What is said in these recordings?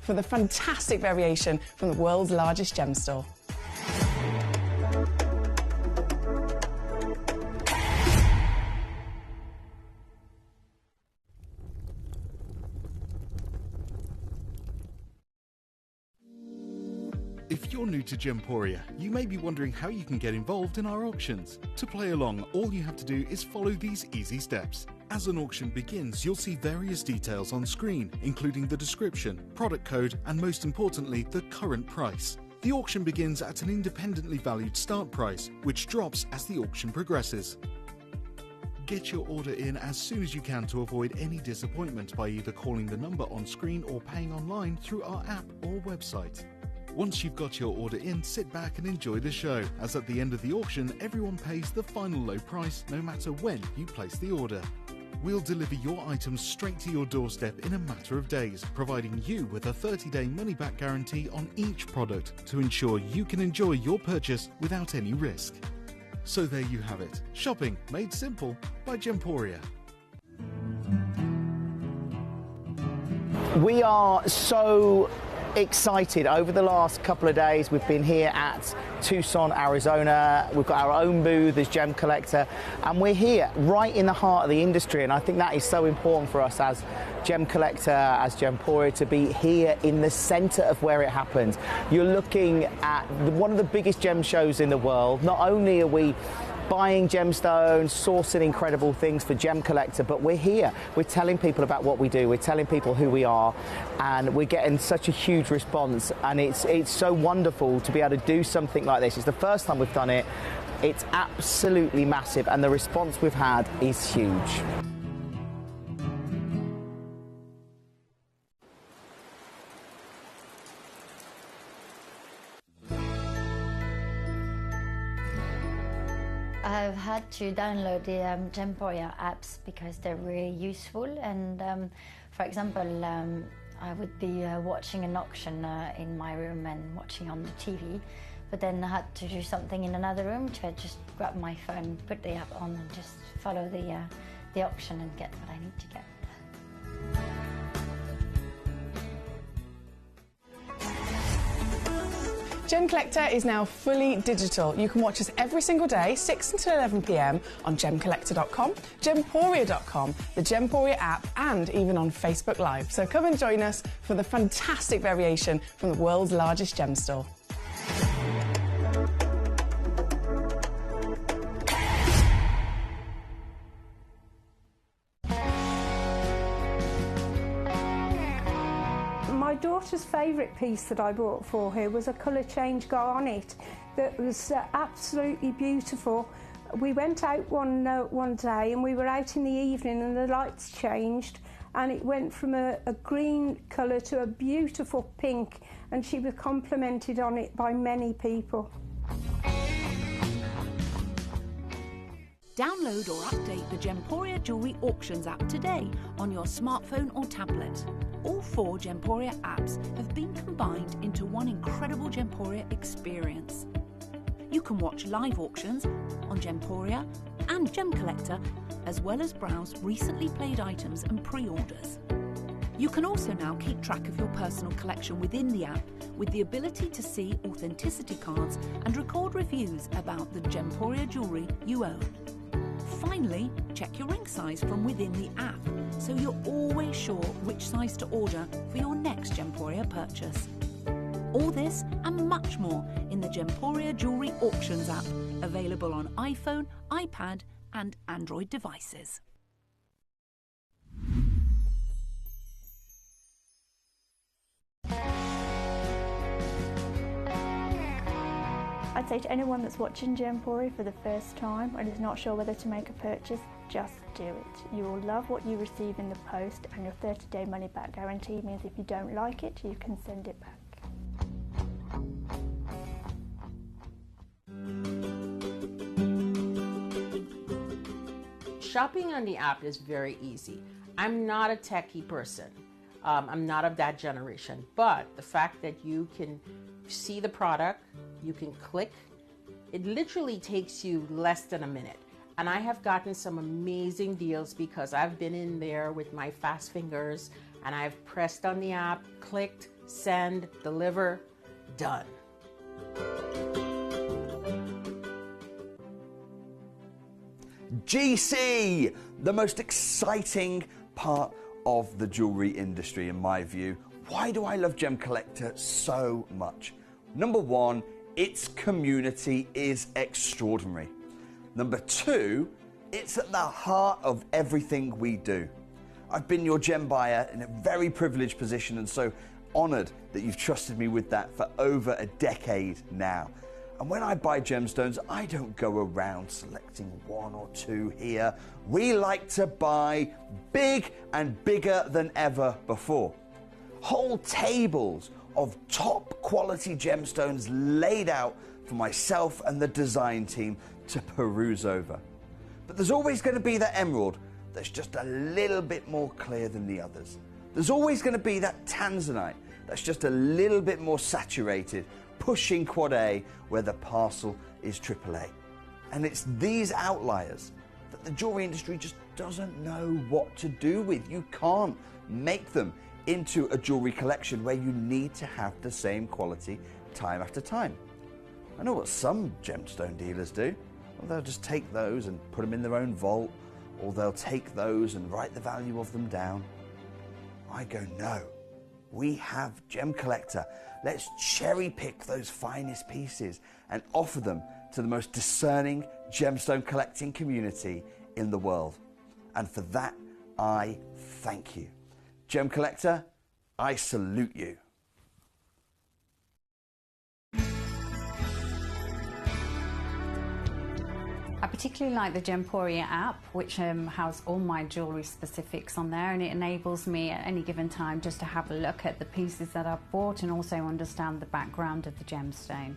for the fantastic variation from the world's largest gem store. If you're new to Gemporia, you may be wondering how you can get involved in our auctions. To play along, all you have to do is follow these easy steps. As an auction begins, you'll see various details on screen, including the description, product code, and most importantly, the current price. The auction begins at an independently valued start price, which drops as the auction progresses. Get your order in as soon as you can to avoid any disappointment by either calling the number on screen or paying online through our app or website. Once you've got your order in, sit back and enjoy the show, as at the end of the auction, everyone pays the final low price no matter when you place the order. We'll deliver your items straight to your doorstep in a matter of days, providing you with a 30-day money-back guarantee on each product to ensure you can enjoy your purchase without any risk. So there you have it, shopping made simple by Gemporia. We are so excited. Over the last couple of days, we've been here at Tucson, Arizona. We've got our own booth as Gemcollector, and we're here right in the heart of the industry, and I think that is so important for us as Gemcollector, as Gemporia, to be here in the center of where it happens. You're looking at one of the biggest gem shows in the world. Not only are we buying gemstones, sourcing incredible things for Gemcollector, but we're here. We're telling people about what we do. We're telling people who we are, and we're getting such a huge response. And it's so wonderful to be able to do something like this. It's the first time we've done it. It's absolutely massive, and the response we've had is huge. I've had to download the Gemporia apps because they're really useful, and for example, I would be watching an auction in my room and watching on the TV, but then I had to do something in another room, so I just grab my phone, put the app on, and just follow the auction and get what I need to get. Gemcollector is now fully digital. You can watch us every single day, 6 until 11 p.m. on gemcollector.com, gemporia.com, the Gemporia app, and even on Facebook Live. So come and join us for the fantastic variation from the world's largest gem store. My daughter's favourite piece that I bought for her was a colour change garnet that was absolutely beautiful. We went out one day, and we were out in the evening, and the lights changed, and it went from a green colour to a beautiful pink, and she was complimented on it by many people. Download or update the Gemporia Jewellery Auctions app today on your smartphone or tablet. All 4 Gemporia apps have been combined into one incredible Gemporia experience. You can watch live auctions on Gemporia and Gemcollector, as well as browse recently played items and pre-orders. You can also now keep track of your personal collection within the app, with the ability to see authenticity cards and record reviews about the Gemporia jewellery you own. Finally, check your ring size from within the app, so you're always sure which size to order for your next Gemporia purchase. All this and much more in the Gemporia Jewellery Auctions app, available on iPhone, iPad and Android devices. I'd say to anyone that's watching Gemporia for the first time and is not sure whether to make a purchase, just do it. You will love what you receive in the post, and your 30-day money-back guarantee means if you don't like it, you can send it back. Shopping on the app is very easy. I'm not a techie person. I'm not of that generation, but the fact that you can see the product, you can click, it literally takes you less than a minute. And I have gotten some amazing deals because I've been in there with my fast fingers and I've pressed on the app, clicked, send, deliver, done. GC, the most exciting part of the jewelry industry in my view. Why do I love Gemcollector so much? Number one, its community is extraordinary. Number two, it's at the heart of everything we do. I've been your gem buyer in a very privileged position and so honored that you've trusted me with that for over a decade now. And when I buy gemstones, I don't go around selecting one or two here. We like to buy big and bigger than ever before. Whole tables of top quality gemstones laid out for myself and the design team to peruse over. But there's always going to be that emerald that's just a little bit more clear than the others. There's always going to be that tanzanite that's just a little bit more saturated, pushing quad A where the parcel is AAA. And it's these outliers that the jewelry industry just doesn't know what to do with. You can't make them into a jewelry collection where you need to have the same quality time after time. I know what some gemstone dealers do. Well, they'll just take those and put them in their own vault, or they'll take those and write the value of them down. I go, no, we have Gemcollector. Let's cherry pick those finest pieces and offer them to the most discerning gemstone collecting community in the world. And for that, I thank you. Gemcollector, I salute you. I particularly like the Gemporia app, which has all my jewellery specifics on there, and it enables me at any given time just to have a look at the pieces that I've bought and also understand the background of the gemstone.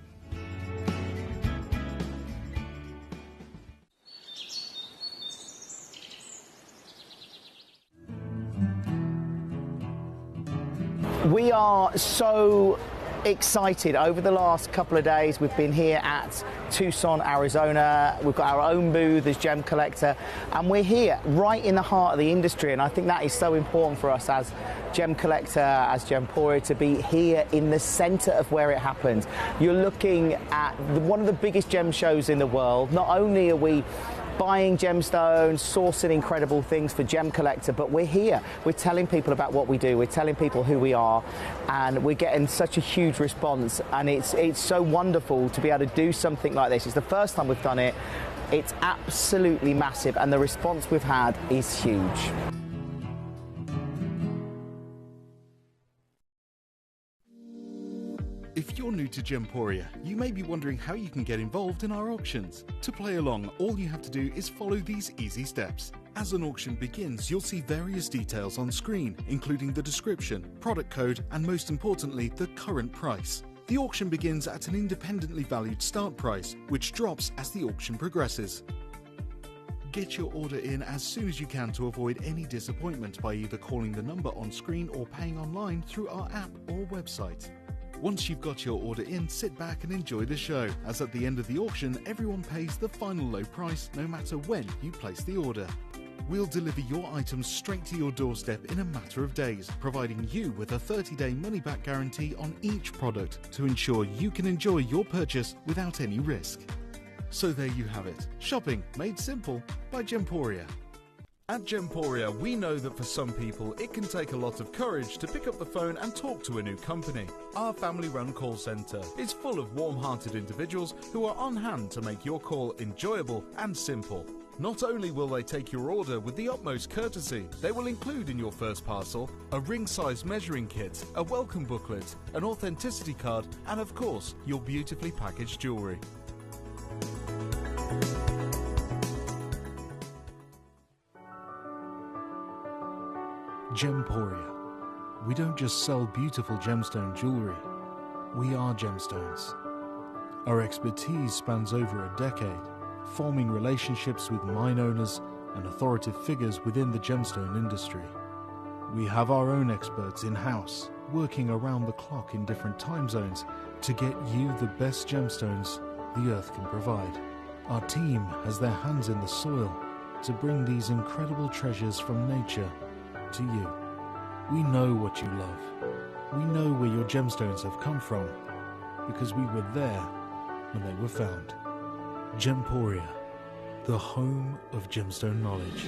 We are so excited. Over the last couple of days we've been here at Tucson, Arizona. We've got our own booth as Gemcollector, and we're here right in the heart of the industry, and I think that is so important for us as Gemcollector, as Gemporia, to be here in the center of where it happens. You're looking at one of the biggest gem shows in the world. Not only are we buying gemstones, sourcing incredible things for Gemcollector, but we're here. We're telling people about what we do. We're telling people who we are, and we're getting such a huge response. And it's so wonderful to be able to do something like this. It's the first time we've done it. It's absolutely massive, and the response we've had is huge. If you're new to Gemporia, you may be wondering how you can get involved in our auctions. To play along, all you have to do is follow these easy steps. As an auction begins, you'll see various details on screen, including the description, product code, and most importantly, the current price. The auction begins at an independently valued start price, which drops as the auction progresses. Get your order in as soon as you can to avoid any disappointment by either calling the number on screen or paying online through our app or website. Once you've got your order in, sit back and enjoy the show, as at the end of the auction, everyone pays the final low price no matter when you place the order. We'll deliver your items straight to your doorstep in a matter of days, providing you with a 30-day money-back guarantee on each product to ensure you can enjoy your purchase without any risk. So there you have it, shopping made simple by Gemporia. At Gemporia, we know that for some people, it can take a lot of courage to pick up the phone and talk to a new company. Our family-run call centre is full of warm-hearted individuals who are on hand to make your call enjoyable and simple. Not only will they take your order with the utmost courtesy, they will include in your first parcel a ring-size measuring kit, a welcome booklet, an authenticity card, and of course, your beautifully packaged jewellery. Gemporia. We don't just sell beautiful gemstone jewellery, we are gemstones. Our expertise spans over a decade, forming relationships with mine owners and authoritative figures within the gemstone industry. We have our own experts in-house, working around the clock in different time zones to get you the best gemstones the earth can provide. Our team has their hands in the soil to bring these incredible treasures from nature to you. We know what you love. We know where your gemstones have come from, because we were there when they were found. Gemporia, the home of gemstone knowledge.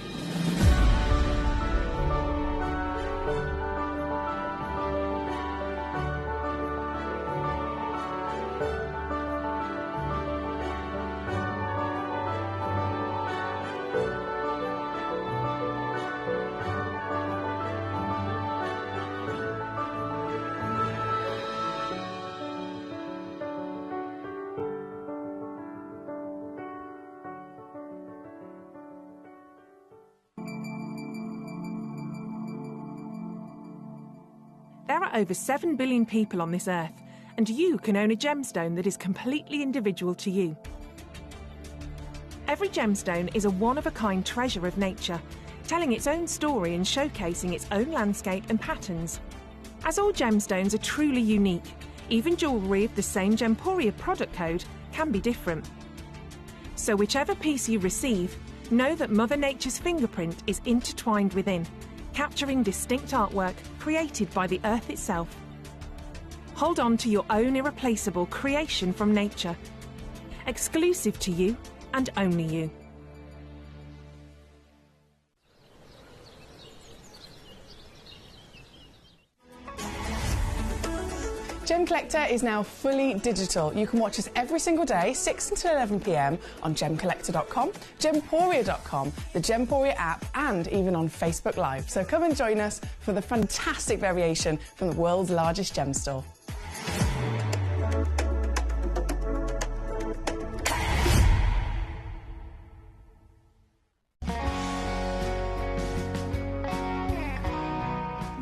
There are over 7 billion people on this earth, and you can own a gemstone that is completely individual to you. Every gemstone is a one-of-a-kind treasure of nature, telling its own story and showcasing its own landscape and patterns. As all gemstones are truly unique, even jewellery of the same Gemporia product code can be different. So whichever piece you receive, know that Mother Nature's fingerprint is intertwined within, capturing distinct artwork created by the earth itself. Hold on to your own irreplaceable creation from nature, exclusive to you and only you. Gemcollector is now fully digital. You can watch us every single day, 6 until 11 p.m. on Gemcollector.com, Gemporia.com, the Gemporia app, and even on Facebook Live. So come and join us for the fantastic variation from the world's largest gem store.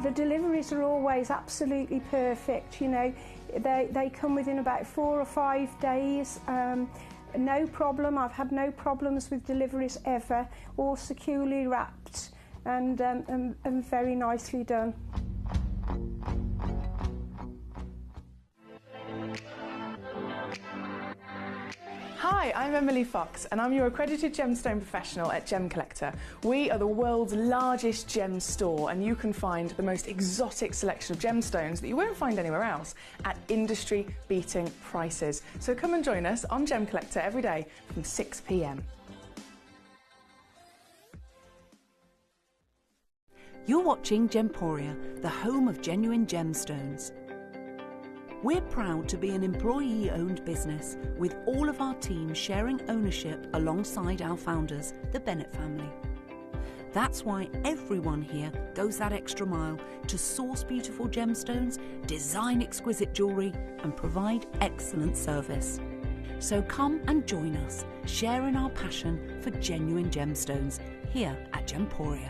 The deliveries are always absolutely perfect, you know. They come within about 4 or 5 days. No problem. I've had no problems with deliveries ever. All securely wrapped and very nicely done. Hi, I'm Emily Fox and I'm your accredited gemstone professional at Gemcollector. We are the world's largest gem store and you can find the most exotic selection of gemstones that you won't find anywhere else at industry-beating prices. So come and join us on Gemcollector every day from 6 p.m. You're watching Gemporia, the home of genuine gemstones. We're proud to be an employee-owned business with all of our team sharing ownership alongside our founders, the Bennett family. That's why everyone here goes that extra mile to source beautiful gemstones, design exquisite jewellery and provide excellent service. So come and join us, sharing our passion for genuine gemstones here at Gemporia.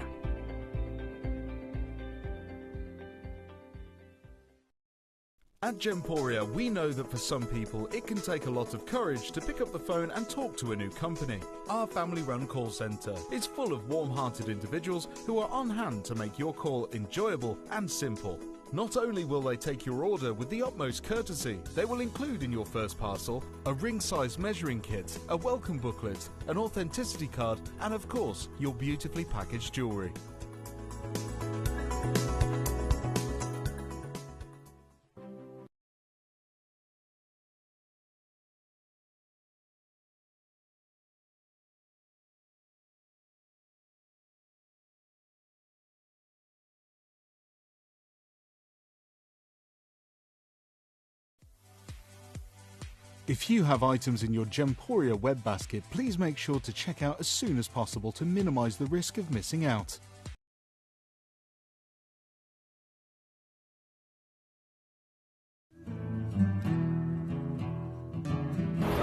At Gemporia, we know that for some people, it can take a lot of courage to pick up the phone and talk to a new company. Our family-run call centre is full of warm-hearted individuals who are on hand to make your call enjoyable and simple. Not only will they take your order with the utmost courtesy, they will include in your first parcel a ring-size measuring kit, a welcome booklet, an authenticity card, and of course, your beautifully packaged jewellery. If you have items in your Gemporia web basket, please make sure to check out as soon as possible to minimise the risk of missing out.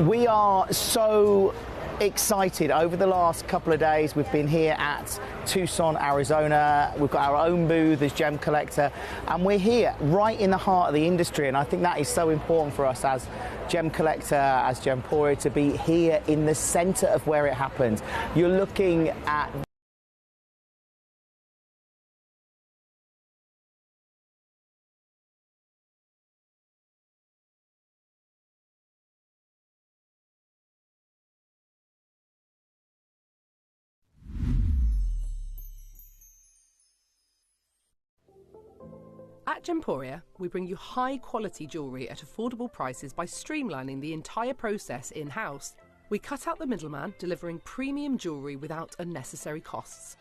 We are so excited. Over the last couple of days we've been here at Tucson, Arizona. We've got our own booth as Gemcollector and we're here right in the heart of the industry, and I think that is so important for us as Gemcollector, as Gemporia, to be here in the centre of where it happens. You're looking at At Gemporia, we bring you high-quality jewellery at affordable prices by streamlining the entire process in-house. We cut out the middleman, delivering premium jewellery without unnecessary costs.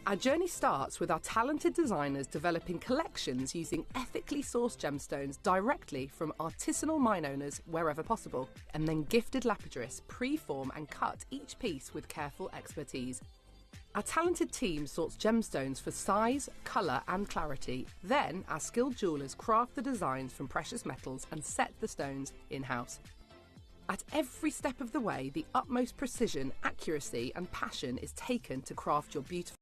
Our journey starts with our talented designers developing collections using ethically sourced gemstones directly from artisanal mine owners wherever possible, and then gifted lapidarists pre-form and cut each piece with careful expertise. Our talented team sorts gemstones for size, colour and clarity. Then our skilled jewellers craft the designs from precious metals and set the stones in-house. At every step of the way, the utmost precision, accuracy and passion is taken to craft your beautiful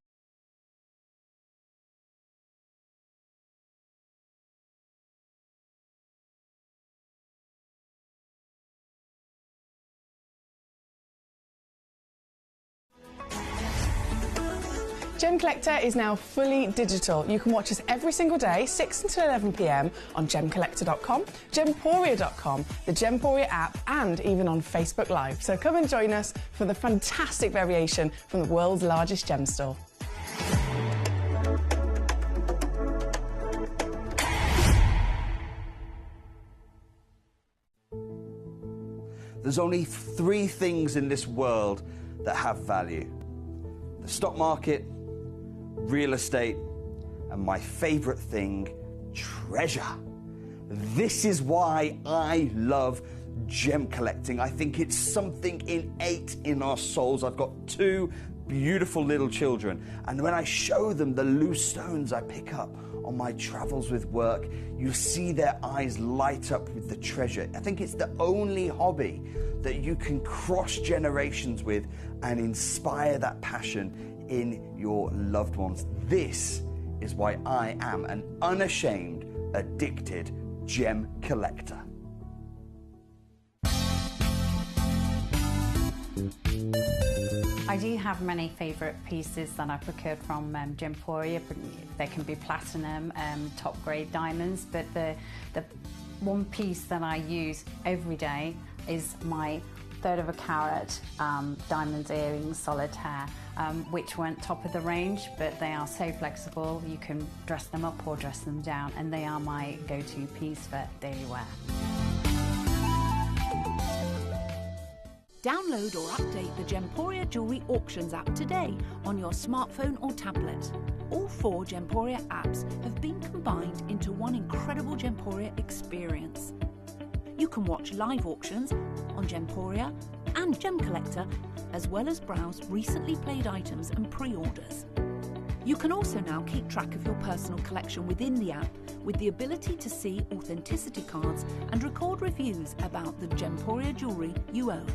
Gemcollector is now fully digital. You can watch us every single day, 6 until 11 p.m. on Gemcollector.com, Gemporia.com, the Gemporia app, and even on Facebook Live. So come and join us for the fantastic variation from the world's largest gem store. There's only 3 things in this world that have value: the stock market, real estate, and my favourite thing, treasure. This is why I love gem collecting. I think it's something innate in our souls. I've got 2 beautiful little children, and when I show them the loose stones I pick up on my travels with work, you see their eyes light up with the treasure. I think it's the only hobby that you can cross generations with and inspire that passion in your loved ones. This is why I am an unashamed, addicted gem collector. I do have many favourite pieces that I procured from Gemporia. They can be platinum, top grade diamonds, but the one piece that I use every day is my 1/3 of a carat diamond earrings, solitaire, which weren't top of the range, but they are so flexible. You can dress them up or dress them down, and they are my go-to piece for daily wear. Download or update the Gemporia Jewellery Auctions app today on your smartphone or tablet. All 4 Gemporia apps have been combined into one incredible Gemporia experience. You can watch live auctions on Gemporia and Gemcollector, as well as browse recently played items and pre-orders. You can also now keep track of your personal collection within the app with the ability to see authenticity cards and record reviews about the Gemporia jewellery you own.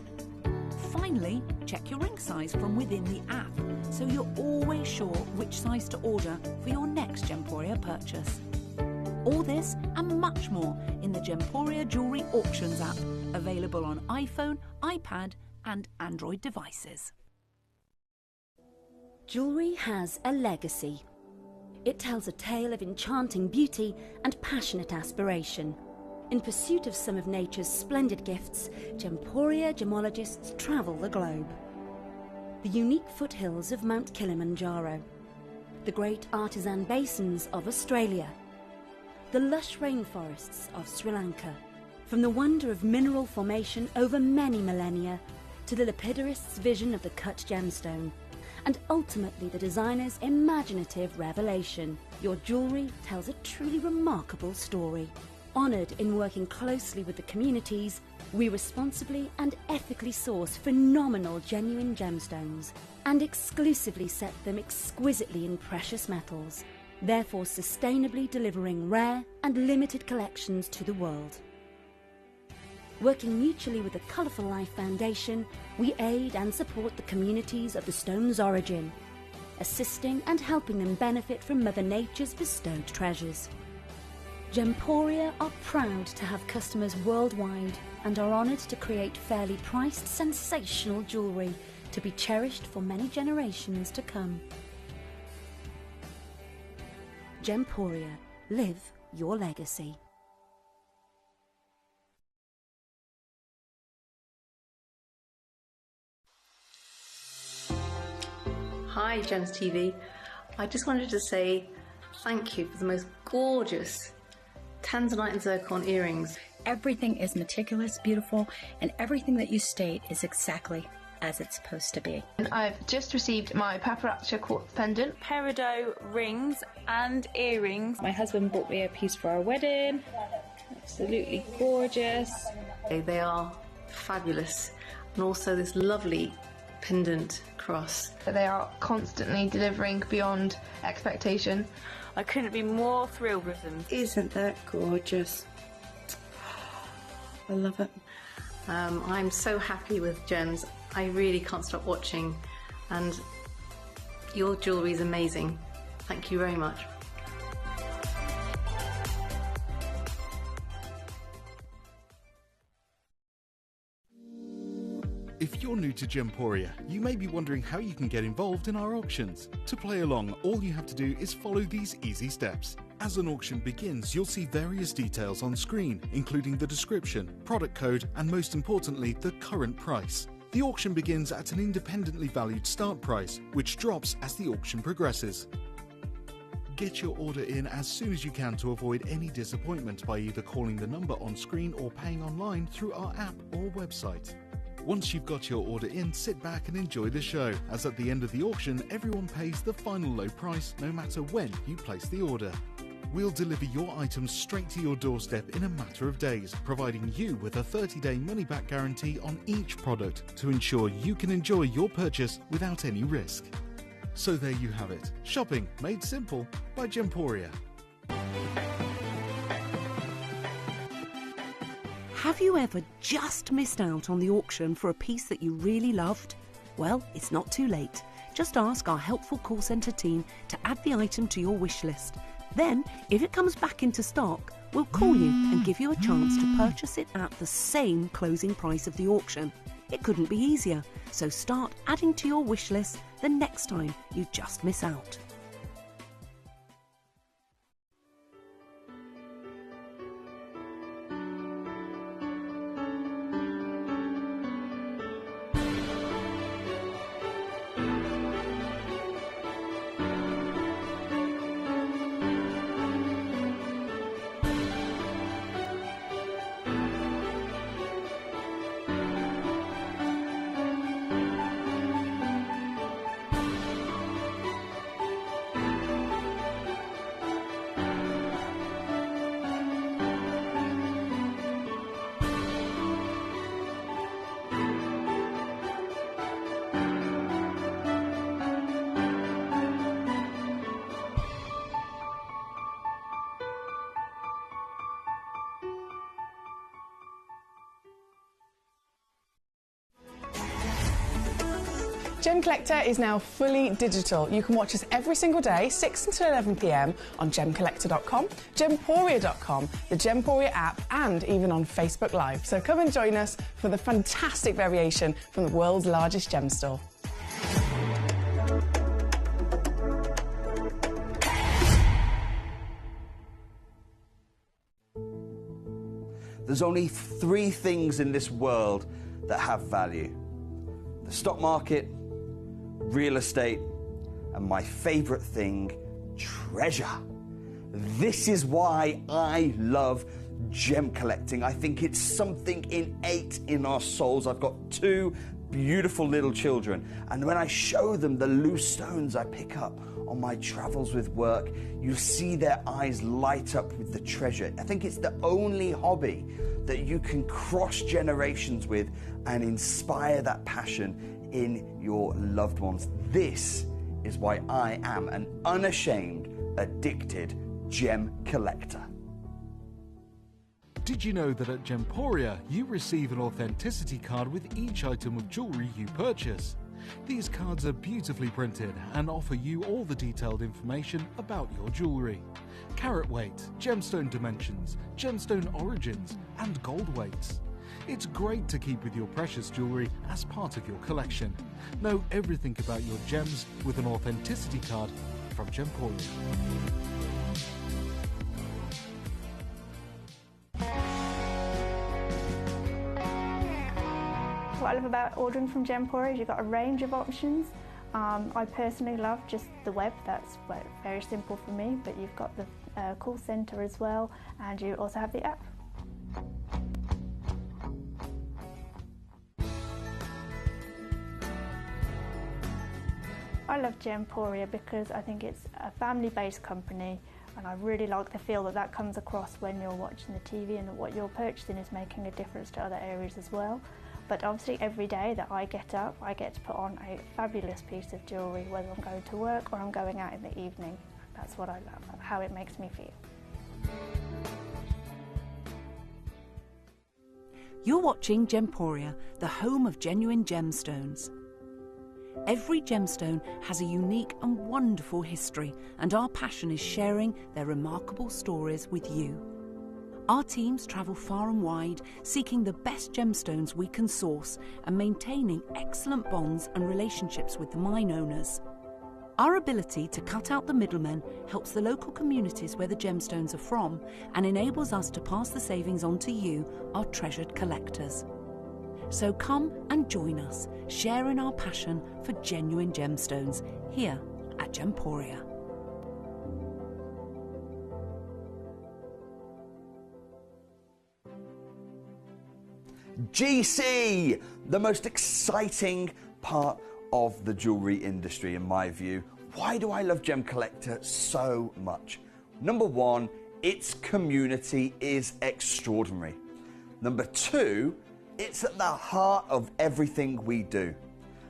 Finally, check your ring size from within the app, so you're always sure which size to order for your next Gemporia purchase. All this and much more in the Gemporia Jewellery Auctions app, available on iPhone, iPad and Android devices. Jewellery has a legacy. It tells a tale of enchanting beauty and passionate aspiration. In pursuit of some of nature's splendid gifts, Gemporia gemologists travel the globe. The unique foothills of Mount Kilimanjaro, the great artisan basins of Australia, the lush rainforests of Sri Lanka, from the wonder of mineral formation over many millennia to the lapidarists' vision of the cut gemstone, and ultimately the designer's imaginative revelation, your jewellery tells a truly remarkable story. Honoured in working closely with the communities, we responsibly and ethically source phenomenal genuine gemstones and exclusively set them exquisitely in precious metals, therefore sustainably delivering rare and limited collections to the world. Working mutually with the Colourful Life Foundation, we aid and support the communities of the stone's origin, assisting and helping them benefit from Mother Nature's bestowed treasures. Gemporia are proud to have customers worldwide and are honoured to create fairly priced, sensational jewellery to be cherished for many generations to come. Gemporia, live your legacy. Hi Gems TV. I just wanted to say Thank you for the most gorgeous tanzanite and zircon earrings. Everything is meticulous, beautiful, and everything that you state is exactly as it's supposed to be. And I've just received my paparazzi quartz pendant, peridot rings and earrings. My husband bought me a piece for our wedding. Absolutely gorgeous. They are fabulous. And also this lovely pendant cross. They are constantly delivering beyond expectation. I couldn't be more thrilled with them. Isn't that gorgeous? I love it. I'm so happy with gems. I really can't stop watching, and your jewellery is amazing. Thank you very much. If you're new to Gemporia, you may be wondering how you can get involved in our auctions. To play along, all you have to do is follow these easy steps. As an auction begins, you'll see various details on screen, including the description, product code, and most importantly, the current price. The auction begins at an independently valued start price, which drops as the auction progresses. Get your order in as soon as you can to avoid any disappointment by either calling the number on screen or paying online through our app or website. Once you've got your order in, sit back and enjoy the show, as at the end of the auction, everyone pays the final low price no matter when you place the order. We'll deliver your items straight to your doorstep in a matter of days, providing you with a 30-day money-back guarantee on each product to ensure you can enjoy your purchase without any risk. So there you have it. Shopping made simple by Gemporia. Have you ever just missed out on the auction for a piece that you really loved? Well, it's not too late. Just ask our helpful call centre team to add the item to your wish list. Then, if it comes back into stock, we'll call you and give you a chance to purchase it at the same closing price of the auction. It couldn't be easier, so start adding to your wish list the next time you just miss out. Gemcollector is now fully digital. You can watch us every single day, 6 until 11 p.m. on Gemcollector.com, Gemporia.com, the Gemporia app, and even on Facebook Live. So come and join us for the fantastic variation from the world's largest gem store. There's only 3 things in this world that have value: the stock market, real estate, and my favorite thing, treasure. This is why I love gem collecting. I think it's something innate in our souls. I've got 2 beautiful little children, and when I show them the loose stones I pick up on my travels with work, you see their eyes light up with the treasure. I think it's the only hobby that you can cross generations with and inspire that passion in your loved ones. This is why I am an unashamed, addicted gem collector. Did you know that at Gemporia you receive an authenticity card with each item of jewellery you purchase? These cards are beautifully printed and offer you all the detailed information about your jewellery. Carat weight, gemstone dimensions, gemstone origins, and gold weights. It's great to keep with your precious jewellery as part of your collection. Know everything about your gems with an authenticity card from Gemporia. What I love about ordering from Gemporia is you've got a range of options. I personally love just the web, that's very simple for me, but you've got the call centre as well, and you also have the app. I love Gemporia because I think it's a family-based company, and I really like the feel that comes across when you're watching the TV, and that what you're purchasing is making a difference to other areas as well. But obviously every day that I get up, I get to put on a fabulous piece of jewellery, whether I'm going to work or I'm going out in the evening. That's what I love, how it makes me feel. You're watching Gemporia, the home of genuine gemstones. Every gemstone has a unique and wonderful history, and our passion is sharing their remarkable stories with you. Our teams travel far and wide, seeking the best gemstones we can source and maintaining excellent bonds and relationships with the mine owners. Our ability to cut out the middlemen helps the local communities where the gemstones are from and enables us to pass the savings on to you, our treasured collectors. So come and join us, sharing our passion for genuine gemstones here at Gemporia. GC, the most exciting part of the jewellery industry in my view. Why do I love Gemcollector so much? Number one, its community is extraordinary. Number two, it's at the heart of everything we do.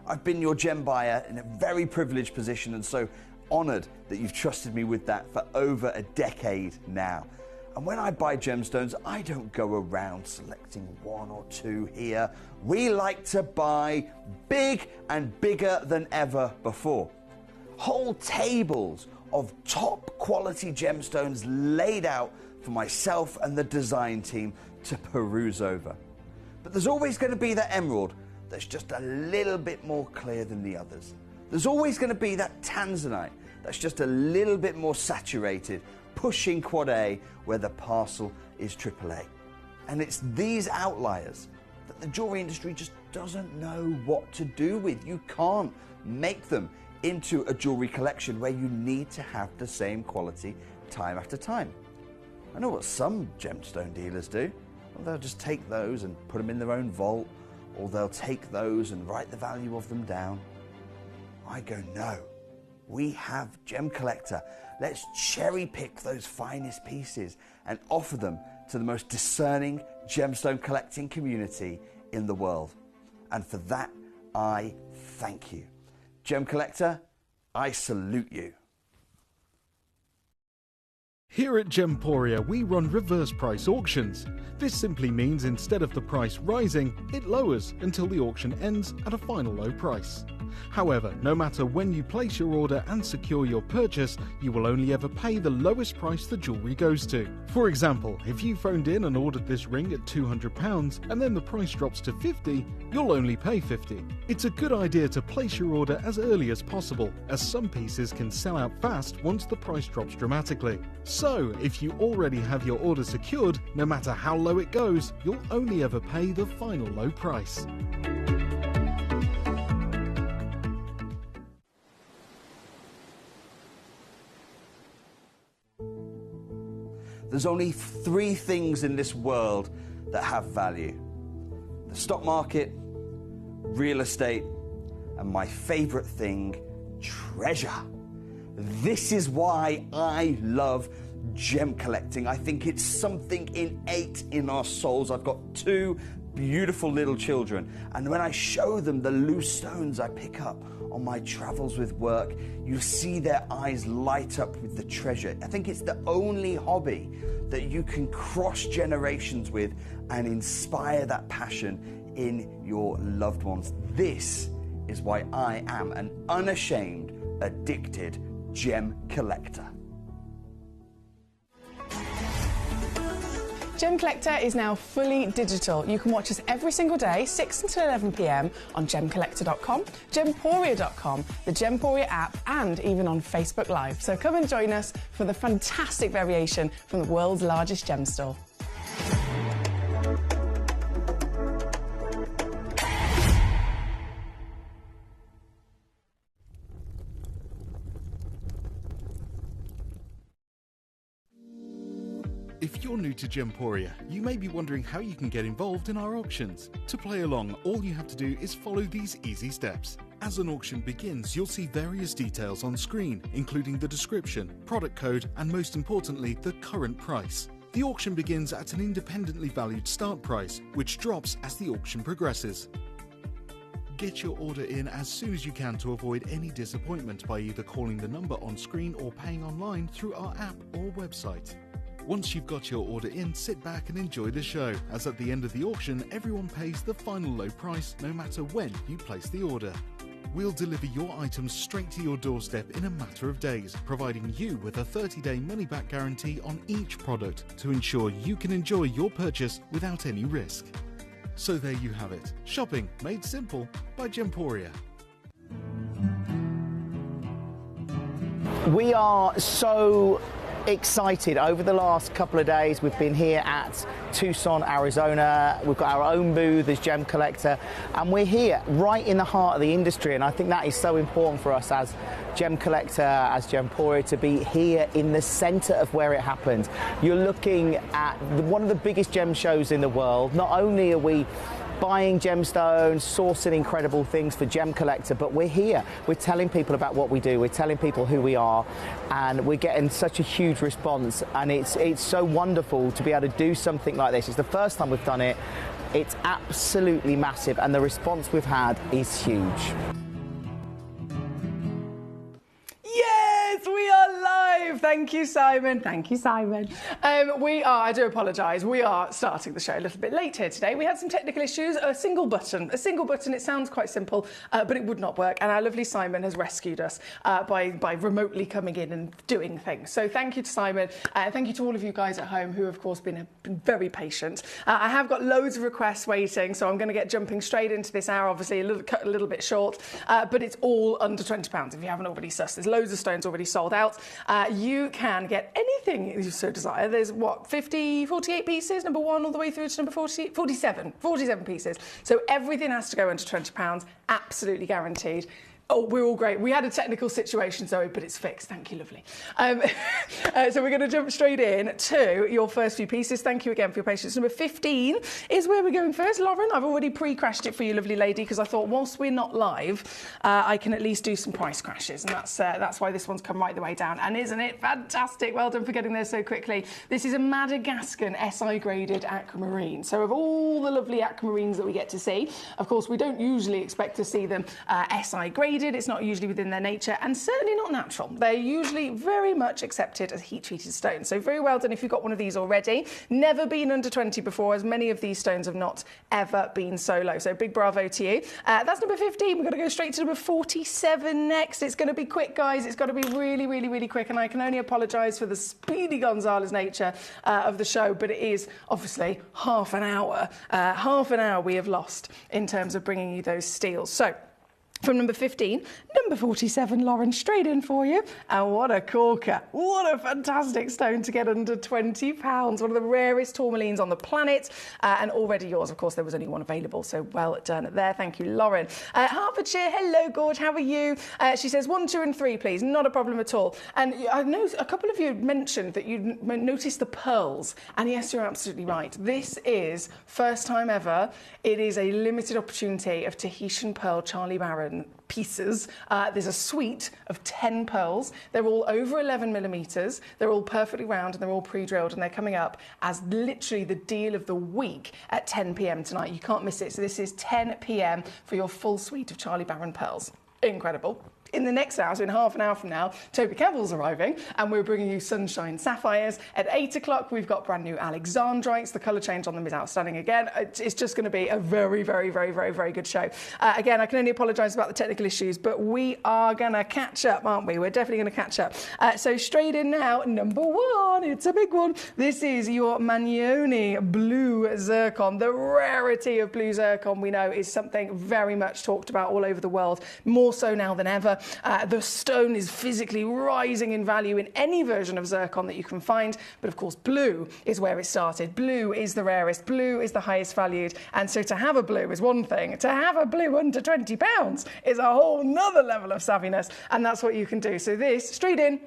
I've been your gem buyer in a very privileged position, and so honoured that you've trusted me with that for over a decade now. And when I buy gemstones, I don't go around selecting one or two here. We like to buy big and bigger than ever before. Whole tables of top quality gemstones laid out for myself and the design team to peruse over. But there's always going to be that emerald that's just a little bit more clear than the others. There's always going to be that tanzanite that's just a little bit more saturated, pushing quad A where the parcel is AAA. And it's these outliers that the jewellery industry just doesn't know what to do with. You can't make them into a jewellery collection where you need to have the same quality time after time. I know what some gemstone dealers do. Well, they'll just take those and put them in their own vault, or they'll take those and write the value of them down. I go, no, we have Gemcollector. Let's cherry pick those finest pieces and offer them to the most discerning gemstone collecting community in the world. And for that, I thank you. Gemcollector, I salute you. Here at Gemporia, we run reverse price auctions. This simply means instead of the price rising, it lowers until the auction ends at a final low price. However, no matter when you place your order and secure your purchase, you will only ever pay the lowest price the jewellery goes to. For example, if you phoned in and ordered this ring at £200 and then the price drops to £50, you'll only pay £50. It's a good idea to place your order as early as possible, as some pieces can sell out fast once the price drops dramatically. So, if you already have your order secured, no matter how low it goes, you'll only ever pay the final low price. There's only 3 things in this world that have value: the stock market, real estate, and my favourite thing, treasure. This is why I love gem collecting. I think it's something innate in our souls. I've got 2 beautiful little children, and when I show them the loose stones I pick up on my travels with work, you see their eyes light up with the treasure. I think it's the only hobby that you can cross generations with and inspire that passion in your loved ones. This is why I am an unashamed, addicted gem collector. Gemcollector is now fully digital. You can watch us every single day, 6 until 11 p.m. on Gemcollector.com, Gemporia.com, the Gemporia app, and even on Facebook Live. So come and join us for the fantastic variation from the world's largest gem store. you're new to Gemporia, you may be wondering how you can get involved in our auctions. To play along, all you have to do is follow these easy steps. As an auction begins, you'll see various details on screen, including the description, product code, and most importantly, the current price. The auction begins at an independently valued start price, which drops as the auction progresses. Get your order in as soon as you can to avoid any disappointment by either calling the number on screen or paying online through our app or website. Once you've got your order in, sit back and enjoy the show, as at the end of the auction, everyone pays the final low price no matter when you place the order. We'll deliver your items straight to your doorstep in a matter of days, providing you with a 30-day money-back guarantee on each product to ensure you can enjoy your purchase without any risk. So there you have it. Shopping made simple by Gemporia. We are so excited. Over the last couple of days, we've been here at Tucson, Arizona. We've got our own booth as Gemcollector, and we're here right in the heart of the industry, and I think that is so important for us as Gemcollector, as Gemporia, to be here in the centre of where it happened. You're looking at one of the biggest gem shows in the world. Not only are we buying gemstones, sourcing incredible things for Gemcollector, but we're here. We're telling people about what we do. We're telling people who we are, and we're getting such a huge response. And it's so wonderful to be able to do something like this. It's the first time we've done it. It's absolutely massive, and the response we've had is huge. Yes, we are live. Thank you, Simon. Thank you, Simon. I do apologise, we are starting the show a little bit late here today. We had some technical issues. A single button, it sounds quite simple, but it would not work. And our lovely Simon has rescued us by remotely coming in and doing things. So thank you to Simon. Thank you to all of you guys at home who, of course, been very patient. I have got loads of requests waiting, so I'm going to get jumping straight into this hour, obviously cut a little bit short, but it's all under £20 if you haven't already sussed. There's loads of stones already sold out. You can get anything you so desire. There's 48 pieces, number 1 all the way through to number 47 pieces. So everything has to go under £20, absolutely guaranteed. Oh, we're all great. We had a technical situation, Zoe, but it's fixed. Thank you, lovely. So we're going to jump straight in to your first few pieces. Thank you again for your patience. Number 15 is where we're going first. Lauren, I've already pre-crashed it for you, lovely lady, because I thought whilst we're not live, I can at least do some price crashes, and that's why this one's come right the way down. And isn't it fantastic? Well done for getting there so quickly. This is a Madagascan SI graded aquamarine. So of all the lovely aquamarines that we get to see, of course, we don't usually expect to see them SI graded. It's not usually within their nature, and certainly not natural. They're usually very much accepted as heat-treated stones. So very well done if you've got one of these already. Never been under 20 before, as many of these stones have not ever been so low. So big bravo to you. That's number 15. We're going to go straight to number 47 next. It's going to be quick, guys. It's got to be really, really, really quick, and I can only apologise for the speedy Gonzales nature of the show, but it is obviously half an hour. Half an hour we have lost in terms of bringing you those steals. So from number 15, number 47, Lauren, straight in for you. And what a corker. What a fantastic stone to get under £20. One of the rarest tourmalines on the planet. And already yours. Of course, there was only one available, so well done there. Thank you, Lauren. Hertfordshire, hello, Gorge, how are you? She says 1, 2 and 3, please. Not a problem at all. And I know a couple of you mentioned that you noticed the pearls. And yes, you're absolutely right. This is first time ever. It is a limited opportunity of Tahitian pearl Charlie Barron pieces. There's a suite of 10 pearls. They're all over 11 millimetres. They're all perfectly round and they're all pre-drilled, and they're coming up as literally the deal of the week at 10 p.m. tonight. You can't miss it. So this is 10 p.m. for your full suite of Charlie Barron pearls. Incredible. In the next hour, so in half an hour from now, Toby Campbell's arriving, and we're bringing you Sunshine Sapphires. At 8 o'clock, we've got brand new Alexandrites. The colour change on them is outstanding again. It's just going to be a very, very, very, very, very good show. Again, I can only apologise about the technical issues, but we are going to catch up, aren't we? We're definitely going to catch up. So straight in now, number 1. It's a big one. This is your Magnoni Blue Zircon. The rarity of blue zircon, we know, is something very much talked about all over the world, more so now than ever. The stone is physically rising in value in any version of zircon that you can find, but of course blue is where it started. Blue is the rarest, blue is the highest valued, and so to have a blue is one thing, to have a blue under £20 is a whole nother level of savviness, and that's what you can do. So this, straight in,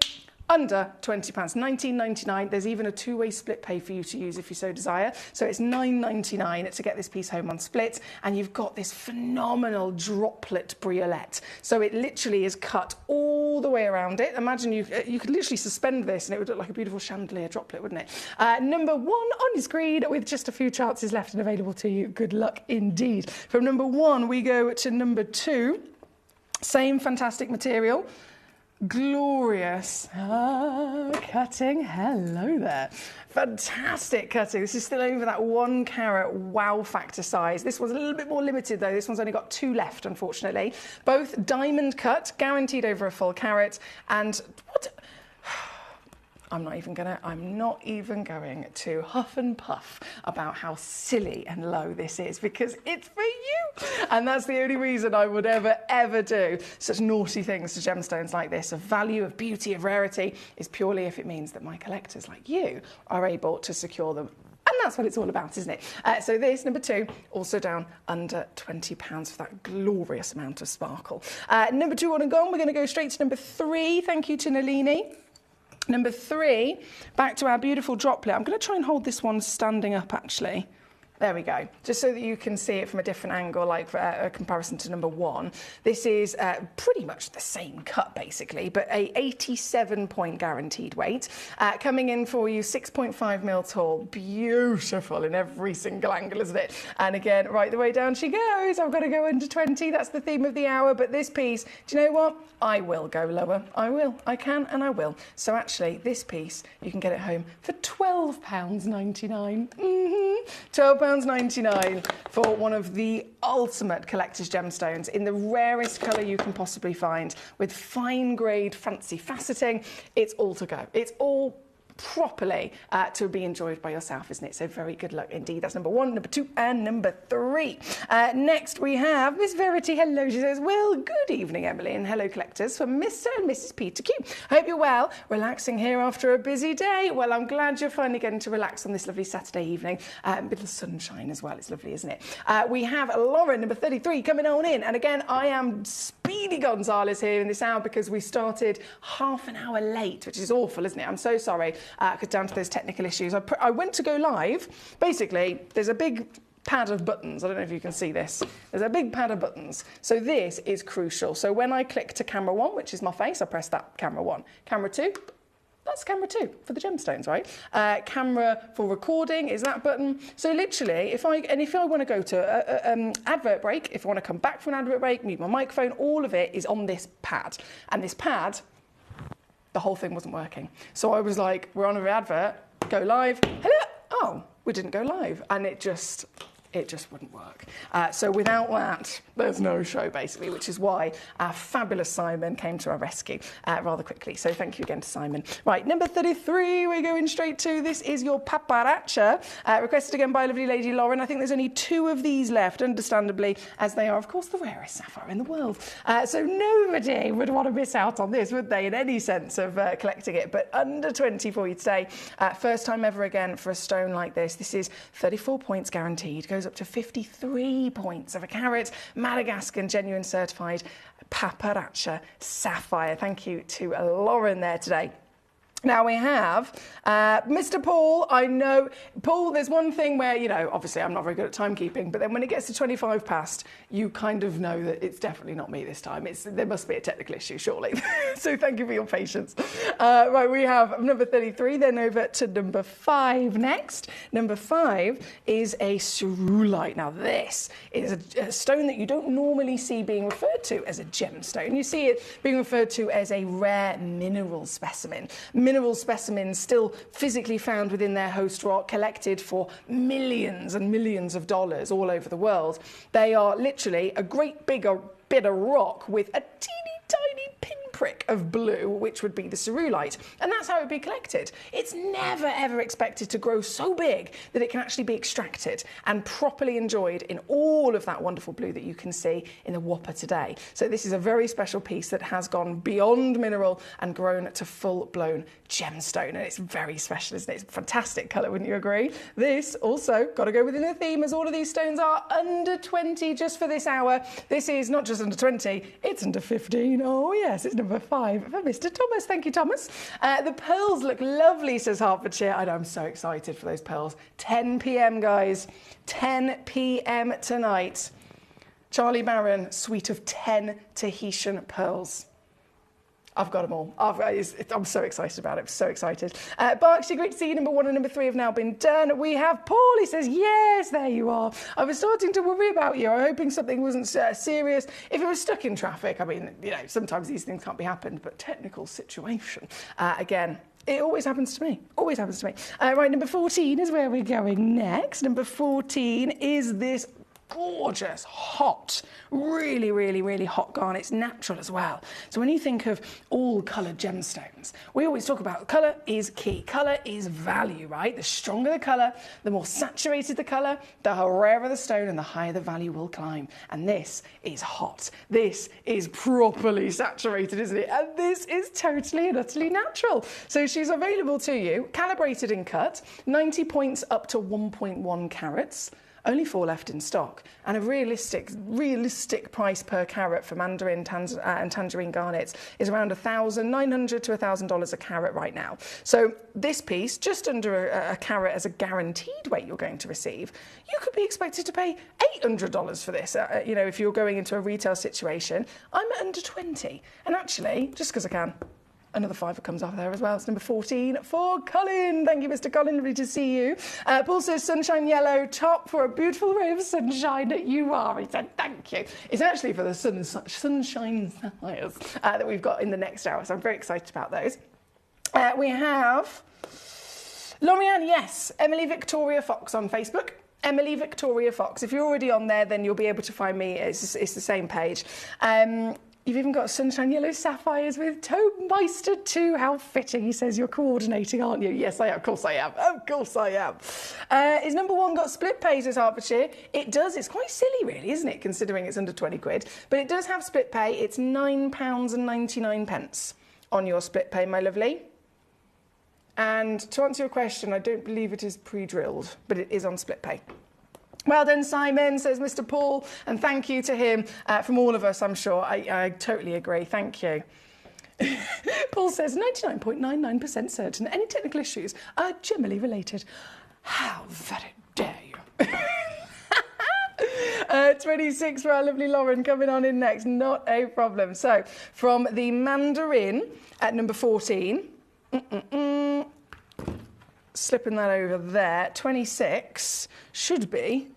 under £20, £19.99. There's even a two-way split pay for you to use if you so desire. So it's £9.99 to get this piece home on split, and you've got this phenomenal droplet briolette. So it literally is cut all the way around it. Imagine you could literally suspend this and it would look like a beautiful chandelier droplet, wouldn't it? Number 1 on your screen with just a few chances left and available to you. Good luck indeed. From number 1, we go to number 2. Same fantastic material. Glorious cutting. Hello there. Fantastic cutting. This is still over that 1 carat wow factor size. This one's a little bit more limited though. This one's only got 2 left, unfortunately. Both diamond cut, guaranteed over a full carat. And what? I'm not even going to huff and puff about how silly and low this is, because it's for you. And that's the only reason I would ever do such naughty things to gemstones like this. Of value, of beauty, of rarity is purely if it means that my collectors like you are able to secure them. And that's what it's all about, isn't it? So this, number 2, also down under £20 for that glorious amount of sparkle. Number 2 on and gone. We're going to go straight to number 3. Thank you to Nalini. Number 3, back to our beautiful droplet. I'm going to try and hold this one standing up, actually. There we go, just so that you can see it from a different angle, like for a comparison to number 1. This is pretty much the same cut, basically, but a 87-point guaranteed weight. Coming in for you 6.5 mil tall. Beautiful in every single angle, isn't it? And again, right the way down she goes. I've got to go under 20. That's the theme of the hour. But this piece, do you know what? I will go lower. I will. I can and I will. So actually, this piece, you can get it home for £12.99. £12.99 for one of the ultimate collector's gemstones in the rarest colour you can possibly find, with fine grade fancy faceting. It's all to go. It's all properly to be enjoyed by yourself, isn't it? So very good luck indeed. That's number 1, number 2 and number 3. Next we have Miss Verity. Hello, she says, well, good evening, Emily, and hello collectors from Mr. and Mrs. Peter Q. Hope you're well, relaxing here after a busy day. Well, I'm glad you're finally getting to relax on this lovely Saturday evening with the sunshine as well. It's lovely, isn't it? We have Lauren, number 33, coming on in, and again I am Speedy Gonzalez here in this hour because we started half an hour late, which is awful, isn't it? I'm so sorry. Because down to those technical issues. I went to go live. Basically, there's a big pad of buttons. I don't know if you can see this. There's a big pad of buttons. So this is crucial. So when I click to camera 1, which is my face, I press that camera 1. Camera 2, that's camera 2 for the gemstones, right? Camera for recording is that button. So literally, if I want to go to advert break, if I want to come back from an advert break, mute my microphone, all of it is on this pad. And this pad, the whole thing wasn't working. So I was like, we're on an advert, go live. Hello. Oh, we didn't go live. And it just wouldn't work. So without that, there's no show, basically, which is why our fabulous Simon came to our rescue rather quickly. So thank you again to Simon. Right, number 33, we're going straight to. This is your paparazza, requested again by lovely lady Lauren. I think there's only 2 of these left, understandably, as they are, of course, the rarest sapphire in the world. So nobody would want to miss out on this, would they, in any sense of collecting it? But under 20 for you today. First time ever again for a stone like this. This is 34 points guaranteed. Goes up to 53 points of a carat. Madagascar genuine certified paparazza sapphire. Thank you to Lauren there today. Now we have Mr. Paul. I know, Paul, there's one thing where, you know, obviously I'm not very good at timekeeping, but then when it gets to 25 past, you kind of know that it's definitely not me this time. There must be a technical issue, surely. So thank you for your patience. Right, we have number 33, then over to number 5 next. Number 5 is a cerulite. Now this is a stone that you don't normally see being referred to as a gemstone. You see it being referred to as a rare mineral specimen. Mineral specimens still physically found within their host rock, collected for millions and millions of dollars all over the world. They are literally a great big bit of rock with a teeny tiny pinprick of blue, which would be the cerulite. And that's how it would be collected. It's never, ever expected to grow so big that it can actually be extracted and properly enjoyed in all of that wonderful blue that you can see in the Whopper today. So this is a very special piece that has gone beyond mineral and grown to full-blown gemstone. And it's very special, isn't it? It's a fantastic colour, wouldn't you agree? This also got to go within the theme, as all of these stones are under 20 just for this hour. This is not just under 20, it's under 15. Oh yes, it's number number 5 for Mr. Thomas. Thank you, Thomas. The pearls look lovely, says Hertfordshire. I know, I'm so excited for those pearls. 10 p.m, guys. 10 p.m. tonight. Charlie Barron, suite of 10 Tahitian pearls. I've got them all. I'm so excited about it. I'm so excited. Berkshire, great to see you. Number 1 and number 3 have now been done. We have Paul. He says, yes, there you are. I was starting to worry about you. I'm hoping something wasn't serious. If it was stuck in traffic, I mean, you know, sometimes these things can't be happened, but technical situation. Again, it always happens to me. Always happens to me. Right, number 14 is where we're going next. Number 14 is this gorgeous, hot, really, really, really hot garnet. It's natural as well. So when you think of all coloured gemstones, we always talk about colour is key. Colour is value, right? The stronger the colour, the more saturated the colour, the rarer the stone and the higher the value will climb. And this is hot. This is properly saturated, isn't it? And this is totally and utterly natural. So she's available to you, calibrated and cut, 90 points up to 1.1 carats. Only 4 left in stock, and a realistic price per carat for mandarin and tangerine garnets is around $1,900 to $1,000 a carat right now. So this piece, just under a carat as a guaranteed weight you're going to receive, you could be expected to pay $800 for this. You know, if you're going into a retail situation, I'm at under 20, and actually, just because I can. Another 5 comes off there as well. It's number 14 for Colin. Thank you, Mr. Colin. Lovely to see you. Paul says sunshine yellow top for a beautiful ray of sunshine that you are. He said thank you. It's actually for the sunshine sapphires that we've got in the next hour. So I'm very excited about those. We have Lorianne, yes. Emily Victoria Fox on Facebook. Emily Victoria Fox. If you're already on there, then you'll be able to find me. It's the same page. You've even got sunshine yellow sapphires with Toadmeister too. How fitting. He says you're coordinating, aren't you? Yes, I am. Of course I am. Of course I am. Is number 1 got split pay, says Hertfordshire? It does. It's quite silly, really, isn't it, considering it's under 20 quid. But it does have split pay. It's £9.99 on your split pay, my lovely. And to answer your question, I don't believe it is pre-drilled, but it is on split pay. Well done, Simon, says Mr. Paul, and thank you to him from all of us, I'm sure. I totally agree. Thank you. Paul says 99.99% certain any technical issues are generally related. How very dare you? 26 for our lovely Lauren coming on in next. Not a problem. So, from the mandarin at number 14. Slipping that over there. 26 should be,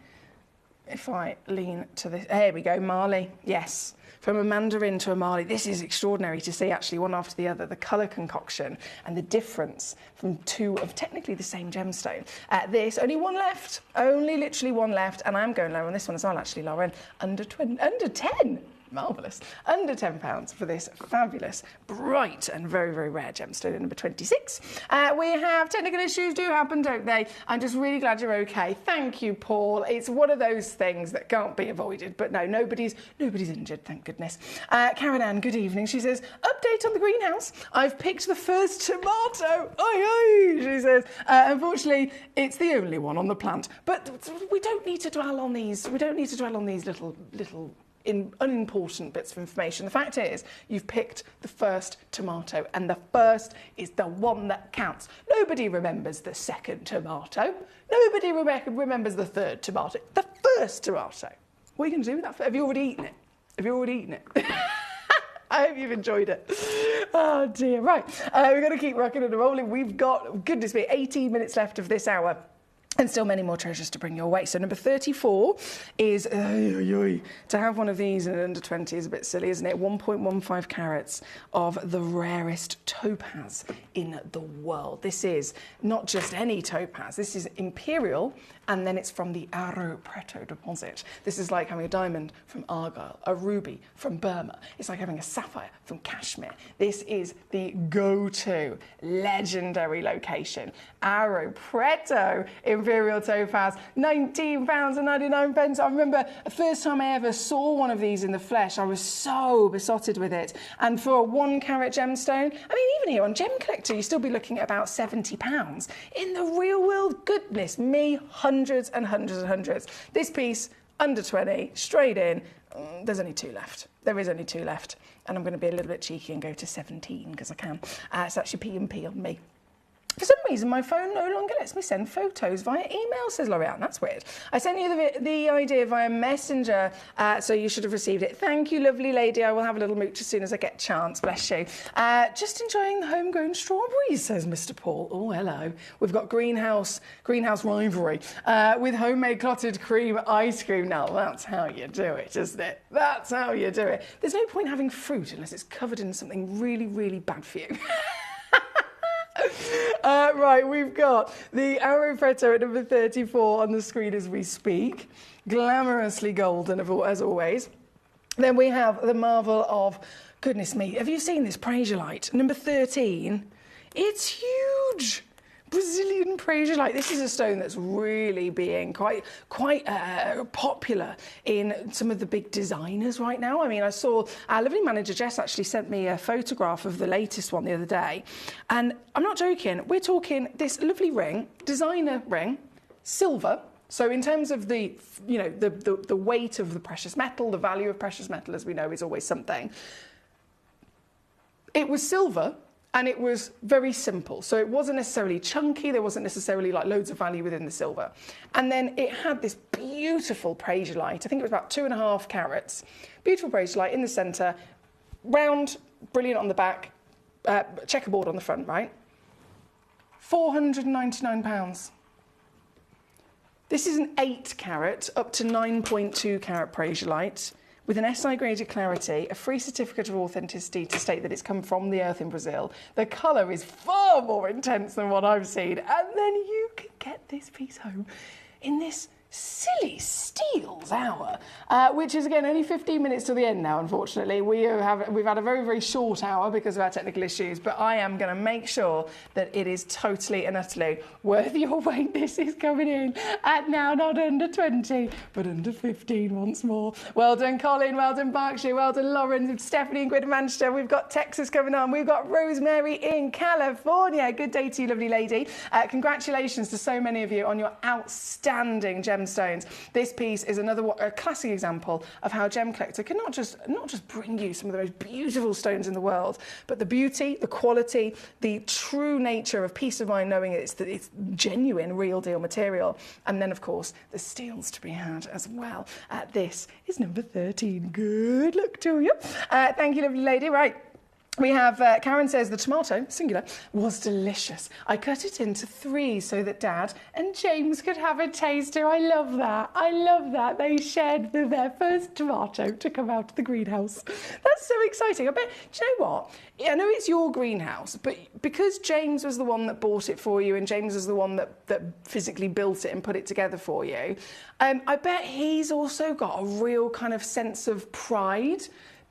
if I lean to this, here we go, Mali, yes. From a mandarin to a Mali. This is extraordinary to see, actually, one after the other, the colour concoction and the difference from 2 of technically the same gemstone. This, only 1 left, only literally 1 left, and I'm going low on this one as well, actually, Lauren, under 10. Marvellous. Under £10 for this fabulous, bright and very, very rare gemstone at number 26. We have technical issues do happen, don't they? I'm just really glad you're okay. Thank you, Paul. It's one of those things that can't be avoided, but no, nobody's injured, thank goodness. Karen Ann, good evening. She says, update on the greenhouse. I've picked the first tomato. Oi, she says. Unfortunately, it's the only one on the plant, but we don't need to dwell on these. We don't need to dwell on these little unimportant bits of information. The fact is, you've picked the first tomato, and the first is the one that counts. Nobody remembers the second tomato. Nobody remembers the third tomato. The first tomato. What are you going to do with that? Have you already eaten it? Have you already eaten it? I hope you've enjoyed it. Oh dear. Right, we've got to keep rocking and rolling. We've got, goodness me, 18 minutes left of this hour. And still many more treasures to bring your way. So number 34 is, to have one of these in under 20 is a bit silly, isn't it? 1.15 carats of the rarest topaz in the world. This is not just any topaz. This is imperial, and then it's from the Aro Preto deposit. This is like having a diamond from Argyle, a ruby from Burma. It's like having a sapphire from Kashmir. This is the go-to legendary location. Aro Preto Imperial Topaz, £19.99. I remember the first time I ever saw one of these in the flesh, I was so besotted with it. And for a 1 carat gemstone, I mean, even here on Gemcollector, you'd still be looking at about £70. In the real world, goodness me, hundreds and hundreds and hundreds. This piece, under 20, straight in. There's only 2 left. There is only 2 left. And I'm going to be a little bit cheeky and go to 17 because I can. It's actually P&P on me. For some reason, my phone no longer lets me send photos via email, says L'Oreal. That's weird. I sent you the idea via Messenger, so you should have received it. Thank you, lovely lady. I will have a little mooch as soon as I get a chance. Bless you. Just enjoying the homegrown strawberries, says Mr. Paul. Oh, hello. We've got greenhouse rivalry with homemade clotted cream ice cream. Now, that's how you do it, isn't it? That's how you do it. There's no point having fruit unless it's covered in something really, really bad for you. Right, we've got the Aeropreto at number 34 on the screen as we speak. Glamorously golden, as always. Then we have the marvel of, goodness me, have you seen this Prasiolite? Number 13. It's huge. Brazilian Prasiolite. This is a stone that's really being quite popular in some of the big designers right now. I mean, I saw our lovely manager Jess actually sent me a photograph of the latest one the other day, and I'm not joking. We're talking this lovely ring, designer ring, silver. So in terms of the weight of the precious metal, the value of precious metal, as we know, is always something. It was silver. And it was very simple. So it wasn't necessarily chunky. There wasn't necessarily like loads of value within the silver. And then it had this beautiful Prasiolite. I think it was about 2.5 carats. Beautiful Prasiolite in the centre. Round, brilliant on the back. Checkerboard on the front, right? £499. This is an 8 carat up to 9.2 carat Prasiolite, with an SI graded clarity, a free certificate of authenticity to state that it's come from the earth in Brazil. The colour is far more intense than what I've seen. And then you can get this piece home in this silly steals hour, which is, again, only 15 minutes to the end now, unfortunately. We've had a very, very short hour because of our technical issues, but I am going to make sure that it is totally and utterly worth your wait. This is coming in at now not under 20, but under 15 once more. Well done, Colin. Well done, Berkshire. Well done, Lauren, Stephanie and Gwynedd Manchester. We've got Texas coming on. We've got Rosemary in California. Good day to you, lovely lady. Congratulations to so many of you on your outstanding gemstones. This piece is a classic example of how Gemcollector can not just bring you some of the most beautiful stones in the world, but the beauty, the quality, the true nature of peace of mind knowing it's genuine, real deal material. And then, of course, the steals to be had as well. This is number 13. Good luck to you. Thank you, lovely lady. Right. We have, Karen says, the tomato, singular, was delicious. I cut it into 3 so that Dad and James could have a taster. I love that. I love that. They shared their first tomato to come out of the greenhouse. That's so exciting. I bet, do you know what? I know it's your greenhouse, but because James was the one that bought it for you and James was the one that physically built it and put it together for you, I bet he's also got a real kind of sense of pride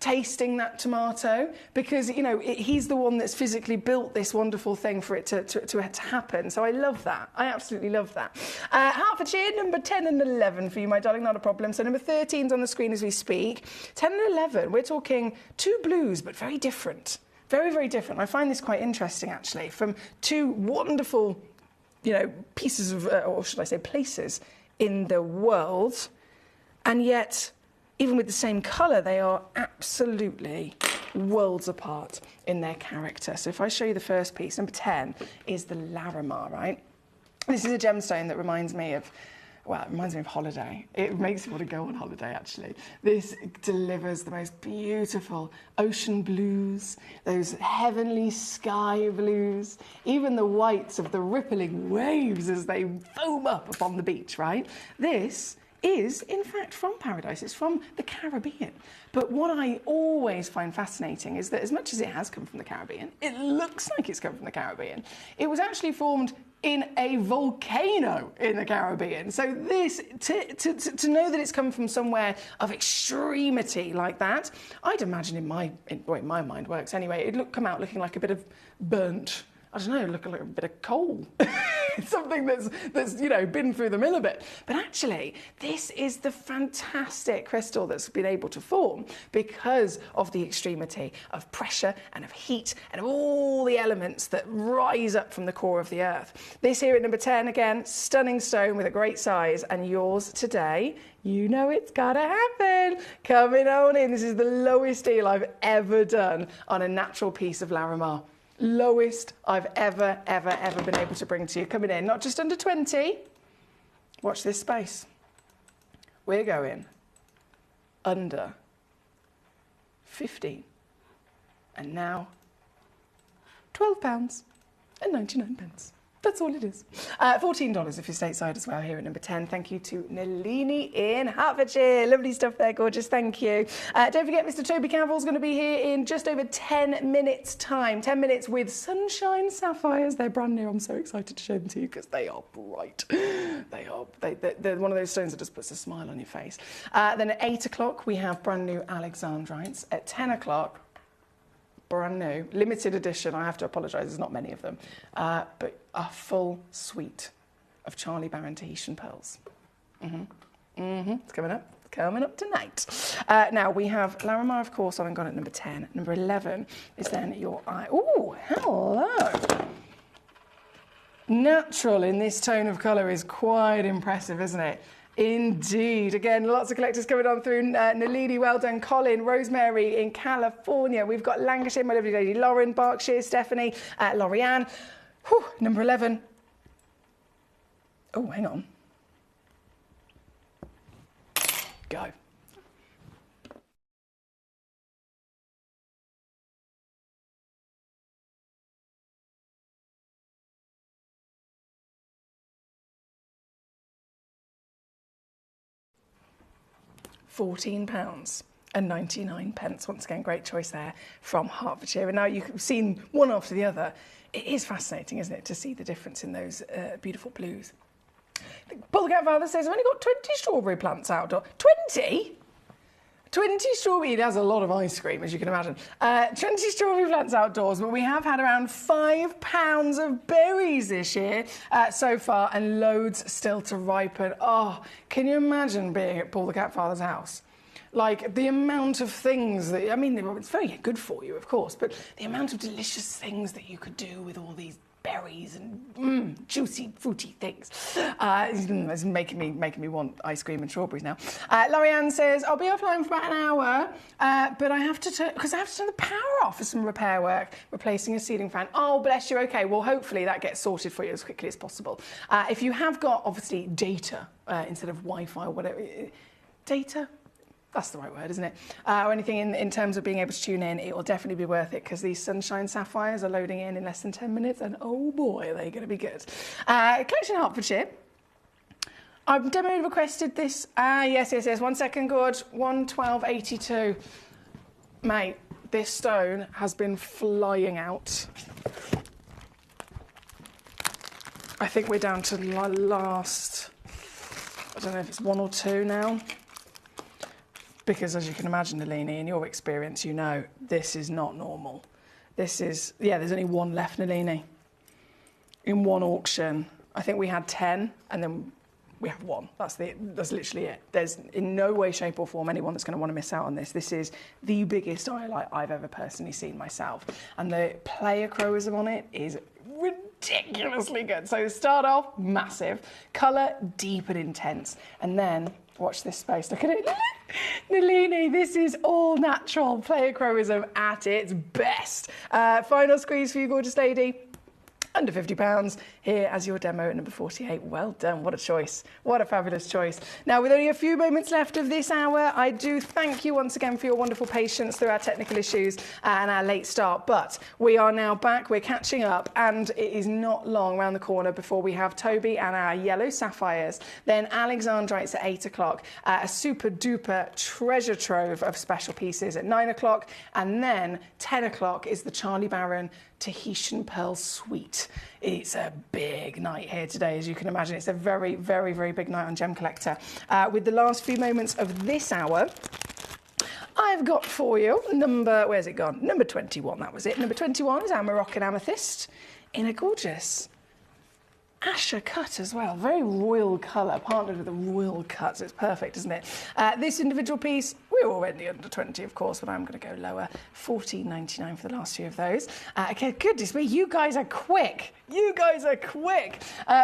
tasting that tomato, because he's the one that's physically built this wonderful thing for it to happen. So I love that. I absolutely love that. Hertfordshire, number 10 and 11 for you, my darling, not a problem. So number 13's on the screen as we speak. 10 and 11, we're talking 2 blues, but very different. Very, very different. I find this quite interesting, actually, from 2 wonderful, pieces of, or should I say, places in the world, and yet, even with the same colour, they are absolutely worlds apart in their character. So if I show you the first piece, number 10 is the Larimar, right? This is a gemstone that reminds me of, well, it reminds me of holiday. It makes me want to go on holiday, actually. This delivers the most beautiful ocean blues, those heavenly sky blues, even the whites of the rippling waves as they foam up upon the beach, right? This is, in fact, from paradise. It's from the Caribbean. But what I always find fascinating is that as much as it has come from the Caribbean, it looks like it's come from the Caribbean. It was actually formed in a volcano in the Caribbean. So this, to know that it's come from somewhere of extremity like that, I'd imagine in my mind works anyway, it'd come out looking like a bit of burnt, I don't know, look like a bit of coal. It's something that's you know, been through the mill a bit. But actually, this is the fantastic crystal that's been able to form because of the extremity of pressure and of heat and of all the elements that rise up from the core of the earth. This here at number 10, again, stunning stone with a great size, and yours today, you know it's gotta happen. Coming on in, this is the lowest deal I've ever done on a natural piece of Larimar. Lowest I've ever been able to bring to you. Coming in, not just under 20. Watch this space. We're going under 15. And now, £12.99. That's all it is. $14 if you're stateside as well here at number 10. Thank you to Nalini in Hertfordshire. Lovely stuff there, gorgeous. Thank you. Don't forget, Mr. Toby Campbell's going to be here in just over 10 minutes' time. 10 minutes with Sunshine Sapphires. They're brand new. I'm so excited to show them to you because they are bright. They're one of those stones that just puts a smile on your face. Then at 8 o'clock, we have brand new Alexandrites. At 10 o'clock, brand new, limited edition, I have to apologise, there's not many of them, but a full suite of Charlie Barron Tahitian pearls. It's coming up tonight. Now we have Larimar, of course, I've gone at number 10. Number 11 is then your eye. Oh, hello. Natural in this tone of colour is quite impressive, isn't it? Indeed. Again, lots of collectors coming on through. Nalini, well done. Colin, Rosemary in California. We've got Lancashire, my lovely lady Lauren, Berkshire, Stephanie, Lorianne. Whew, number 11. Oh, hang on. Go. £14.99. Once again, great choice there from Hertfordshire. And now you've seen one after the other. It is fascinating, isn't it, to see the difference in those beautiful blues. Paul the Cat Father says, I've only got 20 strawberry plants outdoor. 20? 20 strawberry, it has a lot of ice cream, as you can imagine. 20 strawberry plants outdoors, but we have had around £5 of berries this year so far, and loads still to ripen. Oh, can you imagine being at Paul the Cat Father's house? Like, the amount of things that, I mean, it's very good for you, of course, but the amount of delicious things that you could do with all these berries and juicy, fruity things. It's making me want ice cream and strawberries now. Lorianne says, I'll be offline for about an hour, but I have to turn the power off for some repair work, replacing a ceiling fan. Oh, bless you. Okay, well, hopefully that gets sorted for you as quickly as possible. If you have got, obviously, data instead of Wi-Fi or whatever, data? That's the right word, isn't it? Or anything in terms of being able to tune in, it will definitely be worth it because these Sunshine Sapphires are loading in less than 10 minutes and oh boy, are they going to be good. Collection Hertfordshire. I've demo requested this. Yes. 1 second, good. 112.82. Mate, this stone has been flying out. I think we're down to last, I don't know if it's 1 or 2 now. Because as you can imagine, Nalini, in your experience, you know, this is not normal. This is, yeah, there's only 1 left, Nalini. In 1 auction, I think we had 10, and then we have 1. That's literally it. There's in no way, shape or form anyone that's going to want to miss out on this. This is the biggest highlight I've ever personally seen myself. And the player chroism on it is ridiculously good. So start off, massive. Colour, deep and intense. And then, watch this space, look at it. Nalini, this is all natural player chroism at its best. Final squeeze for you, gorgeous lady. Under £50 here as your demo at number 48. Well done. What a choice. What a fabulous choice. Now, with only a few moments left of this hour, I do thank you once again for your wonderful patience through our technical issues and our late start. But we are now back. We're catching up, and it is not long around the corner before we have Toby and our yellow sapphires. Then Alexandrites at 8 o'clock. A super duper treasure trove of special pieces at 9 o'clock. And then 10 o'clock is the Charlie Barron Tahitian Pearl Suite. It's a big night here today, as you can imagine. It's a very, very, very big night on Gem Collector. With the last few moments of this hour, I've got for you where's it gone? Number 21, that was it. Number 21 is our Moroccan Amethyst in a gorgeous Asher cut as well, very royal colour, partnered with a royal cut, so it's perfect, isn't it? This individual piece, we're already under 20, of course, but I'm going to go lower, $14.99 for the last few of those. Okay, goodness me, you guys are quick. You guys are quick.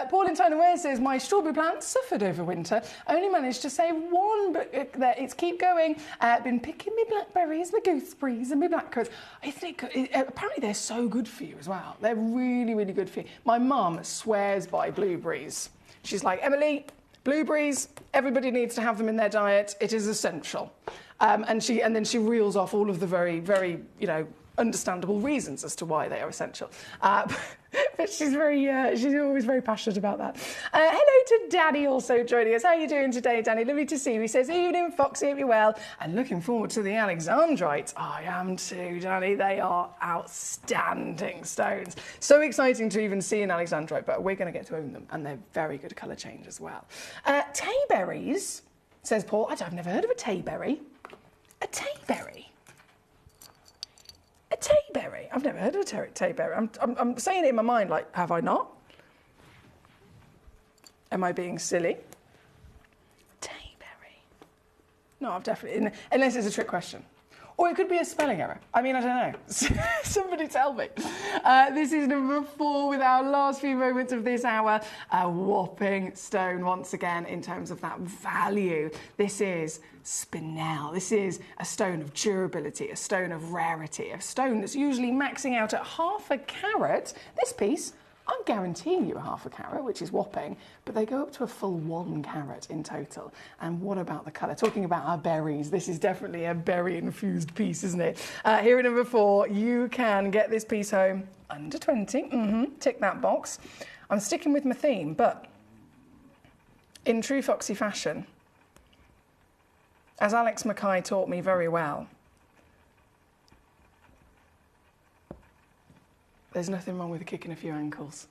Paul in Tyne and Wear says, my strawberry plant suffered over winter, only managed to save one, but it's keep going. Been picking me blackberries, my gooseberries and my blackcurrants. I think, apparently they're so good for you as well. They're really, really good for you. My mum swears by blueberries. She's like, Emily, blueberries, everybody needs to have them in their diet. It is essential. And then she reels off all of the very, very, understandable reasons as to why they are essential. But she's always very passionate about that. Hello to Danny also joining us. How are you doing today, Danny? Lovely to see you. He says, evening, Foxy, hope you're well. And looking forward to the Alexandrites. I am too, Danny. They are outstanding stones. So exciting to even see an Alexandrite, but we're going to get to own them. And they're very good colour change as well. Tayberries, says Paul. I've never heard of a tayberry. A tayberry? A tayberry? I've never heard of a tayberry. I'm saying it in my mind, like, have I not? Am I being silly? Tayberry. No, I've definitely, unless it's a trick question. Or it could be a spelling error. I mean, I don't know. Somebody tell me. This is number 4 with our last few moments of this hour. A whopping stone once again in terms of that value. This is spinel. This is a stone of durability, a stone of rarity, a stone that's usually maxing out at half a carat. This piece, I'm guaranteeing you a half a carat, which is whopping, but they go up to a full 1 carat in total. And what about the colour? Talking about our berries, this is definitely a berry-infused piece, isn't it? Here at number 4, you can get this piece home under 20. Tick that box. I'm sticking with my theme, but in true Foxy fashion, as Alex Mackay taught me very well, there's nothing wrong with kicking a few ankles.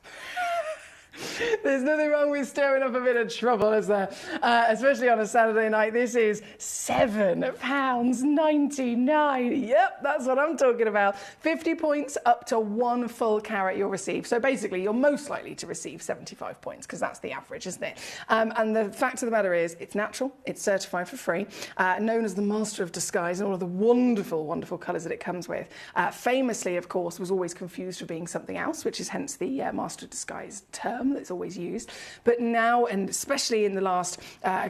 There's nothing wrong with stirring up a bit of trouble, is there? Especially on a Saturday night. This is £7.99. Yep, that's what I'm talking about. 50 points up to 1 full carat you'll receive. So basically, you're most likely to receive 75 points because that's the average, isn't it? And the fact of the matter is, it's natural, it's certified for free, known as the Master of Disguise and all of the wonderful, wonderful colours that it comes with. Famously, of course, was always confused for being something else, which is hence the Master of Disguise term that's always used. But now, and especially in the last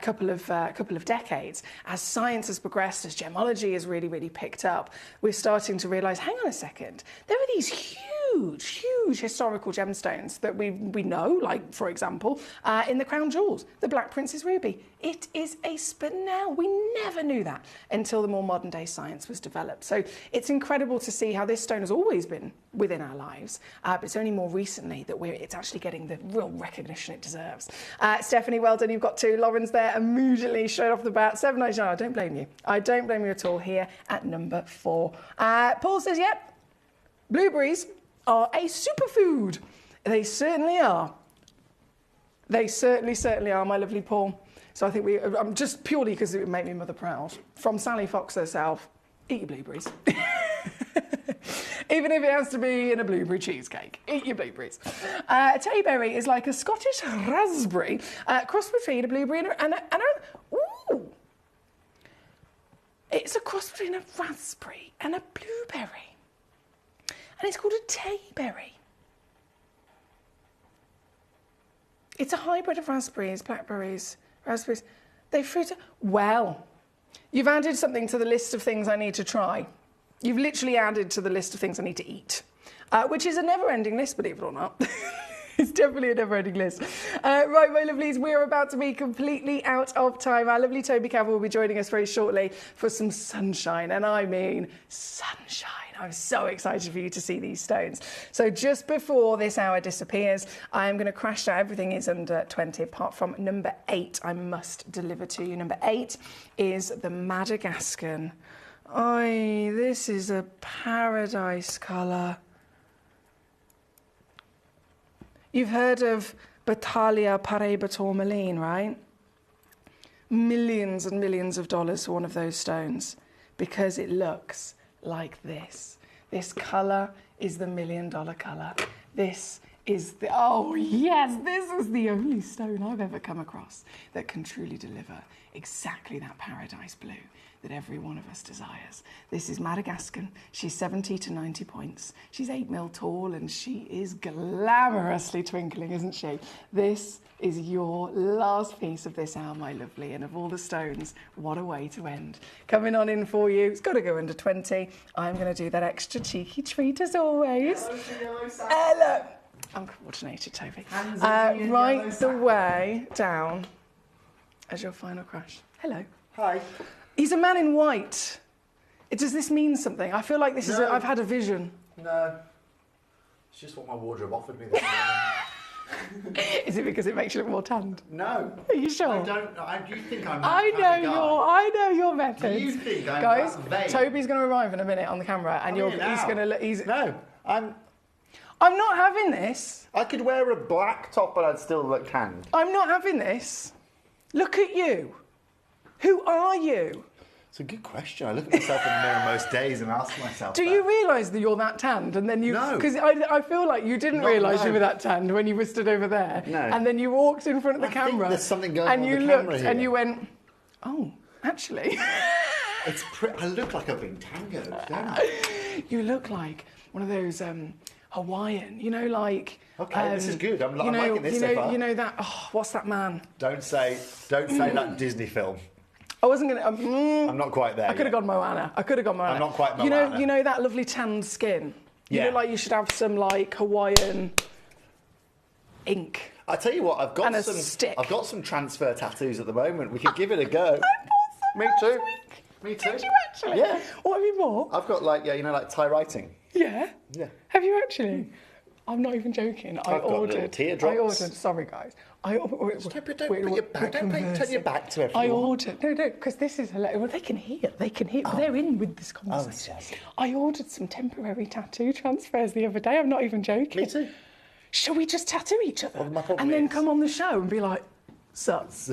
couple of decades, as science has progressed, as gemology has really, really picked up, we're starting to realise, hang on a second, there are these huge historical gemstones that we know, like, for example, in the crown jewels, the Black Prince's ruby. It is a spinel. We never knew that until the more modern day science was developed. So it's incredible to see how this stone has always been within our lives, but it's only more recently that it's actually getting the real recognition it deserves. Stephanie, well done, you've got 2. Lauren's there immediately, straight off the bat, $7.99. I don't blame you. I don't blame you at all here at number 4. Paul says, yep, blueberries are a superfood. They certainly are. They certainly are, my lovely Paul. So I think just purely because it would make me mother proud. From Sally Fox herself, eat your blueberries. Even if it has to be in a blueberry cheesecake. Eat your blueberries. Tayberry is like a Scottish raspberry, cross between a blueberry and a ooh! It's a cross between a raspberry and a blueberry. And it's called a tayberry. It's a hybrid of raspberries, blackberries, raspberries. They fruit. Well, you've added something to the list of things I need to try. You've literally added to the list of things I need to eat, which is a never-ending list, believe it or not. It's definitely a never-ending list. Right, my lovelies, we're about to be completely out of time. Our lovely Toby Cavill will be joining us very shortly for some sunshine, and I mean sunshine. I'm so excited for you to see these stones. So just before this hour disappears, I am going to crash out. Everything is under 20, apart from number 8 I must deliver to you. Number 8 is the Madagascan. Oi, this is a paradise colour. You've heard of Battalia Paraiba Tourmaline, right? Millions and millions of dollars for one of those stones because it looks like this. This colour is the $1 million colour. This is the, oh yes, this is the only stone I've ever come across that can truly deliver exactly that paradise blue that every one of us desires. This is Madagascan. She's 70 to 90 points. She's 8 mil tall and she is glamorously twinkling, isn't she? This is your last piece of this hour, my lovely, and of all the stones, what a way to end. Coming on in for you, it's got to go under 20. I'm going to do that extra cheeky treat as always. Hello. I'm coordinated, Toby. Right the way down as your final crush. Hello. Hi. He's a man in white. Does this mean something? I feel like this is I've had a vision. No. It's just what my wardrobe offered me this morning. Is it because it makes you look more tanned? No. Are you sure? You think I'm I know your methods. Do you think I'm Guys, that vain? Toby's going to arrive in a minute on the camera and he's going to look... No, I'm not having this. I could wear a black top and I'd still look tanned. I'm not having this. Look at you. Who are you? It's a good question. I look at myself in the mirror most days and ask myself Do you realise that you're that tanned? And then you... No. Because I feel like you didn't realise you were that tanned when you were stood over there. No. And then you walked in front of the camera. Think there's something going and on you with the camera looked here. and you went, oh, actually... I look like I've been tangoed, don't I? You look like one of those Hawaiian, you know, like... Okay, this is good. I'm liking this so far. You know that... Oh, what's that man? Don't say that Disney film. I wasn't going to... I'm not quite there I could have gone Moana. I'm not quite Moana. You know that lovely tanned skin? You look like you should have some, like, Hawaiian ink. I tell you what, I've got some transfer tattoos at the moment. We could give it a go. Me too. Me too. Did you actually? Yeah. What have you bought? I've got like Thai writing. Yeah? Yeah. Have you actually? I'm not even joking. I ordered teardrops. Sorry, guys. Don't put your back to everyone. I ordered. No, because this is hilarious. Well, they can hear. They're in with this conversation. I ordered some temporary tattoo transfers the other day. I'm not even joking. Me too. Shall we just tattoo each other? And then come on the show and be like, sucks.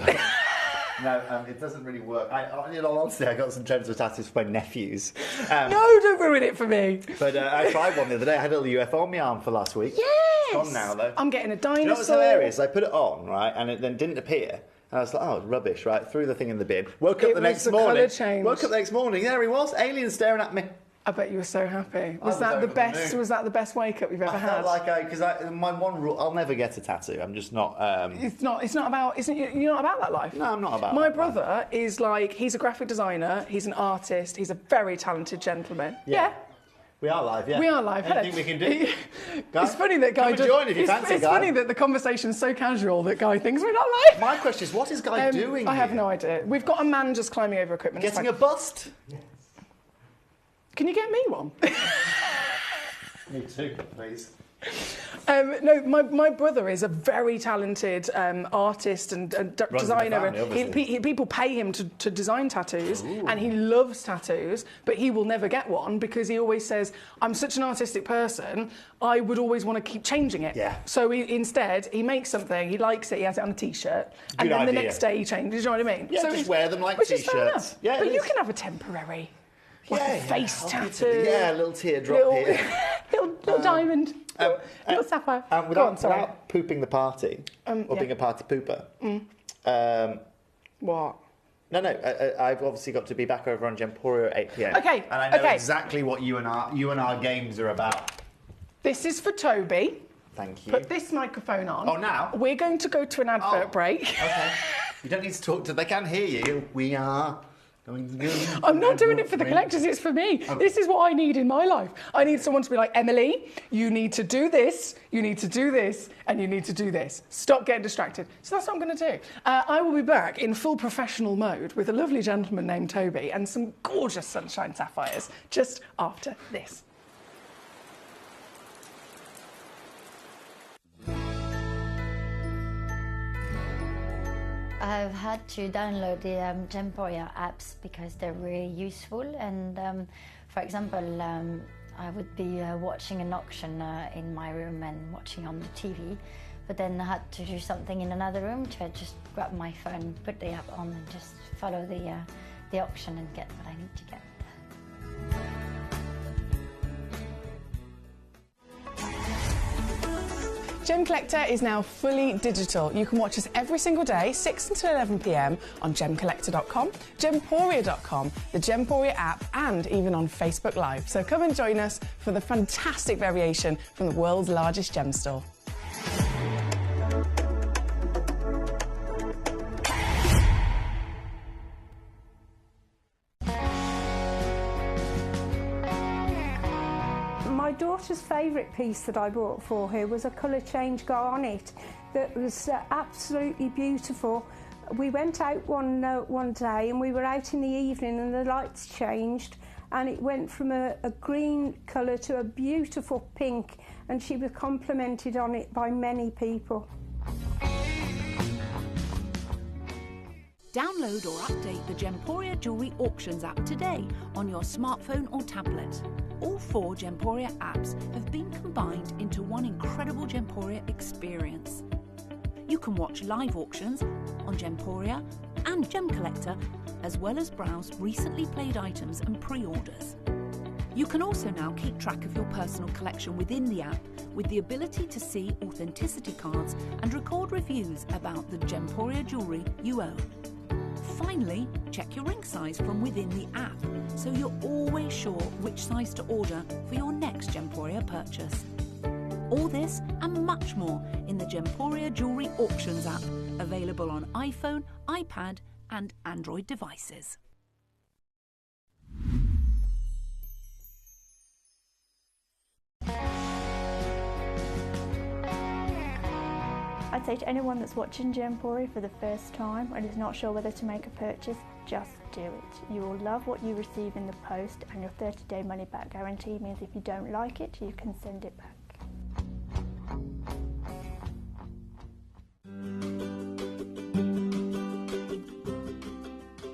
No, it doesn't really work. In all honesty, I got some transfer tattoos for my nephews. No, don't ruin it for me. But I tried one the other day. I had a little UFO on my arm for last week. Yes! It's gone now, though. I'm getting a dinosaur. Do you know what's hilarious? I put it on, right, and it then didn't appear. And I was like, oh, rubbish, right? Threw the thing in the bin. Woke up the next morning. Woke up the next morning. There he was, alien staring at me. I bet you were so happy. Was that the best wake up you've ever had? I felt like my one rule, I'll never get a tattoo. I'm just not. It's not about. You're not about that life. No, I'm not about. My brother is like, he's a graphic designer. He's an artist. He's a very talented gentleman. Yeah. We are live, yeah. We are live. Anything we can do. It's funny that Guy Come and join if you fancy, It's Guy. funny that the conversation's so casual that Guy thinks we're not live. My question is, what is Guy doing I have here? no idea. We've got a man just climbing over equipment. Getting a bust? Can you get me one? Me too, please. No, my brother is a very talented artist and designer, and people pay him to design tattoos. Ooh. And he loves tattoos, but he will never get one because he always says, I'm such an artistic person, I would always want to keep changing it. Yeah. So instead, he makes something, he likes it, he has it on a T-shirt, and then the next day he changes, you know what I mean? Yeah, so just wear them like T-shirts. Yeah, but you can have a temporary, like a face tattoo. Yeah, a little teardrop here. little diamond. Little sapphire. Without pooping the party, or being a party pooper. What? No, I've obviously got to be back over on Gemporia at 8 p.m. Okay, and I know exactly what you and our games are about. This is for Toby. Thank you. Put this microphone on. Oh, now? We're going to go to an advert break. Okay. You don't need to talk to them. They can hear you. We are... I'm not doing it for the collectors, it's for me. Oh. This is what I need in my life. I need someone to be like, Emily, you need to do this, you need to do this, and you need to do this. Stop getting distracted. So that's what I'm going to do. I will be back in full professional mode with a lovely gentleman named Toby and some gorgeous sunshine sapphires just after this. I've had to download the Gemporia apps because they're really useful, and for example, I would be watching an auction in my room and watching on the TV, but then I had to do something in another room, so I just grab my phone, put the app on and just follow the auction and get what I need to get. Gemcollector is now fully digital. You can watch us every single day, 6 until 11 p.m. on Gemcollector.com, Gemporia.com, the Gemporia app, and even on Facebook Live. So come and join us for the fantastic variation from the world's largest gem store. My daughter's favourite piece that I bought for her was a colour change garnet that was absolutely beautiful. We went out one day and we were out in the evening and the lights changed and it went from a green colour to a beautiful pink, and she was complimented on it by many people. Download or update the Gemporia Jewellery Auctions app today on your smartphone or tablet. All 4 Gemporia apps have been combined into one incredible Gemporia experience. You can watch live auctions on Gemporia and Gemcollector, as well as browse recently played items and pre-orders. You can also now keep track of your personal collection within the app with the ability to see authenticity cards and record reviews about the Gemporia jewellery you own. Finally, check your ring size from within the app, so you're always sure which size to order for your next Gemporia purchase. All this and much more in the Gemporia Jewellery Auctions app, available on iPhone, iPad and Android devices. I'd say to anyone that's watching Gemporia for the first time and is not sure whether to make a purchase, just do it. You will love what you receive in the post, and your 30-day money-back guarantee means if you don't like it, you can send it back.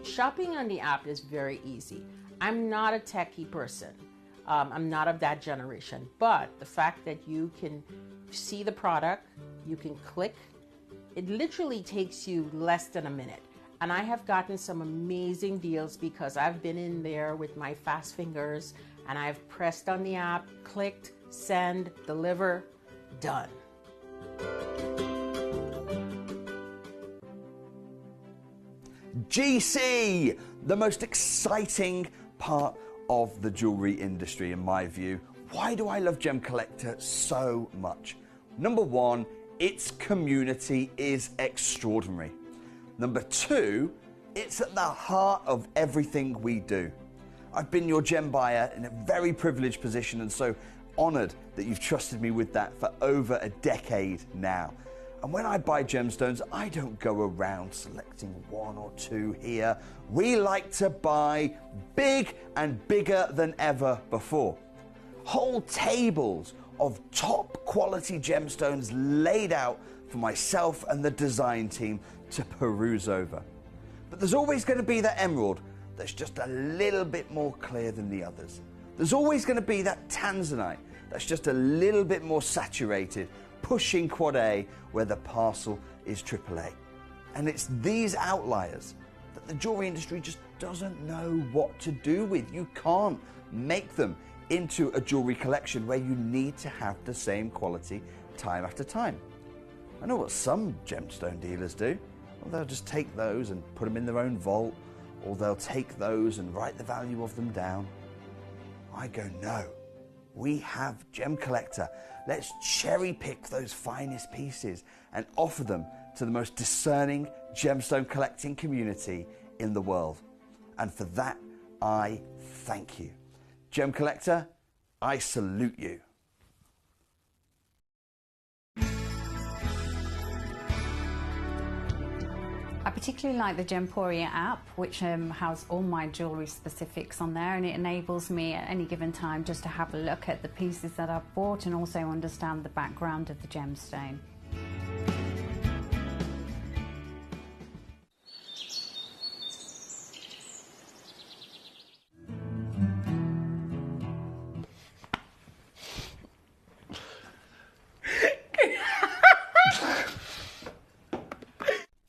Shopping on the app is very easy. I'm not a techie person. I'm not of that generation, but the fact that you can see the product, you can click, it literally takes you less than a minute. And I have gotten some amazing deals because I've been in there with my fast fingers and I've pressed on the app, clicked, send, deliver, done. GC, the most exciting part of the jewellery industry in my view. Why do I love Gemcollector so much? Number 1, its community is extraordinary. Number 2, it's at the heart of everything we do. I've been your gem buyer in a very privileged position and so honoured that you've trusted me with that for over a decade now. And when I buy gemstones, I don't go around selecting 1 or 2 here. We like to buy big and bigger than ever before. Whole tables of top quality gemstones laid out for myself and the design team to peruse over. But there's always going to be that emerald that's just a little bit more clear than the others. There's always going to be that tanzanite that's just a little bit more saturated, pushing quad A where the parcel is AAA. And it's these outliers that the jewellery industry just doesn't know what to do with. You can't make them into a jewellery collection where you need to have the same quality time after time. I know what some gemstone dealers do. Well, they'll just take those and put them in their own vault, or they'll take those and write the value of them down. I go, no, we have Gemcollector. Let's cherry pick those finest pieces and offer them to the most discerning gemstone collecting community in the world. And for that, I thank you. Gemcollector, I salute you. I particularly like the Gemporia app, which has all my jewellery specifics on there, and it enables me at any given time just to have a look at the pieces that I've bought and also understand the background of the gemstone.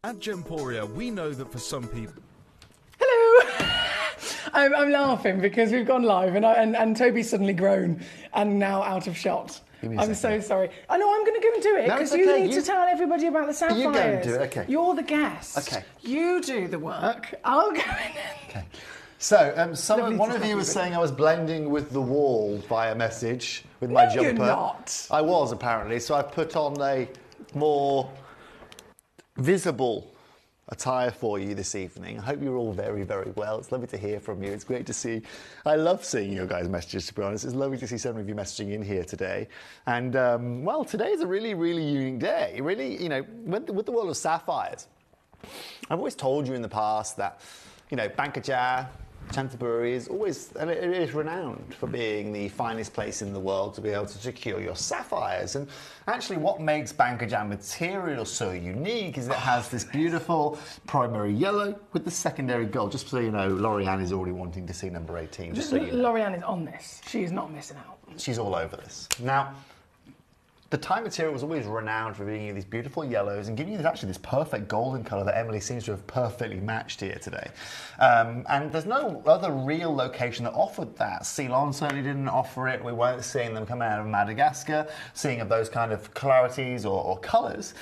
At Gemporia, we know that for some people... Hello! I'm laughing because we've gone live and Toby's suddenly grown and now out of shot. I'm so sorry. I know I'm going to go and do it because you need to tell everybody about the sapphires. You go and do it, okay. You're the guest. Okay. You do the work. I'll go in. Okay. So, one of you was saying I was blending with the wall via message with my jumper. You're not. I was, apparently. So I've put on a more visible attire for you this evening. I hope you're all very, very well. It's lovely to hear from you. It's great to see. I love seeing your guys' messages, to be honest. It's lovely to see so many of you messaging in here today. And, well, today is a really, really unique day. Really, you know, with the world of sapphires, I've always told you in the past that, you know, Bankajar, Chanterbury is always, and it is renowned for being the finest place in the world to be able to secure your sapphires. And actually what makes Bankajar material so unique is it has this beautiful primary yellow with the secondary gold. Just so you know, Lauriane is already wanting to see number 18, just so you know. Lauriane is on this. She is not missing out. She's all over this. Now, the Thai material was always renowned for giving you these beautiful yellows and giving you actually this perfect golden colour that Emily seems to have perfectly matched here today. And there's no other real location that offered that. Ceylon certainly didn't offer it. We weren't seeing them coming out of Madagascar, seeing of those kind of clarities or colours.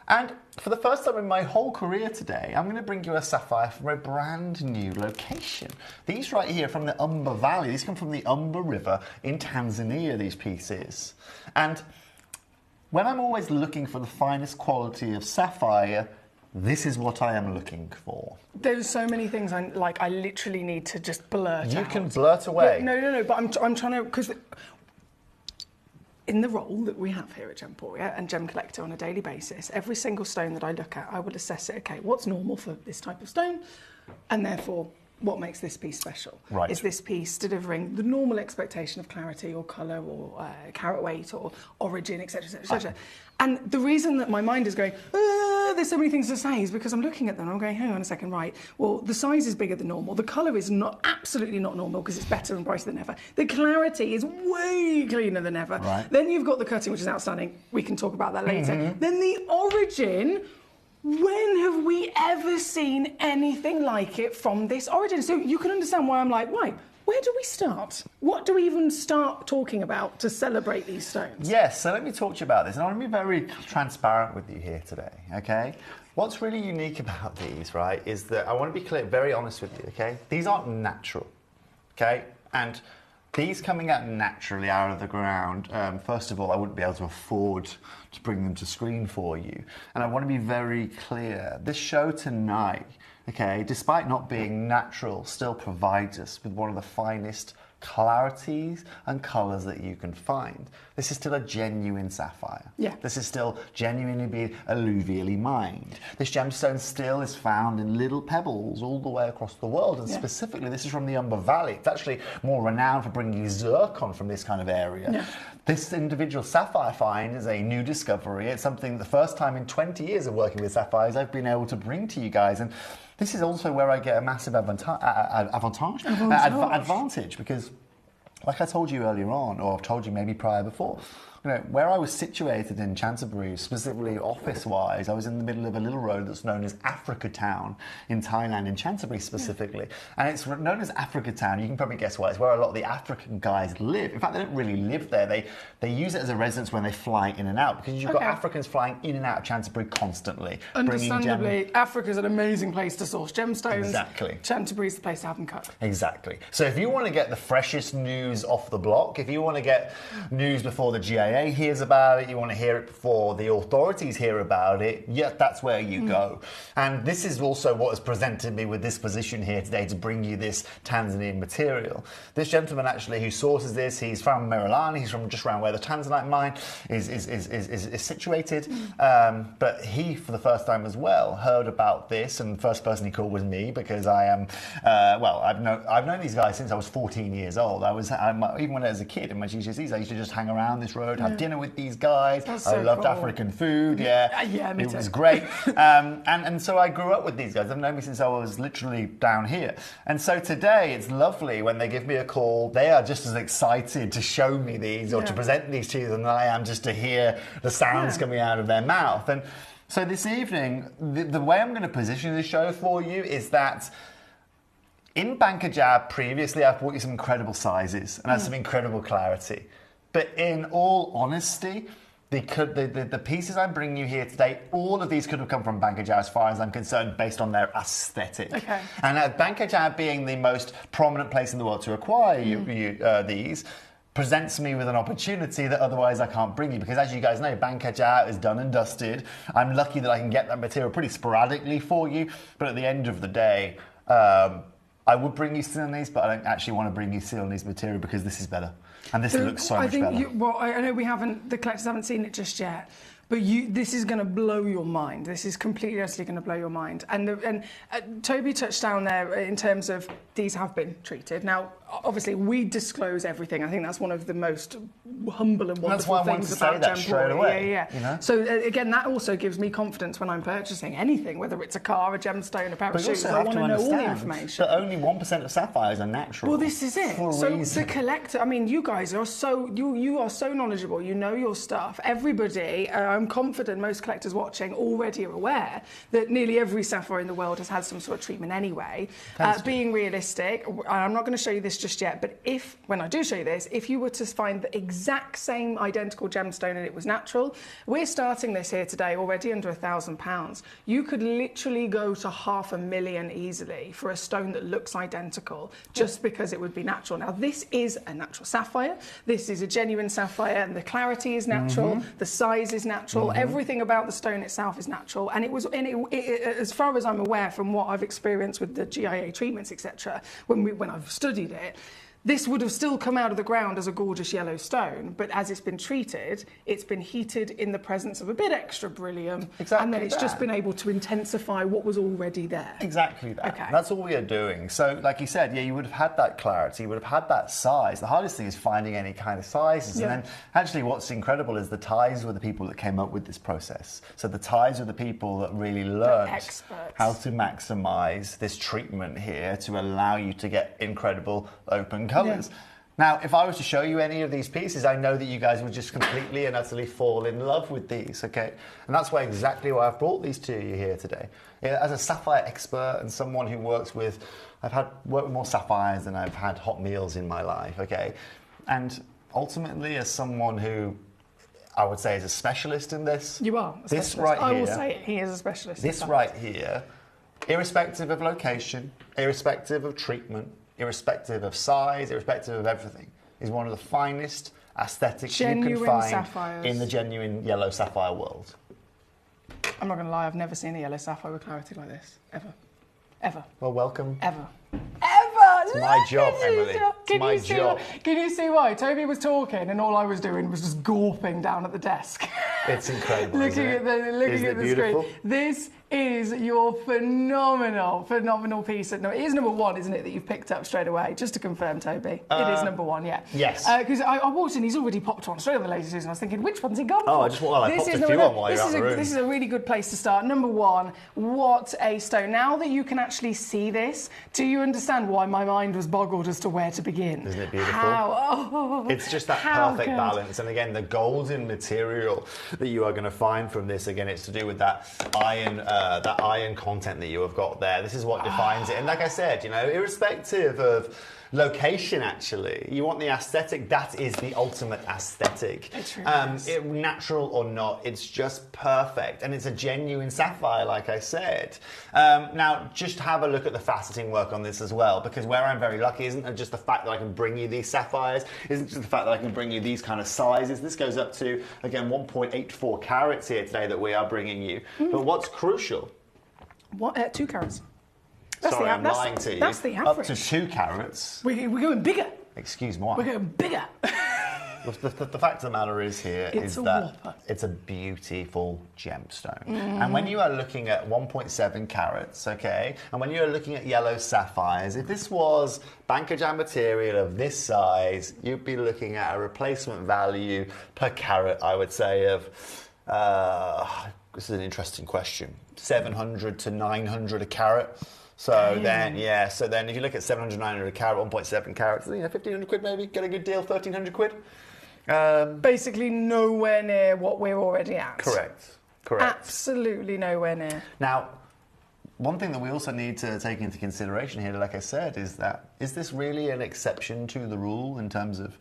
And for the first time in my whole career today, I'm going to bring you a sapphire from a brand new location. These right here from the Umba Valley. These come from the Umba River in Tanzania, these pieces. And when I'm always looking for the finest quality of sapphire, this is what I am looking for. There's so many things I literally need to just blurt out. You can blurt away. No, but I'm trying to, because in the role that we have here at Gemporia and Gemcollector on a daily basis, every single stone that I look at, I will assess it, okay, what's normal for this type of stone? And therefore, what makes this piece special? Right. Is this piece delivering the normal expectation of clarity or colour or carat weight or origin, etc., etc., etc.? And the reason that my mind is going, there's so many things to say is because I'm looking at them and I'm going, hang on a second, right, well, the size is bigger than normal. The colour is absolutely not normal because it's better and brighter than ever. The clarity is way cleaner than ever. Right. Then you've got the cutting, which is outstanding. We can talk about that later. Mm-hmm. Then the origin. When have we ever seen anything like it from this origin? So you can understand why I'm like, right, where do we start? What do we even start talking about to celebrate these stones? Yes, so let me talk to you about this. And I want to be very transparent with you here today, okay? What's really unique about these, right, is that I want to be clear, very honest with you, okay? These aren't natural, okay? And these coming out naturally out of the ground, first of all, I wouldn't be able to afford to bring them to screen for you. And I want to be very clear. This show tonight, okay, despite not being natural, still provides us with one of the finest clarities and colours that you can find. This is still a genuine sapphire. Yeah. This is still genuinely being alluvially mined. This gemstone still is found in little pebbles all the way across the world, and specifically this is from the Umba Valley. It's actually more renowned for bringing zircon from this kind of area. Yeah. This individual sapphire find is a new discovery. It's something the first time in 20 years of working with sapphires I've been able to bring to you guys, and this is also where I get a massive advantage because, like I told you earlier on, or I've told you maybe prior before, you know, where I was situated in Chanterbury, specifically office-wise, I was in the middle of a little road that's known as Africa Town in Thailand, in Chanterbury specifically. And it's known as Africa Town. You can probably guess why. It's where a lot of the African guys live. In fact, they don't really live there. They use it as a residence when they fly in and out, because you've got Africans flying in and out of Chanterbury constantly. Understandably, Africa's an amazing place to source gemstones. Exactly. Chanterbury's the place to have them cut. Exactly. So if you want to get the freshest news off the block, if you want to get news before the GIA hears about it, you want to hear it before the authorities hear about it, yeah, that's where you go. And this is also what has presented me with this position here today to bring you this Tanzanian material. This gentleman actually who sources this, he's from Maryland, he's from just around where the Tanzanite mine is situated, but he, for the first time as well, heard about this, and the first person he called was me, because I am, well, I've known these guys since I was 14 years old. Even when I was a kid in my GCSEs, I used to just hang around this road, have dinner with these guys. I loved African food, me it too. was great. And so I grew up with these guys. They've known me since I was literally down here. And so today it's lovely when they give me a call. They are just as excited to show me these or to present these to you than I am just to hear the sounds coming out of their mouth. And so this evening, the way I'm going to position this show for you is that in Bankajar previously, I've brought you some incredible sizes and had some incredible clarity. But in all honesty, the pieces I'm bringing you here today, all of these could have come from Banca Jao as far as I'm concerned, based on their aesthetic. Okay. And Banca Jao being the most prominent place in the world to acquire these, presents me with an opportunity that otherwise I can't bring you, because as you guys know, Banca Jao is done and dusted. I'm lucky that I can get that material pretty sporadically for you, but at the end of the day, I would bring you Ceylonese, but I don't actually want to bring you Ceylonese material because this is better. And this looks so much better. I know the collectors haven't seen it just yet, but this is going to blow your mind. This is completely, utterly going to blow your mind. And Toby touched down there in terms of these have been treated. Now, obviously, we disclose everything. I think that's one of the most humble and wonderful things about Gemporia. Yeah. You know? So again, that also gives me confidence when I'm purchasing anything, whether it's a car, a gemstone, a pair of shoes. I want to know all the information. But only 1% of sapphires are natural. Well, this is it. So the collector, I mean, you guys are you are so knowledgeable. You know your stuff. Everybody, I'm confident most collectors watching already are aware that nearly every sapphire in the world has had some sort of treatment anyway. Being realistic, I'm not going to show you this just yet, but when I do show you this, if you were to find the exact same identical gemstone and it was natural, we're starting this here today already under £1,000. You could literally go to $500,000 easily for a stone that looks identical, just because it would be natural. Now, this is a natural sapphire. This is a genuine sapphire, and the clarity is natural, the size is natural, everything about the stone itself is natural, and as far as I'm aware from what I've experienced with the GIA treatments, etc., when I've studied it, this would have still come out of the ground as a gorgeous yellow stone, but as it's been treated, it's been heated in the presence of a bit extra beryllium, and then it's just been able to intensify what was already there. Exactly that. Okay. That's all we are doing. So, like you said, yeah, you would have had that clarity, you would have had that size. The hardest thing is finding any kind of sizes. Yeah. And then, actually, what's incredible is the ties were the people that came up with this process. So the ties were the people that really learned how to maximise this treatment here to allow you to get incredible open colours. Yeah. Now, if I was to show you any of these pieces, I know that you guys would just completely and utterly fall in love with these, okay? And that's exactly why I've brought these to you here today. As a sapphire expert and someone who worked with more sapphires than I've had hot meals in my life, okay? And ultimately, as someone who I would say is a specialist in this. You are a specialist. This right here. I will say it, he is a specialist. This right here, irrespective of location, irrespective of treatment, irrespective of size, irrespective of everything, is one of the finest aesthetics you can find sapphires in the genuine yellow sapphire world. I'm not going to lie, I've never seen a yellow sapphire with clarity like this, ever. Ever. Well, welcome. Ever. It's my job, Emily. It's my job. Can you see why? Toby was talking and all I was doing was just gawping down at the desk. It's incredible, looking at the screen. This is your phenomenal piece. No, it is number one, isn't it, that you've picked up straight away? Just to confirm, Toby. It is number one, yeah. Yes. Because I walked in, he's already popped one straight on the latest season. I was thinking, which one's he gone for? I popped a few on while you're out of the room. This is a really good place to start. Number one, what a stone. Now that you can actually see this, do you understand why my mind was boggled as to where to begin? Isn't it beautiful? It's just that perfect balance. And again, the golden material that you are going to find from this, again, it's to do with that iron content that you have got there. This is what defines it. And like I said, irrespective of location, actually, you want the aesthetic. That is the ultimate aesthetic. It really natural or not, it's just perfect. And it's a genuine sapphire, like I said. Now, just have a look at the faceting work on this as well, because where I'm very lucky isn't just the fact that I can bring you these sapphires, isn't just the fact that I can bring you these kind of sizes. This goes up to, again, 1.84 carats here today that we are bringing you. But what's crucial? 2 carats. Sorry, I'm lying to you. That's the average. Up to 2 carats. We're going bigger. Excuse me. We're going bigger. The fact of the matter is here is that it's a beautiful gemstone. And when you are looking at 1.7 carats, okay, and when you're looking at yellow sapphires, if this was Banca Jao material of this size, you'd be looking at a replacement value per carat, I would say, of, this is an interesting question, 700 to 900 a carat. So then if you look at 700, 900 a carat, 1.7 carats, 1,500 quid maybe, get a good deal, 1,300 quid. Basically nowhere near what we're already at. Correct. Absolutely nowhere near. Now, one thing that we also need to take into consideration here, like I said, is this really an exception to the rule in terms of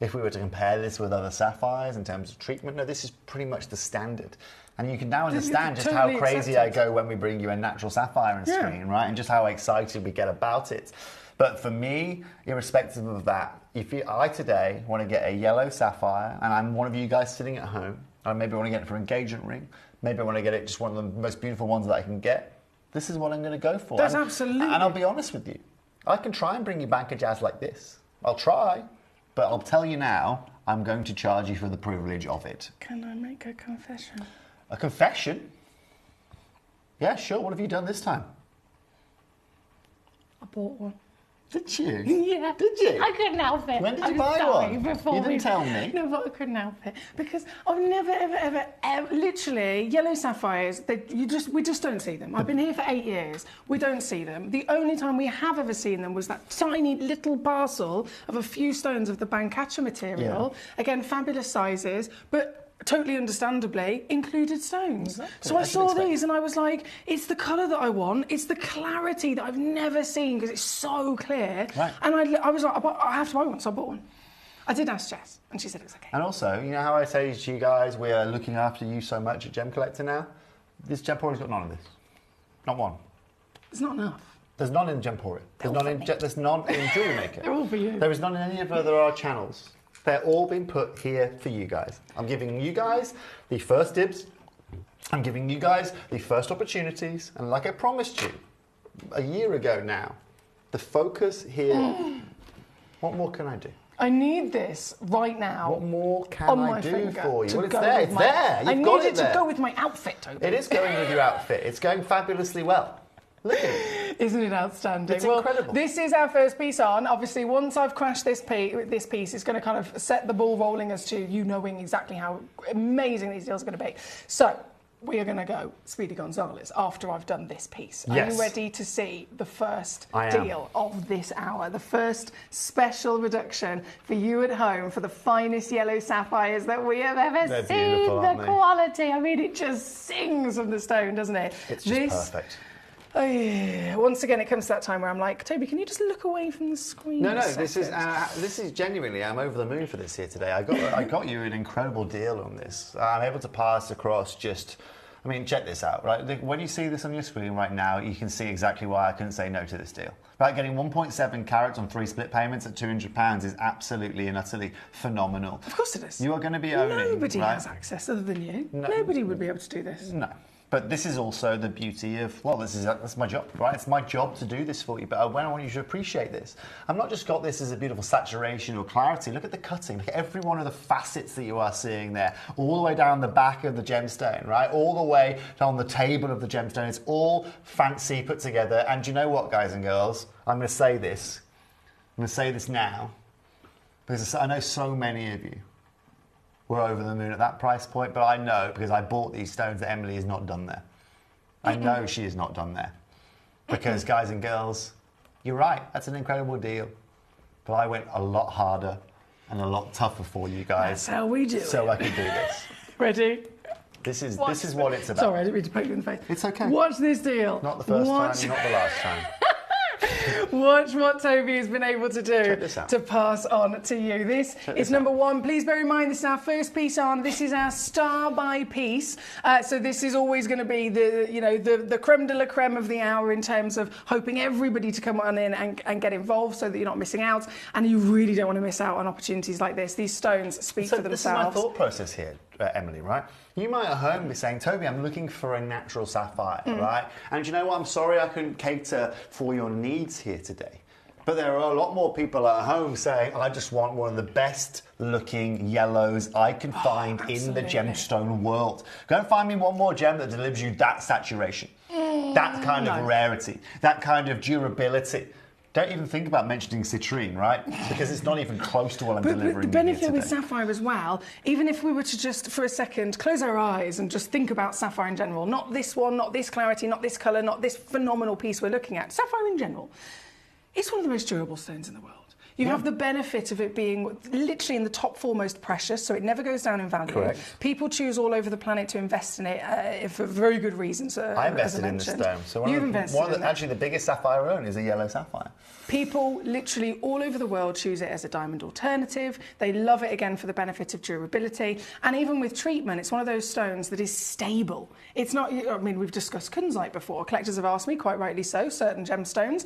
if we were to compare this with other sapphires in terms of treatment. No, this is pretty much the standard. And you can now understand just how crazy I go when we bring you a natural sapphire on screen, right? And just how excited we get about it. But for me, irrespective of that, if I today want to get a yellow sapphire, and I'm one of you guys sitting at home, or maybe I want to get it for an engagement ring, maybe I want to get it just one of the most beautiful ones that I can get, this is what I'm going to go for. That's absolutely. And I'll be honest with you, I can try and bring you back a jazz like this. I'll try, but I'll tell you now, I'm going to charge you for the privilege of it. Can I make a confession? A confession? Yeah, sure. What have you done this time? I bought one. Did you? Yeah. Did you? I couldn't help it. When did you buy one? You didn't tell me. No, but I couldn't help it because I've never, ever, literally, yellow sapphires. We just don't see them. I've been here for 8 years. We don't see them. The only time we have ever seen them was that tiny little parcel of a few stones of the Bancaccia material. Yeah. Again, fabulous sizes, but totally understandably included stones. Exactly. So I saw these and I was like, it's the colour that I want, it's the clarity that I've never seen because it's so clear. Right. And I was like, I have to buy one, so I bought one. I did ask Jess and she said it was okay. And also, you know how I say to you guys, we are looking after you so much at Gemcollector now? This Gemporia's got none of this. Not one. It's not enough. There's none in Gemporia. There's none in Jewellery Maker. They're all for you. There is none in any of our channels. They're all being put here for you guys. I'm giving you guys the first dibs. I'm giving you guys the first opportunities. And like I promised you a year ago now, the focus here. What more can I do? I need this right now. What more can I do for you? Well, it's there. It's there. I need it to go with my outfit, Toby. It is going with your outfit. It's going fabulously well. Look at it. Isn't it outstanding? It's incredible. This is our first piece on. Obviously, once I've crashed this piece, it's going to kind of set the ball rolling as to you knowing exactly how amazing these deals are going to be. So, we are going to go Speedy Gonzalez after I've done this piece. Yes. Are you ready to see the first deal of this hour? The first special reduction for you at home for the finest yellow sapphires that we have ever seen. The quality. I mean, it just sings from the stone, doesn't it? It's just perfect. Oh, yeah. Once again, it comes to that time where I'm like, Toby, can you just look away from the screen? No, this is genuinely, I'm over the moon for this here today. I got you an incredible deal on this. I'm able to pass across just, I mean, check this out, right? When you see this on your screen right now, you can see exactly why I couldn't say no to this deal. Right, getting 1.7 carats on 3 split payments at £200 is absolutely and utterly phenomenal. Of course it is. You are going to be owning. Nobody has access other than you. No. Nobody would be able to do this. No. But this is also the beauty of, well, that's my job, right? It's my job to do this for you, but I want you to appreciate this. I've not just got this as a beautiful saturation or clarity. Look at the cutting. Look at every one of the facets that you are seeing there, all the way down the back of the gemstone, right? All the way down the table of the gemstone. It's all fancy put together. And do you know what, guys and girls? I'm going to say this. I'm going to say this now, because I know so many of you we're over the moon at that price point, but I know, because I bought these stones, that Emily is not done there. I know she is not done there. Because, guys and girls, you're right, that's an incredible deal. But I went a lot harder and a lot tougher for you guys. That's how we do so I could do this. Ready? This is what it's about. Sorry, I didn't mean to poke you in the face. It's okay. Watch this deal. Not the first time, not the last time. Watch what Toby has been able to do to pass on to you. This is number one. Please bear in mind, this is our first piece on. This is our star by piece. So this is always going to be the creme de la creme of the hour in terms of hoping everybody to come on in and get involved so that you're not missing out. And you really don't want to miss out on opportunities like this. These stones speak for themselves. This is my thought process here, Emily, right? You might at home be saying, Toby, I'm looking for a natural sapphire, right? And you know what? I'm sorry I couldn't cater for your needs here today. But there are a lot more people at home saying, I just want one of the best looking yellows I can find in the gemstone world. Go and find me one more gem that delivers you that saturation, that kind of rarity, that kind of durability. Don't even think about mentioning citrine, right? Because it's not even close to what I'm delivering. But the benefit with sapphire as well, even if we were to just, for a second, close our eyes and just think about sapphire in general, not this one, not this clarity, not this colour, not this phenomenal piece we're looking at, sapphire in general, it's one of the most durable stones in the world. You have the benefit of it being literally in the top 4 most precious, so it never goes down in value. Correct. People choose all over the planet to invest in it for very good reasons. I invested in the stone. So actually, the biggest sapphire I own is a yellow sapphire. People literally all over the world choose it as a diamond alternative. They love it again for the benefit of durability. And even with treatment, it's one of those stones that is stable. It's not, I mean, we've discussed kunzite before. Collectors have asked me, quite rightly so, certain gemstones.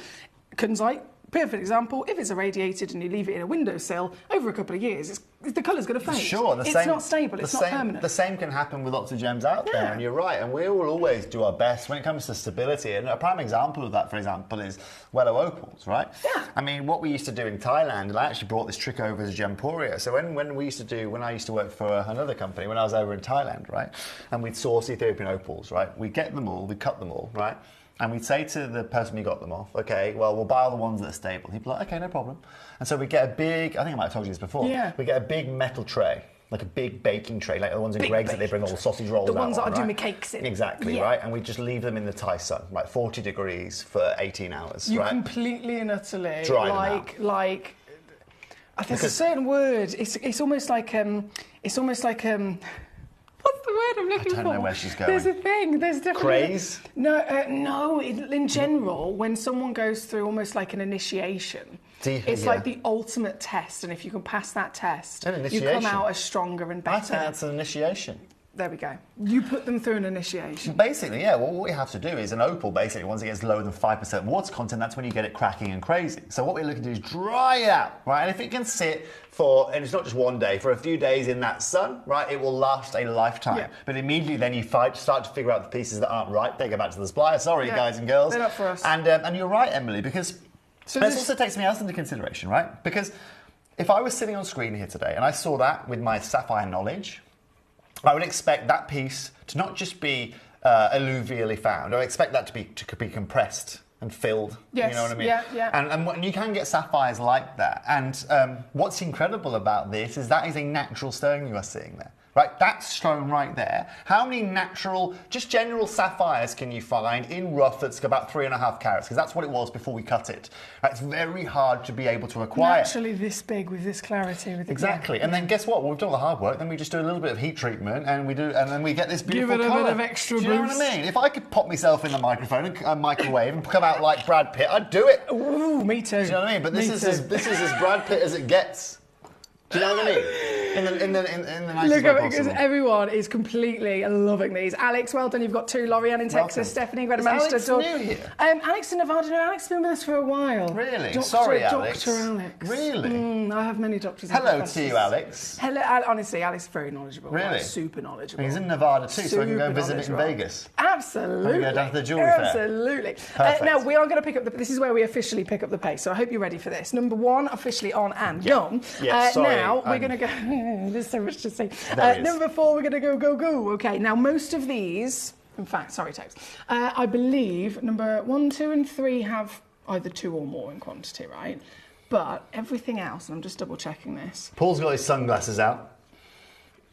Kunzite, perfect example, if it's irradiated and you leave it in a windowsill, over a couple of years, the colour's going to fade. Sure, it's not stable, it's not permanent. The same can happen with lots of gems out there, and you're right, and we will always do our best when it comes to stability. And a prime example of that, for example, is Wellow opals, right? Yeah. I mean, what we used to do in Thailand, and I actually brought this trick over as Gemporia. So when I used to work for another company, when I was over in Thailand, right, and we'd source Ethiopian opals, right, we'd get them all, we'd cut them all, right, and we'd say to the person who got them off, okay, well, we'll buy all the ones that are stable. He'd be like, okay, no problem. And so we get a big, I think I might have told you this before, we get a big metal tray, like a big baking tray, like the ones in Greggs that they bring all the sausage rolls out. The ones that I do right? my cakes in. Exactly, right? And we just leave them in the Thai sun, like 40 degrees for 18 hours, You right? completely and utterly, dry them out. I think there's a certain word, it's almost like, what's the word I'm looking for? I don't know where she's going. There's a thing. There's definitely... Craze? No. In general, when someone goes through almost like an initiation, it's like the ultimate test, and if you can pass that test, you come out as stronger and better. I think that's an initiation. There we go. You put them through an initiation. Basically, yeah. Well, what you have to do is an opal, basically, once it gets lower than 5% water content, that's when you get it cracking and crazy. So what we're looking to do is dry it out, right? And if it can sit for, and it's not just one day, for a few days in that sun, right, it will last a lifetime. Yeah. But immediately then you start to figure out the pieces that aren't right. They go back to the supplier. Sorry, guys and girls. They're not for us. And you're right, Emily, because this also takes something else into consideration, right? Because if I was sitting on screen here today and I saw that with my sapphire knowledge, I would expect that piece to not just be alluvially found. I would expect that to be compressed and filled. Yes. You know what I mean? Yeah. And you can get sapphires like that. And what's incredible about this is that is a natural stone you are seeing there. Right, that stone right there. How many natural, just general sapphires can you find in rough that's about 3.5 carats? Because that's what it was before we cut it. Right, it's very hard to be able to acquire. Naturally this big with this clarity. Exactly. And then guess what? We've done all the hard work. Then we just do a little bit of heat treatment, and then we get this beautiful colour. Give it a bit of extra boost. Do you know what I mean? If I could pop myself in the microphone and microwave and come out like Brad Pitt, I'd do it. Ooh, me too. Do you know what I mean? But this is as Brad Pitt as it gets. Do you know what I mean? In the nicest way possible. Because everyone is completely loving these. Alex, well done. You've got 2. Lorianne in Texas. Stephanie, great managed to Alex new here? Alex in Nevada. No, Alex has been with us for a while. Really? Sorry, Alex. Dr. Alex. Really? I have many doctors. Hello to you, Alex. Hello. Honestly, Alex is very knowledgeable. Really? Like, super knowledgeable. He's in Nevada too, so I can go visit it in Vegas. Absolutely. Go down to the jewellery fair. Absolutely. Perfect. Now, we are going to pick up this is where we officially pick up the pace, so I hope you're ready for this. Number 1, officially on and gone. Yes, sorry. Now, we're going to go... There's so much to say. Number 4, we're going to go. Okay, now most of these... In fact, sorry, Tex. I believe number 1, 2 and 3 have either 2 or more in quantity, right? But everything else, and I'm just double-checking this... Paul's got his sunglasses out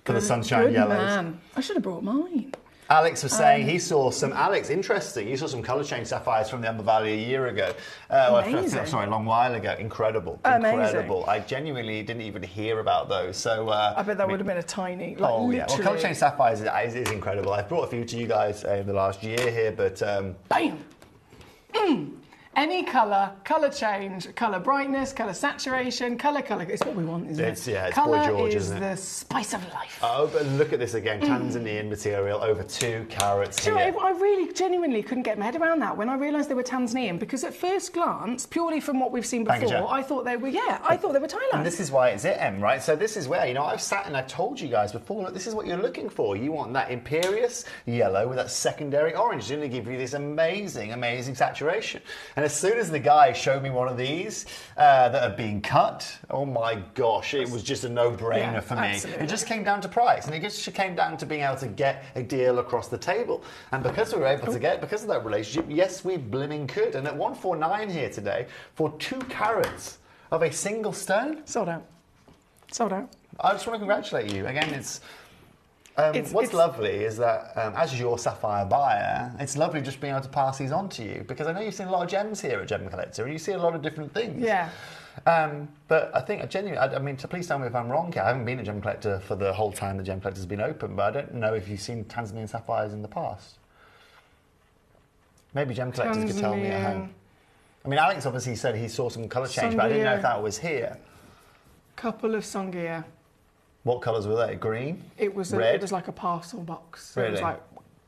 for the sunshine yellows. Man. I should have brought mine. Alex was saying he saw some... Alex, interesting. You saw some colour change sapphires from the Humber Valley a year ago. A long while ago. Incredible. Incredible. I genuinely didn't even hear about those. So I bet that would have been a tiny... literally. Yeah. Well, colour change sapphires is incredible. I've brought a few to you guys in the last year here, but... Bam! Any colour change, colour brightness, colour saturation, colour. It's what we want, isn't it? Yeah, it's colour Boy George, is isn't it? the spice of life. Oh, but look at this again. Tanzanian material, over 2 carats here. I really, genuinely couldn't get my head around that when I realised they were Tanzanian, because at first glance, purely from what we've seen before, I thought they were, Thailand. And this is why it's it, Em, right? So this is where, I've sat and I told you guys before, look, this is what you're looking for. You want that imperious yellow with that secondary orange. It's going to give you this amazing, amazing saturation. And as soon as the guy showed me one of these that are being cut, oh my gosh, it was just a no-brainer for me. Absolutely. It just came down to price, and it just came down to being able to get a deal across the table. And because we were able to get, because of that relationship, yes, we blimmin' could. And at 149 here today, for 2 carats of a single stone. Sold out. I just want to congratulate you. Again, what's lovely is that as your sapphire buyer, it's lovely just being able to pass these on to you, because I know you've seen a lot of gems here at Gemcollector, and you see a lot of different things. Yeah. But I think, genuinely, I mean, please tell me if I'm wrong here. I haven't been a Gemcollector for the whole time the Gemcollector's been open, but I don't know if you've seen Tanzanian sapphires in the past. Maybe Gemcollectors could tell me at home. I mean, Alex obviously said he saw some colour change, but I didn't know if that was here. Couple of Songia. What colours were they? Green? It was red? It was like a parcel box. So really? It was like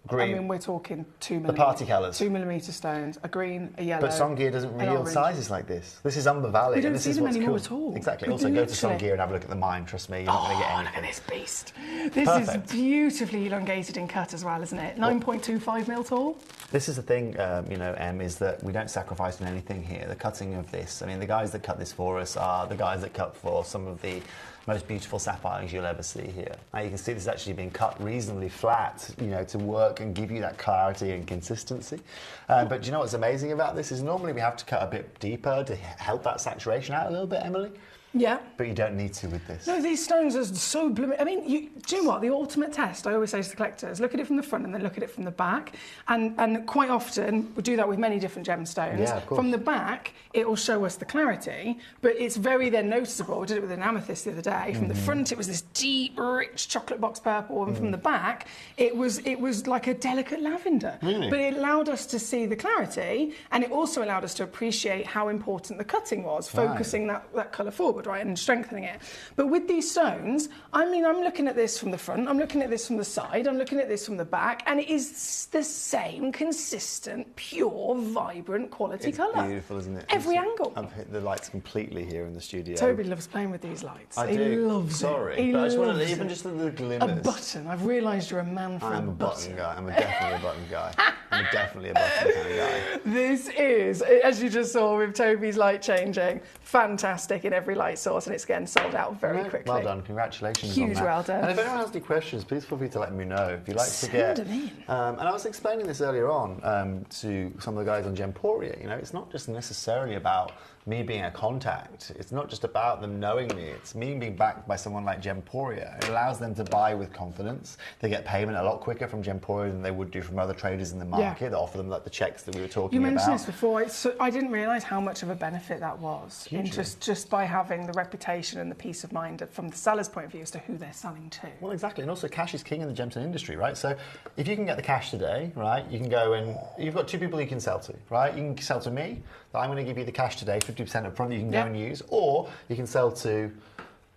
green. I mean, we're talking 2 mm. The party colours. 2 mm stones, a green, a yellow. But Songia doesn't yield sizes like this. This is Umber Valley. We don't and this see is them what's anymore cool. at all. Exactly. We Also, go to literally- Songia and have a look at the mine. Trust me, you're not going to get anything. Look at this beast. This Perfect. is beautifully elongated in cut as well, isn't it? 9.25 mil tall. This is the thing, you know, Em, is that we don't sacrifice on anything here. The cutting of this, I mean, the guys that cut this for us are the guys that cut for some of the most beautiful sapphires you'll ever see here. Now you can see this is actually being cut reasonably flat, you know, to work and give you that clarity and consistency. But do you know what's amazing about this is normally we have to cut a bit deeper to help that saturation out a little bit, Emily. Yeah. But you don't need to with this. No, these stones are so blooming. I mean, do you know what? The ultimate test, I always say to the collectors, look at it from the front and then look at it from the back. And quite often, we do that with many different gemstones. Yeah, of course. From the back, it will show us the clarity, but it's very then noticeable. We did it with an amethyst the other day. From the front, it was this deep, rich chocolate box purple, and from the back, it was like a delicate lavender. Really? But it allowed us to see the clarity, and it also allowed us to appreciate how important the cutting was, focusing that colour forward, right, and strengthening it. But with these stones, I mean, I'm looking at this from the front, I'm looking at this from the side, I'm looking at this from the back, and it is the same consistent, pure, vibrant quality colour. It's beautiful, isn't it? Every angle. I've hit the lights completely here in the studio. Toby loves playing with these lights. I he do. loves Sorry, it. He but I just want to loves even it. just the glimmers. A button. I've realised you're a man for I'm a a button. button guy. I'm definitely a button guy. I'm definitely a button kind of guy. This is, as you just saw with Toby's light changing, fantastic in every light source, and it's getting sold out very quickly. Well done, congratulations Huge on that. well done. And if anyone has any questions, please feel free to let me know. If you'd like Send to get... them in. And I was explaining this earlier on to some of the guys on Gemporia, you know, it's not just necessarily about me being a contact. It's not just about them knowing me. It's me being backed by someone like Gemporia. It allows them to buy with confidence. They get payment a lot quicker from Gemporia than they would do from other traders in the market that offer them like the checks that we were talking about. You mentioned this before. I didn't realise how much of a benefit that was. In just by having the reputation and the peace of mind from the seller's point of view as to who they're selling to. Well, exactly. And also cash is king in the gemstone industry, right? So if you can get the cash today, right, you can go and you've got two people you can sell to, right? You can sell to me, that I'm going to give you the cash today, 50% up front that you can go and use, or you can sell to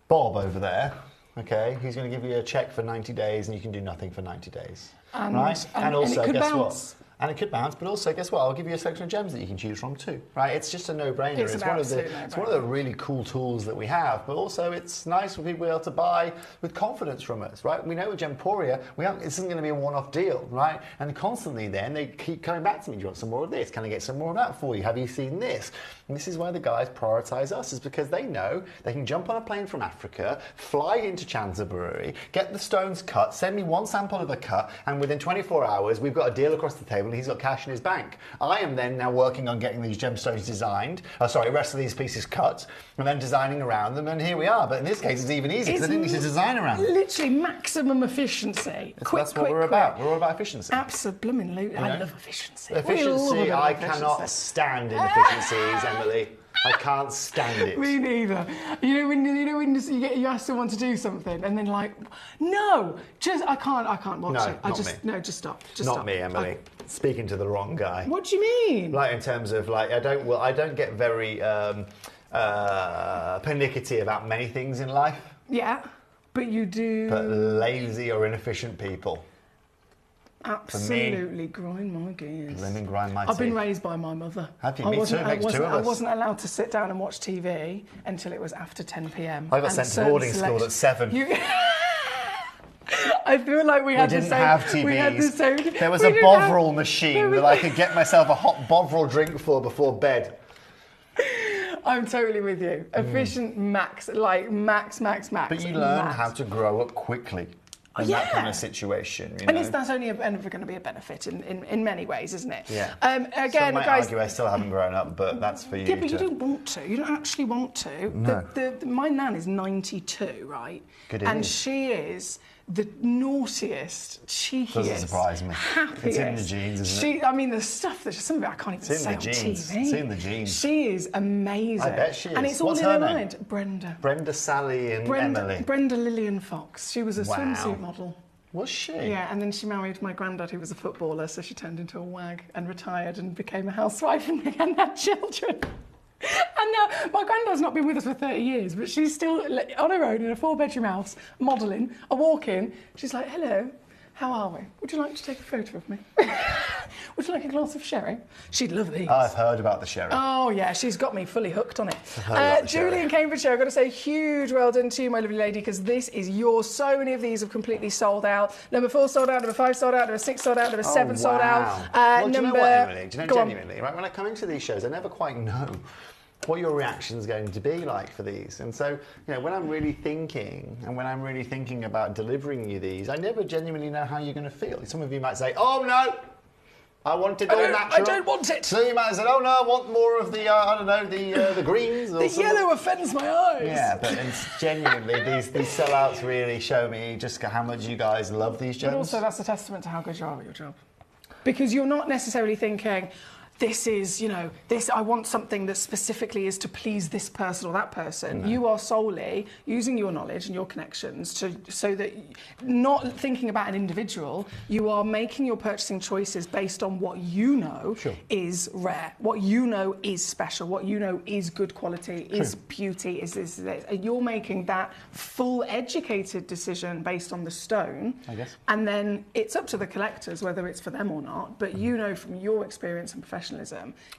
Bob over there, okay? He's going to give you a check for 90 days and you can do nothing for 90 days, right? And also, it could guess bounce. what? And it could bounce, but also, guess what? I'll give you a selection of gems that you can choose from too, right? It's just a no-brainer. It's an absolute no-brainer. It's one of the really cool tools that we have, but also it's nice for people to be able to buy with confidence from us, right? We know with Gemporia, this isn't going to be a one-off deal, right? And constantly then they keep coming back to me, do you want some more of this? Can I get some more of that for you? Have you seen this? And this is why the guys prioritise us, is because they know they can jump on a plane from Africa, fly into Chancebury, get the stones cut, send me one sample of the cut, and within 24 hours, we've got a deal across the table and he's got cash in his bank. I am then now working on getting these gemstones designed, the rest of these pieces cut, and then designing around them, and here we are. But in this case, it's even easier because I didn't need to design around them. Literally maximum efficiency. That's what we're about. We're all about efficiency. Absolutely. I love efficiency. Efficiency, I cannot stand inefficiencies, Emily. I can't stand it. Me neither. You know when you ask someone to do something and then like, no, I can't watch it. Just stop. Not me, Emily. Speaking to the wrong guy. What do you mean? Like in terms of like, I don't get very pernickety about many things in life. Yeah, but you do. But lazy or inefficient people. Absolutely grind my gears. Let me grind my teeth. I've been raised by my mother. Have you? Me too. Makes two of us. I wasn't allowed to sit down and watch TV until it was after 10 p.m. I got sent to boarding school at 7. I feel like we had the didn't same. have TVs. We had the same. There was a Bovril machine that I could get myself a hot Bovril drink for before bed. I'm totally with you. Efficient, max. But you learn how to grow up quickly. In that kind of situation, you know? And that's only ever going to be a benefit in many ways, isn't it? Yeah. Again, Some might guys, argue I still haven't grown up, but that's for you. Yeah, but you don't want to. You don't actually want to. No. My nan is 92, right? Good and age. she is the naughtiest, cheekiest, doesn't surprise me. happiest. It's in the genes, isn't it? I mean, the stuff that some of it I can't even say on TV. It's in the genes. She is amazing. I bet she is. And it's What's all in her her name? mind. Brenda. Brenda, Sally, and Emily. Brenda Lillian Fox. She was a Wow. swimsuit model. Was she? Yeah, and then she married my granddad, who was a footballer, so she turned into a wag and retired and became a housewife and had children. And now, my granddad's not been with us for 30 years, but she's still on her own in a 4-bedroom house, modelling. I walk in, she's like, hello, how are we? Would you like to take a photo of me? Would you like a glass of sherry? She'd love these. I've heard about the sherry. Oh, yeah, she's got me fully hooked on it. I've heard about the Julie sherry. in Cambridgeshire, I've got to say huge well done to you, my lovely lady, because this is yours. So many of these have completely sold out. Number 4 sold out, number 5 sold out, number 6 sold out, number 7 sold out. Well, do you know number... what, Emily? Do you know, Go on. genuinely, right, when I come into these shows, I never quite know what your reaction's going to be like for these. And so, you know, when I'm really thinking about delivering you these, I never genuinely know how you're going to feel. Some of you might say, oh, no, I want it all natural. I don't want it. So you might have said, oh, no, I want more of the, I don't know, the greens. Or The yellow offends my eyes. Yeah, but it's genuinely, these sellouts really show me just how much you guys love these gems. But also, that's a testament to how good you are at your job. Because you're not necessarily thinking, this is, you know, I want something that specifically is to please this person or that person. No. You are solely using your knowledge and your connections so that, not thinking about an individual, you are making your purchasing choices based on what you know is rare, what you know is special, what you know is good quality, is beauty, is this. You're making that full educated decision based on the stone. I guess. And then it's up to the collectors whether it's for them or not, but you know from your experience and professionalism,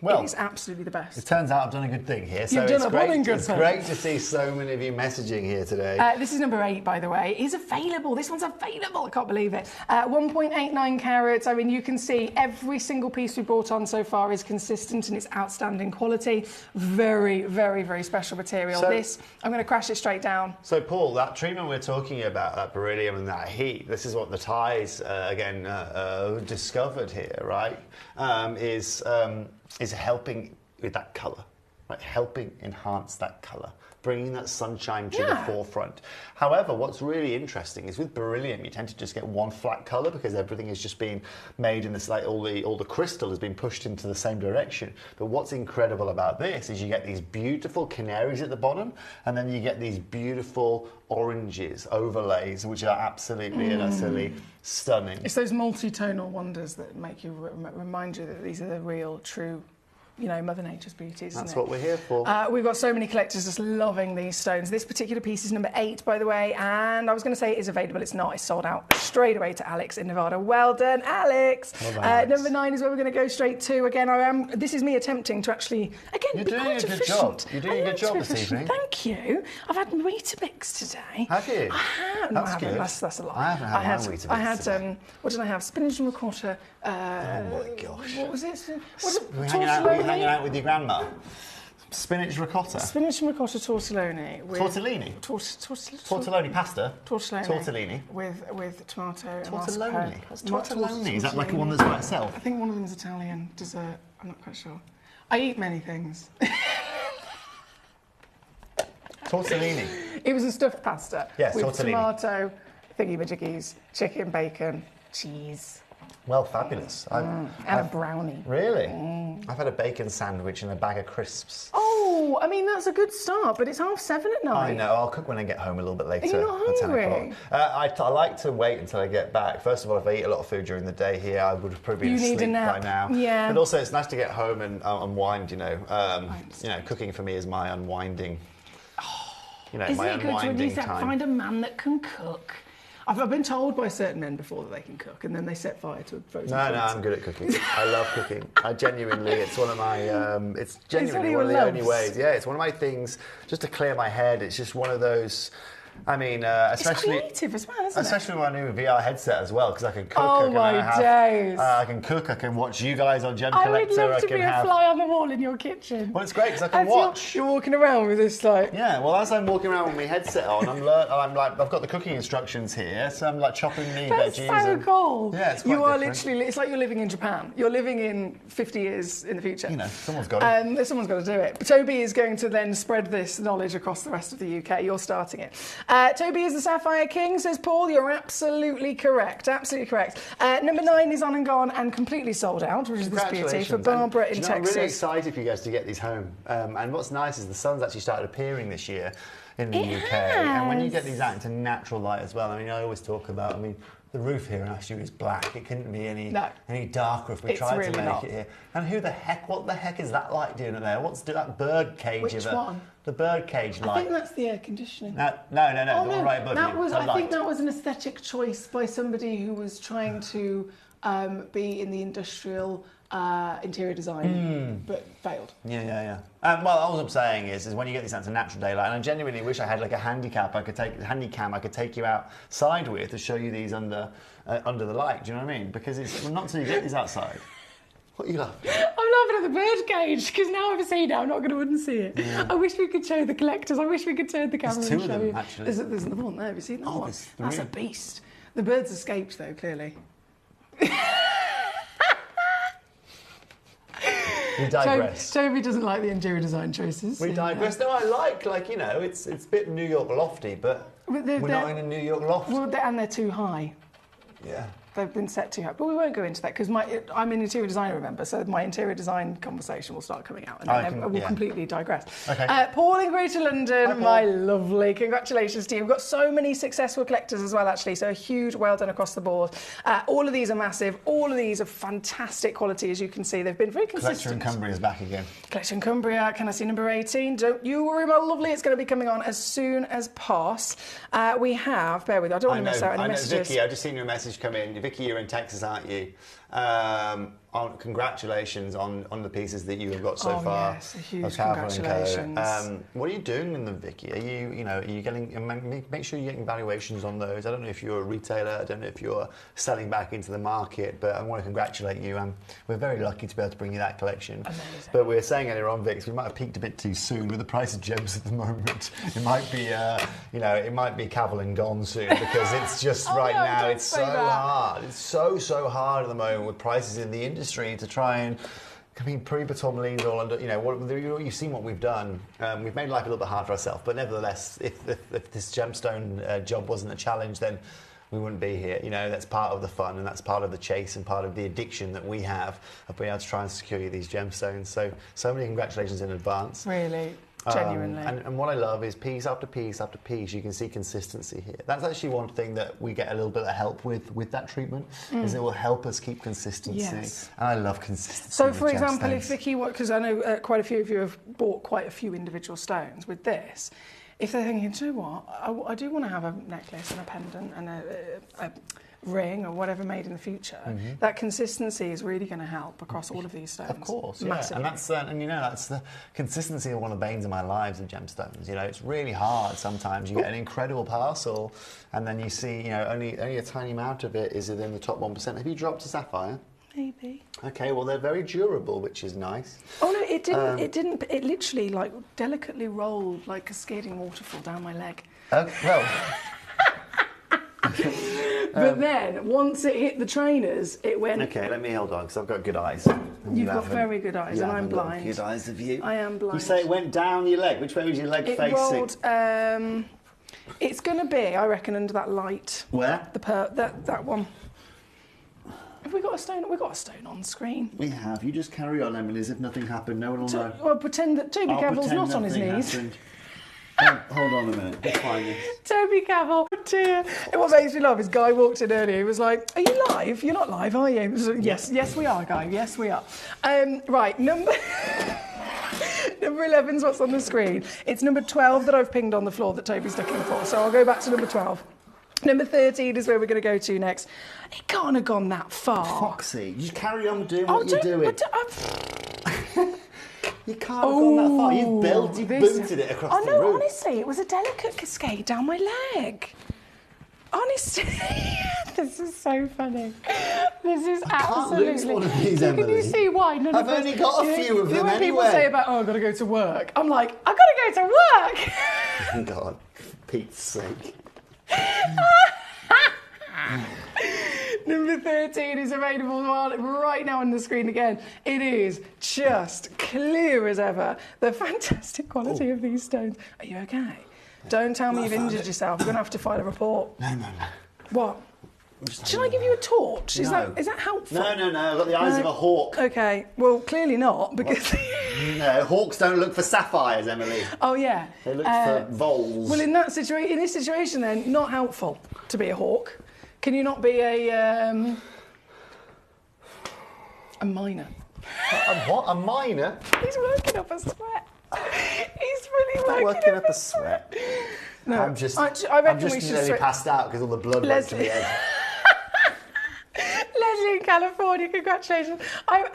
Well, it is absolutely the best. It turns out I've done a good thing here. So You've done it's a great, blooming good it's thing. great to see so many of you messaging here today. This is number 8, by the way. It is available. This one's available. I can't believe it. 1.89 carats. I mean, you can see every single piece we brought on so far is consistent in its outstanding quality. Very, very, very special material. So- I'm going to crash it straight down. So, Paul, that treatment we're talking about, that beryllium and that heat, this is what the Thais, discovered here, right? Is helping with that colour, right? Helping enhance that colour, bringing that sunshine to the forefront. However, what's really interesting is with beryllium, you tend to just get one flat colour because everything is just being made in this, like all the crystal has been pushed into the same direction. But what's incredible about this is you get these beautiful canaries at the bottom, and then you get these beautiful oranges, overlays, which are absolutely and utterly stunning. It's those multi-tonal wonders that make you remind you that these are the real, true, you know, Mother Nature's beauties. That's isn't it? what we're here for. We've got so many collectors just loving these stones. This particular piece is number 8, by the way, and I was going to say it is available. It's not. It's sold out straight away to Alex in Nevada. Well done, Alex. Well done, Alex. Number 9 is where we're going to go straight to. Again, this is me attempting to actually, You're be doing quite a good efficient. job. You're doing a good job this efficient. evening. Thank you. I've had Weetabix today. Have you? I have. No, I haven't. good. That's a lie. I haven't had my Weetabix I had today. what did I have? Spinach and ricotta. Oh my gosh. What was it? We're hanging out with your grandma. Spinach ricotta. Spinach and ricotta tortellini. With Tortellini? Tortelloni pasta? Tortellini. Tortellini. With tomato and Tortelloni. mascarpone. What's Not tortelloni? Is that like tortellini. one that's by itself? I think one of them is Italian dessert. I'm not quite sure. I eat many things. Tortellini. It was a stuffed pasta. Yes, with tortellini. Tomato, thingy-majiggies, chicken, bacon, cheese. Well, fabulous. And a brownie. Really? I've had a bacon sandwich and a bag of crisps. Oh, I mean, that's a good start, but it's 7:30 at night. I know. I'll cook when I get home a little bit later. Are you not at 10 hungry? o'clock. I like to wait until I get back. First of all, if I eat a lot of food during the day here, I would have probably been You need a asleep nap. by now. Yeah. But also, it's nice to get home and unwind. You know, cooking for me is my unwinding. You know, Isn't my it good when unwinding you time. find a man that can cook? I've been told by certain men before that they can cook, and then they set fire to a frozen No, fruit. I'm good at cooking. I love cooking. I genuinely, it's one of my, it's genuinely one one of of the your only loves. ways. Yeah, it's one of my things, just to clear my head. It's just one of those, I mean, especially... It's creative as well, isn't it? Especially when I knew a VR headset as well, because I can cook. Oh, my days. I can cook, I can watch you guys on Gemcollector. I would love to can be a have... fly on the wall in your kitchen. Well, it's great because I can As watch. You're walking around with this, like... Yeah, well, as I'm walking around with my headset on, I'm like, I've got the cooking instructions here, so I'm like chopping me That's veggies. so and... cool. Yeah, it's quite You are different. literally, it's like you're living in Japan. You're living in 50 years in the future. You know, someone's got it. Someone's got to do it. But Toby is going to then spread this knowledge across the rest of the UK. You're starting it. Toby is the Sapphire King, says Paul. You're absolutely correct. Absolutely correct. Number 9 is on and gone and completely sold out, which is this beauty for Barbara in Texas. I'm really excited for you guys to get these home. And what's nice is the sun's actually started appearing this year in the UK. And when you get these out into natural light as well, I mean, I always talk about, I mean, the roof here actually is black. It couldn't be any darker if we tried to make it here. And what the heck is that light doing in there? What's that bird cage? Which one? The bird cage light. I think that's the air conditioning. No, Oh, the one right above you. I think that was an aesthetic choice by somebody who was trying to be in the industrial interior design, but failed. Yeah. Well, all I'm saying is when you get these out to natural daylight, and I genuinely wish I had like a handicam I could take you outside with to show you these under the light. Do you know what I mean? Because it's not until you get these outside. What are you laughing at? I'm laughing at the bird cage because now I've seen it, I'm not going to unsee it. Yeah. I wish we could show the collectors. I wish we could turn the camera and show you. Actually. There's another one there. Have you seen that one? That's a beast. The birds escaped though, clearly. We digress. Toby doesn't like the interior design choices. We digress. No, I like it's a bit New York lofty, but we're not in a New York loft. Well, and they're too high. Yeah. They've been set too high. But we won't go into that because I'm an interior designer, remember, so my interior design conversation will start coming out and then we'll completely digress. Okay. Paul in Greater London, my lovely, congratulations to you. We've got so many successful collectors as well, actually, so a huge well done across the board. All of these are massive. All of these are fantastic quality, as you can see. They've been very consistent. Collector in Cumbria is back again. Collector in Cumbria, can I see number 18? Don't you worry, my lovely, it's going to be coming on as soon as pos. We have, bear with me, I don't want to miss out any messages. Vicky, I've just seen your message come in. Vicky, you're in Texas, aren't you? Congratulations on the pieces that you have got so far. Yes, a huge congratulations. What are you doing in them, Vicky? Are you getting? Make sure you're getting valuations on those. I don't know if you're a retailer. I don't know if you're selling back into the market, but I want to congratulate you. We're very lucky to be able to bring you that collection. Amazing. But we were saying earlier on, Vix, we might have peaked a bit too soon with the price of gems at the moment. It might be, it might be Cavill and gone soon because it's just now it's so hard. It's so hard at the moment with prices in the industry to try and. I mean, pre-Batomeline's all under, you've seen what we've done. We've made life a little bit hard for ourselves, but nevertheless, if this gemstone job wasn't a challenge, then we wouldn't be here. That's part of the fun and that's part of the chase and part of the addiction that we have of being able to try and secure you these gemstones. So many congratulations in advance. Really. Genuinely. And what I love is piece after piece after piece, you can see consistency here. That's actually one thing that we get a little bit of help with that treatment, is it will help us keep consistency. Yes. And I love consistency. So, for example, if Vicky, because I know quite a few of you have bought quite a few individual stones with this, if they're thinking, do you know what, I do want to have a necklace and a pendant and a ring or whatever made in the future, that consistency is really going to help across all of these stones. Of course, massively. And that's the consistency of one of the banes of my lives of gemstones. It's really hard sometimes. You get an incredible parcel, and then you see, only a tiny amount of it is within the top 1%. Have you dropped a sapphire? Maybe. Okay, well they're very durable, which is nice. Oh no, it didn't. It didn't. It literally delicately rolled like cascading waterfall down my leg. Well. But then, once it hit the trainers, it went... Okay, let me hold on, because I've got good eyes. You've got very good eyes, and I'm blind. Good eyes of you. I am blind. You say it went down your leg. Which way was your leg facing? It rolled... it's going to be, I reckon, under that light. Where? That one. Have we got a stone? We've got a stone on screen. We have. You just carry on, Emily, as if nothing happened. No one will know. Well, pretend that Toby Cavill's not on his knees. Hold on a minute. Let's find this. Toby Cavill, dear. What makes me laugh is Guy walked in earlier. He was like, "Are you live? You're not live, are you?" Yes, we are, Guy. Yes, we are. Right, number 11's what's on the screen. It's number 12 that I've pinged on the floor that Toby's looking for. So I'll go back to number 12. Number 13 is where we're going to go to next. It can't have gone that far. Foxy, you carry on doing what you're doing. You can't have gone that far. You booted it across the room. No, honestly, it was a delicate cascade down my leg. Honestly, this is so funny. This is absolutely... I can't lose one of these, Emily. Can you see why none I've of us... only got a few of them when anyway. People say about, I've got to go to work. I'm like, I've got to go to work. Thank God, for Pete's sake. Number 13 is available right now on the screen again. It is just clear as ever. The fantastic quality of these stones. Are you okay? Don't tell me you've injured yourself. You're going to have to file a report. No. What? Should I give you a torch? Is that helpful? No. I've got the eyes of a hawk. Okay. Well, clearly not, because... No, hawks don't look for sapphires, Emily. Oh, yeah. They look for voles. Well, in this situation, then, not helpful to be a hawk. Can you not be a miner? What? A miner? He's working up a sweat. He's really working up a sweat. No, I'm just we should nearly passed out because all the blood went to my head. Leslie in California, congratulations. I've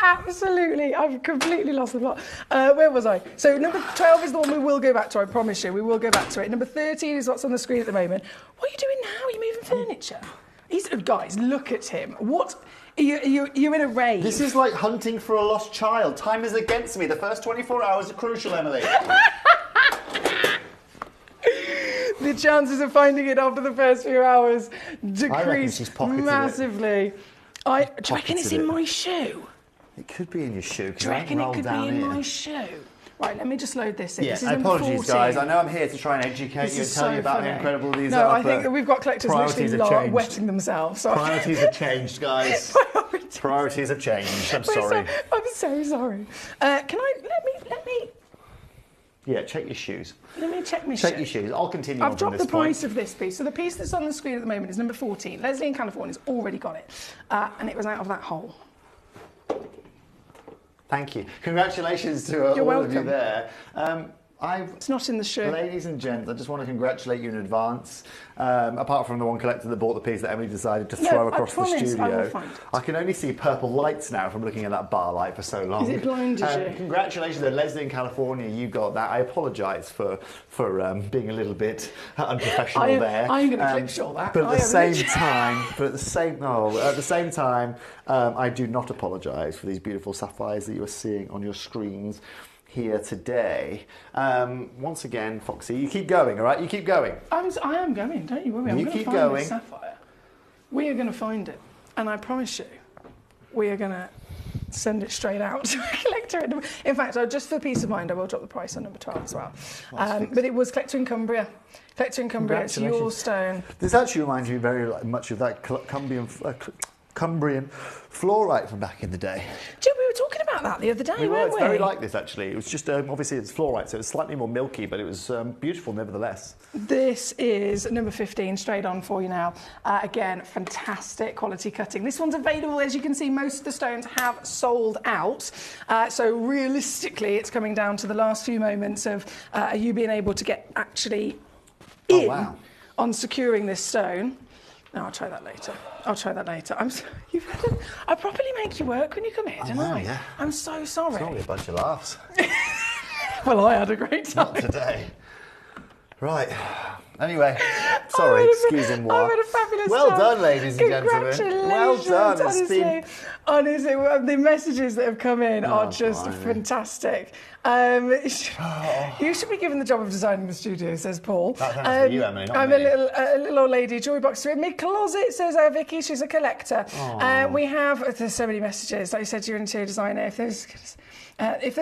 completely lost the plot. Where was I? So number 12 is the one we will go back to, I promise you. We will go back to it. Number 13 is what's on the screen at the moment. What are you doing now? Are you moving furniture? Guys, look at him. What? You're in a rage. This is like hunting for a lost child. Time is against me. The first 24 hours are crucial, Emily. The chances of finding it after the first few hours decrease massively. Do you reckon it's in my shoe? It could be in your shoe. Do you reckon it could be in my shoe? Right, let me just load this in. Yeah, this is apologies, guys. I know I'm here to try and educate you and tell you about how incredible these are. No, I think that we've got collectors literally wetting themselves. So Priorities have changed, guys. Priorities have changed. I'm sorry. I'm so sorry. Let me... Yeah, check your shoes. Let me check my shoes. Check your shoes. I'll continue on I've from dropped this the price point. of this piece. So the piece that's on the screen at the moment is number 14. Leslie in California's already got it. And it was out of that hole. Thank you. Congratulations to all of you there. It's not in the shoe. Ladies and gents, I just want to congratulate you in advance. Apart from the one collector that bought the piece that Emily decided to throw across the studio. I can only see purple lights now from looking at that bar light for so long. Is it blinded you? Congratulations to Leslie in California, you got that. I apologise for being a little bit unprofessional there. I'm going to clip all that. But at the same time, I do not apologise for these beautiful sapphires that you are seeing on your screens here today. Once again, Foxy, you keep going, all right? You keep going. I am going, don't you worry. I'm going to find this sapphire. We are going to find it. And I promise you, we are going to send it straight out to a collector. In fact, just for peace of mind, I will drop the price on number 12 as well. But it was Collector in Cumbria. Collector in Cumbria, it's your stone. This actually reminds me very much of that Cumbrian fluorite from back in the day. Jim, we were talking about that the other day, weren't we? It's very like this, actually. It was just, obviously it's fluorite, so it's slightly more milky, but it was beautiful nevertheless. This is number 15, straight on for you now. Again, fantastic quality cutting. This one's available, as you can see, most of the stones have sold out. So realistically, it's coming down to the last few moments of you being able to get actually in on securing this stone. No, I'll try that later. I properly make you work when you come here, didn't I? Yeah. I'm so sorry. It's only a bunch of laughs. Well, I had a great time. Not today. Right. Anyway, sorry, excusez-moi. I've had a fabulous Well time. done, ladies and gentlemen. Well done. Honestly, the messages that have come in are just fantastic. You should be given the job of designing the studio, says Paul. That's for you, Emily, not I'm me. a little old lady. Jewelry box in my closet, says Vicky. She's a collector. We have, there's so many messages. Like you said, you're an interior designer. If they're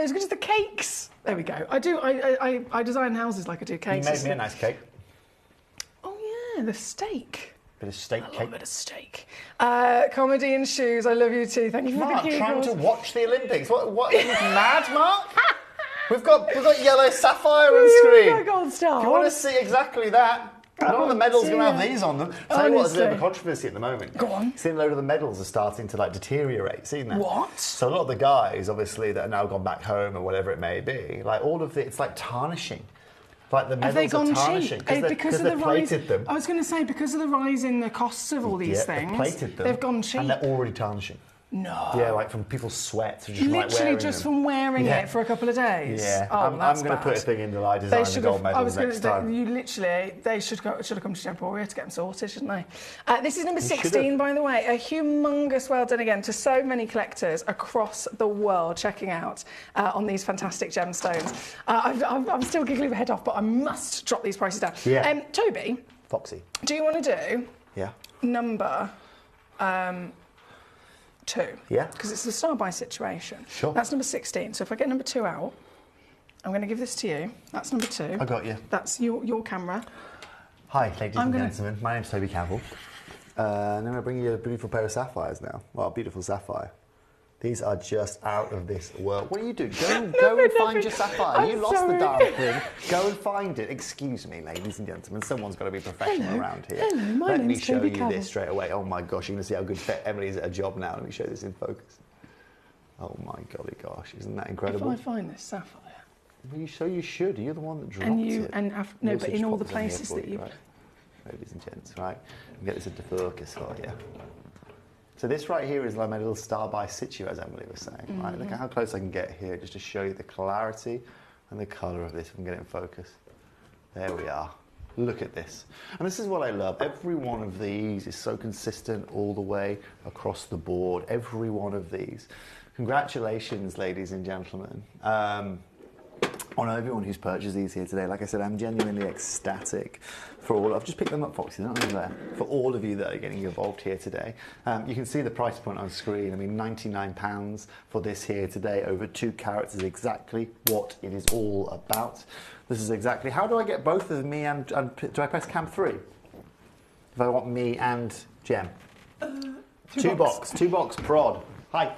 as good as the cakes. There we go. I design houses like I do cakes. You made me a nice cake. Oh yeah, the steak. Bit of steak cake. A bit of steak. Comedy and shoes. I love you too. Thank you for the key trying calls. to watch the Olympics. What? Are you mad, Mark? We've got yellow sapphire on screen. Gold star. If you want to see exactly that. I don't know the medals are going to have these on them. Tell you what, there's a bit of a controversy at the moment. Go on. See, a load of the medals are starting to deteriorate. Seen that? What? So a lot of the guys, obviously, that are now gone back home or whatever it may be, all of it's like tarnishing. Like the medals are tarnishing because they've plated them. I was going to say, because of the rise in the costs of all these things, they've plated them. They've gone cheap. And they're already tarnishing. No. Yeah, from people's sweat. Just literally just from wearing it for a couple of days. Yeah. Oh, I'm going to put a thing in that I design the gold medals next time. They should have come to Gemcollector to get them sorted, shouldn't they? This is number 16, by the way. A humongous well done again to so many collectors across the world checking out on these fantastic gemstones. I'm still giggling my head off, but I must drop these prices down. Yeah. Toby. Foxy. Do you want to do number 2? Yeah. Because it's the star buy situation. Sure. That's number 16. So if I get number 2 out, I'm going to give this to you. That's number 2. I got you. That's your camera. Hi, ladies and gentlemen. My name's Toby Campbell. And I'm going to bring you a beautiful pair of sapphires now. Well, a beautiful sapphire. These are just out of this world. What are you doing? Go and find your sapphire. You lost the darn thing. Go and find it. Excuse me, ladies and gentlemen. Someone's got to be professional around here. Hello, my Let me name's show Toby you Campbell. this straight away. Oh my gosh, you're going to see how good Emily is at her job now. Let me show you this in focus. Oh my golly gosh, isn't that incredible? If I find this sapphire. Well, you should. You're the one that dropped it. No, Also but in just all the pop this on here places for that you. right? Ladies and gents, right? I'll get this into focus for you. So this right here is like my little star by situ, as Emily was saying, right? Look at how close I can get here, just to show you the clarity and the colour of this. If I can get it in focus. There we are. Look at this. And this is what I love. Every one of these is so consistent all the way across the board. Every one of these. Congratulations, ladies and gentlemen. On everyone who's purchased these here today. Like I said, I'm genuinely ecstatic for all. I've just picked them up, Foxy, they're not even there. For all of you that are getting involved here today. You can see the price point on screen. I mean, £99 for this here today, over 2 carats is exactly what it is all about. This is exactly, how do I get both of me and do I press cam 3? If I want me and Gem. Two box prod. Hi.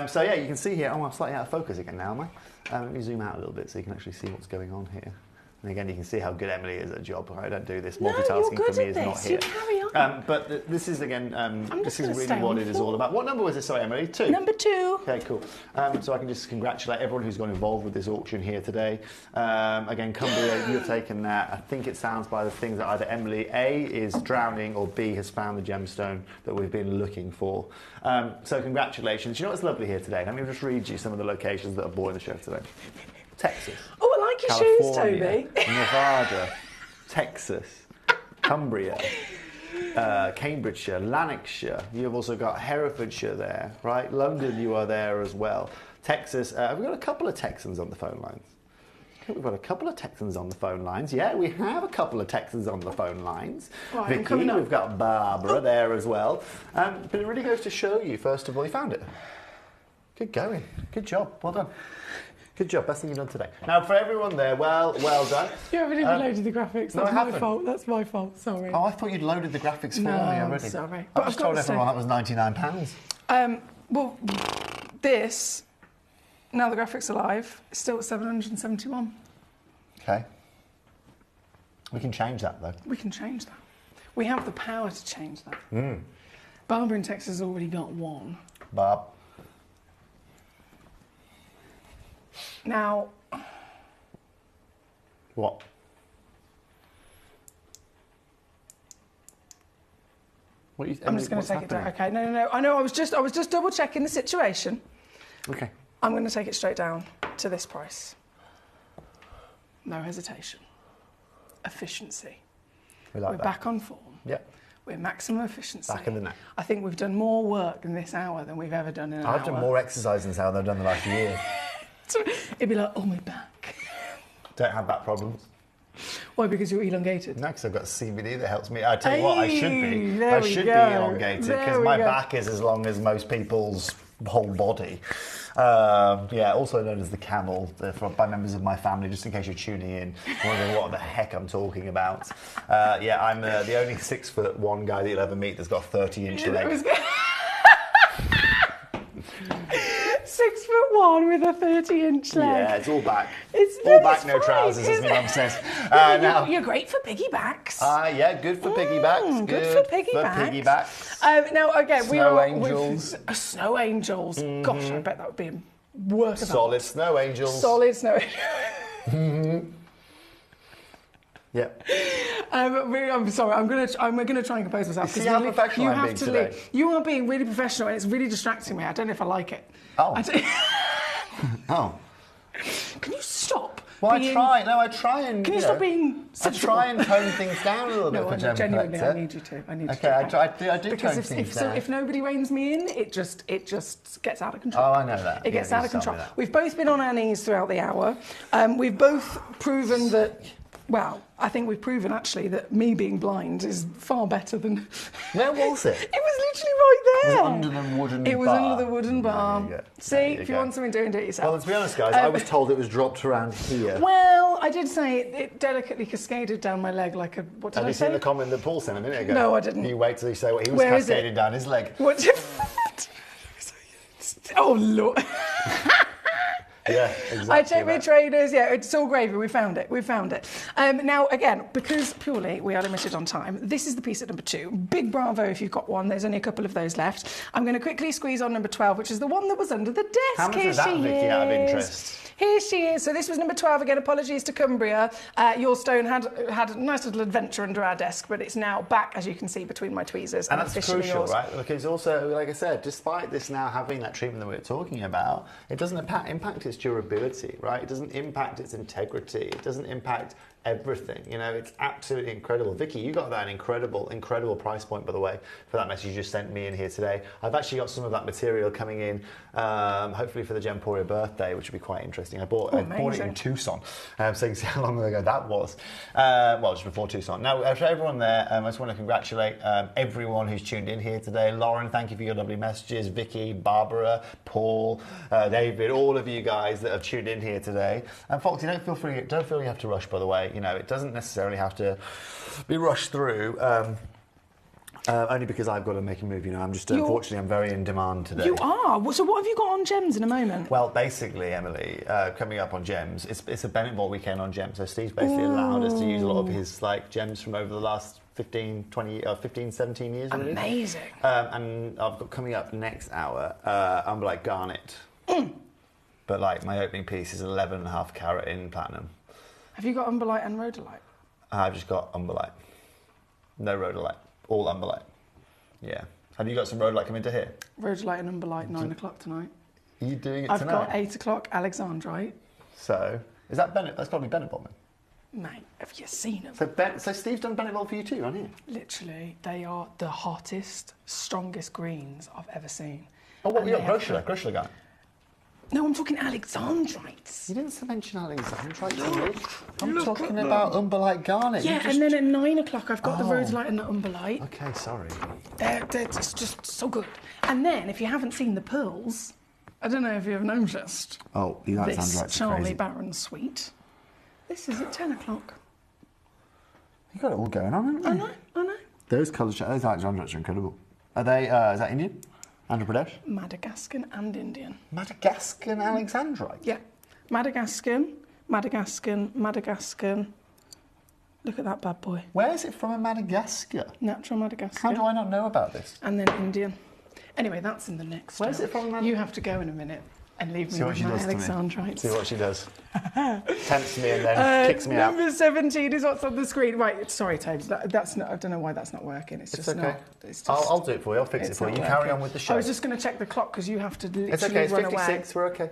So yeah, you can see here, I'm slightly out of focus again now, am I? Let me zoom out a little bit so you can actually see what's going on here. And again, you can see how good Emily is at a job. I don't do this. Multitasking for me is not here. You carry on. But this is, again, this is really what it is all about. What number was this? Sorry, Emily? 2? Number 2. Okay, cool. So I can just congratulate everyone who's got involved with this auction here today. Again, Cumbria, you've taken that. I think it sounds by the things that either Emily, A, is drowning, or B, has found the gemstone that we've been looking for. So congratulations. You know what's lovely here today? Let me just read you some of the locations that are bought in the show today. Texas. Oh, I like your shoes, Toby. Nevada, Texas, Cumbria, Cambridgeshire, Lanarkshire. You've also got Herefordshire there, right? London, you are there as well. Texas, we've got a couple of Texans on the phone lines. We've got a couple of Texans on the phone lines. Yeah, we have a couple of Texans on the phone lines. Right, Vicky, we've got Barbara there as well. But it really goes to show you, first of all, you found it. Good going. Good job. Well done. Good job. Best thing you've done today. Now, for everyone there, well done. You haven't even loaded the graphics. No, That's I my haven't. fault. That's my fault. Sorry. Oh, I thought you'd loaded the graphics for me already. Sorry. I just told everyone that was £99. Well, this, now the graphics are live, is still at 771. Okay. We can change that, though. We can change that. We have the power to change that. Barbara in Texas has already got one. Barb. Now... What? I'm just going to take it down. Okay, no. I know. I was just double checking the situation. Okay. I'm going to take it straight down to this price. No hesitation. Efficiency. We're back on form. Yep. We're maximum efficiency. Back in the net. I think we've done more work in this hour than we've ever done in an hour. I've done more exercise in this hour than I've done the last year. It'd be like, oh, my back. Don't have back problems. Why? Because you're elongated? No, because I've got CBD that helps me. I tell you what, I should be. There I we should go. be elongated because my back is as long as most people's whole body. Yeah, also known as the camel by members of my family, just in case you're tuning in, wondering what the heck I'm talking about. Yeah, I'm the only 6'1" guy that you'll ever meet that's got 30-inch legs. 6'1" with a 30-inch leg. Yeah, it's all back. It's all back, no fine, trousers, as my mum says. You're great for piggybacks. Yeah, good for piggybacks. Good for piggybacks. Now, again, Snow angels. Snow angels. Gosh, I bet that would be a work of Solid art. snow angels. Solid snow angels. Yeah. I'm sorry. I'm gonna try and compose myself. See how professional I'm being today? You are being really professional, and it's really distracting me. I don't know if I like it. Oh. Oh. Can you stop? Well, I try and. Can you stop being? I try and tone things down a little bit for genuinely, Gemcollector. I need you to. I need okay, I do tone things down. If nobody reins me in, it just gets out of control. Oh, I know that. It gets out of control. We've both been on our knees throughout the hour. We've both proven that. Well, I think we've proven actually that me being blind is far better than. Where was it? It was literally right there. It was under the wooden bar. It was under the wooden bar. There you go. See, There you if you go. want something doing, do it yourself. Well, to be honest, guys, I was told it was dropped around here. Well, I did say it delicately cascaded down my leg like a. What did Have I you say? seen the comment that Paul sent a minute ago? No, I didn't. You wait till you say what he was Where is cascading it? down his leg. What? Oh Lord. Yeah, exactly. I checked with traders. Yeah, it's all gravy. We found it. We found it. Now, again, because purely we are limited on time, this is the piece at number 2. Big bravo if you've got one. There's only a couple of those left. I'm going to quickly squeeze on number 12, which is the one that was under the desk. How much Here is that, she Vicky, is. out of interest? Here she is. So this was number 12. Again, apologies to Cumbria. Your stone had a nice little adventure under our desk, but it's now back, as you can see, between my tweezers. And that's officially crucial, yours. right? Because also, like I said, despite this now having that treatment that we're talking about, it doesn't impact its durability, right? It doesn't impact its integrity. It doesn't impact everything. You know, it's absolutely incredible. Vicky, you got that incredible price point, by the way, for that message you just sent me in here today. I've actually got some of that material coming in, hopefully for the Gemporia birthday, which would be quite interesting. I bought it in Tucson, so you can see how long ago that was. Well, just before Tucson. Now, for everyone there, I just want to congratulate everyone who's tuned in here today. Lauren, thank you for your lovely messages. Vicky, Barbara, Paul, David, all of you guys that have tuned in here today. And Foxy, don't feel you have to rush, by the way. You know, it doesn't necessarily have to be rushed through. Only because I've got to make a move, you know. Unfortunately, I'm very in demand today. You are? So what have you got on Gems in a moment? Well, basically, Emily, coming up on Gems, it's a Bennett Vault weekend on Gems. So Steve's basically allowed us to use a lot of his gems from over the last 15, 17 years. Really. Amazing. And I've got coming up next hour, Umberlite Garnet. But my opening piece is 11.5 carat in platinum. Have you got Umberlite and Rhodolite? I've just got Umberlite. No Rhodolite. All Umberlite. Yeah. Have you got some Rhodolite coming to here? Rhodolite and Umberlite, 9 o'clock tonight. Are you doing it I've tonight? got 8 o'clock Alexandrite. So, is that Bennett? That's probably Bennett Vault. Mate, have you seen them? So Steve's done Bennett Vault for you too, on here? Literally, they are the hottest, strongest greens I've ever seen. Oh, what, you got Groschler guy? No, I'm talking Alexandrites. You didn't mention Alexandrites. I'm talking about Umberlite Garnet. Yeah, and then at 9 o'clock I've got the Rhodolite and the Umberlite. Okay, sorry. They're just so good. And then, if you haven't seen the pearls, I don't know if you've noticed. Oh, the Alexandrites this are Charlie crazy. Barron suite. This is at 10 o'clock. You got it all going on, haven't you? I know. Those colours, those Alexandrites are incredible. Are they, is that Indian? Andhra Pradesh? Madagascan and Indian. Madagascan Alexandrite? Yeah. Madagascan. Look at that bad boy. Where is it from in Madagascar? Natural Madagascar. How do I not know about this? And then Indian. Anyway, that's in the next. Where's it from? You have to go in a minute and leave me See what with she my does to me. Alexandrites. See what she does. Tempts me and then kicks me out. Number 17 is what's on the screen. Right, sorry, Tobes. That's not. I don't know why that's not working. It's just okay. not. It's just, I'll do it for you. I'll fix it for you. You carry on with the show. I was just going to check the clock because you have to literally It's okay. It's run 56. We're okay.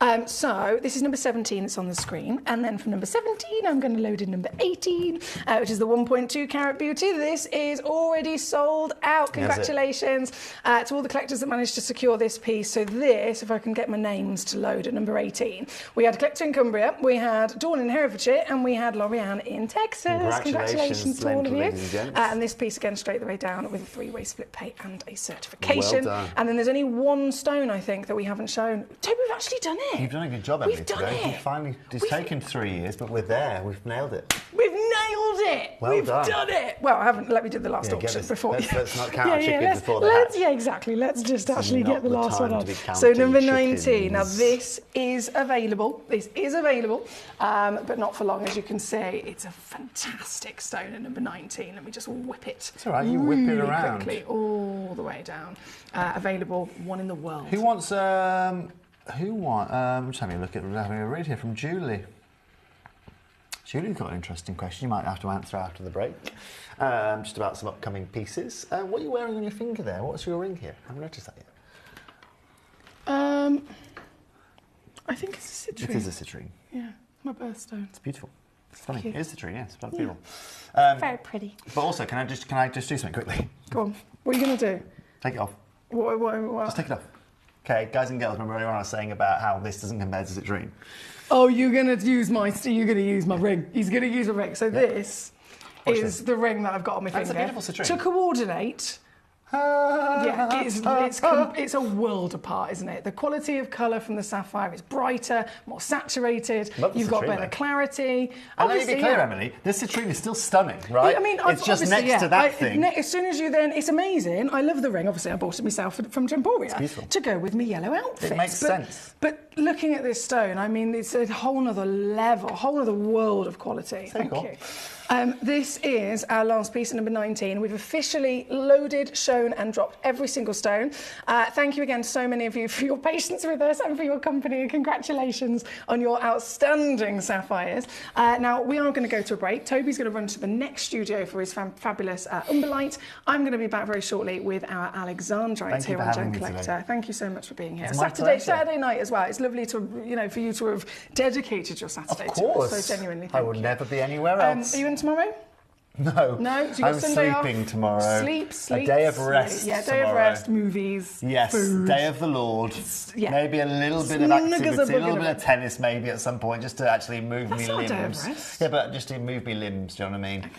away. So this is number 17 that's on the screen, and then from number 17 I'm going to load in number 18, which is the 1.2 carat beauty. This is already sold out. Congratulations to all the collectors that managed to secure this piece. So this, if I can get my names to load at number 18, we had Collector in Cumbria, we had Dawn in Herefordshire, and we had Lorianne in Texas. Congratulations to all of you. And this piece again straight the way down with a 3-way split pay and a certification. Well done. And then there's only one stone I think that we haven't shown. Toby, we've actually done it. You've done a good job, Emily, We've done today. it. It's taken 3 years, but we're there. We've nailed it. We've nailed it. Well done. Done it. Well, I haven't. Let me do the last auction before. Let's not count our chickens before they hatch. Yeah, exactly. Let's just actually not get the the last time one on. to be So counting number 19. chickens. Now this is available. But not for long, as you can see. It's a fantastic stone at number 19. Let me just whip it. It's all right. You whip it around quickly all the way down. Available, one in the world. Who wants? I'm just having a look at having a read here from Julie. Julie's got an interesting question you might have to answer after the break. Just about some upcoming pieces. What are you wearing on your finger there? What's your ring here? I haven't noticed that yet. I think it's a citrine. It is a citrine. Yeah, my birthstone. It's beautiful. It's stunning. It is a citrine, yes. It's beautiful. Very pretty. But also, can I just do something quickly? Go on. What are you going to do? Take it off. What? Just take it off. Okay, guys and girls, remember earlier on I was saying about how this doesn't compare to citrine. Oh, you're going to use my ring. He's going to use a ring. So this is the ring that I've got on my That's finger. a beautiful citrine. To coordinate Yeah, it's a world apart, isn't it? The quality of colour from the sapphire is brighter, more saturated. You've got better clarity. And let me be clear, Emily, this citrine is still stunning, right? I mean, it's just next to that thing. As soon as you then, it's amazing. I love the ring. Obviously, I bought it myself from Gemporia to go with my yellow outfit. It makes sense. But looking at this stone, I mean, it's a whole nother level, a whole other world of quality. Thank you. This is our last piece at number 19. We've officially loaded, shown and dropped every single stone. Thank you again, so many of you, for your patience with us and for your company, and congratulations on your outstanding sapphires. Now, we are going to go to a break. Toby's going to run to the next studio for his fabulous Umberlite. I'm going to be back very shortly with our Alexandrites here on Gemcollector. Thank you so much for being here. Saturday night as well. It's lovely to, you know, for you to have dedicated your Saturday to us. So genuinely, thank you. I would never be anywhere else. Are you in tomorrow? No. No? So I'm sleeping tomorrow. Sleep. A day of rest. Yeah, day of rest, movies. Yes, food. Day of the Lord. Yeah. Maybe a little bit of activity, a little bit of tennis maybe at some point, just to actually move me limbs. That's not a day of rest. Yeah, but just to move me limbs, do you know what I mean?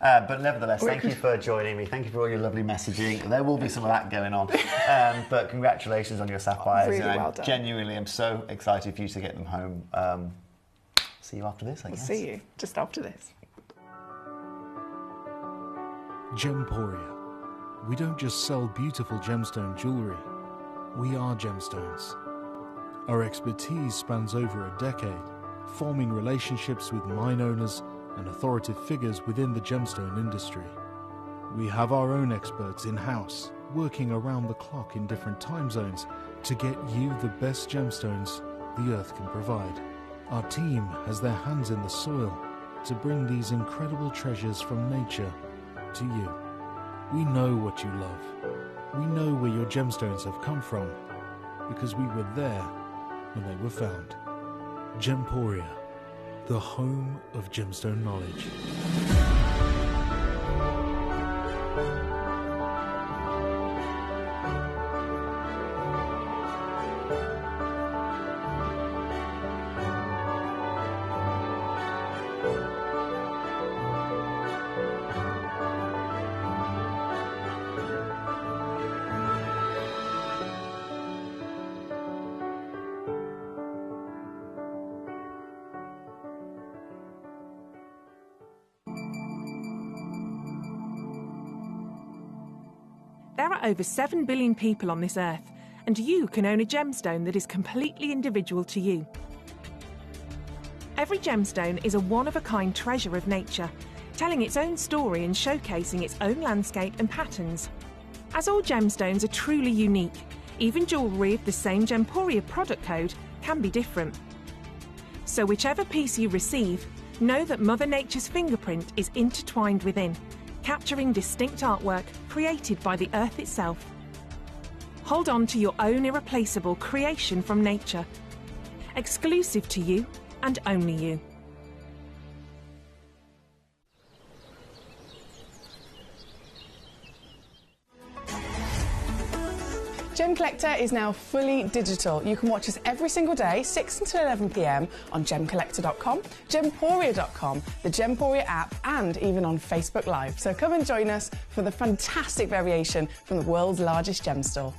But nevertheless, thank you for joining me. Thank you for all your lovely messaging. There will be some of that going on. But congratulations on your sapphires. Really well done. Genuinely, I'm so excited for you to get them home. See you after this, I guess. We'll see you just after this. Gemporia. We don't just sell beautiful gemstone jewellery, we are gemstones. Our expertise spans over a decade, forming relationships with mine owners and authoritative figures within the gemstone industry. We have our own experts in-house, working around the clock in different time zones to get you the best gemstones the earth can provide. Our team has their hands in the soil to bring these incredible treasures from nature to you. We know what you love. We know where your gemstones have come from because we were there when they were found. Gemporia, the home of gemstone knowledge. There are over 7 billion people on this earth, and you can own a gemstone that is completely individual to you. Every gemstone is a one-of-a-kind treasure of nature, telling its own story and showcasing its own landscape and patterns. As all gemstones are truly unique, even jewellery of the same Gemporia product code can be different. So whichever piece you receive, know that Mother Nature's fingerprint is intertwined within, capturing distinct artwork created by the earth itself. Hold on to your own irreplaceable creation from nature, exclusive to you and only you. Gemcollector is now fully digital. You can watch us every single day, 6 until 11 p.m. on Gemcollector.com, Gemporia.com, the Gemporia app, and even on Facebook Live. So come and join us for the fantastic variation from the world's largest gem store.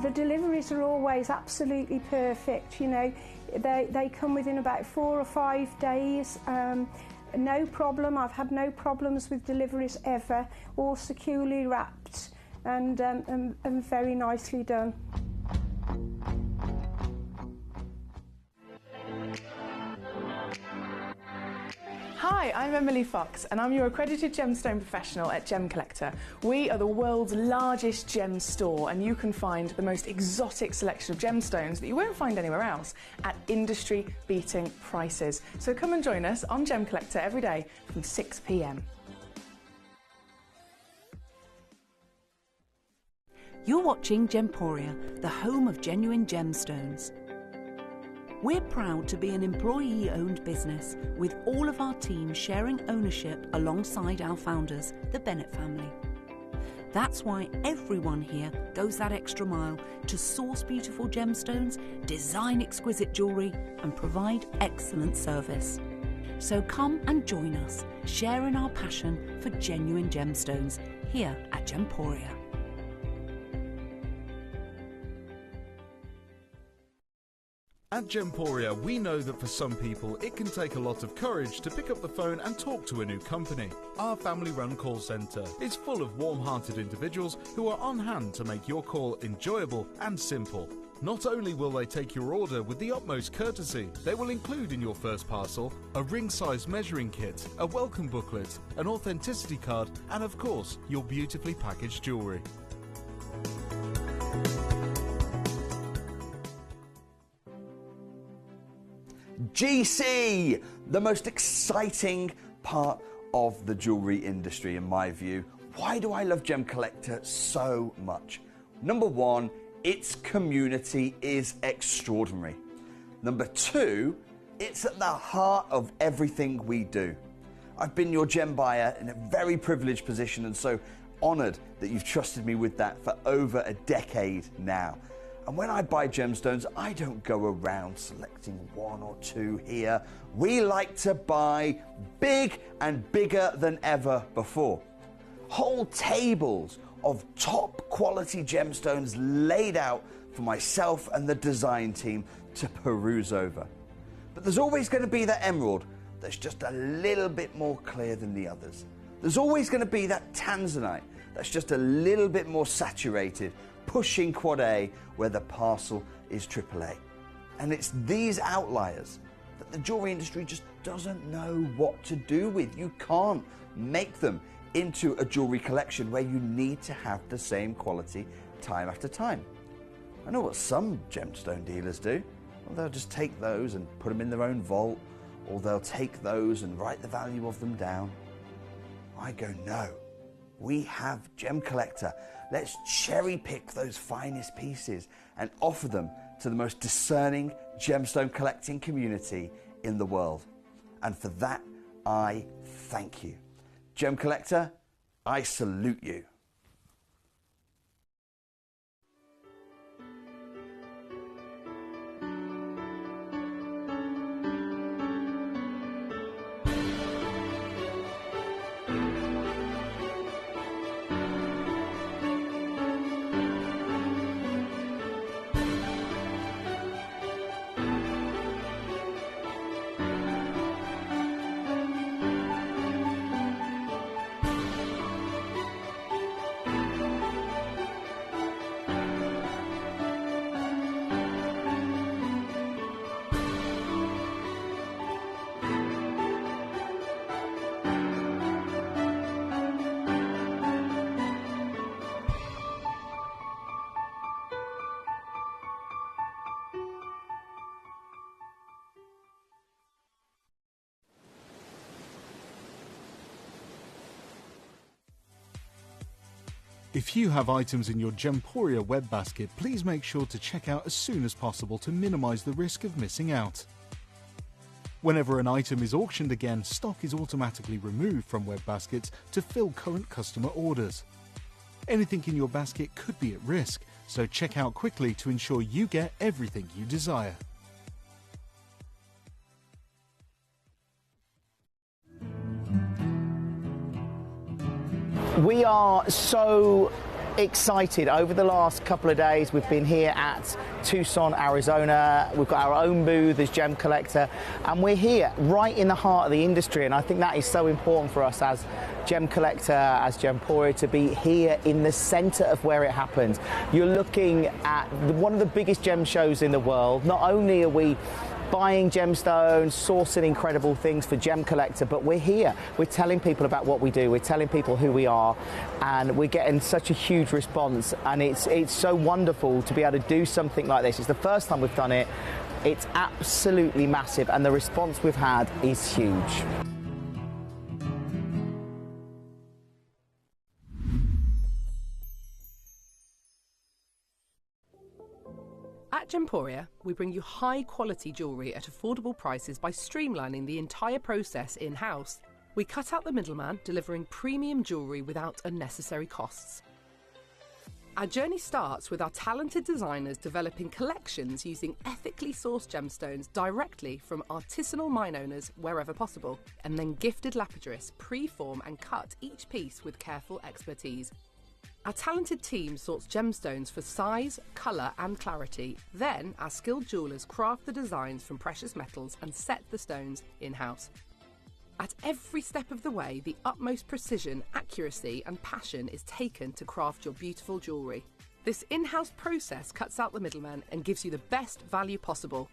The deliveries are always absolutely perfect, you know. They come within about 4 or 5 days. No problem. I've had no problems with deliveries ever. All securely wrapped and very nicely done. Hi, I'm Emily Fox and I'm your accredited gemstone professional at Gemcollector. We are the world's largest gem store and you can find the most exotic selection of gemstones that you won't find anywhere else at industry-beating prices. So come and join us on Gemcollector every day from 6 p.m. You're watching Gemporia, the home of genuine gemstones. We're proud to be an employee-owned business with all of our team sharing ownership alongside our founders, the Bennett family. That's why everyone here goes that extra mile to source beautiful gemstones, design exquisite jewellery and provide excellent service. So come and join us, sharing our passion for genuine gemstones here at Gemporia. At Gemporia, we know that for some people it can take a lot of courage to pick up the phone and talk to a new company. Our family-run call centre is full of warm-hearted individuals who are on hand to make your call enjoyable and simple. Not only will they take your order with the utmost courtesy, they will include in your first parcel a ring-size measuring kit, a welcome booklet, an authenticity card and of course your beautifully packaged jewellery. GC, the most exciting part of the jewellery industry in my view. Why do I love Gemcollector so much? Number one, its community is extraordinary. Number two, it's at the heart of everything we do. I've been your gem buyer in a very privileged position and so honoured that you've trusted me with that for over a decade now. And when I buy gemstones, I don't go around selecting one or two here. We like to buy big and bigger than ever before. Whole tables of top quality gemstones laid out for myself and the design team to peruse over. But there's always going to be that emerald that's just a little bit more clear than the others. There's always going to be that tanzanite that's just a little bit more saturated, pushing quad A where the parcel is AAA. And it's these outliers that the jewellery industry just doesn't know what to do with. You can't make them into a jewellery collection where you need to have the same quality time after time. I know what some gemstone dealers do. Well, they'll just take those and put them in their own vault, or they'll take those and write the value of them down. I go, no. We have Gemcollector. Let's cherry pick those finest pieces and offer them to the most discerning gemstone collecting community in the world. And for that, I thank you. Gemcollector, I salute you. If you have items in your Gemporia web basket, please make sure to check out as soon as possible to minimise the risk of missing out. Whenever an item is auctioned again, stock is automatically removed from web baskets to fill current customer orders. Anything in your basket could be at risk, so check out quickly to ensure you get everything you desire. We are so excited. Over the last couple of days, we've been here at Tucson, Arizona. We've got our own booth as Gemcollector, and we're here right in the heart of the industry. And I think that is so important for us as Gemcollector, as Gemporia, to be here in the centre of where it happens. You're looking at one of the biggest gem shows in the world. Not only are we buying gemstones, sourcing incredible things for Gemcollector, but we're here. We're telling people about what we do. We're telling people who we are, and we're getting such a huge response. And it's so wonderful to be able to do something like this. It's the first time we've done it. It's absolutely massive, and the response we've had is huge. At Gemporia, we bring you high-quality jewellery at affordable prices by streamlining the entire process in-house. We cut out the middleman, delivering premium jewellery without unnecessary costs. Our journey starts with our talented designers developing collections using ethically sourced gemstones directly from artisanal mine owners wherever possible, and then gifted lapidarists pre-form and cut each piece with careful expertise. Our talented team sorts gemstones for size, colour and clarity. Then our skilled jewellers craft the designs from precious metals and set the stones in-house. At every step of the way, the utmost precision, accuracy and passion is taken to craft your beautiful jewellery. This in-house process cuts out the middleman and gives you the best value possible.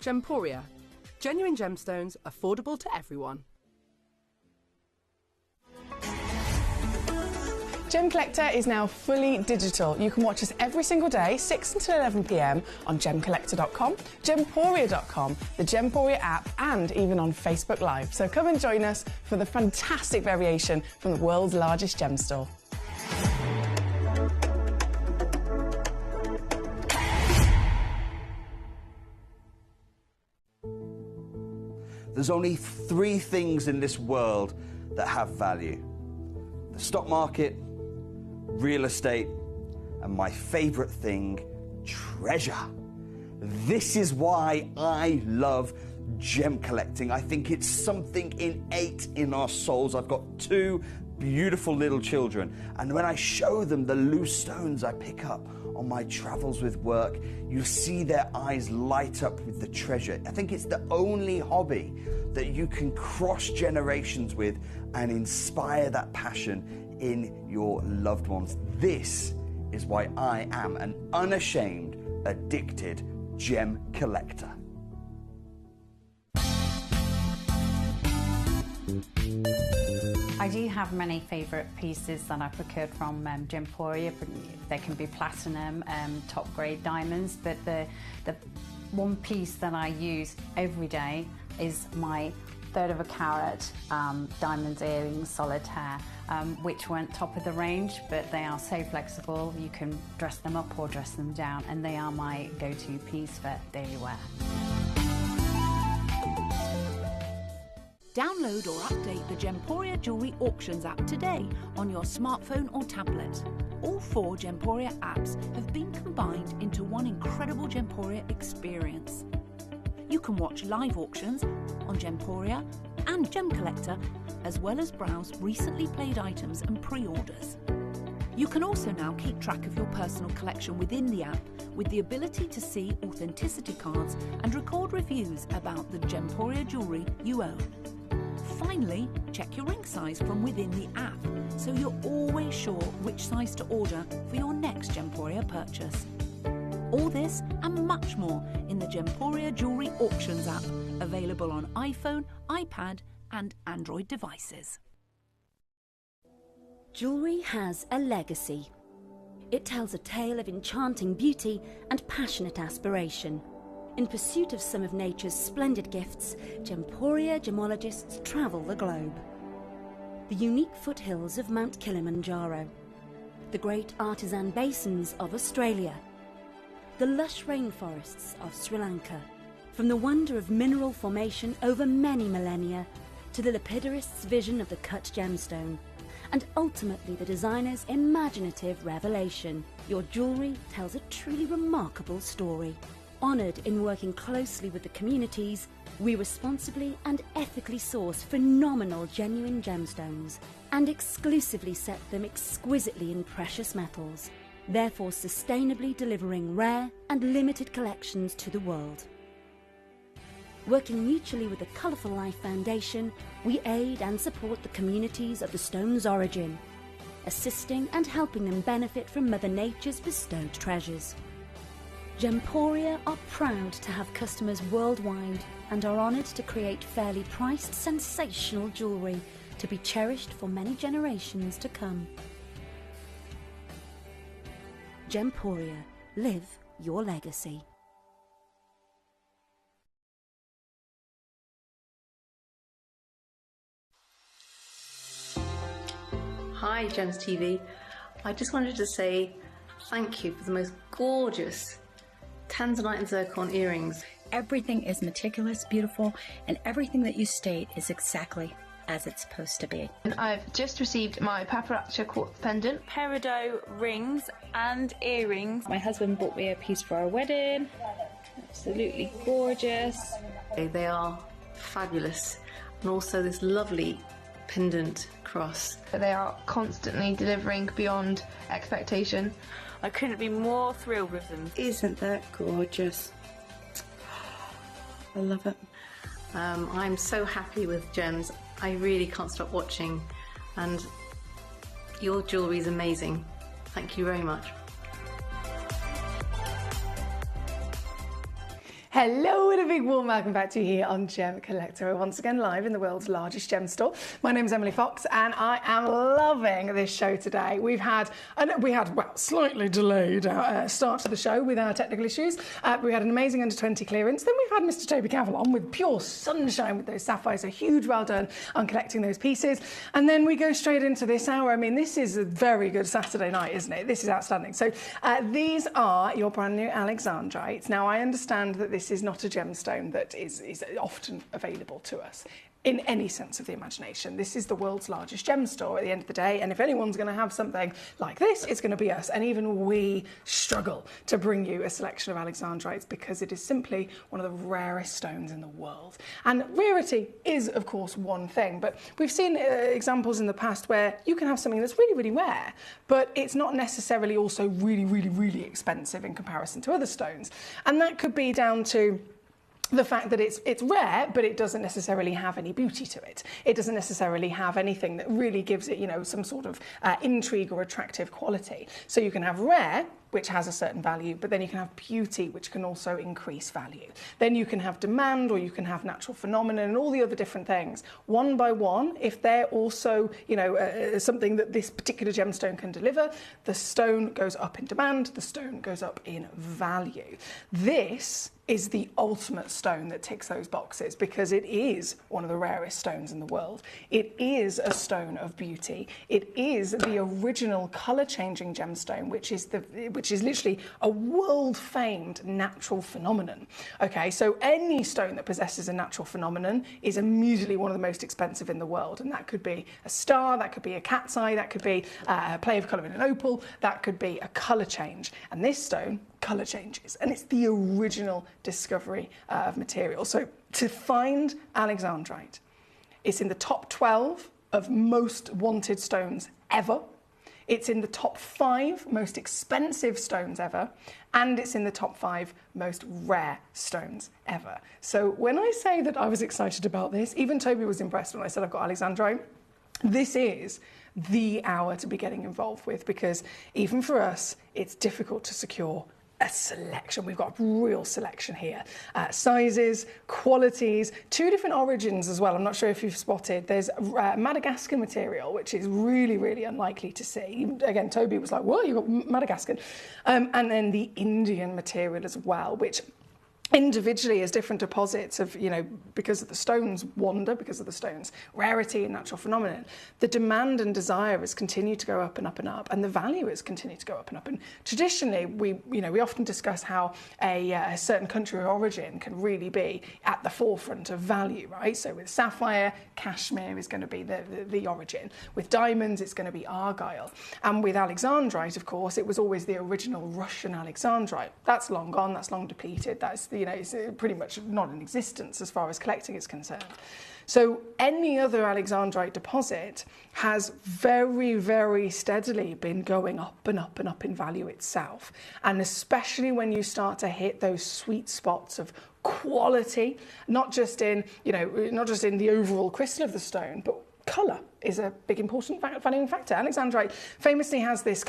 Gemporia. Genuine gemstones, affordable to everyone. Gemcollector is now fully digital. You can watch us every single day, 6 until 11 p.m. on Gemcollector.com, Gemporia.com, the Gemporia app, and even on Facebook Live. So come and join us for the fantastic variation from the world's largest gem store. There's only 3 things in this world that have value: the stock market, real estate, and my favourite thing, treasure. This is why I love gem collecting. I think it's something innate in our souls. I've got 2 beautiful little children, and when I show them the loose stones I pick up on my travels with work, you see their eyes light up with the treasure. I think it's the only hobby that you can cross generations with and inspire that passion in your loved ones. This is why I am an unashamed, addicted gem collector. I do have many favourite pieces that I procured from Gemporia. They can be platinum, top grade diamonds, but the one piece that I use every day is my 1/3 of a carat diamond earrings solitaire, which weren't top of the range, but they are so flexible. You can dress them up or dress them down, and they are my go-to piece for daily wear. Download or update the Gemporia Jewellery Auctions app today on your smartphone or tablet. All 4 Gemporia apps have been combined into one incredible Gemporia experience. You can watch live auctions on Gemporia and Gemcollector, as well as browse recently played items and pre-orders. You can also now keep track of your personal collection within the app with the ability to see authenticity cards and record reviews about the Gemporia jewellery you own. Finally, check your ring size from within the app, so you're always sure which size to order for your next Gemporia purchase. All this and much more in the Gemporia Jewellery Auctions app, available on iPhone, iPad and Android devices. Jewellery has a legacy. It tells a tale of enchanting beauty and passionate aspiration. In pursuit of some of nature's splendid gifts, Gemporia gemologists travel the globe. The unique foothills of Mount Kilimanjaro, the great artisan basins of Australia, the lush rainforests of Sri Lanka. From the wonder of mineral formation over many millennia to the lapidarist's vision of the cut gemstone, and ultimately the designer's imaginative revelation, your jewellery tells a truly remarkable story. Honoured in working closely with the communities, we responsibly and ethically source phenomenal genuine gemstones and exclusively set them exquisitely in precious metals, therefore sustainably delivering rare and limited collections to the world. Working mutually with the Colourful Life Foundation, we aid and support the communities of the stone's origin, assisting and helping them benefit from Mother Nature's bestowed treasures. Gemporia are proud to have customers worldwide and are honoured to create fairly priced, sensational jewellery to be cherished for many generations to come. Gemporia, live your legacy. Hi Gems TV, I just wanted to say thank you for the most gorgeous tanzanite and zircon earrings. Everything is meticulous, beautiful, and everything that you state is exactly as it's supposed to be. And I've just received my paparazzi quartz pendant. Peridot rings and earrings. My husband bought me a piece for our wedding. Absolutely gorgeous. They are fabulous. And also this lovely pendant cross. They are constantly delivering beyond expectation. I couldn't be more thrilled with them. Isn't that gorgeous? I love it. I'm so happy with gems. I really can't stop watching, and your jewellery is amazing. Thank you very much. Hello and a big warm welcome back to you here on Gemcollector. We're once again live in the world's largest gem store. My name is Emily Fox and I am loving this show today. We had slightly delayed start to the show with our technical issues. We had an amazing under 20 clearance. Then we've had Mr. Toby Cavell on with pure sunshine with those sapphires. A huge well done on collecting those pieces. And then we go straight into this hour. I mean, this is a very good Saturday night, isn't it? This is outstanding. So these are your brand new Alexandrites. Now, I understand that this is not a gemstone that is often available to us in any sense of the imagination. This is the world's largest gem store at the end of the day, and if anyone's going to have something like this, it's going to be us. And even we struggle to bring you a selection of Alexandrites because it is simply one of the rarest stones in the world. And rarity is, of course, one thing, but we've seen examples in the past where you can have something that's really, really rare, but it's not necessarily also really, really, really expensive in comparison to other stones. And that could be down to the fact that it's rare, but it doesn't necessarily have any beauty to it. It doesn't necessarily have anything that really gives it, some sort of intrigue or attractive quality. So you can have rare, which has a certain value, but then you can have beauty, which can also increase value. Then you can have demand, or you can have natural phenomenon, and all the other different things. One by one, if they're also, something that this particular gemstone can deliver, the stone goes up in demand, the stone goes up in value. This is the ultimate stone that ticks those boxes because it is one of the rarest stones in the world. It is a stone of beauty. It is the original colour-changing gemstone, which is literally a world-famed natural phenomenon. Okay, so any stone that possesses a natural phenomenon is immediately one of the most expensive in the world, and that could be a star, that could be a cat's eye, that could be a play of colour in an opal, that could be a colour change. And this stone colour changes, and it's the original discovery of material. So to find Alexandrite, it's in the top 12 of most wanted stones ever. It's in the top 5 most expensive stones ever, and it's in the top 5 most rare stones ever. So when I say that I was excited about this, even Toby was impressed when I said I've got Alexandrite. This is the hour to be getting involved with, because even for us, it's difficult to secure a selection. We've got a real selection here. Sizes, qualities, 2 different origins as well. I'm not sure if you've spotted. There's Madagascar material, which is really, really unlikely to see. Again, Toby was like, what? You've got Madagascar. And then the Indian material as well, which individually as different deposits of, because of the stone's wonder, because of the stone's rarity and natural phenomenon, the demand and desire has continued to go up and up and up, and the value has continued to go up and up. And traditionally, we often discuss how a certain country of origin can really be at the forefront of value, right? So with sapphire, cashmere is going to be the origin. With diamonds, it's going to be argyle. And with Alexandrite, of course, it was always the original Russian Alexandrite. That's long gone, that's long depleted, that's it's pretty much not in existence as far as collecting is concerned. So any other Alexandrite deposit has very, very steadily been going up and up and up in value itself. And especially when you start to hit those sweet spots of quality, not just in the overall crystal of the stone, but colour is a big important valuing factor. Alexandrite famously has this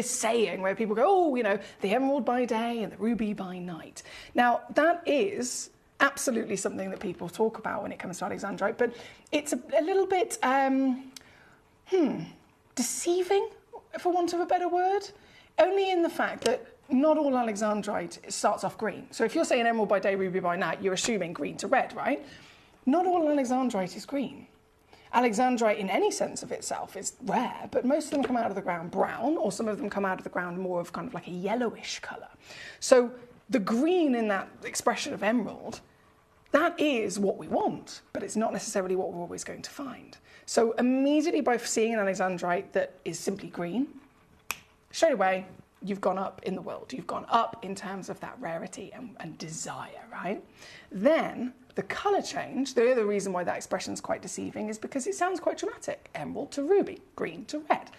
saying where people go, the emerald by day and the ruby by night. Now, that is absolutely something that people talk about when it comes to Alexandrite, but it's a little bit deceiving, for want of a better word, only in the fact that not all Alexandrite starts off green. So if you're saying emerald by day, ruby by night, you're assuming green to red, right? Not all Alexandrite is green. Alexandrite in any sense of itself is rare, but most of them come out of the ground brown, or some of them come out of the ground more of kind of like a yellowish colour. So the green in that expression of emerald That is what we want, but it's not necessarily what we're always going to find. So immediately by seeing an alexandrite that is simply green, straight away, you've gone up in the world. You've gone up in terms of that rarity and desire, right? Then the colour change, the other reason why that expression is quite deceiving is because it sounds quite dramatic. Emerald to ruby, green to red.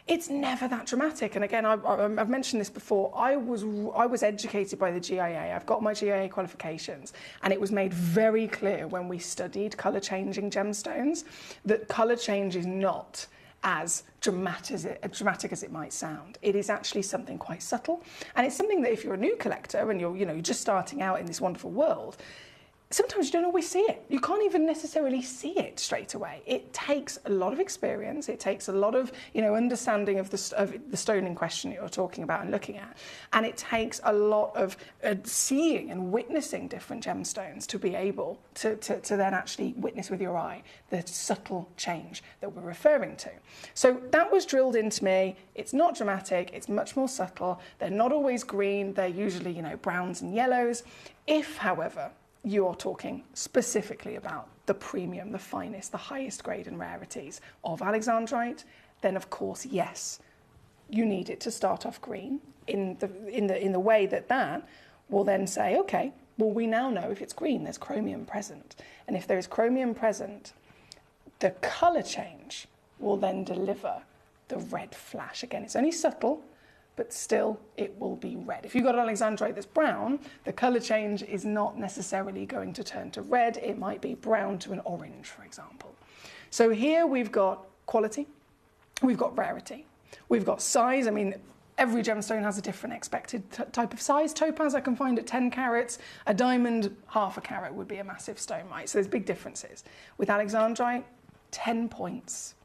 It's never that dramatic. And again, I've mentioned this before. I was educated by the GIA. I've got my GIA qualifications, and it was made very clear when we studied colour changing gemstones that colour change is not as dramatic as it might sound. It is actually something quite subtle, and it's something that if you're a new collector and you're just starting out in this wonderful world, sometimes you don't always see it. You can't even necessarily see it straight away. It takes a lot of experience. It takes a lot of understanding of the stone in question that you're talking about and looking at. And it takes a lot of seeing and witnessing different gemstones to be able to then actually witness with your eye the subtle change that we're referring to. So that was drilled into me. It's not dramatic. It's much more subtle. They're not always green. They're usually, browns and yellows. If, however, you are talking specifically about the premium, the finest, the highest grade and rarities of alexandrite, then of course, yes, you need it to start off green in the way that will then say, okay, well, we now know if it's green, there's chromium present. And if there is chromium present, the colour change will then deliver the red flash. Again, it's only subtle, but still it will be red. If you've got an alexandrite that's brown, the colour change is not necessarily going to turn to red. It might be brown to an orange, for example. So here we've got quality, we've got rarity, we've got size. I mean, every gemstone has a different expected type of size. Topaz I can find at 10 carats. A diamond, half a carat would be a massive stone, right? So there's big differences. With alexandrite, 10 points.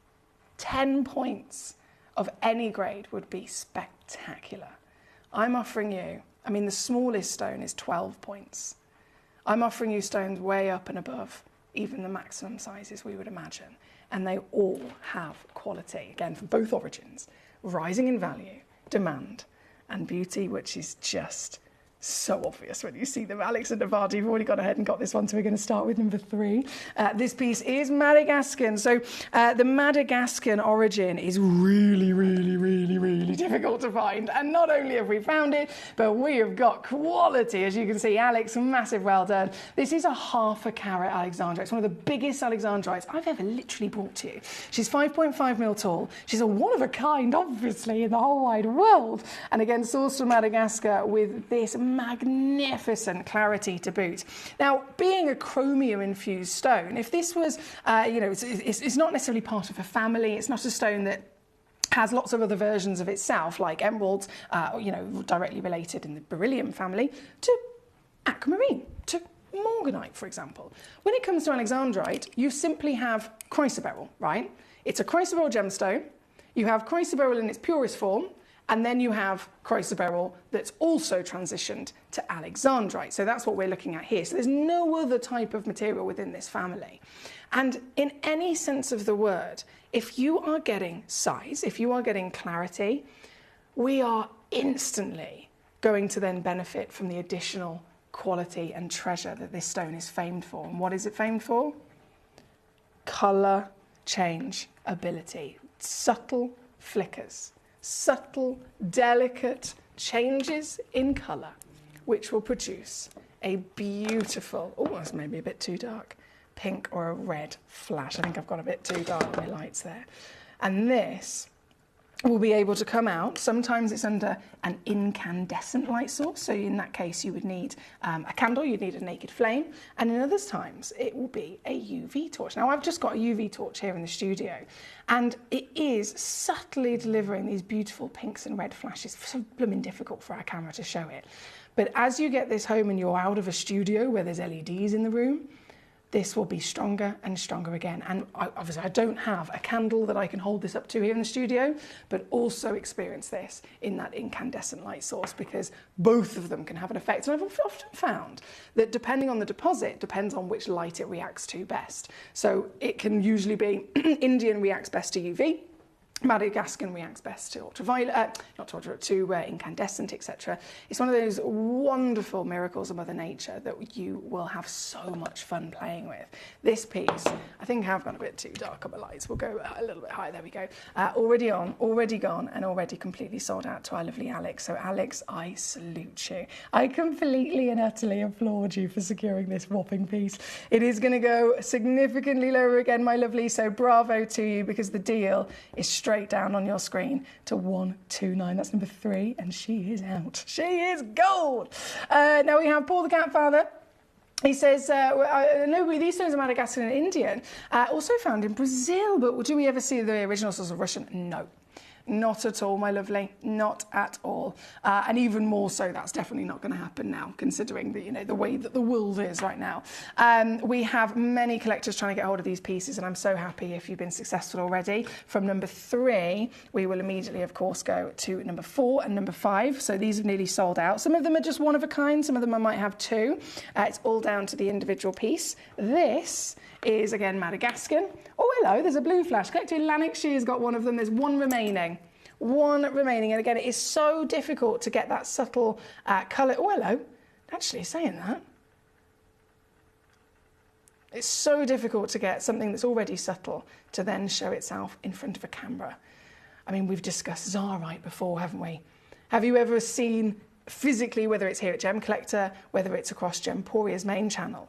10 points of any grade would be spectacular. I'm offering you, the smallest stone is 12 points. I'm offering you stones way up and above even the maximum sizes we would imagine. And they all have quality, again, for both origins, rising in value, demand, and beauty, which is just so obvious when you see them. Alex and Nevada, you've already gone ahead and got this one, so we're going to start with number 3. This piece is Madagascan. So the Madagascan origin is really, really, really, really difficult to find. And not only have we found it, but we have got quality. As you can see, Alex, massive well done. This is a half a carat alexandrite. It's one of the biggest alexandrites I've ever literally brought to you. She's 5.5 mil tall. She's a one of a kind, obviously, in the whole wide world. And again, sourced from Madagascar with this magnificent clarity to boot. Now, being a chromium-infused stone, if this was, it's not necessarily part of a family, it's not a stone that has lots of other versions of itself, like emeralds, directly related in the beryllium family, to aquamarine, to morganite, for example. When it comes to alexandrite, you simply have chrysoberyl, right? It's a chrysoberyl gemstone. You have chrysoberyl in its purest form, and then you have chrysoberyl that's also transitioned to alexandrite. So that's what we're looking at here. So there's no other type of material within this family. And in any sense of the word, if you are getting size, if you are getting clarity, we are instantly going to then benefit from the additional quality and treasure that this stone is famed for. And what is it famed for? Colour change ability. Subtle flickers. Subtle, delicate changes in colour, which will produce a beautiful, that's maybe a bit too dark, pink or a red flash. I think I've got a bit too dark on my lights there. And this will be able to come out. Sometimes it's under an incandescent light source. So in that case, you would need a candle, you'd need a naked flame. And in other times, it will be a UV torch. Now, I've just got a UV torch here in the studio, and it is subtly delivering these beautiful pinks and red flashes. It's so blooming difficult for our camera to show it. But as you get this home and you're out of a studio where there's LEDs in the room, this will be stronger and stronger again. And obviously I don't have a candle that I can hold this up to here in the studio, but also experience this in that incandescent light source, because both of them can have an effect. And I've often found that depending on the deposit, depends on which light it reacts to best. So it can usually be Indian reacts best to UV, Madagascan reacts best to ultraviolet, not to ultraviolet, to incandescent, etc. It's one of those wonderful miracles of Mother Nature that you will have so much fun playing with. This piece, I think I've gone a bit too dark on the lights. We'll go a little bit higher. There we go. Already on, already gone, and already completely sold out to our lovely Alex. So Alex, I salute you. I completely and utterly applaud you for securing this whopping piece. It is going to go significantly lower again, my lovely. So bravo to you, because the deal is straight down on your screen to 129. That's number 3, and she is out. She is gold. Now we have Paul the Cat Father. He says, no, these stones are Madagascan and Indian, also found in Brazil, but do we ever see the original source of Russian? No. Not at all, my lovely, not at all. And even more so, that's definitely not going to happen now, considering the way that the world is right now. We have many collectors trying to get hold of these pieces, and I'm so happy if you've been successful already. From number 3, we will immediately, of course, go to number 4 and number 5. So these have nearly sold out. Some of them are just one of a kind. Some of them I might have 2. It's all down to the individual piece. This is, again, Madagascan. Oh, hello, there's a blue flash. Collector Lanarkshire's got one of them. There's one remaining. One remaining. And again, it is so difficult to get that subtle colour. Oh, hello. Actually, saying that. It's so difficult to get something that's already subtle to then show itself in front of a camera. I mean, we've discussed Zarite before, haven't we? Have you ever seen physically, whether it's here at Gemcollector, whether it's across Gemporia's main channel,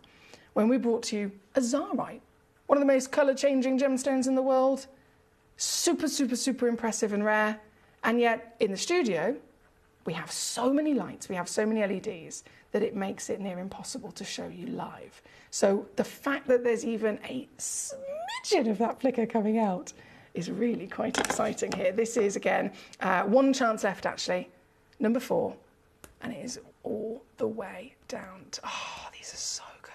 when we brought to you a Zarite, one of the most colour-changing gemstones in the world, super, super, super impressive and rare, and yet in the studio, we have so many lights, we have so many LEDs, that it makes it near impossible to show you live. So the fact that there's even a smidgen of that flicker coming out is really quite exciting here. This is, again, one chance left, actually, number 4, and it is all the way down to, oh, these are so good.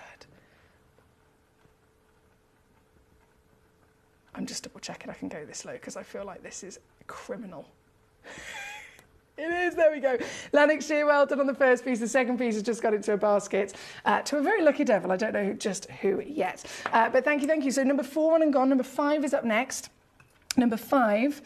I'm just double checking I can go this low because I feel like this is criminal. It is, there we go. Lanarkshire, well done on the first piece. The second piece has just got into a basket to a very lucky devil. I don't know just who yet. But thank you, thank you. So number 4 on and gone. Number 5 is up next. Number 5,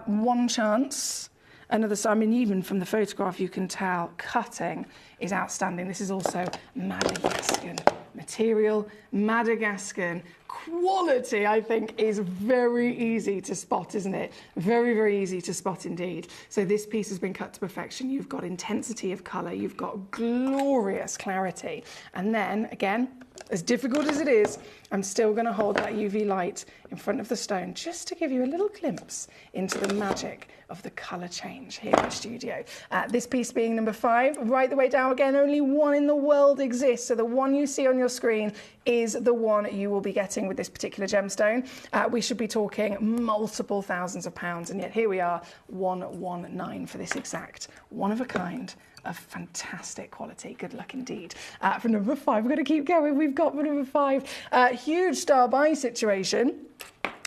one chance. Another, I mean, even from the photograph, you can tell cutting is outstanding. This is also Madagascan material. Madagascan quality, I think, is very easy to spot, isn't it? Very, very easy to spot indeed. So this piece has been cut to perfection. You've got intensity of colour. You've got glorious clarity. And then, again, as difficult as it is, I'm still going to hold that UV light in front of the stone just to give you a little glimpse into the magic of the colour change here in the studio. This piece being number 5, right the way down again, only one in the world exists. So the one you see on your screen is the one you will be getting with this particular gemstone. We should be talking multiple thousands of pounds, and yet here we are, 119 for this exact one of a kind of fantastic quality. Good luck indeed. For number 5, we're going to keep going. We've got for number 5, huge star buy situation.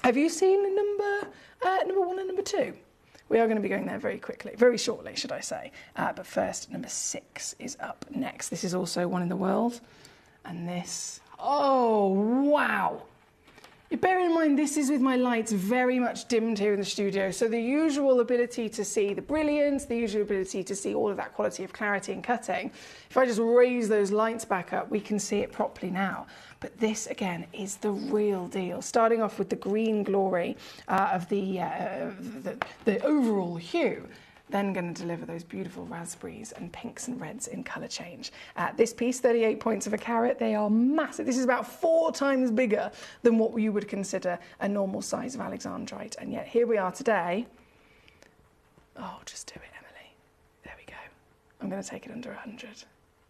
Have you seen number 1 and number 2? We are going to be going there very quickly, very shortly, should I say. But first, number 6 is up next. This is also one in the world. And this, oh, wow. Bear in mind, this is with my lights very much dimmed here in the studio. So the usual ability to see the brilliance, the usual ability to see all of that quality of clarity and cutting. If I just raise those lights back up, we can see it properly now. But this, again, is the real deal. Starting off with the green glory of the overall hue, then going to deliver those beautiful raspberries and pinks and reds in colour change. This piece, 38 points of a carat, they are massive. This is about 4 times bigger than what you would consider a normal size of alexandrite. And yet here we are today. Oh, just do it, Emily. There we go. I'm going to take it under 100.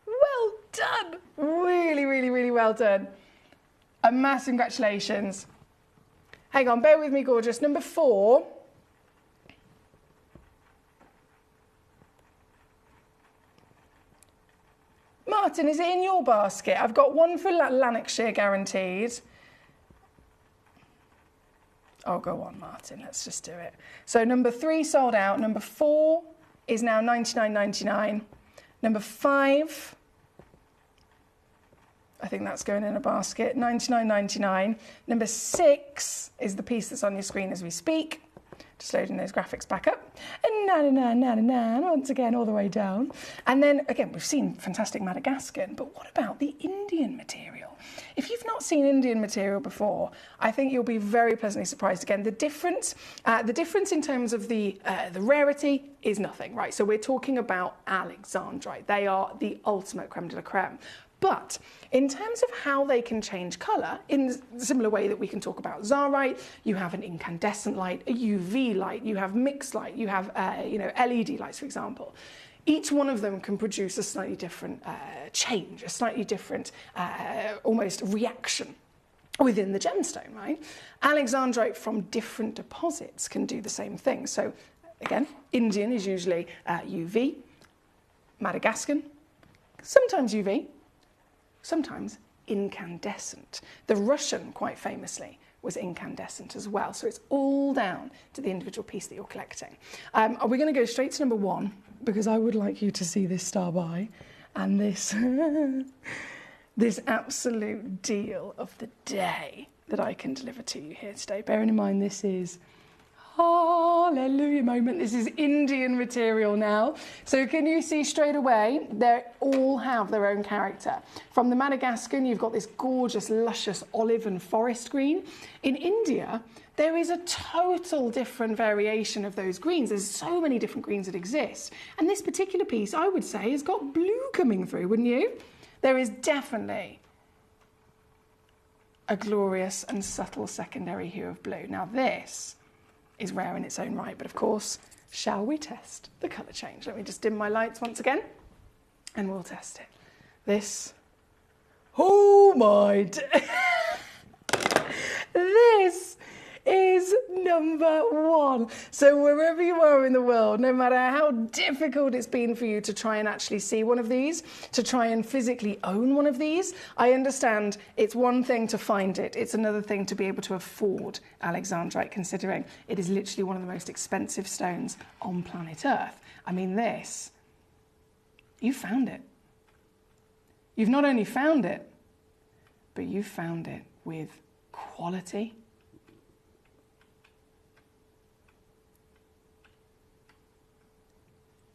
Well done. Really, really, really well done. A massive congratulations. Hang on, bear with me, gorgeous. Number 4. Martin, is it in your basket? I've got one for Lanarkshire guaranteed. Oh, go on, Martin. Let's just do it. So number 3 sold out. Number 4 is now $99.99. Number 5, I think that's going in a basket, $99.99. Number 6 is the piece that's on your screen as we speak. Just loading those graphics back up. And once again, all the way down. And then, again, we've seen fantastic Madagascan, but what about the Indian material? If you've not seen Indian material before, I think you'll be very pleasantly surprised. Again, the difference in terms of the rarity is nothing, right? So we're talking about Alexandrite. They are the ultimate creme de la creme. But in terms of how they can change colour, in a similar way that we can talk about Zarite, you have an incandescent light, a UV light, you have mixed light, you have LED lights, for example. Each one of them can produce a slightly different change, a slightly different almost reaction within the gemstone, right? Alexandrite from different deposits can do the same thing. So again, Indian is usually UV, Madagascan, sometimes UV, sometimes incandescent. The Russian, quite famously, was incandescent as well. So it's all down to the individual piece that you're collecting. We're going to go straight to number one, because I would like you to see this star by and this, this absolute deal of the day that I can deliver to you here today. Bearing in mind this is hallelujah moment. This is Indian material now. So can you see straight away, they all have their own character. From the Madagascan, you've got this gorgeous, luscious olive and forest green. In India, there is a total different variation of those greens. There's so many different greens that exist. And this particular piece, I would say, has got blue coming through, wouldn't you? There is definitely a glorious and subtle secondary hue of blue. Now this is rare in its own right, but of course, shall we test the colour change? Let me just dim my lights once again, and we'll test it. This, oh my, this is number one. So wherever you are in the world, no matter how difficult it's been for you to try and actually see one of these, to try and physically own one of these, I understand it's one thing to find it, it's another thing to be able to afford Alexandrite, considering it is literally one of the most expensive stones on planet Earth. I mean, this, you found it. You've not only found it, but you found it with quality,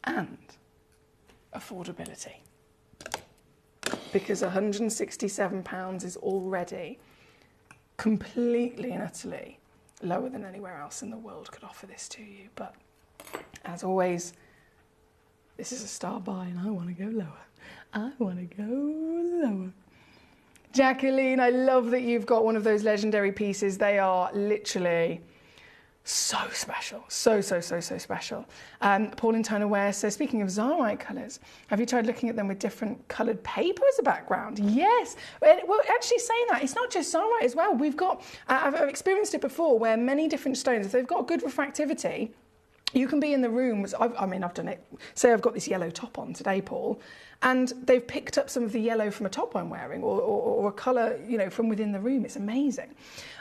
and affordability, because £167 is already completely and utterly lower than anywhere else in the world could offer this to you. But as always, this is a star buy and I want to go lower. I want to go lower. Jacqueline, I love that you've got one of those legendary pieces. They are literally so special, so special. Pauline Tonaware says, speaking of Zarite colours, have you tried looking at them with different coloured paper as a background? Yes. Well, actually saying that, it's not just Zarite as well. We've got, I've experienced it before, where many different stones, if they've got good refractivity, you can be in the room, I've done it. Say I've got this yellow top on today, Paul, and they've picked up some of the yellow from a top I'm wearing, or a colour, you know, from within the room. It's amazing.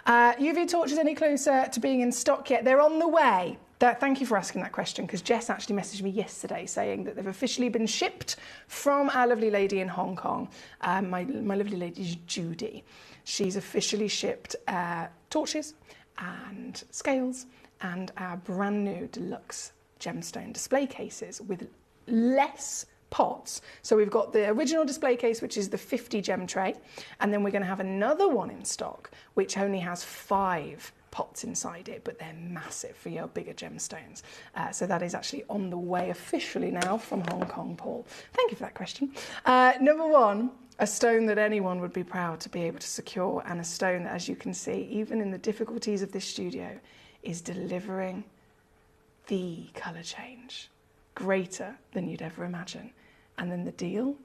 UV torches any closer to being in stock yet? They're on the way. Thank you for asking that question, because Jess actually messaged me yesterday saying that they've officially been shipped from our lovely lady in Hong Kong. My lovely lady is Judy. She's officially shipped torches and scales and our brand new deluxe gemstone display cases with less pots. So we've got the original display case, which is the 50 gem tray, and then we're going to have another one in stock which only has 5 pots inside it, but they're massive for your bigger gemstones. So that is actually on the way officially now from Hong Kong, Paul. Thank you for that question. Number one, a stone that anyone would be proud to be able to secure, and a stone that, as you can see, even in the difficulties of this studio, is delivering the colour change greater than you'd ever imagine. And then the deal,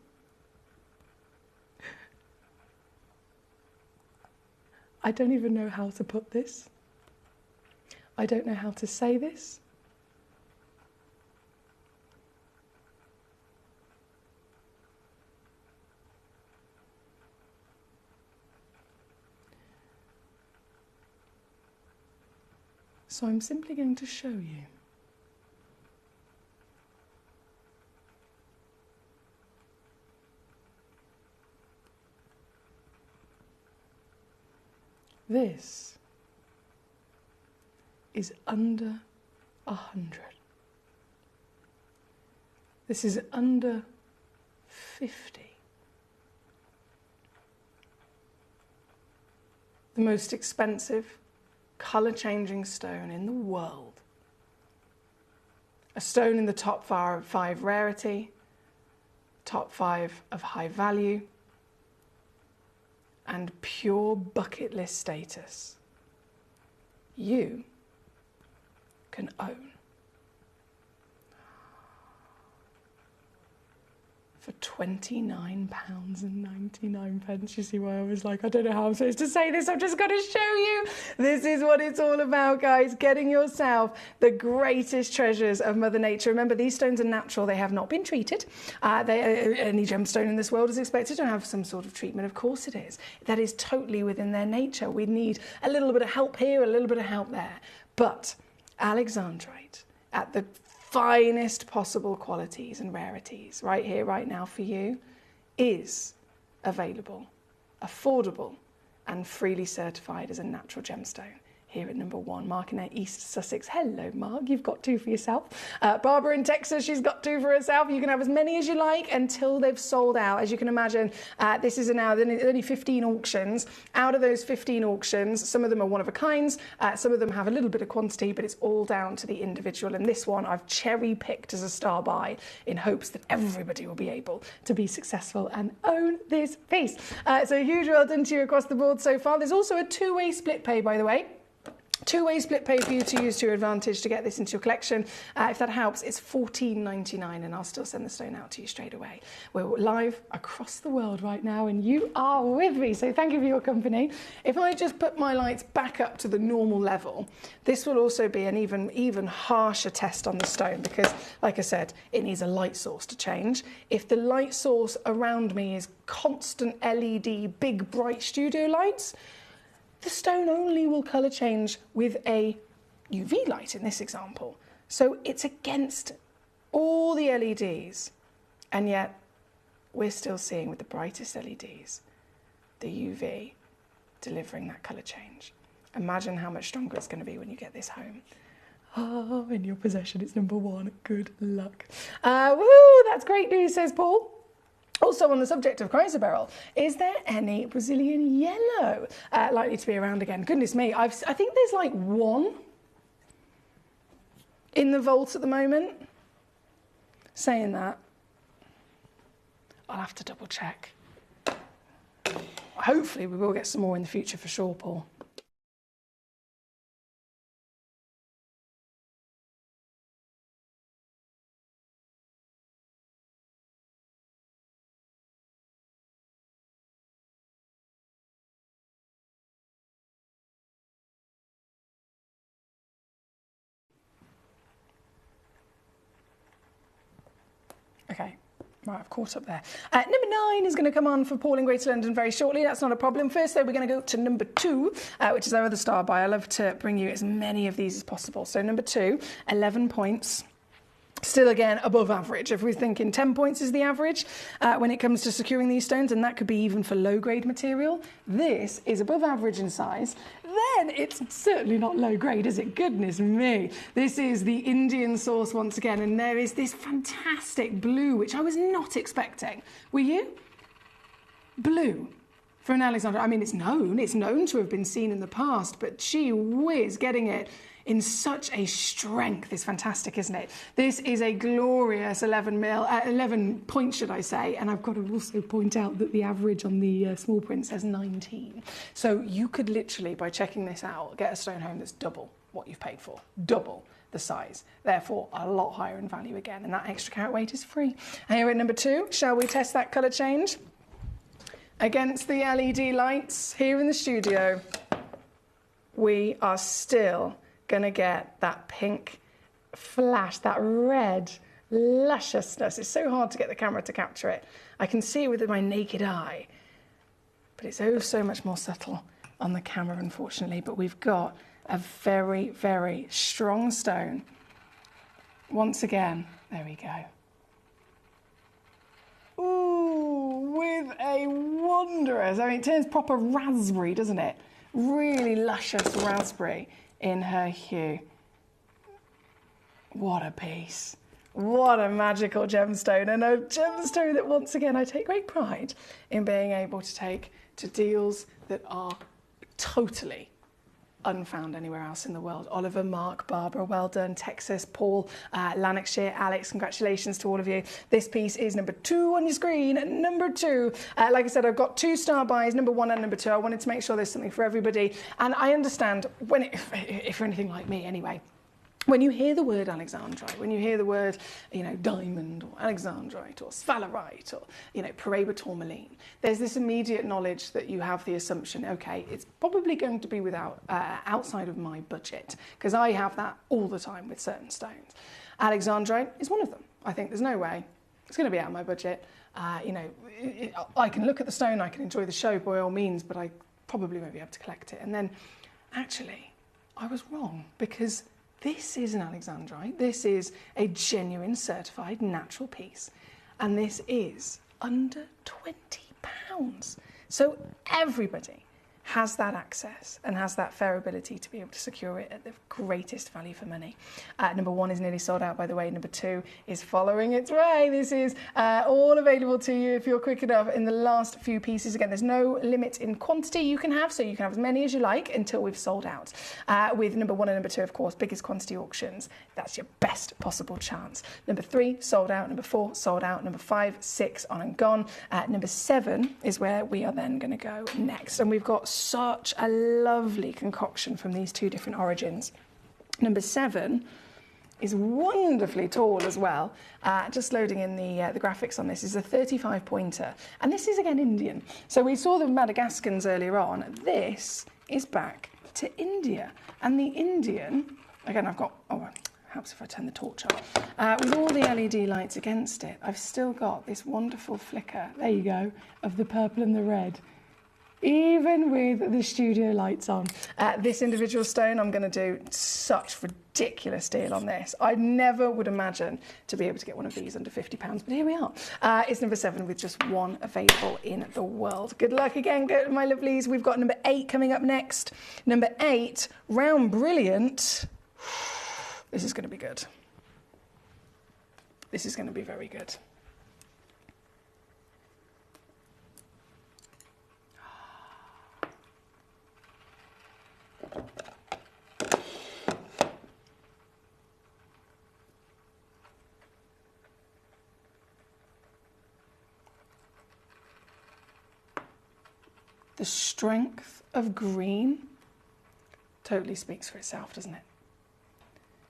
I don't even know how to put this. I don't know how to say this. So I'm simply going to show you. This is under 100. This is under 50. The most expensive, colour-changing stone in the world. A stone in the top 5 rarity, top 5 of high value, and pure bucket list status. You can own. For £29.99. You see why I was like, I don't know how I'm supposed to say this, I've just got to show you. This is what it's all about, guys. Getting yourself the greatest treasures of Mother Nature. Remember, these stones are natural. They have not been treated. Any gemstone in this world is expected to have some sort of treatment. Of course it is. That is totally within their nature. We need a little bit of help here, a little bit of help there. But Alexandrite, at the finest possible qualities and rarities right here, right now for you, is available, affordable, and freely certified as a natural gemstone here at number 1. Mark in East Sussex. Hello, Mark. You've got 2 for yourself. Barbara in Texas, she's got 2 for herself. You can have as many as you like until they've sold out. As you can imagine, this is now only 15 auctions. Out of those 15 auctions, some of them are one of a kinds. Some of them have a little bit of quantity, but it's all down to the individual. And this one I've cherry picked as a star buy in hopes that everybody will be able to be successful and own this piece. So a huge well done to you across the board so far. There's also a 2-way split pay, by the way. 2-way split pay for you to use to your advantage to get this into your collection. If that helps, it's $14.99 and I'll still send the stone out to you straight away. We're live across the world right now and you are with me, so thank you for your company. If I just put my lights back up to the normal level, this will also be an even harsher test on the stone because, like I said, it needs a light source to change. If the light source around me is constant LED, big, bright studio lights, the stone only will colour change with a UV light in this example. So it's against all the LEDs, and yet we're still seeing with the brightest LEDs, the UV delivering that colour change. Imagine how much stronger it's going to be when you get this home. Oh, in your possession, it's number 1. Good luck. Woohoo, that's great news, says Paul. Also, on the subject of chrysoberyl, is there any Brazilian yellow likely to be around again? Goodness me, I think there's like 1 in the vault at the moment. Saying that, I'll have to double check. Hopefully we will get some more in the future for sure, Paul. Okay, right, I've caught up there. Number 9 is going to come on for Paul in Greater London very shortly. That's not a problem. First, though, we're going to go to number 2, which is our other star buy. I love to bring you as many of these as possible. So number 2, 11 points. Still, again, above average. If we're thinking 10 points is the average when it comes to securing these stones, and that could be even for low-grade material, this is above average in size. Then it's certainly not low-grade, is it? Goodness me. This is the Indian source once again, and there is this fantastic blue, which I was not expecting. Were you? Blue. For an Alexandra, I mean, it's known to have been seen in the past, but gee whiz, getting it in such a strength is fantastic, isn't it? This is a glorious 11 points, should I say, and I've got to also point out that the average on the small print says 19. So you could literally, by checking this out, get a stone home that's double what you've paid for, double the size, therefore a lot higher in value again, and that extra carat weight is free. And here at number 2, shall we test that colour change? Against the LED lights here in the studio, we are still going to get that pink flash, that red lusciousness. It's so hard to get the camera to capture it. I can see it with my naked eye, but it's oh so much more subtle on the camera, unfortunately. But we've got a very, very strong stone. Once again, there we go. Ooh, with a wondrous, I mean, it turns proper raspberry, doesn't it? Really luscious raspberry in her hue. What a piece. What a magical gemstone, and a gemstone that, once again, I take great pride in being able to take to deals that are totally unfound anywhere else in the world. Oliver, Mark, Barbara, well done. Texas, Paul, Lanarkshire, Alex, congratulations to all of you. This piece is number 2 on your screen. Number 2, like I said, I've got 2 star buys, number 1 and number 2. I wanted to make sure there's something for everybody. And I understand, if you're anything like me anyway, when you hear the word alexandrite, when you hear the word, diamond or alexandrite or sphalerite or, Paraiba tourmaline, there's this immediate knowledge that you have the assumption, okay, it's probably going to be outside of my budget, because I have that all the time with certain stones. Alexandrite is one of them. I think there's no way it's going to be out of my budget. I can look at the stone, I can enjoy the show by all means, but I probably won't be able to collect it. And then, actually, I was wrong, because this is an alexandrite. This is a genuine certified natural piece. And this is under £20. So everybody has that access and has that fair ability to be able to secure it at the greatest value for money. Number 1 is nearly sold out, by the way. Number 2 is following its way. This is all available to you if you're quick enough in the last few pieces. Again, there's no limit in quantity you can have, so you can have as many as you like until we've sold out. With number 1 and number 2, of course, biggest quantity auctions. That's your best possible chance. Number 3, sold out. Number 4, sold out. Number 5, 6, on and gone. Number 7 is where we are then going to go next. And we've got such a lovely concoction from these 2 different origins. Number 7 is wonderfully tall as well. Just loading in the graphics on this is a 35 pointer. And this is, again, Indian. So we saw the Madagascans earlier on. This is back to India. And the Indian, again, I've got, helps if I turn the torch on. With all the LED lights against it, I've still got this wonderful flicker, there you go, of the purple and the red. Even with the studio lights on. This individual stone, I'm going to do such ridiculous deal on this. I never would imagine to be able to get one of these under £50, but here we are. It's number 7 with just 1 available in the world. Good luck again, my lovelies. We've got number 8 coming up next. Number 8, Round Brilliant. This is going to be good. This is going to be very good. The strength of green totally speaks for itself, doesn't it?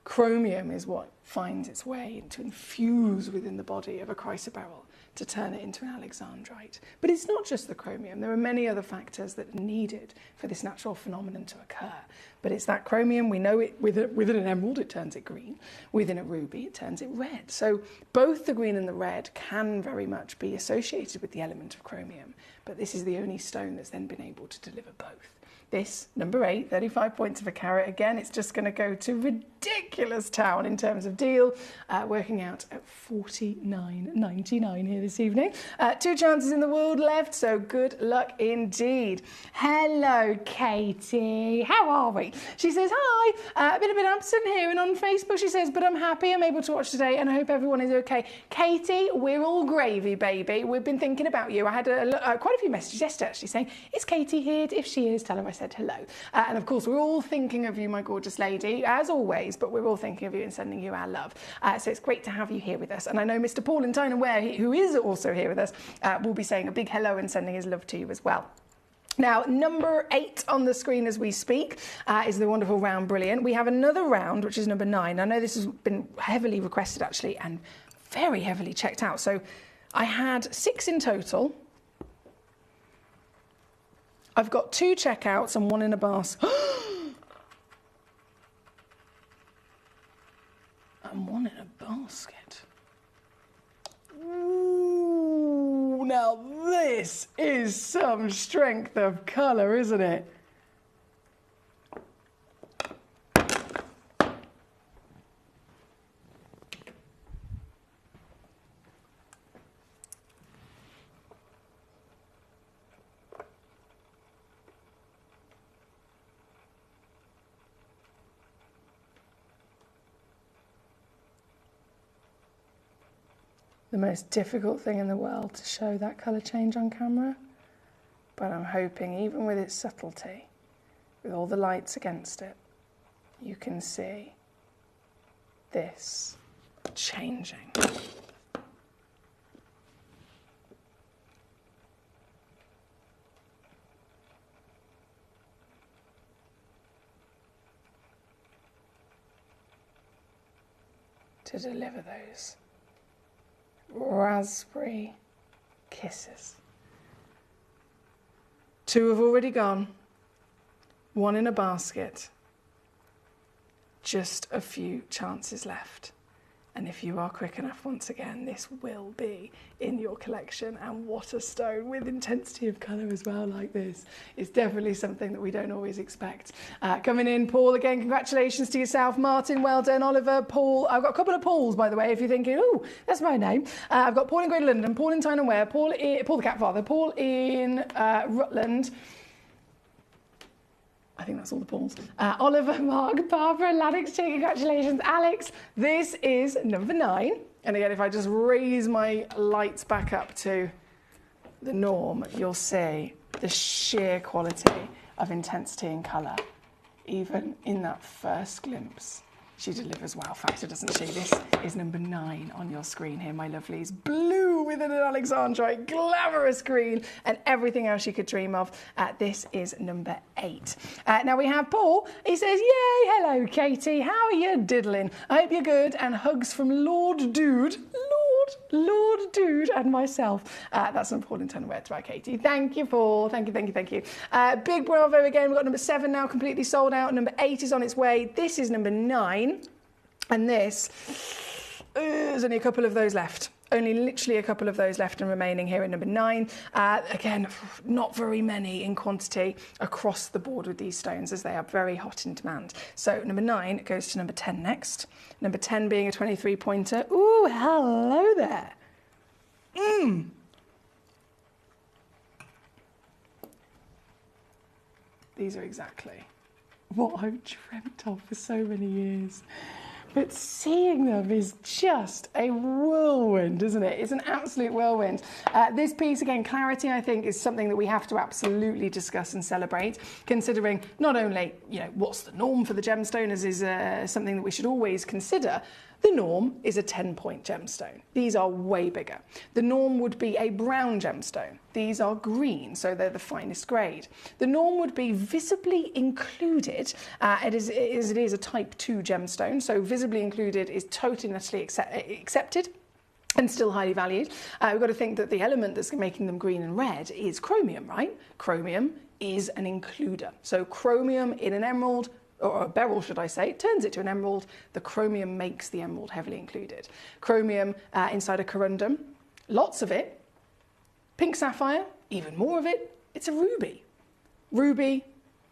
Chromium is what finds its way to infuse within the body of a chrysoberyl to turn it into an alexandrite. But it's not just the chromium. There are many other factors that are needed for this natural phenomenon to occur. But it's that chromium. We know it within an emerald, it turns it green. Within a ruby, it turns it red. So both the green and the red can very much be associated with the element of chromium. But this is the only stone that's then been able to deliver both. This, number 8, 35 points of a carat. Again, it's just going to go to ridiculous town in terms of deal, working out at $49.99 here this evening. 2 chances in the world left, so good luck indeed. Hello, Katie. How are we? She says, hi. Been a bit absent here and on Facebook. She says, but I'm happy I'm able to watch today and I hope everyone is okay. Katie, we're all gravy, baby. We've been thinking about you. I had quite a few messages yesterday actually saying, is Katie here? If she is, tell her I said hello. And of course, we're all thinking of you, my gorgeous lady, as always, but we're all thinking of you and sending you our love. So it's great to have you here with us. And I know Mr. Paul in Tyne Ware, who is also here with us, will be saying a big hello and sending his love to you as well. Now, number 8 on the screen as we speak is the wonderful Round Brilliant. We have another round, which is number 9. I know this has been heavily requested, actually, and very heavily checked out. So I had 6 in total. I've got 2 checkouts and 1 in a basket. And 1 in a basket. Ooh, now this is some strength of colour, isn't it? the most difficult thing in the world to show that colour change on camera, but I'm hoping even with its subtlety, with all the lights against it, you can see this changing. To deliver those raspberry kisses. 2 have already gone, 1 in a basket, just a few chances left. And if you are quick enough, once again, this will be in your collection. And what a stone with intensity of colour as well, like this. It's definitely something that we don't always expect. Coming in, Paul, again, congratulations to yourself. Martin, well done. Oliver, Paul. I've got a couple of Pauls, by the way, if you're thinking, oh, that's my name. I've got Paul in Greater London, Paul in Tyne and Wear, Paul the Cat Father, Paul in Rutland. I think that's all the Pauls. Oliver, Mark, Barbara, Ladix, congratulations. Alex, this is number 9. And again, if I just raise my lights back up to the norm, you'll see the sheer quality of intensity and colour. Even in that first glimpse, she delivers wow factor, doesn't she? This is number 9 on your screen here, my lovelies. Blue with an alexandrite, glamorous green, and everything else you could dream of. This is number 8. Now we have Paul. He says, yay, hello, Katie. How are you diddling? I hope you're good. And hugs from Lord Dude. Lord Dude and myself. That's an important turn away to our Katie. Thank you, Paul. Thank you. Big bravo again. We've got number 7 now completely sold out. Number 8 is on its way. This is number 9. And this, there's only a couple of those left. Only literally a couple of those left and remaining here at number 9. Again, not very many in quantity across the board with these stones as they are very hot in demand. So number 9 goes to number 10 next. Number 10 being a 23 pointer. Ooh, hello there. These are exactly what I've dreamt of for so many years. But seeing them is just a whirlwind, isn't it? It's an absolute whirlwind. This piece, again, clarity, I think, is something that we have to absolutely discuss and celebrate, considering not only, what's the norm for the gemstone, as is something that we should always consider. The norm is a 10-point gemstone. These are way bigger. The norm would be a brown gemstone. These are green, so they're the finest grade. The norm would be visibly included. It is a type 2 gemstone, so visibly included is totally accepted and still highly valued. We've got to think that the element that's making them green and red is chromium, right? Chromium is an includer. So chromium in an emerald, or a beryl, should I say, turns it to an emerald. The chromium makes the emerald heavily included. Chromium inside a corundum, lots of it. Pink sapphire, even more of it. It's a ruby. Ruby,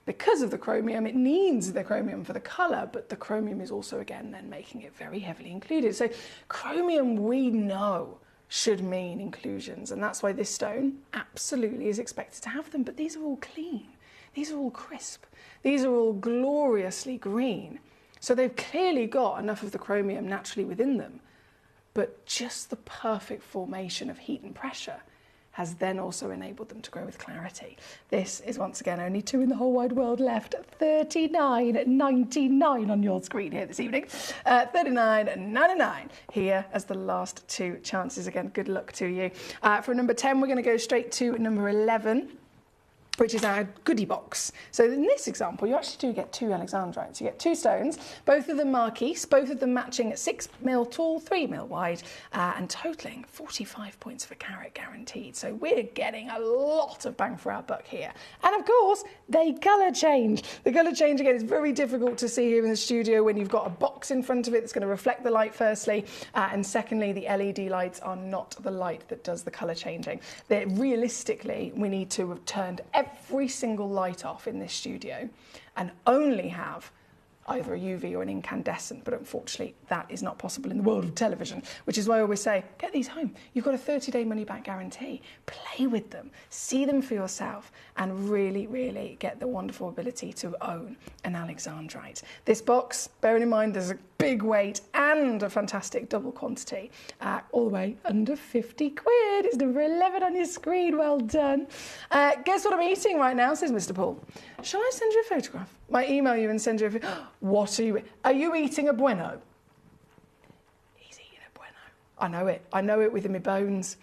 because of the chromium, it needs the chromium for the colour, but the chromium is also, again, then making it very heavily included. So chromium, we know, should mean inclusions, and that's why this stone absolutely is expected to have them. But these are all clean. These are all crisp. These are all gloriously green. So they've clearly got enough of the chromium naturally within them, but just the perfect formation of heat and pressure has then also enabled them to grow with clarity. This is, once again, only 2 in the whole wide world left. $39.99 on your screen here this evening. $39.99 here as the last 2 chances. Again, good luck to you. For number 10, we're going to go straight to number 11. Which is our goodie box. So in this example, you actually do get 2 alexandrites. You get 2 stones, both of them marquise, both of them matching at 6 mil tall, 3 mil wide, and totaling 45 points per carat guaranteed. So we're getting a lot of bang for our buck here. And of course, they colour change. The colour change, again, is very difficult to see here in the studio when you've got a box in front of it that's going to reflect the light, firstly, and secondly, the LED lights are not the light that does the colour changing. Realistically, we need to have turned every single light off in this studio and only have either a UV or an incandescent, but unfortunately that is not possible in the world of television, which is why I always say, get these home. You've got a 30-day money-back guarantee. Play with them, see them for yourself, and really, really get the wonderful ability to own an alexandrite. This box, bearing in mind there's a big weight and a fantastic double quantity, all the way under 50 quid. It's number 11 on your screen, well done. Guess what I'm eating right now, says Mr. Paul. Shall I send you a photograph? Might email you and send you a what are you eating a bueno? He's eating a bueno. I know it within my bones.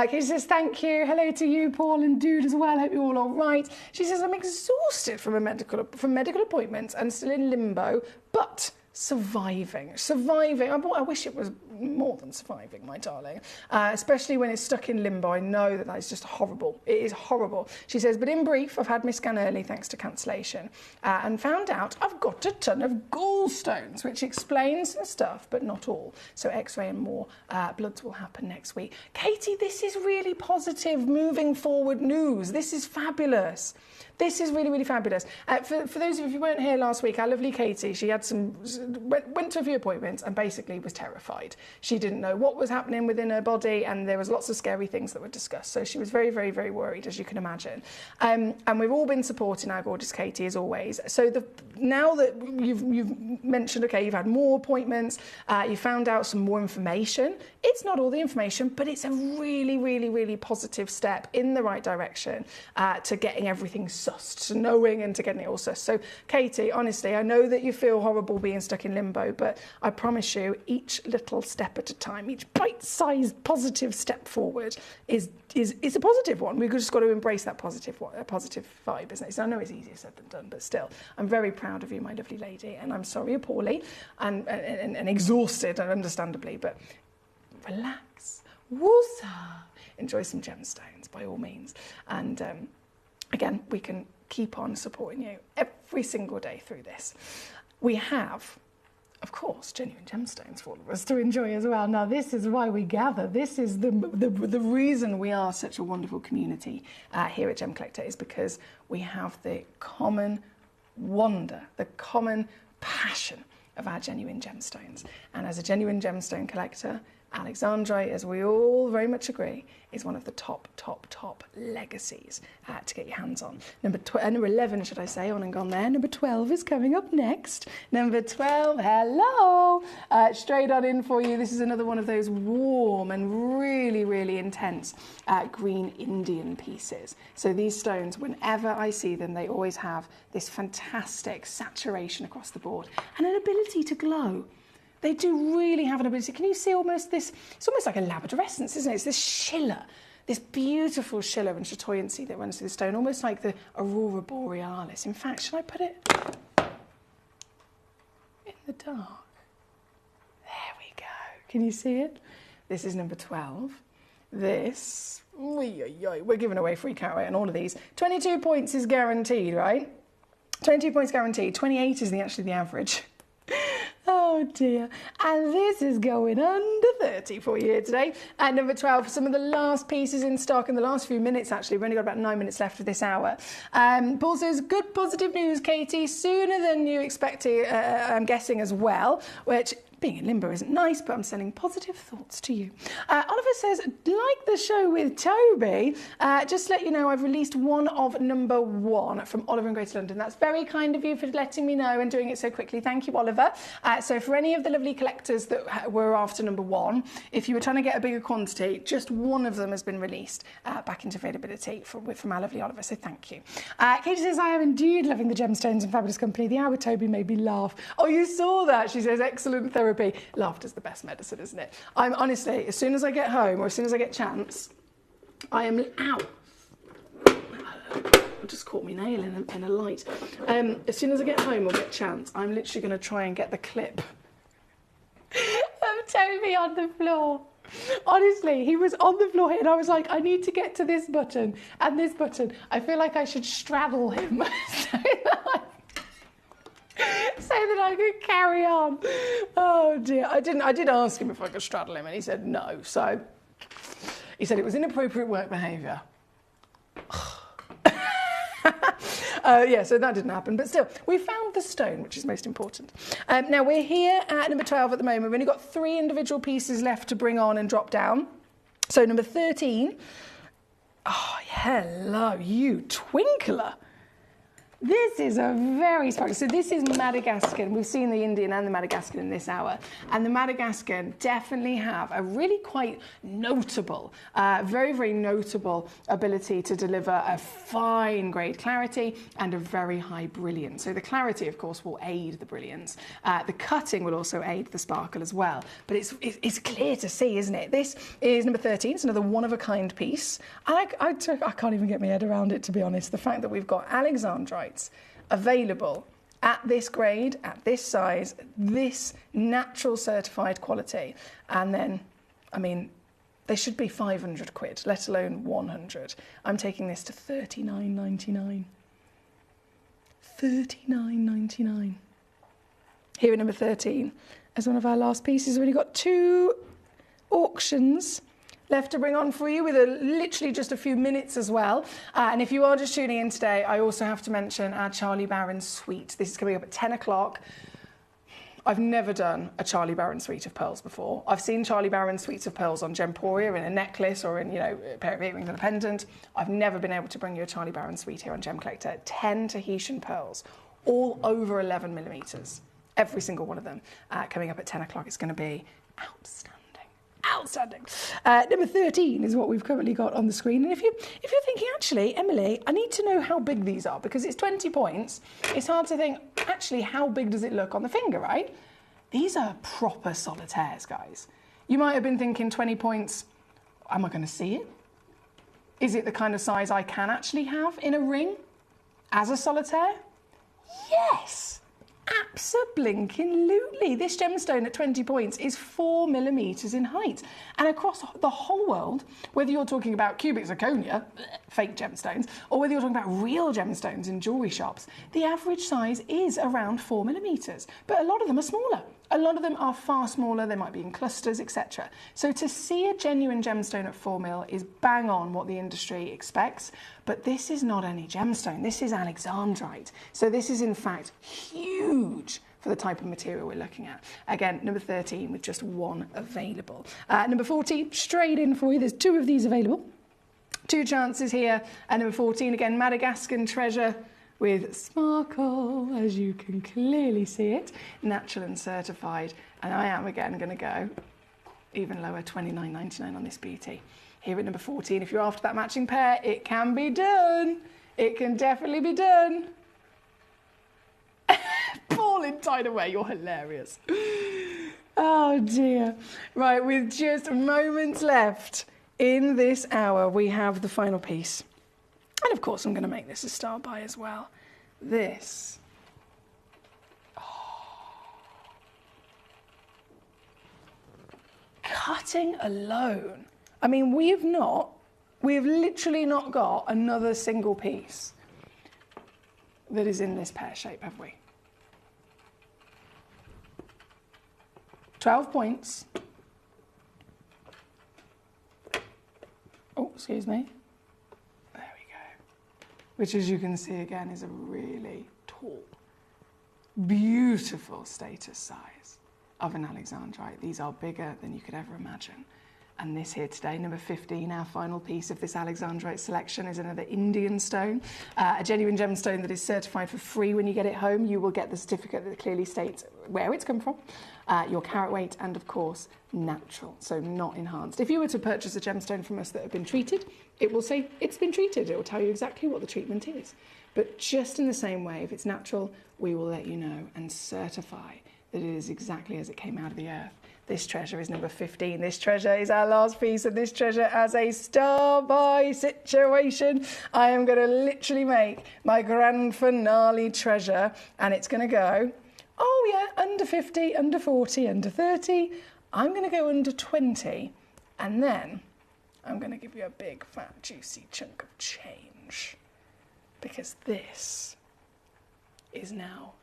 She says, thank you. Hello to you, Paul and Dude as well. Hope you're all right. She says, I'm exhausted from medical appointments and still in limbo, but surviving. I wish it was more than surviving, my darling. Especially when it's stuck in limbo. I know that is just horrible. It is horrible. She says, but in brief, I've had my scan early thanks to cancellation and found out I've got a ton of gallstones, which explains some stuff, but not all. So X-ray and more bloods will happen next week. Katie, this is really positive, moving forward news. This is fabulous. This is really, really fabulous. For those of you who weren't here last week, our lovely Katie, she had went to a few appointments and basically was terrified. She didn't know what was happening within her body, and there was lots of scary things that were discussed. So she was very, very, very worried, as you can imagine. And we've all been supporting our gorgeous Katie, as always. So now that you've mentioned, okay, you've had more appointments, you found out some more information. It's not all the information, but it's a really, really, really positive step in the right direction to getting everything sussed, to knowing and to getting it all sussed. So, Katie, honestly, I know that you feel horrible being stuck in limbo, but I promise you, each little step at a time, each bite-sized positive step forward is a positive one. We've just got to embrace that positive vibe, isn't it? So I know it's easier said than done, but still, I'm very proud of you, my lovely lady, and I'm sorry you're poorly and exhausted, understandably, but relax, woosah, enjoy some gemstones by all means, and again, we can keep on supporting you every single day through this. We have, of course, genuine gemstones for all of us to enjoy as well. Now, this is why we gather. This is the reason we are such a wonderful community here at Gemcollector, is because we have the common wonder, the common passion of our genuine gemstones. And as a genuine gemstone collector, alexandrite, as we all very much agree, is one of the top legacies to get your hands on. Number 11, should I say, on and gone there. Number 12 is coming up next. Number 12, hello! Straight on in for you. This is another one of those warm and really, really intense green Indian pieces. So these stones, whenever I see them, they always have this fantastic saturation across the board and an ability to glow. They do really have an ability. Can you see almost this? It's almost like a labradorescence, isn't it? It's this shiller, this beautiful shiller and chatoyancy that runs through the stone, almost like the aurora borealis. In fact, should I put it in the dark? There we go. Can you see it? This is number 12. This, we're giving away free carrot on all of these. 22 points is guaranteed, right? 22 points guaranteed. 28 is actually the average. Oh dear. And this is going under 30 for you here today. At number 12, some of the last pieces in stock in the last few minutes, actually. We've only got about 9 minutes left of this hour. Paul says, good positive news, Katie, sooner than you expected, I'm guessing as well, which being in limbo isn't nice, but I'm sending positive thoughts to you. Oliver says, like the show with Toby, just to let you know, I've released one of number 1 from Oliver in Greater London. That's very kind of you for letting me know and doing it so quickly. Thank you, Oliver. So for any of the lovely collectors that were after number 1, if you were trying to get a bigger quantity, just one of them has been released back into availability from our lovely Oliver, so thank you. Katie says, I am indeed loving the gemstones and fabulous company. The hour Toby made me laugh. Oh, you saw that? She says, excellent therapy. Laughter's the best medicine, isn't it? I'm honestly, as soon as I get home or as soon as I get chance, I am out. I just caught me nail in a light. As soon as I get home or get chance, I'm literally going to try and get the clip of Toby on the floor. Honestly, he was on the floor here and I was like, I need to get to this button and this button. I feel like I should straddle him so that I could carry on. Oh dear. I did ask him if I could straddle him and he said no. So he said it was inappropriate work behaviour. Yeah, so that didn't happen. But still, we found the stone, which is most important. Now, we're here at number 12 at the moment. We've only got 3 individual pieces left to bring on and drop down. So number 13. Oh, hello, you twinkler. This is a very sparkly. So this is Madagascan. We've seen the Indian and the Madagascan in this hour. And the Madagascan definitely have a really quite notable, very, very notable ability to deliver a fine grade clarity and a very high brilliance. So the clarity, of course, will aid the brilliance. The cutting will also aid the sparkle as well. But it's clear to see, isn't it? This is number 13. It's another one-of-a-kind piece. I can't even get my head around it, to be honest. The fact that we've got Alexandrite available at this grade, at this size, this natural certified quality, and then, I mean, they should be 500 quid, let alone 100. I'm taking this to £39.99. £39.99. Here at number 13, as one of our last pieces, we've only got 2 auctions left to bring on for you with literally just a few minutes as well. And if you are just tuning in today, I also have to mention our Charlie Barron suite. This is coming up at 10 o'clock. I've never done a Charlie Barron suite of pearls before. I've seen Charlie Barron suites of pearls on Gemporia in a necklace or in, a pair of earrings and a pendant. I've never been able to bring you a Charlie Barron suite here on Gemcollector. 10 Tahitian pearls, all over 11 millimetres. Every single one of them. Coming up at 10 o'clock, it's going to be outstanding. Outstanding. Number 13 is what we've currently got on the screen. And if you're thinking, actually, Emily, I need to know how big these are because it's 20 points. It's hard to think, actually, how big does it look on the finger, right? These are proper solitaires, guys. You might have been thinking 20 points, am I going to see it? Is it the kind of size I can actually have in a ring as a solitaire? Yes. Abso-blinking-lutely. This gemstone at 20 points is 4 millimetres in height. And across the whole world, whether you're talking about cubic zirconia, fake gemstones, or whether you're talking about real gemstones in jewellery shops, the average size is around 4 millimetres. But a lot of them are smaller. A lot of them are far smaller, they might be in clusters, etc. So to see a genuine gemstone at 4 mil is bang on what the industry expects, but this is not any gemstone, this is Alexandrite. So this is in fact huge for the type of material we're looking at. Again, number 13 with just 1 available. Number 14, straight in for you, there's 2 of these available. 2 chances here, and number 14, again, Madagascan treasure, with sparkle, as you can clearly see it, natural and certified. And I am again going to go even lower, £29.99 on this beauty. Here at number 14, if you're after that matching pair, it can be done. It can definitely be done. Pauline tied away, you're hilarious. Oh dear. Right, with just moments left in this hour, we have the final piece. And of course, I'm going to make this a star buy as well. This. Oh. Cutting alone. I mean, we have literally not got another single piece that is in this pear shape, have we? 12 points. Oh, excuse me. Which, as you can see again, is a really tall, beautiful status size of an Alexandrite. These are bigger than you could ever imagine. And this here today, number 15, our final piece of this Alexandrite selection, is another Indian stone, a genuine gemstone that is certified for free when you get it home. You will get the certificate that clearly states where it's come from, your carat weight, and of course, natural, so not enhanced. If you were to purchase a gemstone from us that have been treated, it will say it's been treated. It will tell you exactly what the treatment is. But just in the same way, if it's natural, we will let you know and certify that it is exactly as it came out of the earth. This treasure is number 15. This treasure is our last piece, and this treasure as a star buy situation. I am going to literally make my grand finale treasure, and it's going to go, oh yeah, under 50, under 40, under 30. I'm going to go under 20, and then I'm going to give you a big, fat, juicy chunk of change, because this is now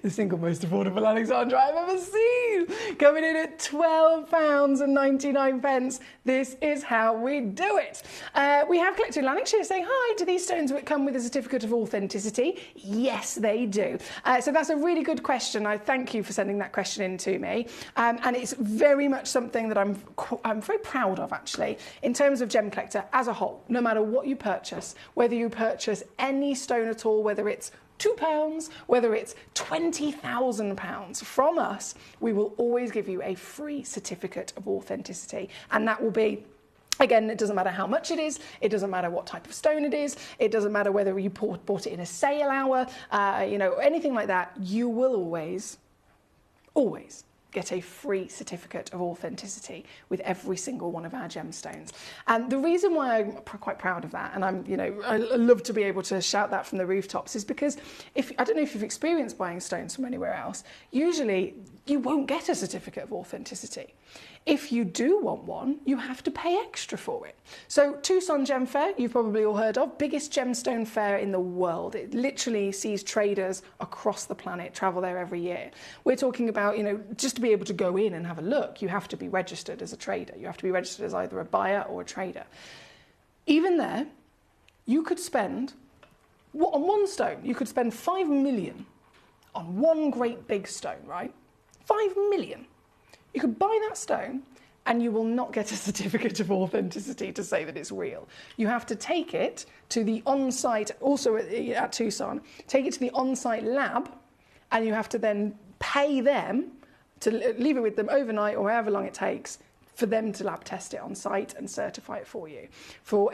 The single most affordable Alexandra I've ever seen. Coming in at £12.99. This is how we do it. We have Collector in Lanarkshire saying, hi, do these stones come with a certificate of authenticity? Yes, they do. So that's a really good question. I thank you for sending that question in to me. And it's very much something that I'm very proud of, actually, in terms of Gemcollector as a whole. No matter what you purchase, whether you purchase any stone at all, whether it's £2, whether it's £20,000 from us, we will always give you a free certificate of authenticity. And that will be, again, it doesn't matter how much it is, it doesn't matter what type of stone it is, it doesn't matter whether you bought it in a sale hour, you know, anything like that, you will always get a free certificate of authenticity with every single one of our gemstones. And the reason why I'm quite proud of that, and I love to be able to shout that from the rooftops, is because I don't know if you've experienced buying stones from anywhere else, usually you won't get a certificate of authenticity. If you do want one, you have to pay extra for it. So Tucson Gem Fair, you've probably all heard of, biggest gemstone fair in the world. It literally sees traders across the planet travel there every year. We're talking about, just to be able to go in and have a look, you have to be registered as a trader. You have to be registered as either a buyer or a trader. Even there, you could spend, on one stone, you could spend 5 million on one great big stone, right? 5 million. You could buy that stone and you will not get a certificate of authenticity to say that it's real. You have to take it to the on-site, also at Tucson, take it to the on-site lab, and you have to then pay them to leave it with them overnight or however long it takes for them to lab test it on site and certify it for you. For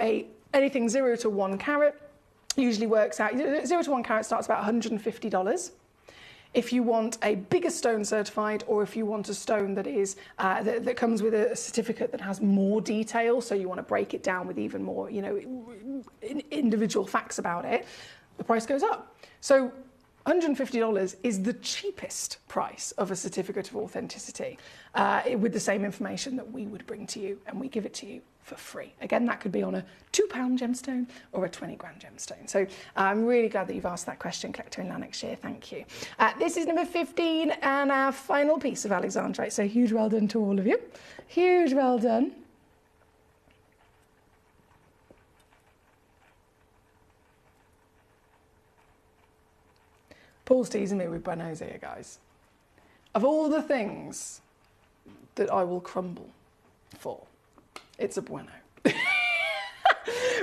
anything 0 to 1 carat, usually works out, 0 to 1 carat starts about $150. If you want a bigger stone certified, or if you want a stone that is that comes with a certificate that has more detail, so you want to break it down with even more, individual facts about it, the price goes up. So $150 is the cheapest price of a certificate of authenticity with the same information that we would bring to you, and we give it to you for free. Again, that could be on a £2 gemstone or a 20 grand gemstone. So I'm really glad that you've asked that question, Collector in Lanarkshire. Thank you. This is number 15 and our final piece of Alexandrite. So huge well done to all of you. Huge well done. Paul's teasing me with Buenos here, guys. Of all the things that I will crumble for, it's a bueno.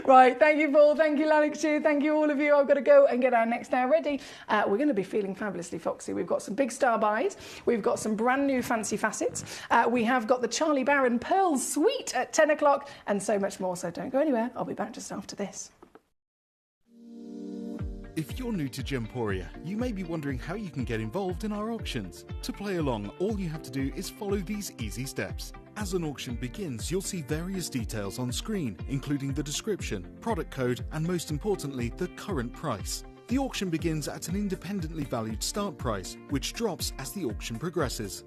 Right, thank you, Paul. Thank you, Lanarkshire. Thank you, all of you. I've got to go and get our next hour ready. We're going to be feeling fabulously foxy. We've got some big star buys. We've got some brand new fancy facets. We have got the Charlie Barron Pearl Suite at 10 o'clock and so much more. So don't go anywhere. I'll be back just after this. If you're new to Gemporia, you may be wondering how you can get involved in our auctions. To play along, all you have to do is follow these easy steps. As an auction begins, you'll see various details on screen, including the description, product code, and most importantly, the current price. The auction begins at an independently valued start price, which drops as the auction progresses.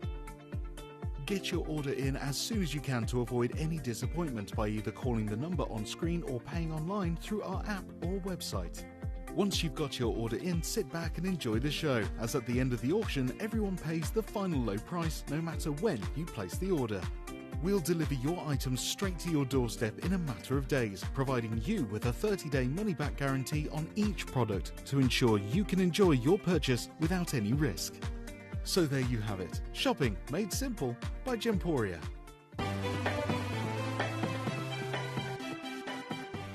Get your order in as soon as you can to avoid any disappointment by either calling the number on screen or paying online through our app or website. Once you've got your order in, sit back and enjoy the show, as at the end of the auction, everyone pays the final low price no matter when you place the order. We'll deliver your items straight to your doorstep in a matter of days, providing you with a 30-day money-back guarantee on each product to ensure you can enjoy your purchase without any risk. So there you have it, shopping made simple by Gemporia.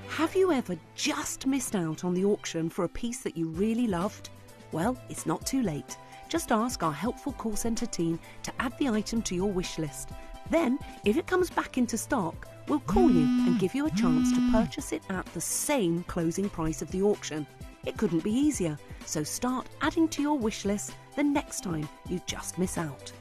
Have you ever just missed out on the auction for a piece that you really loved? Well, it's not too late. Just ask our helpful call centre team to add the item to your wish list. Then, if it comes back into stock, we'll call you and give you a chance to purchase it at the same closing price of the auction. It couldn't be easier, so start adding to your wish list the next time you just miss out.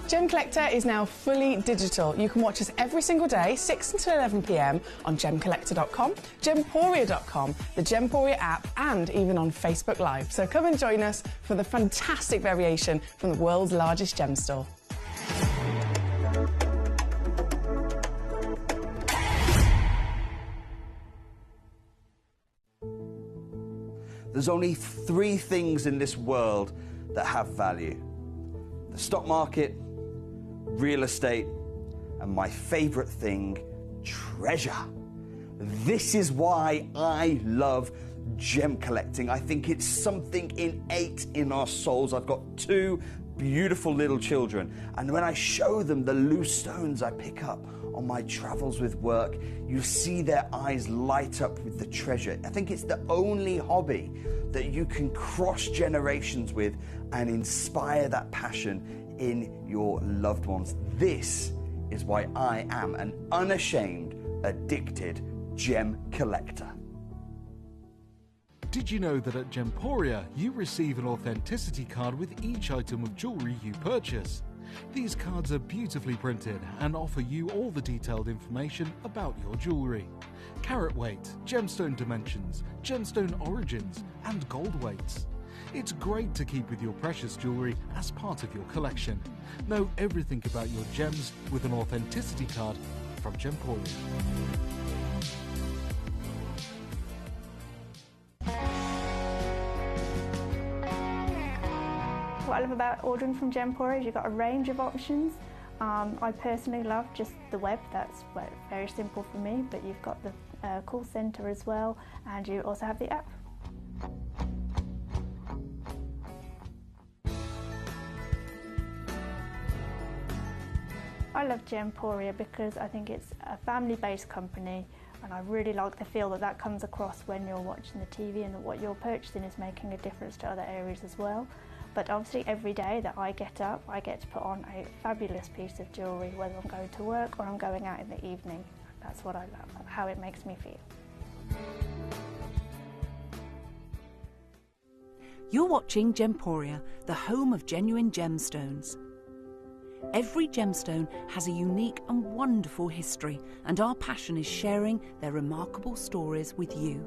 Gemcollector is now fully digital. You can watch us every single day, 6 until 11 p.m. on Gemcollector.com, Gemporia.com, the Gemporia app, and even on Facebook Live. So come and join us for the fantastic variation from the world's largest gem store. There's only 3 things in this world that have value: the stock market, real estate, and my favorite thing, treasure. This is why I love gem collecting. I think it's something innate in our souls. I've got 2 beautiful little children, and when I show them the loose stones I pick up on my travels with work, you see their eyes light up with the treasure. I think it's the only hobby that you can cross generations with and inspire that passion in your loved ones. This is why I am an unashamed, addicted gem collector. Did you know that at Gemporia you receive an authenticity card with each item of jewellery you purchase? These cards are beautifully printed and offer you all the detailed information about your jewellery. Carat weight, gemstone dimensions, gemstone origins, and gold weights. It's great to keep with your precious jewellery as part of your collection. Know everything about your gems with an authenticity card from Gemporia. What I love about ordering from Gemporia is you've got a range of options. I personally love just the web, that's very simple for me, but you've got the call centre as well, and you also have the app. I love Gemporia because I think it's a family-based company, and I really like the feel that comes across when you're watching the TV, and that what you're purchasing is making a difference to other areas as well. But obviously every day that I get up, I get to put on a fabulous piece of jewellery, whether I'm going to work or I'm going out in the evening. That's what I love, how it makes me feel. You're watching Gemporia, the home of genuine gemstones. Every gemstone has a unique and wonderful history, and our passion is sharing their remarkable stories with you.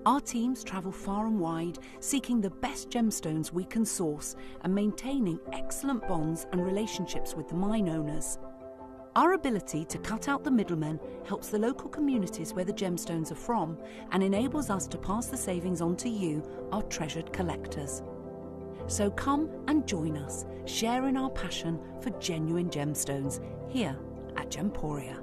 Our teams travel far and wide, seeking the best gemstones we can source and maintaining excellent bonds and relationships with the mine owners. Our ability to cut out the middlemen helps the local communities where the gemstones are from and enables us to pass the savings on to you, our treasured collectors. So come and join us, sharing our passion for genuine gemstones here at Gemporia.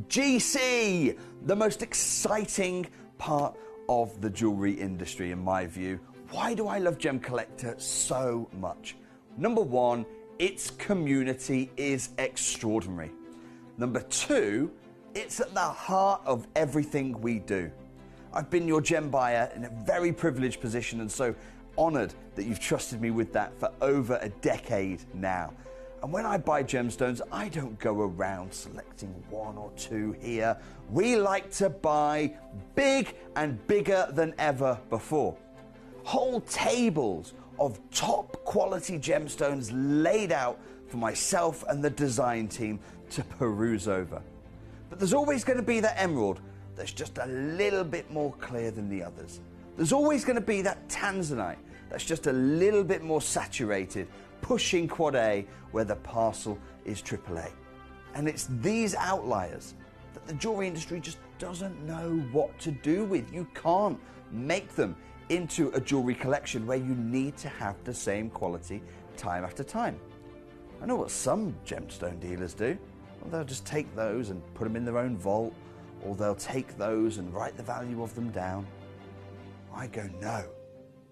GC, the most exciting part of the jewellery industry in my view. Why do I love Gemcollector so much? Number 1, its community is extraordinary. Number 2, it's at the heart of everything we do. I've been your gem buyer in a very privileged position, and so honoured that you've trusted me with that for over a decade now. And when I buy gemstones, I don't go around selecting 1 or 2 here. We like to buy big and bigger than ever before. Whole tables of top quality gemstones laid out for myself and the design team to peruse over. But there's always going to be that emerald that's just a little bit more clear than the others. There's always going to be that tanzanite that's just a little bit more saturated, pushing quad A where the parcel is AAA. And it's these outliers that the jewellery industry just doesn't know what to do with. You can't make them into a jewellery collection where you need to have the same quality time after time. I know what some gemstone dealers do. Well, they'll just take those and put them in their own vault, or they'll take those and write the value of them down. I go, no,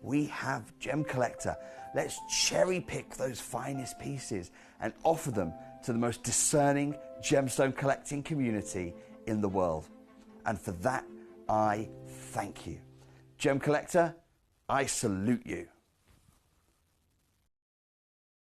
we have Gemcollector. Let's cherry pick those finest pieces and offer them to the most discerning gemstone collecting community in the world. And for that, I thank you. Gemcollector, I salute you.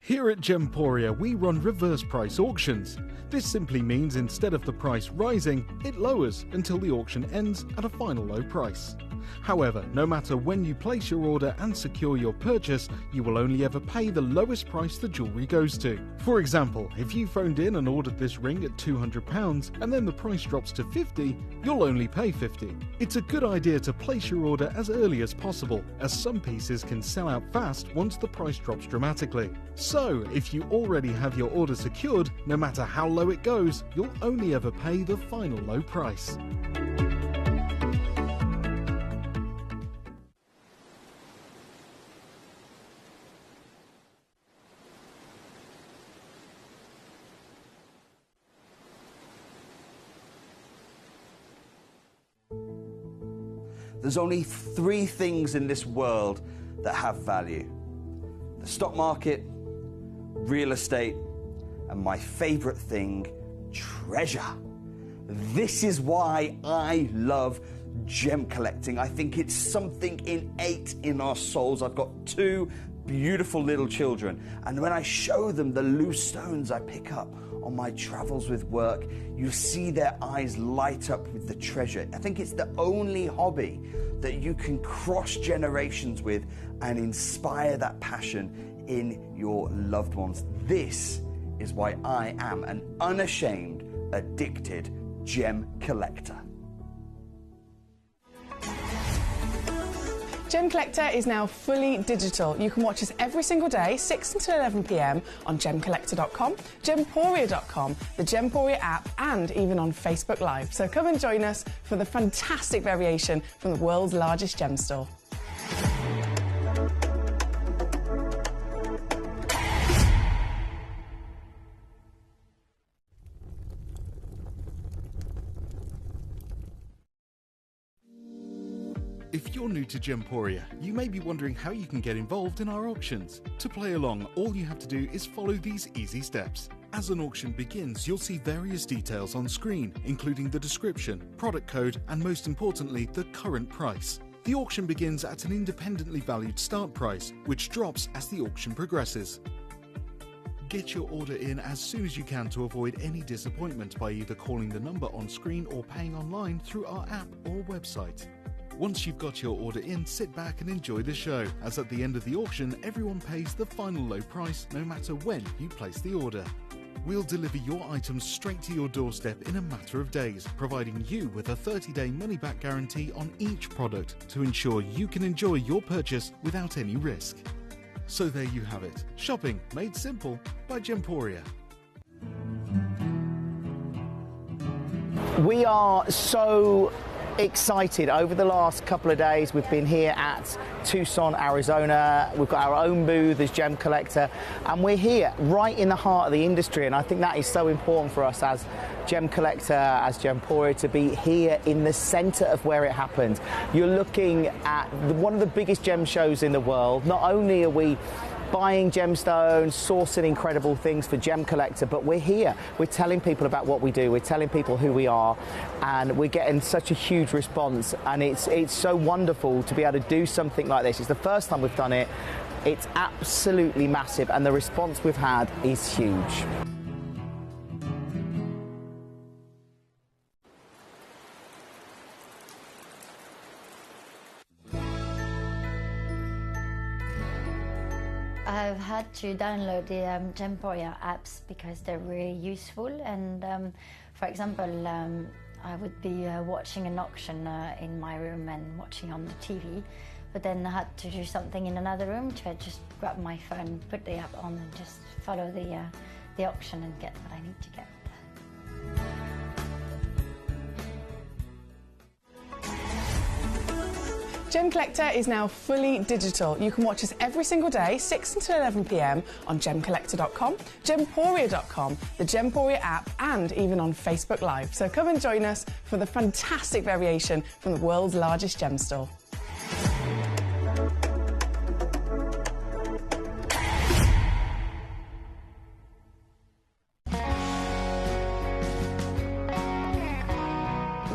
Here at Gemporia, we run reverse price auctions. This simply means instead of the price rising, it lowers until the auction ends at a final low price. However, no matter when you place your order and secure your purchase, you will only ever pay the lowest price the jewellery goes to. For example, if you phoned in and ordered this ring at £200 and then the price drops to £50, you'll only pay £50. It's a good idea to place your order as early as possible, as some pieces can sell out fast once the price drops dramatically. So, if you already have your order secured, no matter how low it goes, you'll only ever pay the final low price. There's only 3 things in this world that have value: the stock market, real estate, and my favorite thing, treasure. This is why I love gem collecting. I think it's something innate in our souls. I've got 2 beautiful little children, and when I show them the loose stones I pick up on my travels with work, you see their eyes light up with the treasure. I think it's the only hobby that you can cross generations with and inspire that passion in your loved ones. This is why I am an unashamed, addicted gem collector. Gemcollector is now fully digital. You can watch us every single day, 6 until 11 p.m. on Gemcollector.com, Gemporia.com, the Gemporia app, and even on Facebook Live. So come and join us for the fantastic variation from the world's largest gem store. If you're new to Gemporia, you may be wondering how you can get involved in our auctions. To play along, all you have to do is follow these easy steps. As an auction begins, you'll see various details on screen, including the description, product code, and most importantly, the current price. The auction begins at an independently valued start price, which drops as the auction progresses. Get your order in as soon as you can to avoid any disappointment by either calling the number on screen or paying online through our app or website. Once you've got your order in, sit back and enjoy the show, as at the end of the auction, everyone pays the final low price no matter when you place the order. We'll deliver your items straight to your doorstep in a matter of days, providing you with a 30-day money-back guarantee on each product to ensure you can enjoy your purchase without any risk. So there you have it, shopping made simple by Gemporia. We are so excited. Over the last couple of days, we've been here at Tucson, Arizona. We've got our own booth as Gemcollector, and we're here right in the heart of the industry, and I think that is so important for us as Gemcollector, as Gemporia, to be here in the center of where it happens. You're looking at one of the biggest gem shows in the world. Not only are we buying gemstones, sourcing incredible things for Gemcollector, but we're here. We're telling people about what we do. We're telling people who we are, and we're getting such a huge response. And it's so wonderful to be able to do something like this. It's the first time we've done it. It's absolutely massive, and the response we've had is huge. I've had to download the Gemporia apps because they're really useful, and for example, I would be watching an auction in my room and watching on the TV, but then I had to do something in another room, so I just grab my phone, put the app on, and just follow the auction and get what I need to get. Gemcollector is now fully digital. You can watch us every single day, 6 until 11 p.m. on Gemcollector.com, Gemporia.com, the Gemporia app, and even on Facebook Live. So come and join us for the fantastic variation from the world's largest gem store.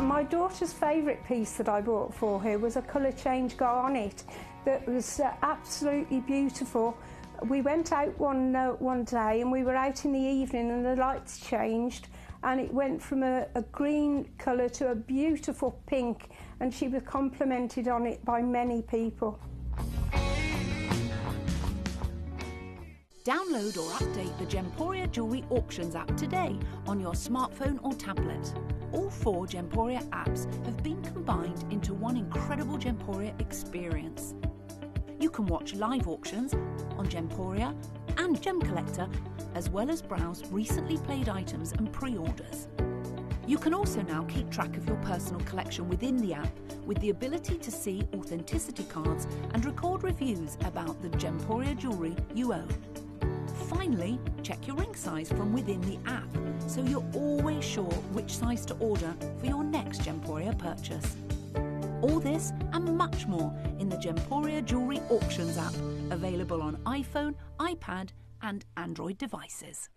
My daughter's favourite piece that I bought for her was a colour change garnet that was absolutely beautiful. We went out one day and we were out in the evening and the lights changed and it went from a green colour to a beautiful pink, and she was complimented on it by many people. Download or update the Gemporia Jewellery Auctions app today on your smartphone or tablet. All 4 Gemporia apps have been combined into one incredible Gemporia experience. You can watch live auctions on Gemporia and Gemcollector, as well as browse recently played items and pre-orders. You can also now keep track of your personal collection within the app with the ability to see authenticity cards and record reviews about the Gemporia jewellery you own. Finally, check your ring size from within the app, so you're always sure which size to order for your next Gemporia purchase. All this and much more in the Gemporia Jewellery Auctions app, available on iPhone, iPad and Android devices.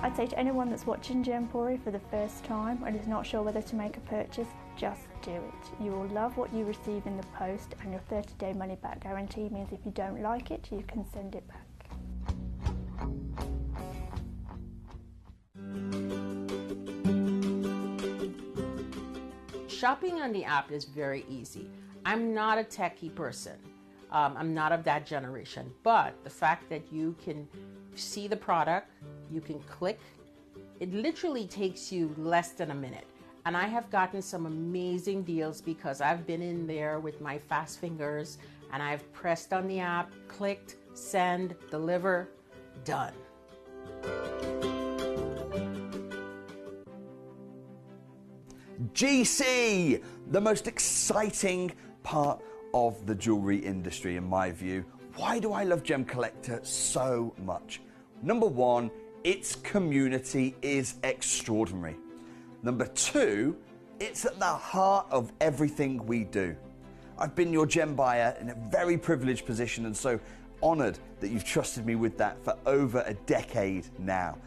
I'd say to anyone that's watching Gemporia for the first time and is not sure whether to make a purchase, just do it. You will love what you receive in the post, and your 30-day money-back guarantee means if you don't like it, you can send it back. Shopping on the app is very easy. I'm not a techie person. I'm not of that generation, but the fact that you can see the product, you can click, it literally takes you less than a minute. And I have gotten some amazing deals because I've been in there with my fast fingers and I've pressed on the app, clicked, send, deliver, done. GC, the most exciting part of the jewellery industry in my view. Why do I love Gemcollector so much? Number 1, its community is extraordinary. Number 2, it's at the heart of everything we do. I've been your gem buyer in a very privileged position, and so honoured that you've trusted me with that for over a decade now.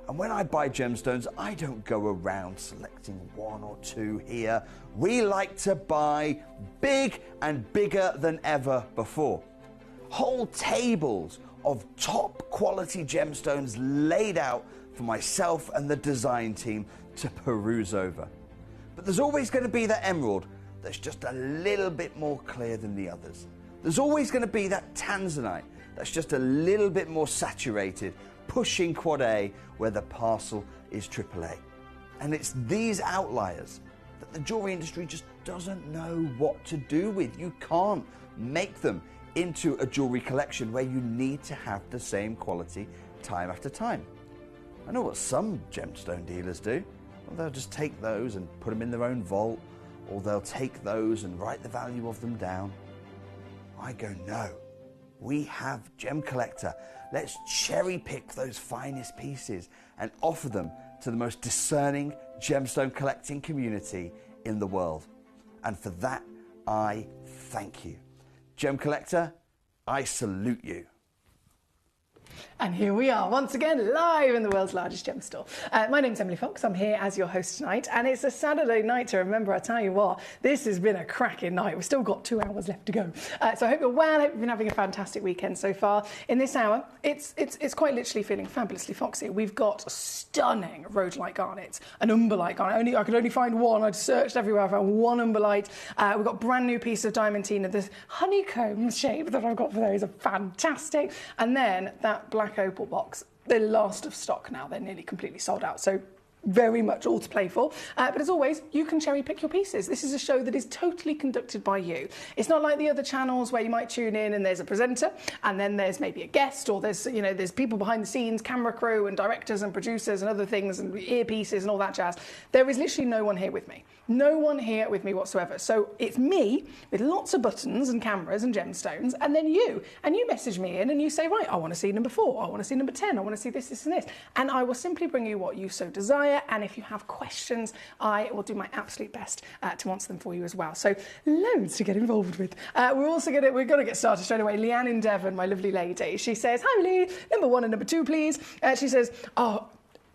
And when I buy gemstones, I don't go around selecting 1 or 2 here. We like to buy big and bigger than ever before. Whole tables of top quality gemstones laid out for myself and the design team to peruse over. But there's always going to be that emerald that's just a little bit more clear than the others. There's always going to be that tanzanite that's just a little bit more saturated, pushing quad A where the parcel is AAA. And it's these outliers that the jewellery industry just doesn't know what to do with. You can't make them into a jewellery collection where you need to have the same quality time after time. I know what some gemstone dealers do. Well, they'll just take those and put them in their own vault, or they'll take those and write the value of them down. I go, no. We have Gemcollector. Let's cherry pick those finest pieces and offer them to the most discerning gemstone collecting community in the world. And for that, I thank you. Gemcollector, I salute you. And here we are, once again, live in the world's largest gem store. My name's Emily Fox, I'm here as your host tonight, and it's a Saturday night to remember. I tell you what, this has been a cracking night. We've still got 2 hours left to go. So I hope you're well, I hope you've been having a fantastic weekend so far. In this hour, it's quite literally feeling fabulously foxy. We've got stunning rhodolite garnets, an umberlite garnet. I could only find one. I'd searched everywhere, I found one umberlite. We've got brand new piece of diamantina. This honeycomb shape that I've got for those are fantastic. And then that black opal box, they're last of stock now. They're nearly completely sold out. So very much all to play for. But as always, you can cherry pick your pieces. This is a show that is totally conducted by you. It's not like the other channels where you might tune in and there's a presenter and then there's maybe a guest, or there's people behind the scenes, camera crew and directors and producers and other things and earpieces and all that jazz. There is literally no one here with me. No one here with me whatsoever. So it's me with lots of buttons and cameras and gemstones, and then you. And you message me in and you say, right, I want to see number 4, I want to see number 10, I want to see this, this and this. And I will simply bring you what you so desire. And if you have questions, I will do my absolute best to answer them for you as well. So loads to get involved with. We're going to get started straight away. Leanne in Devon, my lovely lady, she says, hi Lee, number 1 and number 2, please. She says, oh,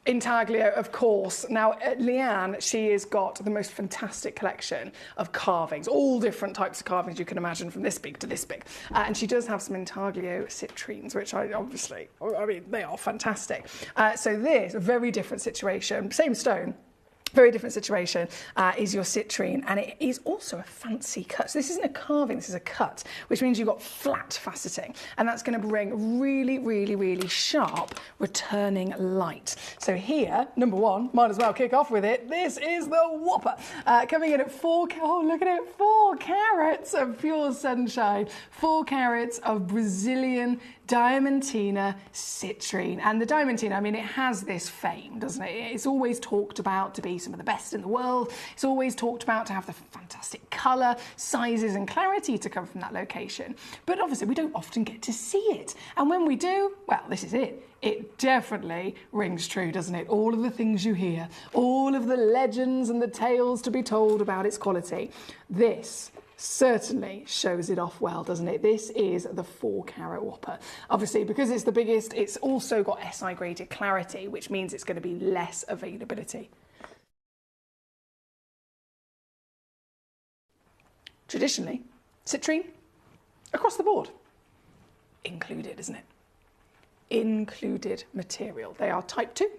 Intaglio, of course. Now, Leanne, she has got the most fantastic collection of carvings, all different types of carvings you can imagine, from this big to this big. And she does have some Intaglio citrines, which I mean, they are fantastic. So this, a very different situation, same stone, very different situation, is your citrine, and it is also a fancy cut. So this isn't a carving, this is a cut, which means you've got flat faceting, and that's going to bring really, really, really sharp returning light. So here, number one, might as well kick off with it. This is the Whopper, coming in at 4 carats of pure sunshine, 4 carats of Brazilian Diamantina citrine. And the Diamantina, I mean, it has this fame, doesn't it? It's always talked about to be some of the best in the world. It's always talked about to have the fantastic colour, sizes and clarity to come from that location. But obviously we don't often get to see it. And when we do, well, this is it. It definitely rings true, doesn't it? All of the things you hear, all of the legends and the tales to be told about its quality. This certainly shows it off well, doesn't it? This is the 4 carat Whopper. Obviously, because it's the biggest, it's also got SI graded clarity, which means it's going to be less availability. Traditionally, citrine, across the board, included, isn't it? Included material. They are type 2.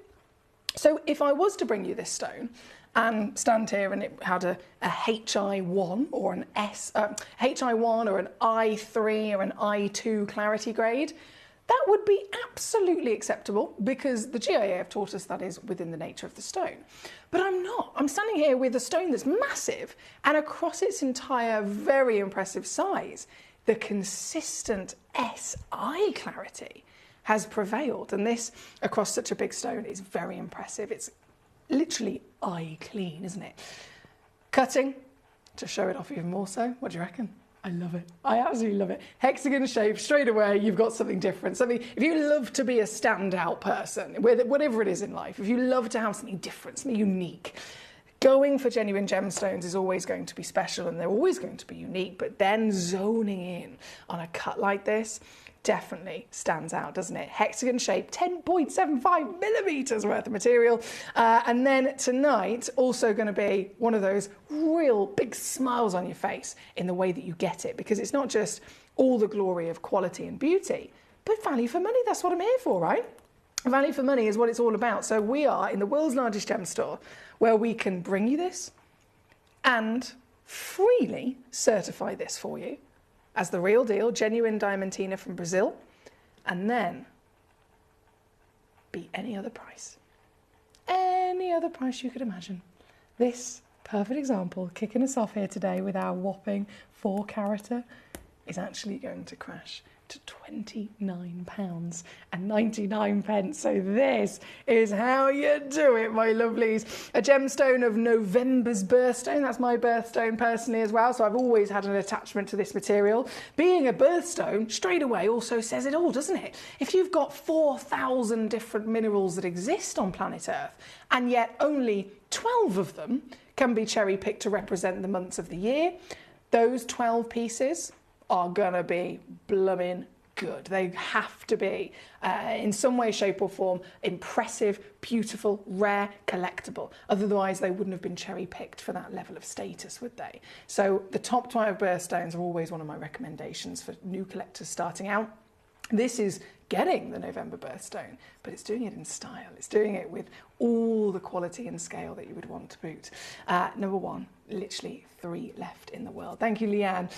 So if I was to bring you this stone and stand here and it had a HI1 or an HI1 or an I3 or an I2 clarity grade, that would be absolutely acceptable because the GIA have taught us that is within the nature of the stone. But I'm not. I'm standing here with a stone that's massive, and across its entire very impressive size, the consistent SI clarity has prevailed, and this across such a big stone is very impressive. It's literally eye clean, isn't it? Cutting to show it off even more so. What do you reckon? I love it. I absolutely love it. Hexagon shape, straight away, you've got something different. Something, if you love to be a standout person, whatever it is in life, if you love to have something different, something unique, going for genuine gemstones is always going to be special and they're always going to be unique, but then zoning in on a cut like this definitely stands out, doesn't it? Hexagon shape, 10.75 millimeters worth of material. And then tonight, also going to be one of those real big smiles on your face in the way that you get it, because it's not just all the glory of quality and beauty, but value for money. That's what I'm here for, right? Value for money is what it's all about. So we are in the world's largest gem store, where we can bring you this and freely certify this for you as the real deal, genuine Diamantina from Brazil, and then be any other price you could imagine. This perfect example, kicking us off here today with our whopping 4 carater, is actually going to crash to £29.99. So this is how you do it, my lovelies. A gemstone of November's birthstone. That's my birthstone personally as well, so I've always had an attachment to this material. Being a birthstone straight away also says it all, doesn't it? If you've got 4,000 different minerals that exist on planet Earth, and yet only 12 of them can be cherry-picked to represent the months of the year, those 12 pieces are gonna be blooming good. They have to be, in some way, shape or form, impressive, beautiful, rare, collectible. Otherwise, they wouldn't have been cherry-picked for that level of status, would they? So the top 12 birthstones are always one of my recommendations for new collectors starting out. This is getting the November birthstone, but it's doing it in style. It's doing it with all the quality and scale that you would want to boot. Number 1, literally 3 left in the world. Thank you, Leanne.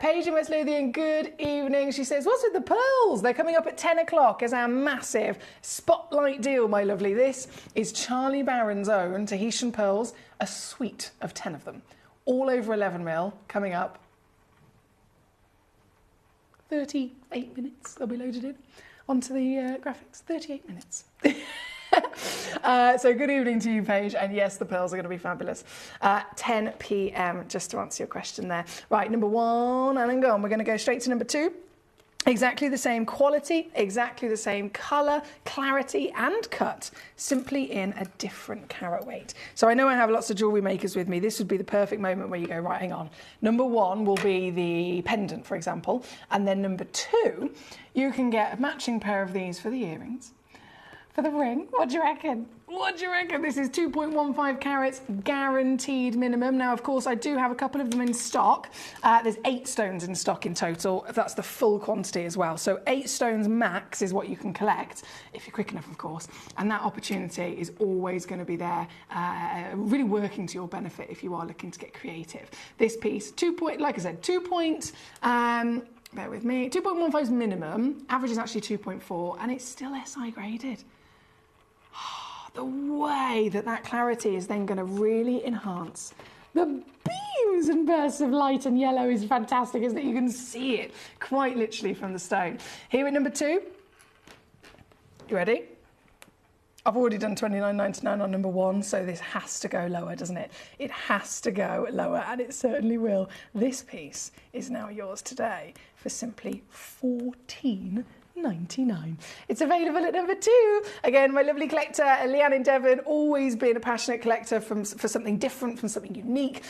Paige in West Lothian, good evening. She says, what's with the pearls? They're coming up at 10 o'clock as our massive spotlight deal, my lovely. This is Charlie Barron's own Tahitian pearls, a suite of 10 of them, all over 11 mil, coming up 38 minutes. They'll be loaded in onto the graphics. 38 minutes. So good evening to you, Paige. And yes, the pearls are going to be fabulous. 10 p.m. just to answer your question there. Right, number 1, and gone. We're going to go straight to number 2. Exactly the same quality, exactly the same colour, clarity and cut, simply in a different carat weight. So I know I have lots of jewellery makers with me. This would be the perfect moment where you go, right, hang on. Number 1 will be the pendant, for example. And then number 2, you can get a matching pair of these for the earrings, for the ring. What do you reckon? What do you reckon? This is 2.15 carats, guaranteed minimum. Now, of course, I do have a couple of them in stock. There's 8 stones in stock in total. That's the full quantity as well. So 8 stones max is what you can collect, if you're quick enough, of course. And that opportunity is always going to be there, really working to your benefit if you are looking to get creative. This piece, like I said, bear with me, 2.15 is minimum. Average is actually 2.4, and it's still SI graded. The way that clarity is then going to really enhance the beams and bursts of light and yellow is fantastic, isn't it? You can see it quite literally from the stone. Here at number 2. You ready? I've already done $29.99 on number 1, so this has to go lower, doesn't it? It has to go lower, and it certainly will. This piece is now yours today for simply $14.99. It's available at number 2. Again, my lovely collector, Leanne in Devon, always been a passionate collector for something different, from something unique.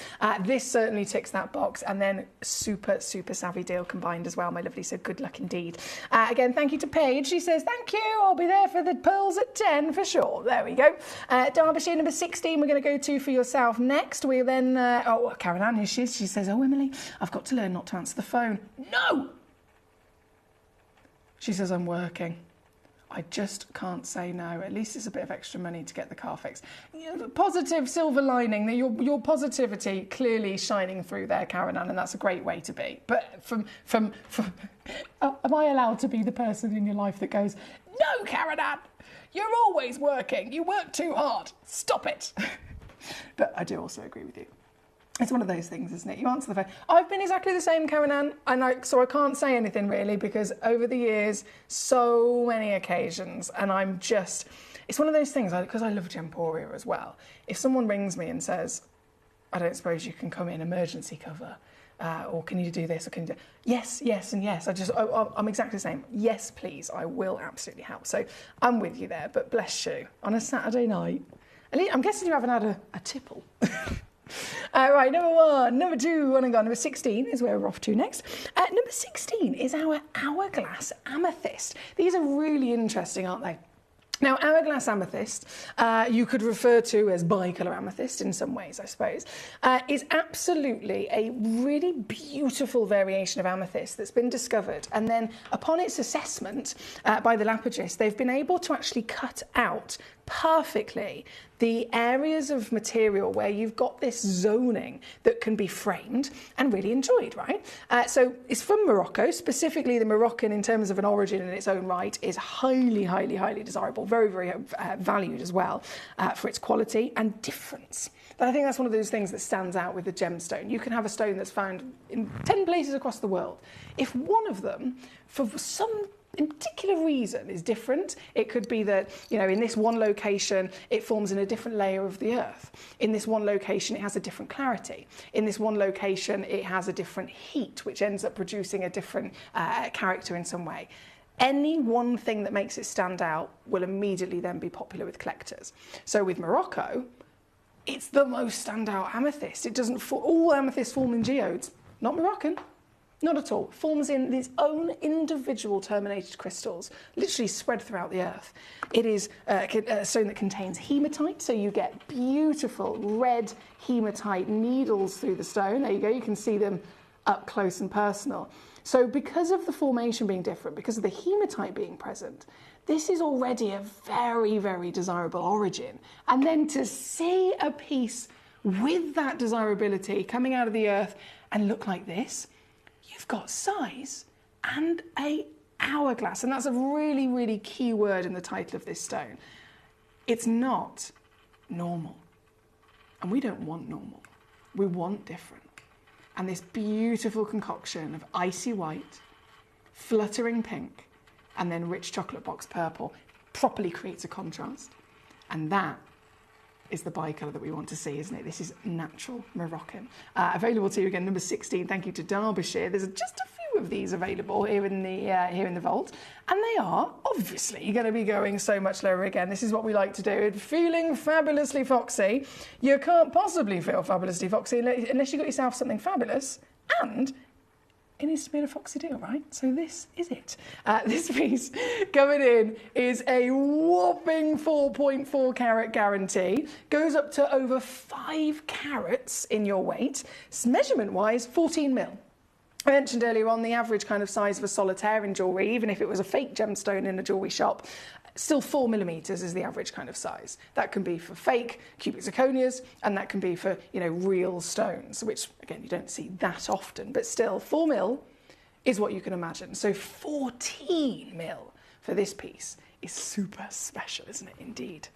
This certainly ticks that box, and then super, super savvy deal combined as well, my lovely, so good luck indeed. Again, thank you to Paige. She says, thank you, I'll be there for the pearls at 10 for sure. There we go. Derbyshire, number 16, we're going to go to for yourself next. We'll then, Karen Ann, here she is. She says, oh, Emily, I've got to learn not to answer the phone. No! She says, I'm working. I just can't say no. At least it's a bit of extra money to get the car fixed. Positive silver lining, your positivity clearly shining through there, Karen Ann, and that's a great way to be. But from am I allowed to be the person in your life that goes, no, Karen Ann, you're always working. You work too hard. Stop it. But I do also agree with you. It's one of those things, isn't it? You answer the phone. I've been exactly the same, Karen Ann, so I can't say anything really, because over the years, so many occasions, and it's one of those things, because I love Gemporia as well. If someone rings me and says, I don't suppose you can come in emergency cover, or can you do this, or can you do... Yes, yes, and yes. I'm exactly the same. Yes, please, I will absolutely help. So I'm with you there, but bless you. On a Saturday night, I'm guessing you haven't had a tipple. Right, number 1, number 2, one and gone. Number 16 is where we're off to next. Number 16 is our hourglass amethyst. These are really interesting, aren't they? Now, hourglass amethyst, you could refer to as bicolour amethyst in some ways, I suppose, is absolutely a really beautiful variation of amethyst that's been discovered. And then upon its assessment by the lapidarists, they've been able to actually cut out perfectly the areas of material where you've got this zoning that can be framed and really enjoyed, right? So it's from Morocco, specifically the Moroccan in terms of an origin in its own right is highly, highly, highly desirable, very, very valued as well for its quality and difference. But I think that's one of those things that stands out with the gemstone. You can have a stone that's found in 10 places across the world. If one of them, for some in particular reason, is different, it could be that, in this one location, it forms in a different layer of the earth. In this one location, it has a different clarity. In this one location, it has a different heat, which ends up producing a different character in some way. Any one thing that makes it stand out will immediately then be popular with collectors. So with Morocco, it's the most standout amethyst. It doesn't all amethysts form in geodes, not Moroccan. Not at all. It forms in its own individual terminated crystals, literally spread throughout the earth. It is a stone that contains hematite, so you get beautiful red hematite needles through the stone. There you go, you can see them up close and personal. So because of the formation being different, because of the hematite being present, this is already a very, very desirable origin. And then to see a piece with that desirability coming out of the earth and look like this, you've got size and a hourglass, and that's a really, really key word in the title of this stone. It's not normal, and we don't want normal. We want different. And this beautiful concoction of icy white, fluttering pink, and then rich chocolate box purple properly creates a contrast, and that is the bicolour that we want to see, isn't it? This is natural Moroccan. Available to you again, number 16. Thank you to Derbyshire. There's just a few of these available here in the vault, and they are obviously going to be going so much lower again. This is what we like to do. Feeling fabulously foxy. You can't possibly feel fabulously foxy unless you got yourself something fabulous, and it needs to be in a foxy deal, right? So this is it. This piece coming in is a whopping 4.4 carat guarantee. Goes up to over 5 carats in your weight. Measurement-wise, 14 mil. I mentioned earlier on the average kind of size of a solitaire in jewellery, even if it was a fake gemstone in a jewellery shop, still 4 millimetres is the average kind of size. That can be for fake cubic zirconias, and that can be for, you know, real stones, which again you don't see that often, but still 4 mil is what you can imagine. So 14 mil for this piece is super special, isn't it, indeed?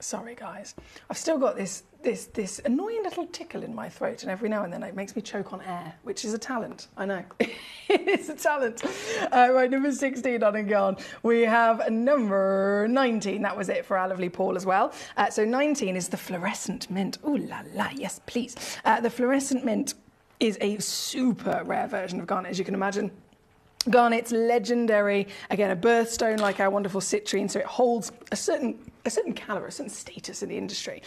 Sorry guys, I've still got this annoying little tickle in my throat, and every now and then it makes me choke on air, which is a talent, I know. It's a talent. Right, number 16 on and gone. We have number 19, that was it for our lovely Paul as well. So 19 is the fluorescent mint. Ooh la la, yes please. The fluorescent mint is a super rare version of garnet, as you can imagine. Garnet's legendary, again, a birthstone like our wonderful citrine, so it holds a certain calibre, a certain status in the industry.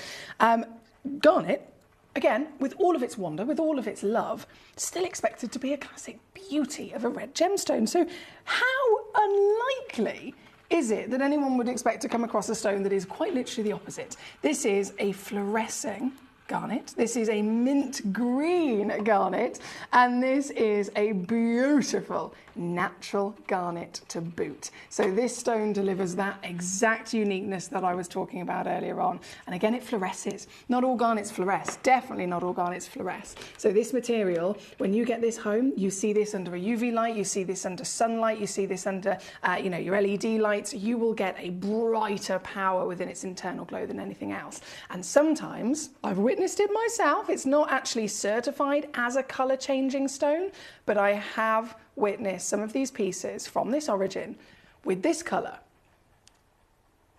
Garnet, again, with all of its wonder, with all of its love, still expected to be a classic beauty of a red gemstone. So how unlikely is it that anyone would expect to come across a stone that is quite literally the opposite? This is a fluorescing garnet. This is a mint green garnet, and this is a beautiful natural garnet to boot. So this stone delivers that exact uniqueness that I was talking about earlier on. And again, it fluoresces. Not all garnets fluoresce. Definitely not all garnets fluoresce. So this material, when you get this home, you see this under a UV light, you see this under sunlight, you see this under you know, your LED lights. You will get a brighter power within its internal glow than anything else. And sometimes, I've witnessed it myself, it's not actually certified as a colour changing stone, but I have witnessed some of these pieces from this origin with this colour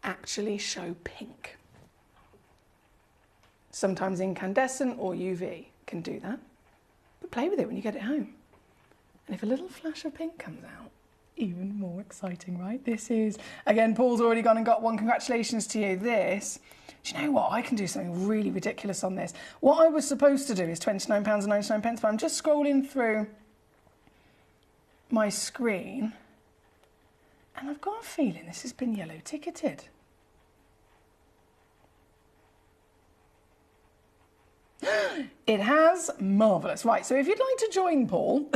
actually show pink. Sometimes incandescent or UV can do that, but play with it when you get it home. And if a little flash of pink comes out, even more exciting, right? This is, again, Paul's already gone and got one. Congratulations to you. This, do you know what? I can do something really ridiculous on this. What I was supposed to do is £29.99, but I'm just scrolling through my screen, and I've got a feeling this has been yellow ticketed. It has. Marvellous. Right, so if you'd like to join Paul,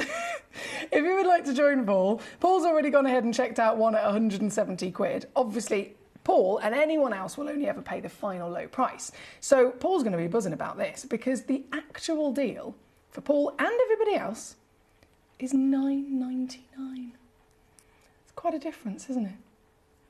if you would like to join Paul, Paul's already gone ahead and checked out one at 170 quid. Obviously, Paul and anyone else will only ever pay the final low price. So Paul's going to be buzzing about this, because the actual deal for Paul and everybody else is £9.99. It's quite a difference, isn't it?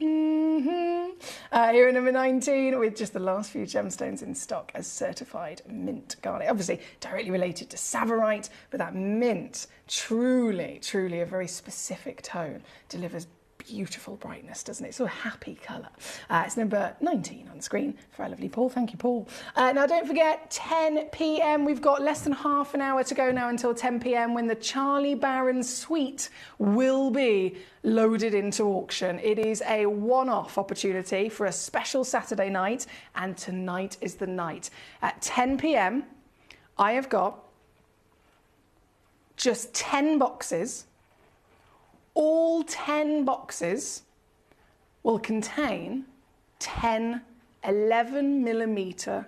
Here at number 19, with just the last few gemstones in stock as certified mint garnet. Obviously directly related to Savorite, but that mint, truly, truly a very specific tone, delivers beautiful brightness, doesn't it? So a happy colour. It's number 19 on screen for our lovely Paul. Thank you, Paul. Now, don't forget, 10 p.m. We've got less than half an hour to go now until 10 p.m. when the Charlie Barron suite will be loaded into auction. It is a one-off opportunity for a special Saturday night, and tonight is the night. At 10 p.m, I have got just 10 boxes. All 10 boxes will contain 10 11mm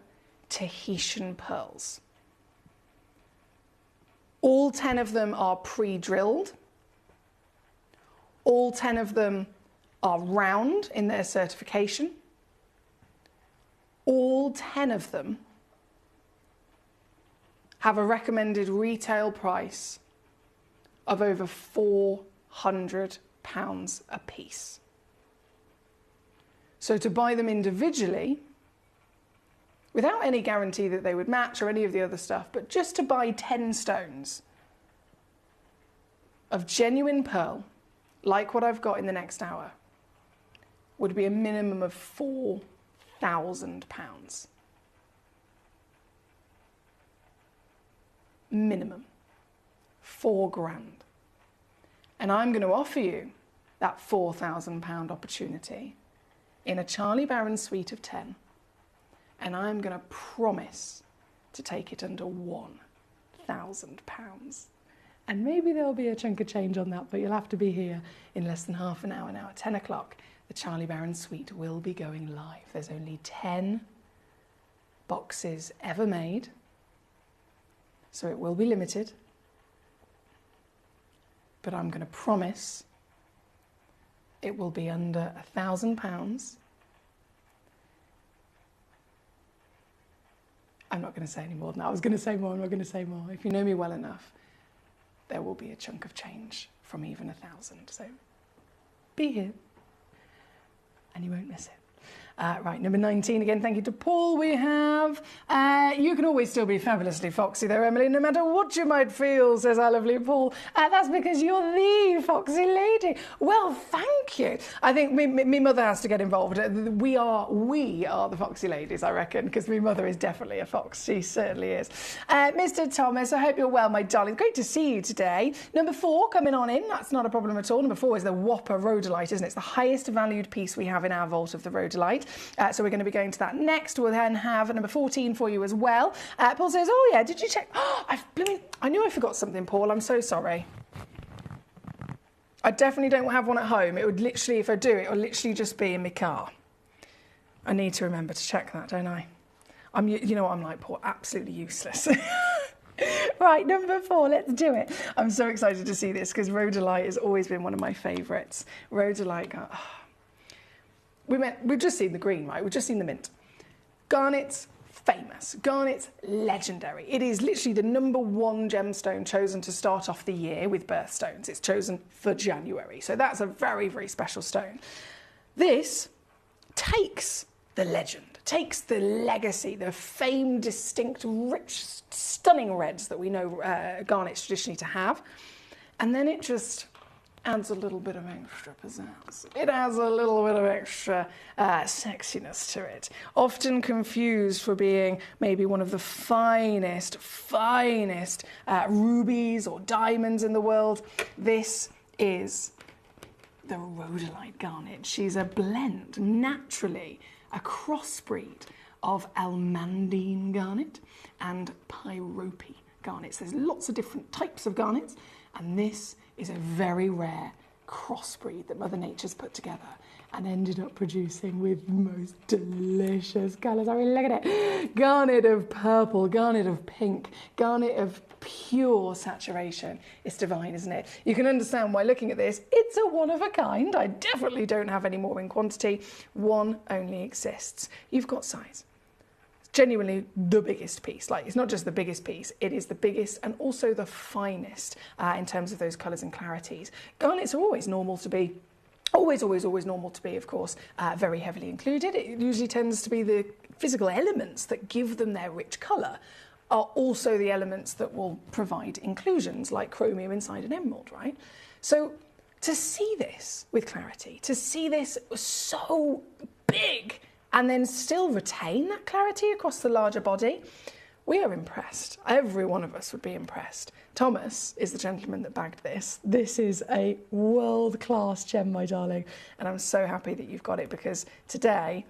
Tahitian pearls. All 10 of them are pre-drilled. All 10 of them are round in their certification. All 10 of them have a recommended retail price of over £400 a piece. So to buy them individually, without any guarantee that they would match or any of the other stuff, but just to buy 10 stones of genuine pearl, like what I've got in the next hour, would be a minimum of £4,000. Minimum. 4 grand. And I'm going to offer you that £4,000 opportunity in a Charlie Barron suite of 10. And I'm going to promise to take it under £1,000. And maybe there'll be a chunk of change on that, but you'll have to be here in less than half an hour now. At 10 o'clock, the Charlie Barron suite will be going live. There's only 10 boxes ever made, so it will be limited. But I'm going to promise it will be under £1,000. I'm not going to say any more than that. I was going to say more, I'm not going to say more. If you know me well enough, there will be a chunk of change from even 1,000. So be here and you won't miss it. Right, number 19 again, thank you to Paul. We have, you can always still be fabulously foxy though, Emily, no matter what you might feel, says our lovely Paul. That's because you're the foxy lady. Well, thank you. I think me mother has to get involved. We are the foxy ladies, I reckon, because my mother is definitely a fox. She certainly is. Mr. Thomas, I hope you're well, my darling. Great to see you today. Number 4 coming on in. That's not a problem at all. Number 4 is the Whopper Rhodolite, isn't it? It's the highest valued piece we have in our vault of the Rhodolite. So we're going to be going to that next. We'll then have number 14 for you as well. Paul says, oh yeah, did you check? Oh, I knew I forgot something, Paul. I'm so sorry. I definitely don't have one at home. It would literally, if I do, it will literally just be in my car. I need to remember to check that, don't I? You know what I'm like, Paul? Absolutely useless. Right, number 4, let's do it. I'm so excited to see this because Rhodolite has always been one of my favourites. Rhodolite, we've just seen the green, right? We've just seen the mint. Garnet's famous. Garnet's legendary. It is literally the number 1 gemstone chosen to start off the year with birthstones. It's chosen for January. So that's a very, very special stone. This takes the legend, takes the legacy, the famed, distinct, rich, stunning reds that we know garnets traditionally to have. And then it just adds a little bit of extra pizzazz. It adds a little bit of extra sexiness to it. Often confused for being maybe one of the finest rubies or diamonds in the world. This is the Rhodolite garnet. She's a blend, naturally, a crossbreed of Almandine garnet and Pyrope garnets. There's lots of different types of garnets, and this is a very rare crossbreed that Mother Nature's put together and ended up producing with the most delicious colours. I mean, look at it. Garnet of purple, garnet of pink, garnet of pure saturation. It's divine, isn't it? You can understand why, looking at this, it's a one of a kind. I definitely don't have any more in quantity. One only exists. You've got size. Genuinely the biggest piece. Like, it's not just the biggest piece, it is the biggest and also the finest in terms of those colours and clarities. Garnets are always normal to be, always normal to be, of course, very heavily included. It usually tends to be the physical elements that give them their rich colour are also the elements that will provide inclusions, like chromium inside an emerald, right? So to see this with clarity, to see this so big, and then still retain that clarity across the larger body, we are impressed. Every one of us would be impressed. Thomas is the gentleman that bagged this. This is a world-class gem, my darling, and I'm so happy that you've got it because today,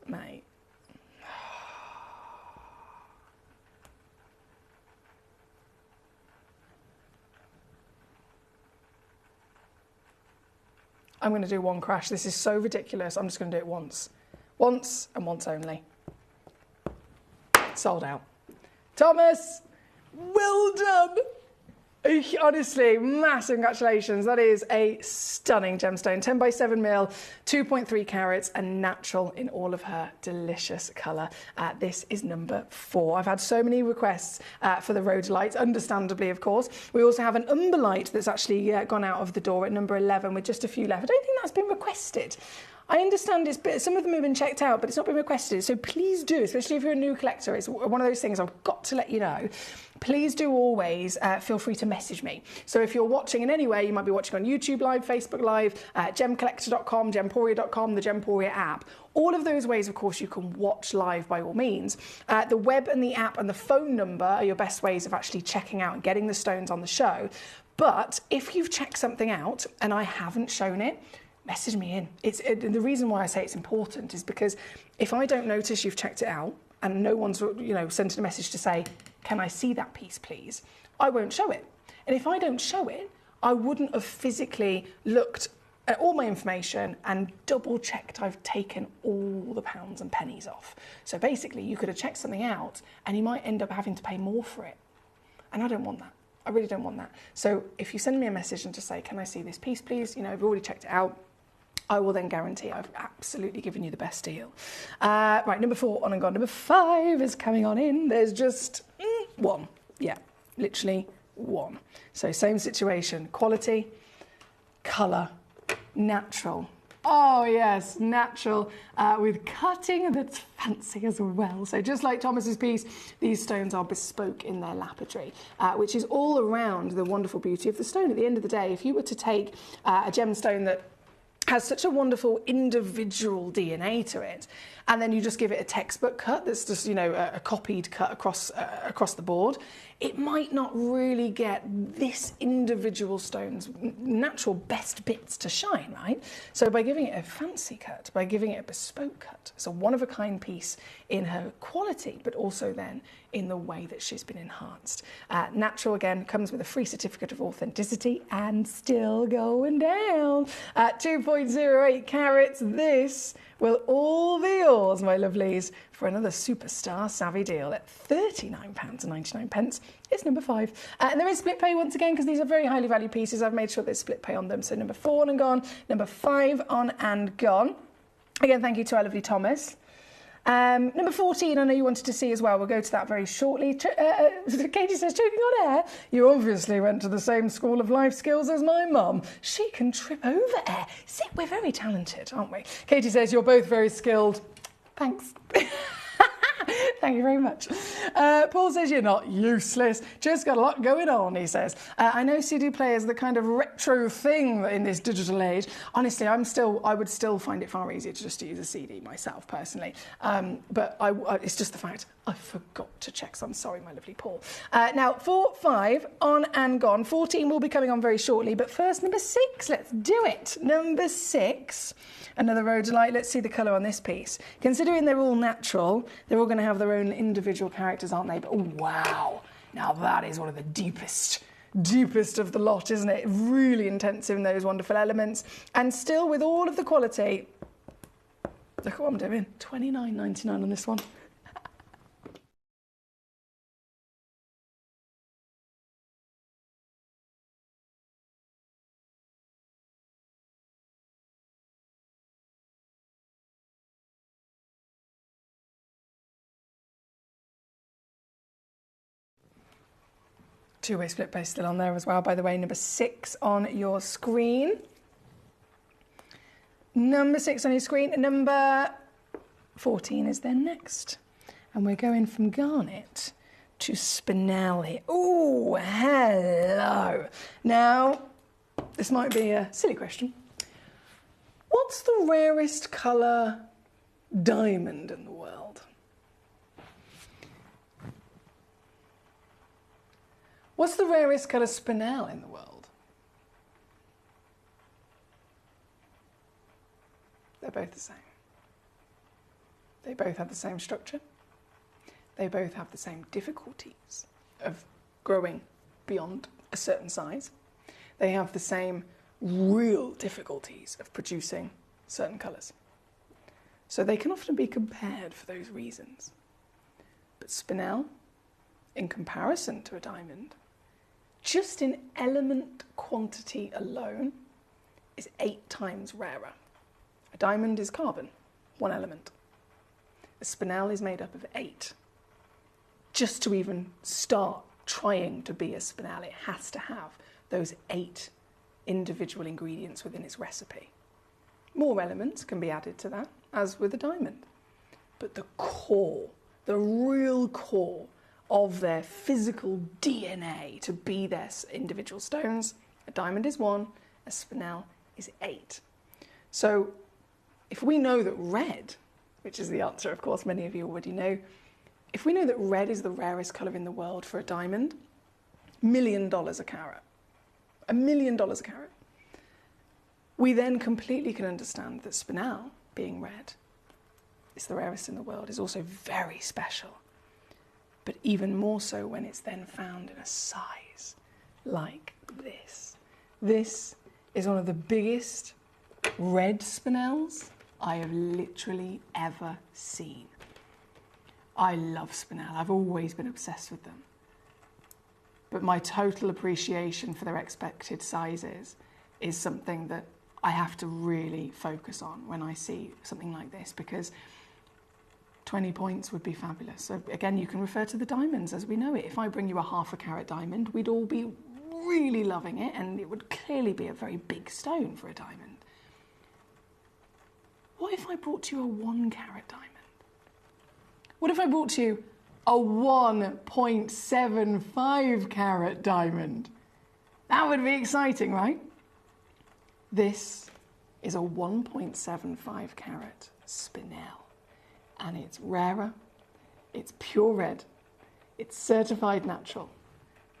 mate, I'm going to do one crash. This is so ridiculous. I'm just going to do it once. Once and once only. Sold out. Thomas, well done. Honestly, massive congratulations. That is a stunning gemstone. 10 by 7 mil, 2.3 carats, and natural in all of her delicious colour. This is number 4. I've had so many requests for the rhodolite, understandably, of course. We also have an umberlite that's actually gone out of the door at number 11 with just a few left. I don't think that's been requested. I understand some of them have been checked out, but it's not been requested. So please do, especially if you're a new collector. It's one of those things I've got to let you know. Please do always feel free to message me. So if you're watching in any way, you might be watching on YouTube Live, Facebook Live, gemcollector.com, gemporia.com, the Gemporia app. All of those ways, of course, you can watch live by all means. The web and the app and the phone number are your best ways of actually checking out and getting the stones on the show. But if you've checked something out and I haven't shown it, message me in. The reason why I say it's important is because if I don't notice you've checked it out and no one's sent a message to say, can I see that piece please, I won't show it. And if I don't show it, I wouldn't have physically looked at all my information and double checked I've taken all the pounds and pennies off. So basically you could have checked something out and you might end up having to pay more for it. And I don't want that. I really don't want that. So if you send me a message and just say, can I see this piece please? I've already checked it out. I will then guarantee I've absolutely given you the best deal. Right, number 4 on and gone. Number 5 is coming on in. There's just 1. Yeah, literally 1. So same situation. Quality, colour, natural. Oh yes, natural with cutting that's fancy as well. So just like Thomas's piece, these stones are bespoke in their lapidary, which is all around the wonderful beauty of the stone. At the end of the day, if you were to take a gemstone that has such a wonderful individual DNA to it, and then you just give it a textbook cut that's just, a copied cut across the board, it might not really get this individual stone's natural best bits to shine, right? So by giving it a fancy cut, by giving it a bespoke cut, it's a one-of-a-kind piece in her quality, but also then in the way that she's been enhanced. Natural, again, comes with a free certificate of authenticity and still going down. At 2.08 carats, this will all be yours, my lovelies, for another superstar savvy deal at £39.99. It's number 5. And there is split pay once again, because these are very highly valued pieces. I've made sure there's split pay on them. So number 4 on and gone, number 5 on and gone. Again, thank you to our lovely Thomas. Number 14, I know you wanted to see as well. We'll go to that very shortly. Katie says, choking on air. You obviously went to the same school of life skills as my mum. She can trip over air. See, we're very talented, aren't we? Katie says, you're both very skilled. Thanks. Thank you very much. Paul says, you're not useless. Just got a lot going on, he says. I know CD players are the kind of retro thing in this digital age. Honestly, I would still find it far easier to just use a CD myself, personally. But it's just the fact I forgot to check, so I'm sorry, my lovely Paul. Now, 4, 5, on and gone. 14 will be coming on very shortly, but first, number 6, let's do it. Number 6, another rhodolite. Let's see the colour on this piece. Considering they're all natural, they're all going to have their own individual characters, aren't they? But, oh, wow. Now, that is one of the deepest of the lot, isn't it? Really intensive in those wonderful elements. And still, with all of the quality, look at what I'm doing. £29.99 on this one. Two-way split pay still on there as well, by the way. Number 6 on your screen. Number 6 on your screen. Number 14 is then next. And we're going from garnet to spinel here. Oh, hello. Now, this might be a silly question. What's the rarest colour diamond in the world? What's the rarest colour spinel in the world? They're both the same. They both have the same structure. They both have the same difficulties of growing beyond a certain size. They have the same real difficulties of producing certain colours. So they can often be compared for those reasons. But spinel, in comparison to a diamond, just in element quantity alone, is 8 times rarer. A diamond is carbon, 1 element. A spinel is made up of 8. Just to even start trying to be a spinel, it has to have those 8 individual ingredients within its recipe. More elements can be added to that, as with a diamond. But the core, the real core of their physical DNA to be their individual stones, a diamond is 1, a spinel is 8. So if we know that red, which is the answer, of course, many of you already know, if we know that red is the rarest colour in the world for a diamond, $1 million a carat. $1 million a carat. We then completely can understand that spinel, being red, is the rarest in the world, is also very special. But even more so when it's then found in a size like this. This is one of the biggest red spinels I have literally ever seen. I love spinel. I've always been obsessed with them. But my total appreciation for their expected sizes is something that I have to really focus on when I see something like this, because 20 points would be fabulous. So again, you can refer to the diamonds as we know it. If I bring you a ½ carat diamond, we'd all be really loving it, and it would clearly be a very big stone for a diamond. What if I brought you a 1 carat diamond? What if I brought you a 1.75 carat diamond? That would be exciting, right? This is a 1.75 carat spinel, and it's rarer, it's pure red, it's certified natural,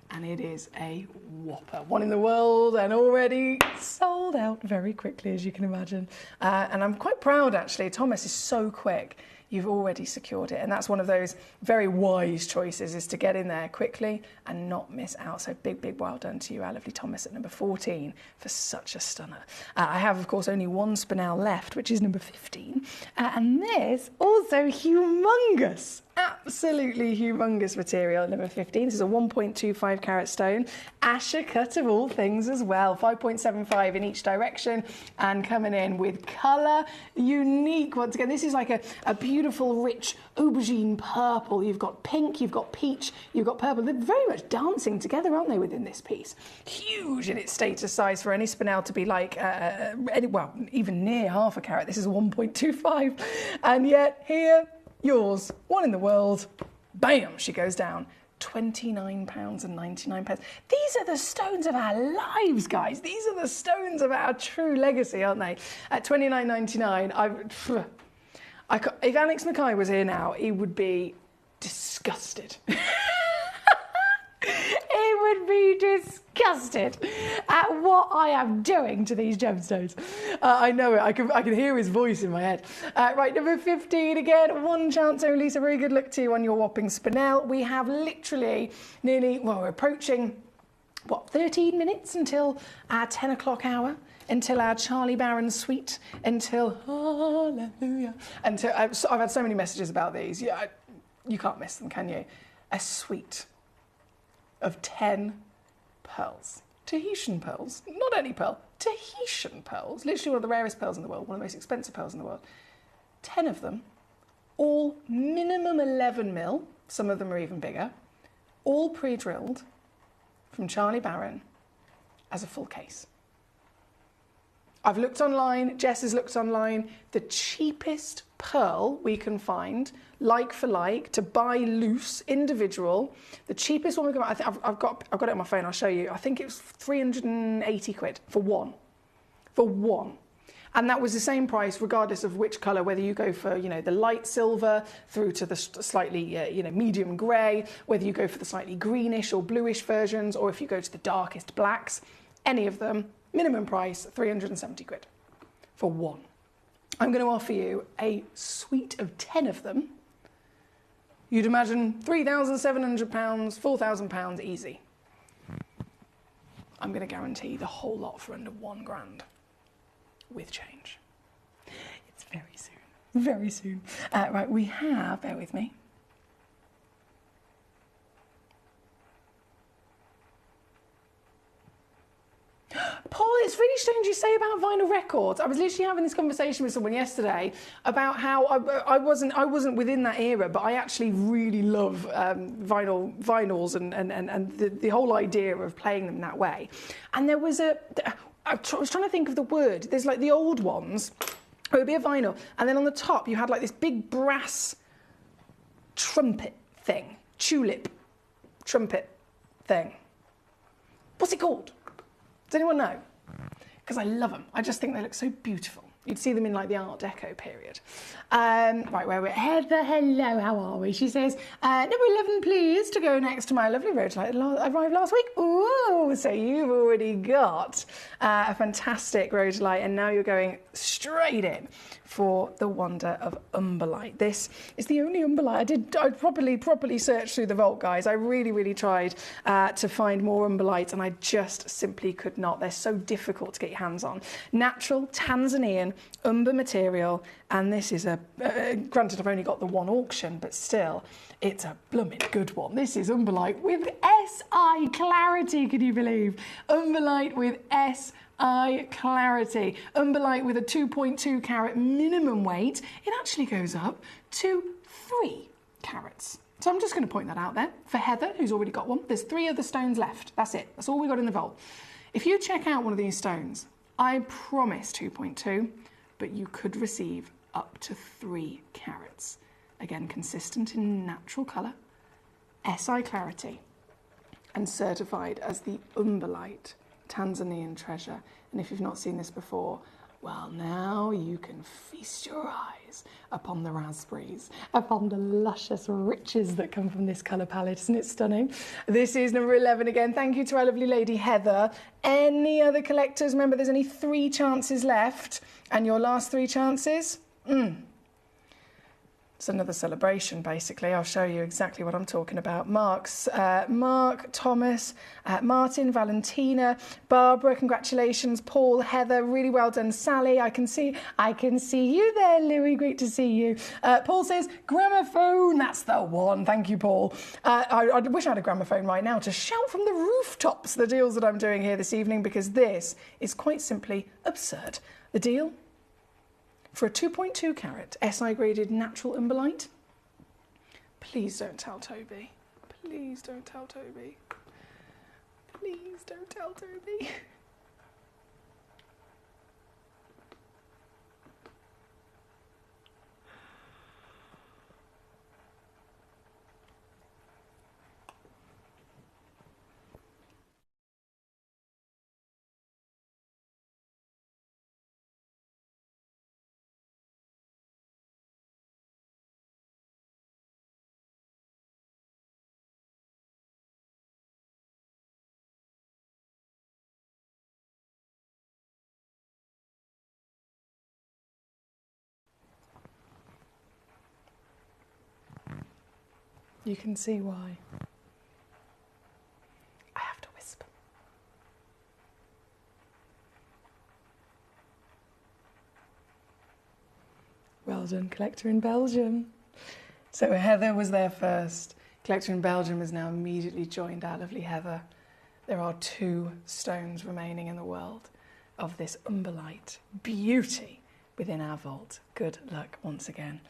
and it is a whopper. 1 in the world, and already sold out very quickly, as you can imagine. And I'm quite proud, actually. Thomas is so quick. You've already secured it. And that's one of those very wise choices, is to get in there quickly and not miss out. So big, big well done to you, our lovely Thomas, at number 14 for such a stunner. I have, of course, only 1 spinel left, which is number 15. And this, also humongous, absolutely humongous material, number 15. This is a 1.25 carat stone. Asher cut of all things as well. 5.75 in each direction, and coming in with colour, unique. Once again, this is like a beautiful, rich aubergine purple. You've got pink, you've got peach, you've got purple. They're very much dancing together, aren't they, within this piece? Huge in its status size for any spinel to be like, well, even near ½ carat. This is a 1.25. And yet here, yours, 1 in the world, bam, she goes down. £29.99. These are the stones of our lives, guys. These are the stones of our true legacy, aren't they? At £29.99, if Alex Mackay was here now, he would be disgusted. He would be disgusted at what I am doing to these gemstones. I know it. I can hear his voice in my head. Right, number 15 again. 1 chance only. So very good luck to you on your whopping spinel. We have literally nearly, well, we're approaching, what, 13 minutes until our 10 o'clock hour, until our Charlie Barron suite, until hallelujah. Until I've had so many messages about these. Yeah, you can't miss them, can you? A suite of 10 pearls. Tahitian pearls. Not any pearl. Tahitian pearls. Literally one of the rarest pearls in the world. One of the most expensive pearls in the world. 10 of them. All minimum 11 mil. Some of them are even bigger. All pre-drilled from Charlie Barron as a full case. I've looked online, Jess has looked online. The cheapest pearl we can find, like for like, to buy loose, individual. The cheapest one we can buy, I've got it on my phone, I'll show you. I think it was 380 quid for one. For one. And that was the same price regardless of which colour, whether you go for, you know, the light silver through to the slightly, medium grey, whether you go for the slightly greenish or bluish versions, or if you go to the darkest blacks, any of them. Minimum price, 370 quid for one. I'm going to offer you a suite of 10 of them. You'd imagine £3,700, £4,000 easy. I'm going to guarantee the whole lot for under £1,000 with change. It's very soon, very soon. Right, we have, bear with me. Paul, it's really strange you say about vinyl records. I was literally having this conversation with someone yesterday about how I wasn't within that era, but I actually really love vinyls and the whole idea of playing them that way. And there was I was trying to think of the word. There's like the old ones. It would be a vinyl, and then on the top you had like this big brass trumpet thing, tulip trumpet thing. What's it called? Does anyone know? Because I love them. I just think they look so beautiful. You'd see them in like the Art Deco period. Right, where we're Heather, hello, how are we? She says, number 11, please, to go next to my lovely Rose Light. Arrived last week. Ooh, so you've already got a fantastic Rose Light, and now you're going straight in for the wonder of Umberlite. This is the only Umberlite. I properly searched through the vault, guys. I really tried to find more Umberlites, and I just simply could not. They're so difficult to get your hands on. Natural Tanzanian umber material, and this is granted I've only got the one auction, but still, it's a blooming good one. This is Umberlite with SI clarity, can you believe? Umberlite with SI clarity. Umberlite with a 2.2 carat minimum weight. It actually goes up to 3 carats. So I'm just going to point that out there for Heather, who's already got one. There's 3 other stones left. That's it. That's all we got in the vault. If you check out one of these stones, I promise 2.2, but you could receive up to 3 carats. Again, consistent in natural colour, SI clarity, and certified as the Umberlite Tanzanian treasure. And if you've not seen this before, well, now you can feast your eyes upon the raspberries, upon the luscious riches that come from this colour palette. Isn't it stunning? This is number 11 again. Thank you to our lovely lady Heather. Any other collectors? Remember, there's only 3 chances left, and your last 3 chances? It's another celebration, basically. I'll show you exactly what I'm talking about. Mark, Thomas, Martin, Valentina, Barbara, congratulations. Paul, Heather, really well done. Sally, I can see you there, Louis. Great to see you. Paul says, gramophone, that's the one. Thank you, Paul. I wish I had a gramophone right now to shout from the rooftops the deals that I'm doing here this evening, because this is quite simply absurd. The deal for a 2.2 carat SI graded natural Umberlite. Please don't tell Toby. Please don't tell Toby. Please don't tell Toby. You can see why. I have to whisper. Well done, collector in Belgium. So Heather was there first. Collector in Belgium has now immediately joined our lovely Heather. There are 2 stones remaining in the world of this Umberlite beauty within our vault. Good luck once again.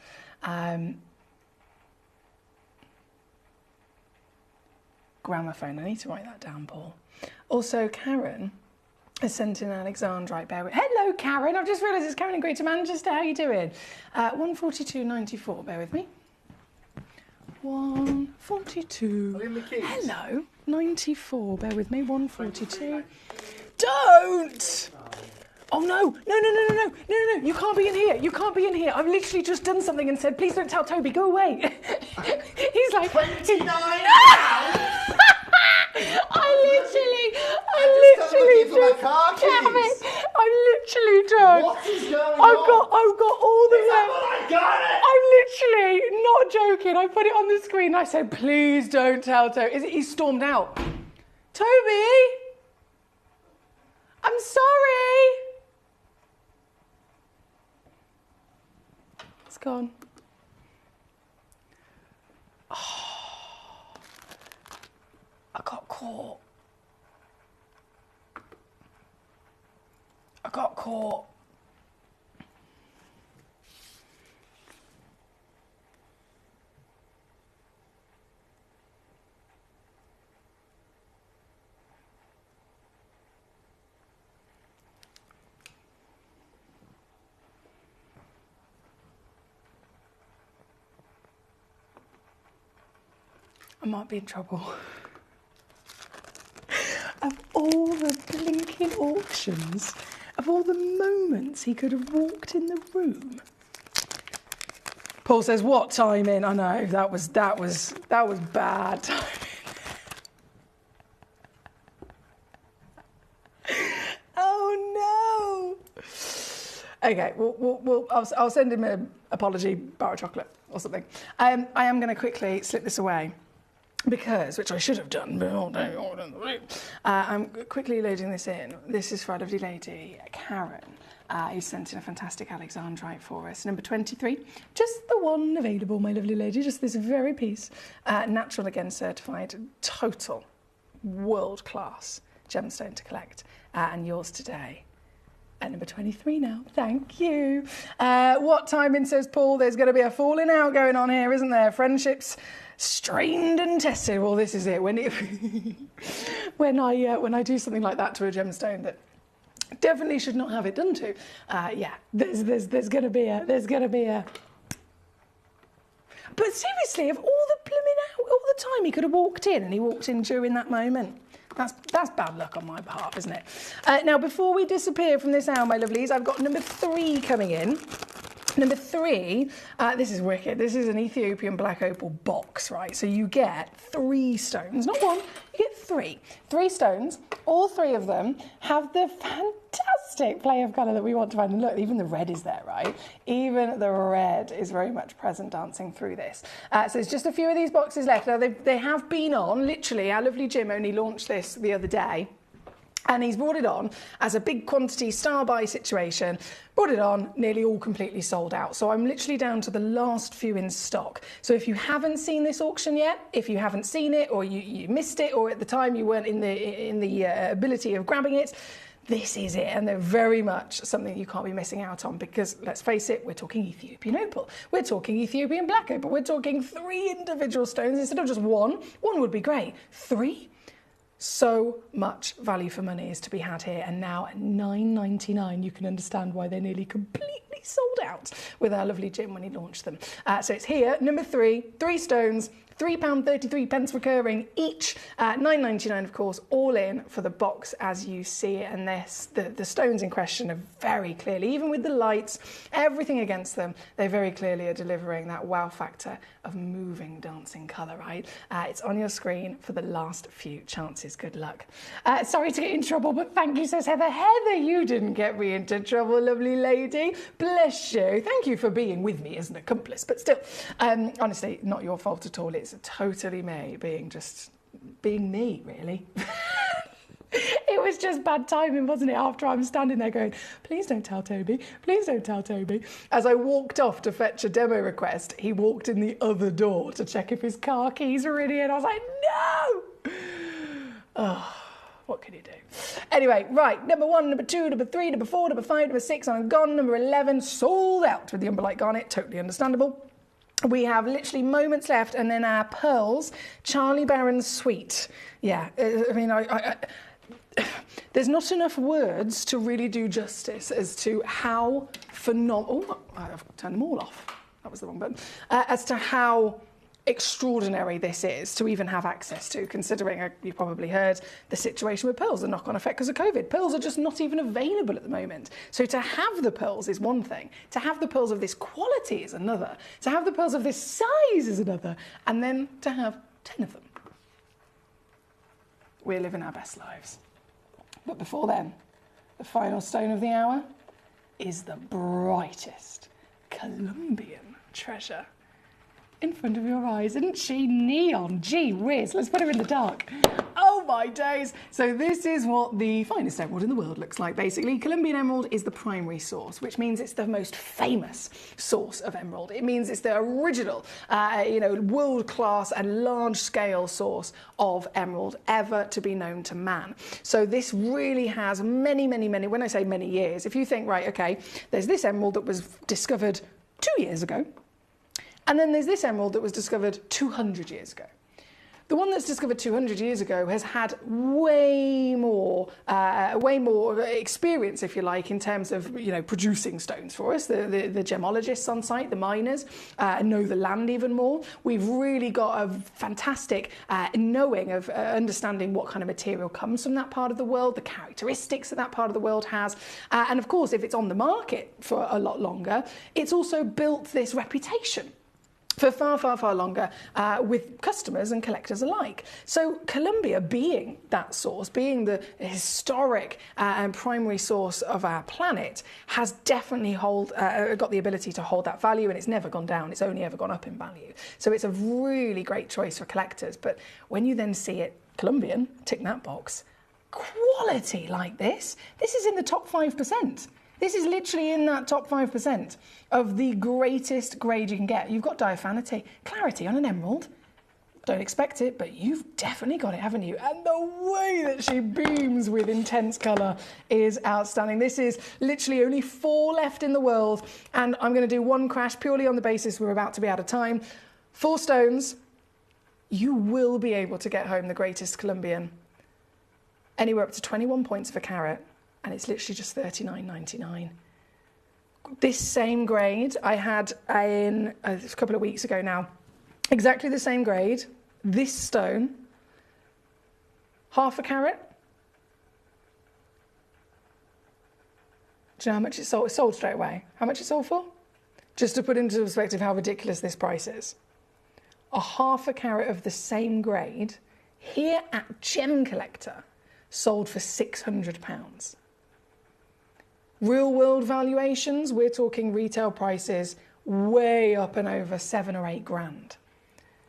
Gramophone. I need to write that down, Paul. Also, Karen has sent in Alexandrite. Bear with. Hello, Karen. I've just realised it's Karen in Greater Manchester. How are you doing? 142.94. Bear with me. 142. Hello. 94. Bear with me. 142. Don't! Oh no! No! You can't be in here. You can't be in here. I've literally just done something and said, please don't tell Toby. Go away. He's like 29. I literally just damn it. I'm literally done. What is going I've got all the way. I got it? I'm literally not joking. I put it on the screen. I said, please don't tell Toby. He stormed out. Toby, I'm sorry. It's gone. Oh, I got caught. got caught. I might be in trouble. Of all the blinking auctions, of all the moments he could have walked in the room. Paul says, "What timing?" I know that was bad timing. Oh no. Okay, I'll send him an apology bar of chocolate or something. I am going to quickly slip this away. Because, which I should have done, but I'm quickly loading this in. This is for our lovely lady, Karen, who sent in a fantastic Alexandrite for us. Number 23, just the one available, my lovely lady, just this very piece. Natural, again, certified, total, world-class gemstone to collect. And yours today. At number 23 now. Thank you. What timing, says Paul? There's going to be a falling out going on here, isn't there? Friendships strained and tested. Well, this is it. When I do something like that to a gemstone that definitely should not have it done to, yeah, there's going to be a. But seriously, of all the time he could have walked in, and he walked in during that moment. That's bad luck on my behalf, isn't it? Now, before we disappear from this hour, my lovelies, I've got number 3 coming in. Number 3, this is wicked. This is an Ethiopian black opal box, right? So you get 3 stones, not 1, you get 3. 3 stones, all 3 of them have the fantastic play of colour that we want to find. And look, even the red is there, right? Even the red is very much present dancing through this. So there's just a few of these boxes left. Now, they have been on, literally, our lovely Jim only launched this the other day. And he's brought it on as a big quantity star buy situation, brought it on, nearly all completely sold out. So I'm literally down to the last few in stock. So if you haven't seen this auction yet, if you haven't seen it or you missed it, or at the time you weren't in the ability of grabbing it, this is it. And they're very much something you can't be missing out on, because let's face it, we're talking Ethiopian opal, we're talking Ethiopian black opal, we're talking 3 individual stones instead of just 1. 1 would be great. 3? So much value for money is to be had here, and now at $9.99 you can understand why they're nearly completely sold out with our lovely Jim when he launched them. So it's here, number 3, 3 stones, £3.33 recurring each, $9.99 of course, all in for the box as you see it. And the stones in question are very clearly, even with the lights, everything against them, they very clearly are delivering that wow factor of moving, dancing colour, right? It's on your screen for the last few chances. Good luck. Sorry to get in trouble, but thank you, says Heather. Heather, you didn't get me into trouble, lovely lady. Bless you. Thank you for being with me as an accomplice, but still, honestly, not your fault at all. It's totally me being me, really. It was just bad timing, wasn't it? After I'm standing there going, please don't tell Toby, please don't tell Toby. As I walked off to fetch a demo request, he walked in the other door to check if his car keys were in here, and I was like, no! Oh, what can you do? Anyway, right, number 1, number 2, number 3, number 4, number 5, number 6, I'm gone. Number 11, sold out with the Umberlite Garnet, totally understandable. We have literally moments left, and then our pearls, Charlie Barron's Sweet. Yeah, I mean, there's not enough words to really do justice as to how phenomenal. Oh, I've turned them all off. That was the wrong button. As to how extraordinary this is to even have access to, considering you've probably heard the situation with pearls, the knock-on effect because of COVID. Pearls are just not even available at the moment. So to have the pearls is one thing. To have the pearls of this quality is another. To have the pearls of this size is another. And then to have 10 of them. We're living our best lives. But before then, the final stone of the hour is the brightest Colombian treasure in front of your eyes. Isn't she neon? Gee whiz, let's put her in the dark. Oh Oh my days. So this is what the finest emerald in the world looks like, basically. Colombian emerald is the primary source, which means it's the most famous source of emerald. It means it's the original, world-class and large-scale source of emerald ever to be known to man. So this really has many, when I say many years, if you think, right, okay, there's this emerald that was discovered 2 years ago, and then there's this emerald that was discovered 200 years ago. The one that's discovered 200 years ago has had way more experience, if you like, in terms of producing stones for us. The gemologists on site, the miners, know the land even more. We've really got a fantastic knowing of understanding what kind of material comes from that part of the world, the characteristics that part of the world has, and of course, if it's on the market for a lot longer, it's also built this reputation for far longer with customers and collectors alike. So Colombia, being that source, being the historic and primary source of our planet, has definitely got the ability to hold that value, and it's never gone down, it's only ever gone up in value. So it's a really great choice for collectors. But when you then see it Colombian, tick that box, quality like this is in the top 5%. This is literally in that top 5% of the greatest grade you can get. You've got diaphanity, clarity on an emerald. Don't expect it, but you've definitely got it, haven't you? And the way that she beams with intense colour is outstanding. This is literally only 4 left in the world, and I'm going to do one crash purely on the basis we're about to be out of time. 4 stones. You will be able to get home the greatest Colombian. Anywhere up to 21 points for carat. And it's literally just $39.99. This same grade I had in a couple of weeks ago now. Exactly the same grade. This stone, half a carat. Do you know how much it sold? It sold straight away. How much it sold for? Just to put into perspective how ridiculous this price is. A half a carat of the same grade here at Gemcollector sold for £600. Real world valuations, we're talking retail prices way up and over 7 or 8 grand.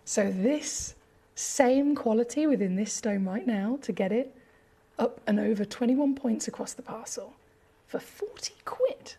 So this same quality within this stone right now, to get it up and over 21 points across the parcel for 40 quid.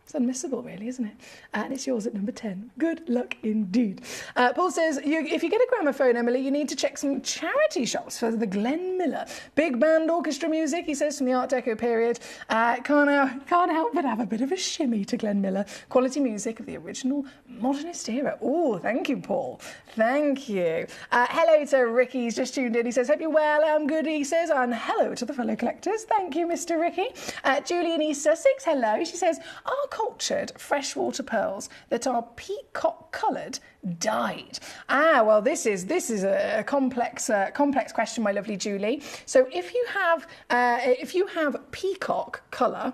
It's unmissable, really, isn't it? And it's yours at number 10. Good luck indeed. Paul says, if you get a gramophone, Emily, you need to check some charity shops for the Glenn Miller. Big band orchestra music, he says, from the Art Deco period. Can't help but have a bit of a shimmy to Glenn Miller. Quality music of the original modernist era. Oh, thank you, Paul. Thank you. Hello to Ricky, he's just tuned in. He says, hope you're well, I'm good, he says. And hello to the fellow collectors. Thank you, Mr. Ricky. Julie in East Sussex, hello. She says, cultured freshwater pearls that are peacock coloured dyed? Well, this is a complex question, my lovely Julie. So if you have peacock colour,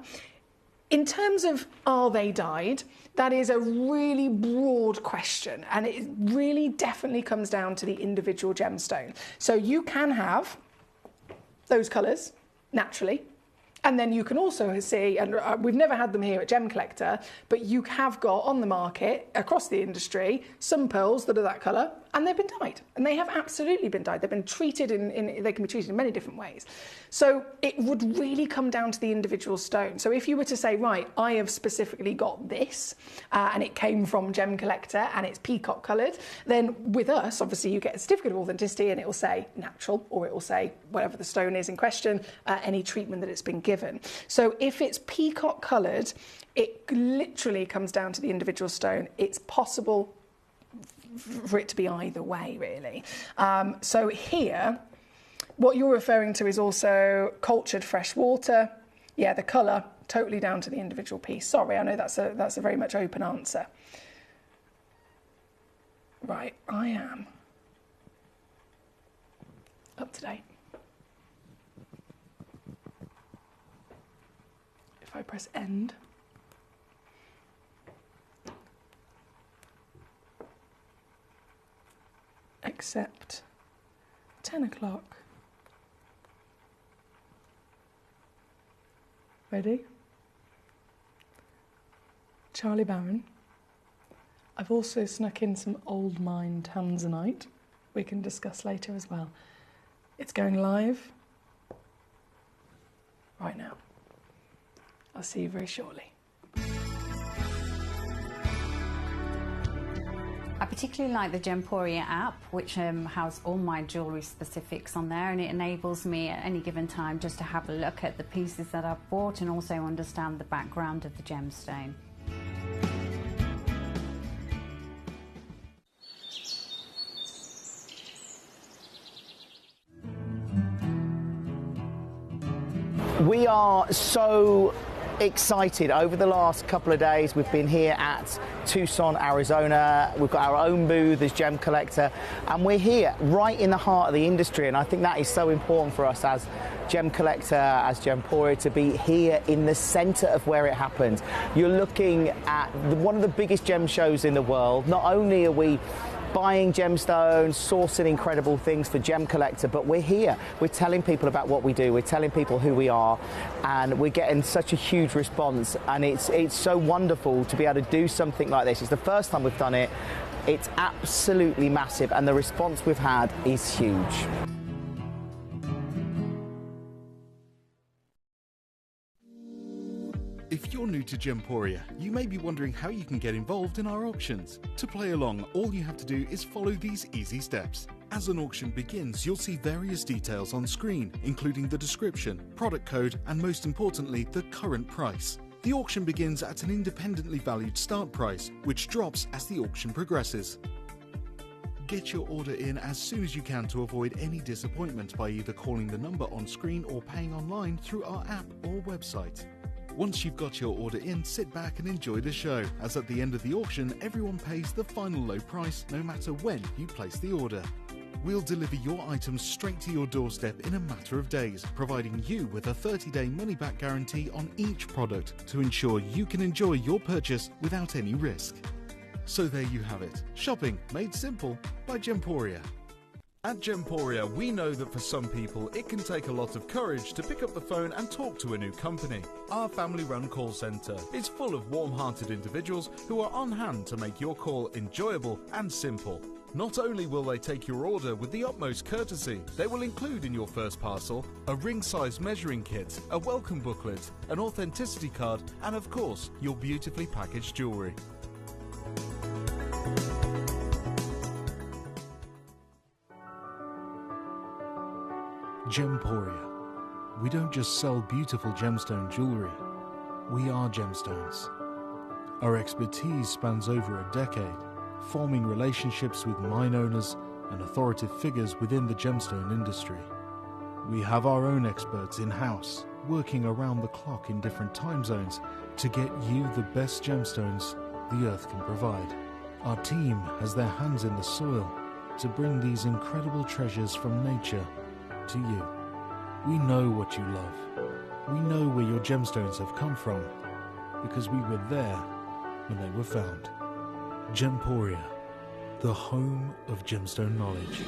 in terms of are they dyed, that is a really broad question, and it really definitely comes down to the individual gemstone. So you can have those colours naturally. And then you can also see, and we've never had them here at Gemcollector, but you have got on the market, across the industry, some pearls that are that colour, and they've been dyed. And they have absolutely been dyed. They've been treated they can be treated in many different ways. So it would really come down to the individual stone. So if you were to say, right, I have specifically got this, and it came from Gemcollector, and it's peacock coloured, then with us, obviously, you get a certificate of authenticity, and it will say natural, or it will say whatever the stone is in question, any treatment that it's been given. So if it's peacock coloured, it literally comes down to the individual stone. It's possible for it to be either way, really. So here, what you're referring to is also cultured fresh water. Yeah, the colour, totally down to the individual piece. Sorry, I know that's a very much open answer. Right, I am up to date. If I press end, accept 10 o'clock. Ready? Charlie Barron. I've also snuck in some old mine tanzanite we can discuss later as well. It's going live right now. I'll see you very shortly. I particularly like the Gemporia app, which has all my jewellery specifics on there, and it enables me at any given time just to have a look at the pieces that I've bought and also understand the background of the gemstone. We are so excited. Over the last couple of days, we've been here at Tucson, Arizona. We've got our own booth as Gemcollector, and we're here right in the heart of the industry, and I think that is so important for us as Gemcollector, as Gemporia, to be here in the centre of where it happens. You're looking at one of the biggest gem shows in the world. Not only are we buying gemstones, sourcing incredible things for Gemcollector, but we're here. We're telling people about what we do. We're telling people who we are, and we're getting such a huge response. And it's so wonderful to be able to do something like this. It's the first time we've done it. It's absolutely massive, and the response we've had is huge. If you're new to Gemporia, you may be wondering how you can get involved in our auctions. To play along, all you have to do is follow these easy steps. As an auction begins, you'll see various details on screen, including the description, product code, and most importantly, the current price. The auction begins at an independently valued start price, which drops as the auction progresses. Get your order in as soon as you can to avoid any disappointment by either calling the number on screen or paying online through our app or website. Once you've got your order in, sit back and enjoy the show, as at the end of the auction, everyone pays the final low price no matter when you place the order. We'll deliver your items straight to your doorstep in a matter of days, providing you with a 30-day money-back guarantee on each product to ensure you can enjoy your purchase without any risk. So there you have it, shopping made simple by Gemporia. At Gemporia, we know that for some people, it can take a lot of courage to pick up the phone and talk to a new company. Our family-run call centre is full of warm-hearted individuals who are on hand to make your call enjoyable and simple. Not only will they take your order with the utmost courtesy, they will include in your first parcel a ring-size measuring kit, a welcome booklet, an authenticity card, and of course, your beautifully packaged jewellery. Gemporia. We don't just sell beautiful gemstone jewellery, we are gemstones. Our expertise spans over a decade, forming relationships with mine owners and authoritative figures within the gemstone industry. We have our own experts in-house, working around the clock in different time zones to get you the best gemstones the earth can provide. Our team has their hands in the soil to bring these incredible treasures from nature to you. We know what you love. We know where your gemstones have come from, because we were there when they were found. Gemporia, the home of gemstone knowledge.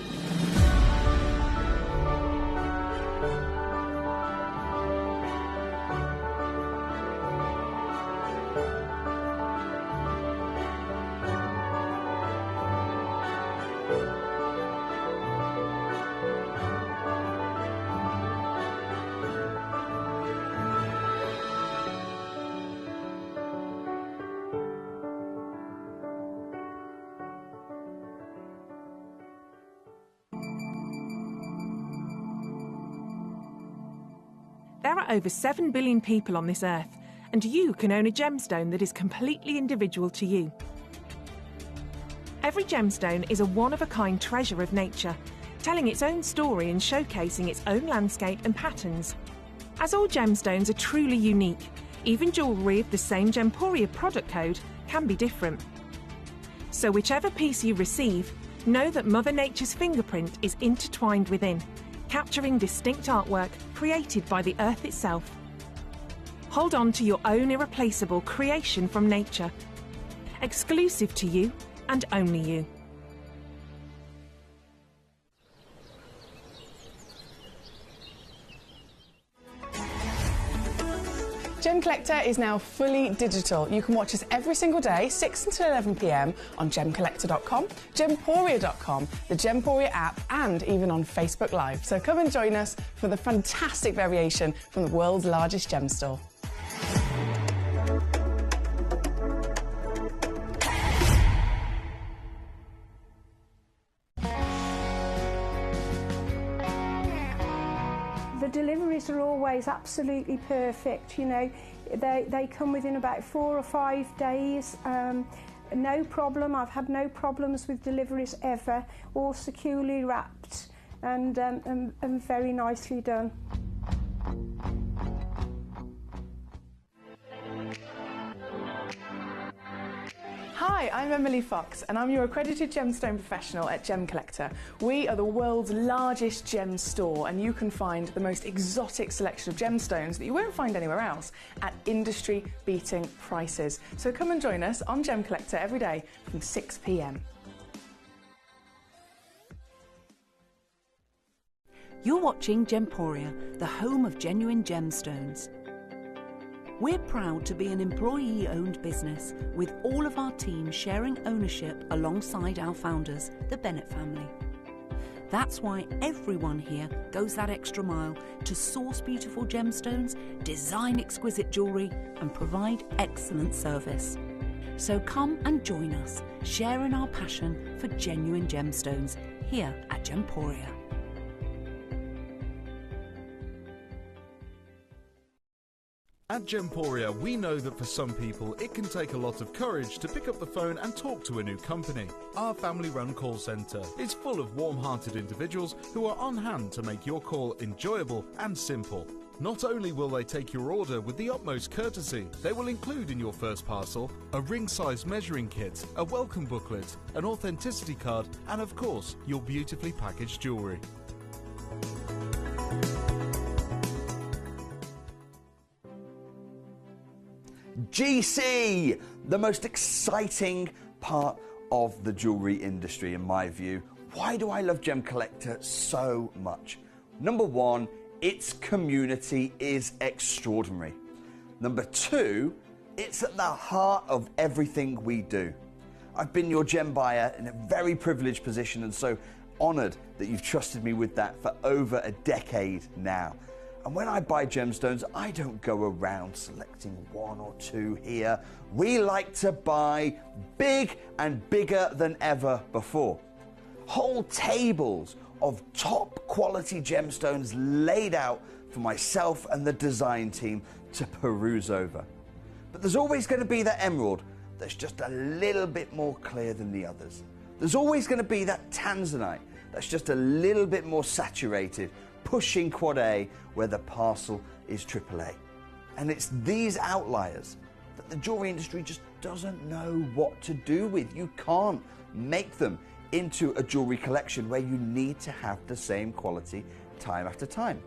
There are over 7 billion people on this earth, and you can own a gemstone that is completely individual to you. Every gemstone is a one-of-a-kind treasure of nature, telling its own story and showcasing its own landscape and patterns. As all gemstones are truly unique, even jewellery of the same Gemporia product code can be different. So whichever piece you receive, know that Mother Nature's fingerprint is intertwined within, capturing distinct artwork created by the earth itself. Hold on to your own irreplaceable creation from nature, exclusive to you and only you. Gemcollector is now fully digital. You can watch us every single day, 6 until 11 p.m. on Gemcollector.com, Gemporia.com, the Gemporia app, and even on Facebook Live. So come and join us for the fantastic variation from the world's largest gem store. The deliveries are always absolutely perfect, you know. They come within about 4 or 5 days. No problem. I've had no problems with deliveries ever. All securely wrapped and very nicely done. Hi, I'm Emily Fox and I'm your accredited gemstone professional at Gemcollector. We are the world's largest gem store and you can find the most exotic selection of gemstones that you won't find anywhere else at industry-beating prices. So come and join us on Gemcollector every day from 6 p.m. You're watching Gemporia, the home of genuine gemstones. We're proud to be an employee-owned business with all of our team sharing ownership alongside our founders, the Bennett family. That's why everyone here goes that extra mile to source beautiful gemstones, design exquisite jewellery and provide excellent service. So come and join us, sharing our passion for genuine gemstones here at Gemporia. At Gemporia, we know that for some people it can take a lot of courage to pick up the phone and talk to a new company. Our family-run call centre is full of warm-hearted individuals who are on hand to make your call enjoyable and simple. Not only will they take your order with the utmost courtesy, they will include in your first parcel a ring-size measuring kit, a welcome booklet, an authenticity card, and of course, your beautifully packaged jewellery. GC, the most exciting part of the jewellery industry in my view. Why do I love Gemcollector so much? Number one, its community is extraordinary. Number two, it's at the heart of everything we do. I've been your gem buyer in a very privileged position and so honoured that you've trusted me with that for over a decade now. And when I buy gemstones, I don't go around selecting one or two here. We like to buy big and bigger than ever before. Whole tables of top quality gemstones laid out for myself and the design team to peruse over. But there's always going to be that emerald that's just a little bit more clear than the others. There's always going to be that tanzanite that's just a little bit more saturated, pushing quad A where the parcel is AAA. And it's these outliers that the jewellery industry just doesn't know what to do with. You can't make them into a jewellery collection where you need to have the same quality time after time.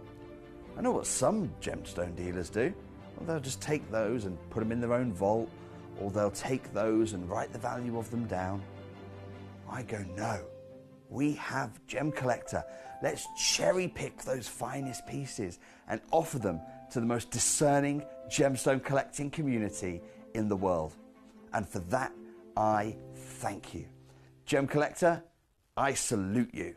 I know what some gemstone dealers do. Well, they'll just take those and put them in their own vault, or they'll take those and write the value of them down. I go, no. We have Gemcollector. Let's cherry pick those finest pieces and offer them to the most discerning gemstone collecting community in the world. And for that, I thank you. Gemcollector, I salute you.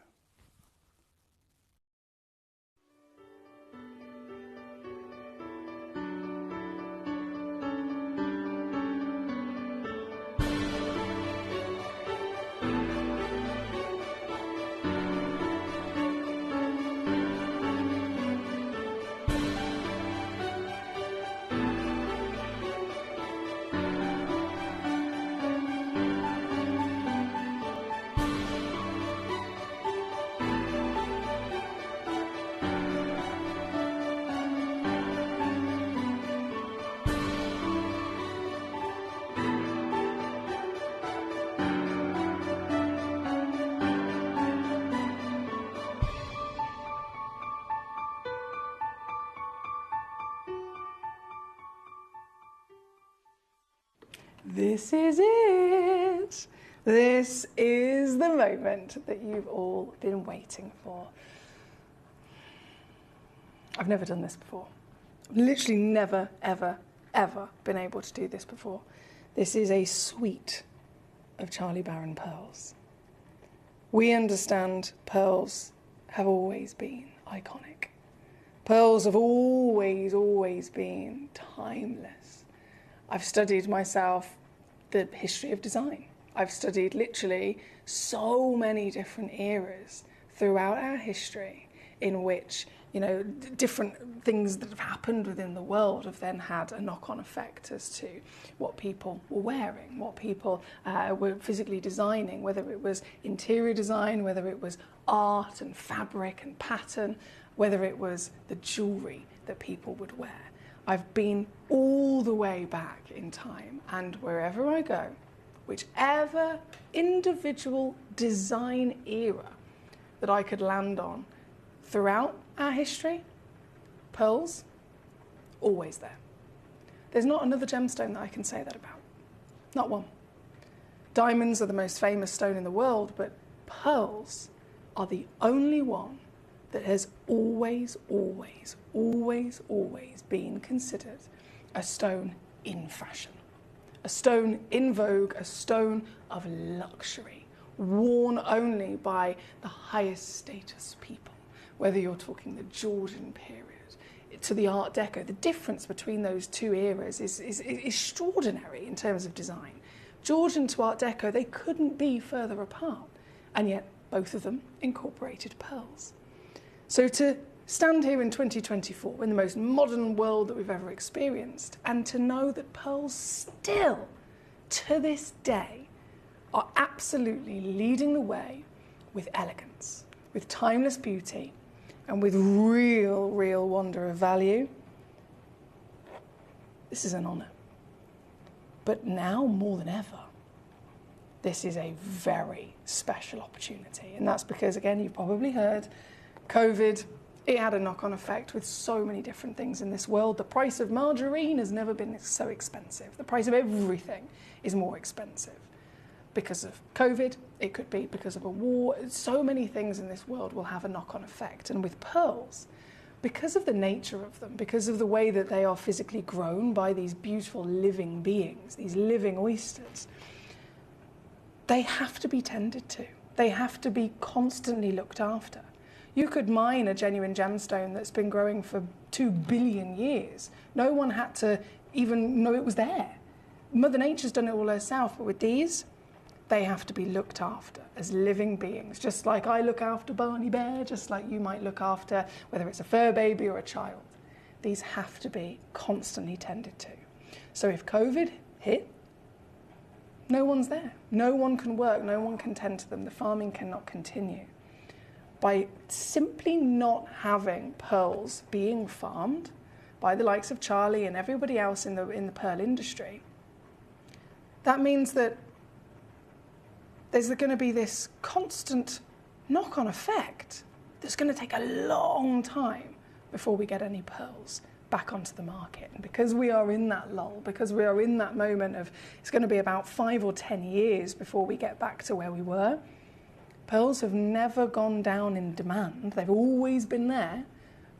This is it. This is the moment that you've all been waiting for. I've never done this before. Literally never, ever ever been able to do this before. This is a suite of Charlie Barron pearls. We understand pearls have always been iconic. Pearls have always been timeless. I've studied myself the history of design. I've studied literally so many different eras throughout our history in which, you know, different things that have happened within the world have then had a knock-on effect as to what people were wearing, what people were physically designing, whether it was interior design, whether it was art and fabric and pattern, whether it was the jewellery that people would wear. I've been all the way back in time, and wherever I go, whichever individual design era that I could land on throughout our history, pearls, always there. There's not another gemstone that I can say that about. Not one. Diamonds are the most famous stone in the world, but pearls are the only one that has always been considered a stone in fashion. A stone in vogue, a stone of luxury, worn only by the highest status people. Whether you're talking the Georgian period to the Art Deco, the difference between those two eras is extraordinary in terms of design. Georgian to Art Deco, they couldn't be further apart, and yet both of them incorporated pearls. So to stand here in 2024 in the most modern world that we've ever experienced, and to know that pearls still, to this day, are absolutely leading the way with elegance, with timeless beauty, and with real wonder of value, this is an honour. But now more than ever, this is a very special opportunity. And that's because, again, you've probably heard, COVID, it had a knock-on effect with so many different things in this world. The price of margarine has never been so expensive. The price of everything is more expensive. Because of COVID, it could be because of a war. So many things in this world will have a knock-on effect. And with pearls, because of the nature of them, because of the way that they are physically grown by these beautiful living beings, these living oysters, they have to be tended to. They have to be constantly looked after. You could mine a genuine gemstone that's been growing for 2 billion years. No one had to even know it was there. Mother Nature's done it all herself, but with these, they have to be looked after as living beings, just like I look after Barney Bear, just like you might look after, whether it's a fur baby or a child. These have to be constantly tended to. So if COVID hit, no one's there. No one can work, no one can tend to them. The farming cannot continue. By simply not having pearls being farmed by the likes of Charlie and everybody else in the pearl industry, that means that there's going to be this constant knock-on effect that's going to take a long time before we get any pearls back onto the market. And because we are in that lull, because we are in that moment of it's going to be about 5 or 10 years before we get back to where we were, pearls have never gone down in demand. They've always been there,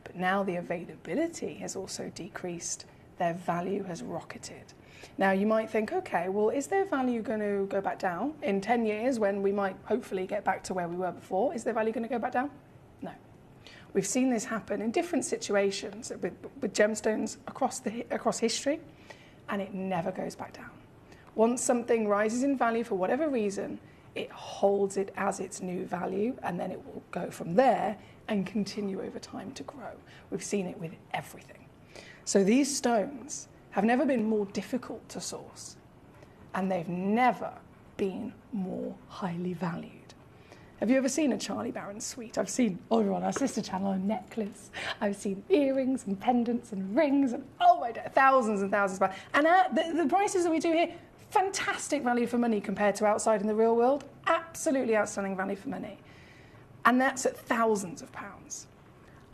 but now the availability has also decreased. Their value has rocketed. Now, you might think, okay, well, is their value going to go back down in 10 years when we might hopefully get back to where we were before? Is their value going to go back down? No. We've seen this happen in different situations with gemstones across history, and it never goes back down. Once something rises in value for whatever reason, it holds it as its new value, and then it will go from there and continue over time to grow. We've seen it with everything. So these stones have never been more difficult to source, and they've never been more highly valued. Have you ever seen a Charlie Barron suite? I've seen over on our sister channel a necklace. I've seen earrings and pendants and rings and oh my God, thousands and thousands of pounds. And the prices that we do here, fantastic value for money compared to outside in the real world. Absolutely outstanding value for money. And that's at thousands of pounds.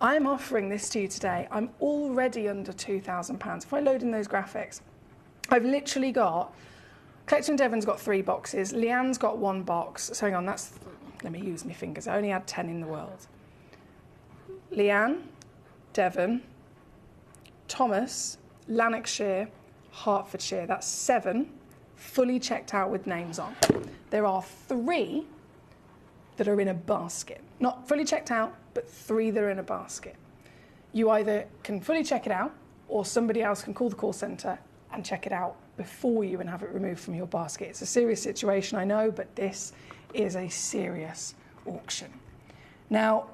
I'm offering this to you today. I'm already under £2,000. If I load in those graphics, I've literally got, Collector & Devon's got 3 boxes, Leanne's got 1 box. So hang on, let me use my fingers. I only had 10 in the world. Leanne, Devon, Thomas, Lanarkshire, Hertfordshire. That's 7 fully checked out with names on. There are 3 that are in a basket. Not fully checked out, but 3 that are in a basket. You either can fully check it out, or somebody else can call the call centre and check it out before you and have it removed from your basket. It's a serious situation, I know, but this is a serious auction. Now,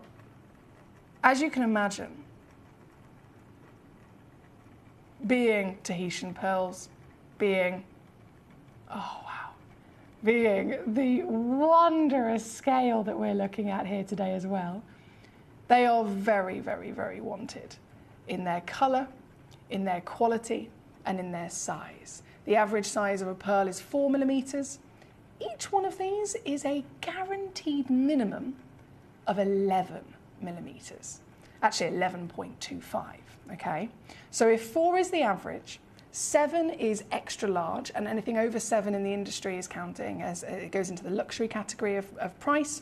as you can imagine, being Tahitian pearls, being the wondrous scale that we're looking at here today as well, they are very, very, very wanted in their colour, in their quality, and in their size. The average size of a pearl is 4mm. Each one of these is a guaranteed minimum of 11mm. Actually, 11.25, okay? So if 4 is the average, 7 is extra large, and anything over 7 in the industry is counting as it goes into the luxury category of price.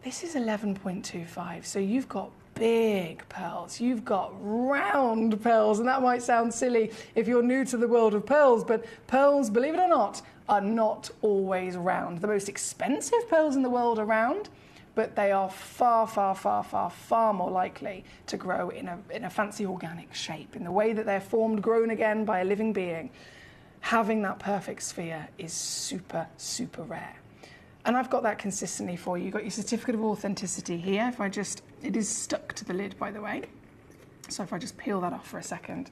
This is 11.25, so you've got big pearls, you've got round pearls, and that might sound silly if you're new to the world of pearls, but pearls, believe it or not, are not always round. The most expensive pearls in the world are round, but they are far, far, far, far, far more likely to grow in a fancy organic shape, in the way that they're formed, grown again by a living being. Having that perfect sphere is super, super rare. And I've got that consistently for you. You've got your certificate of authenticity here. If I just, it is stuck to the lid, by the way. So if I just peel that off for a second,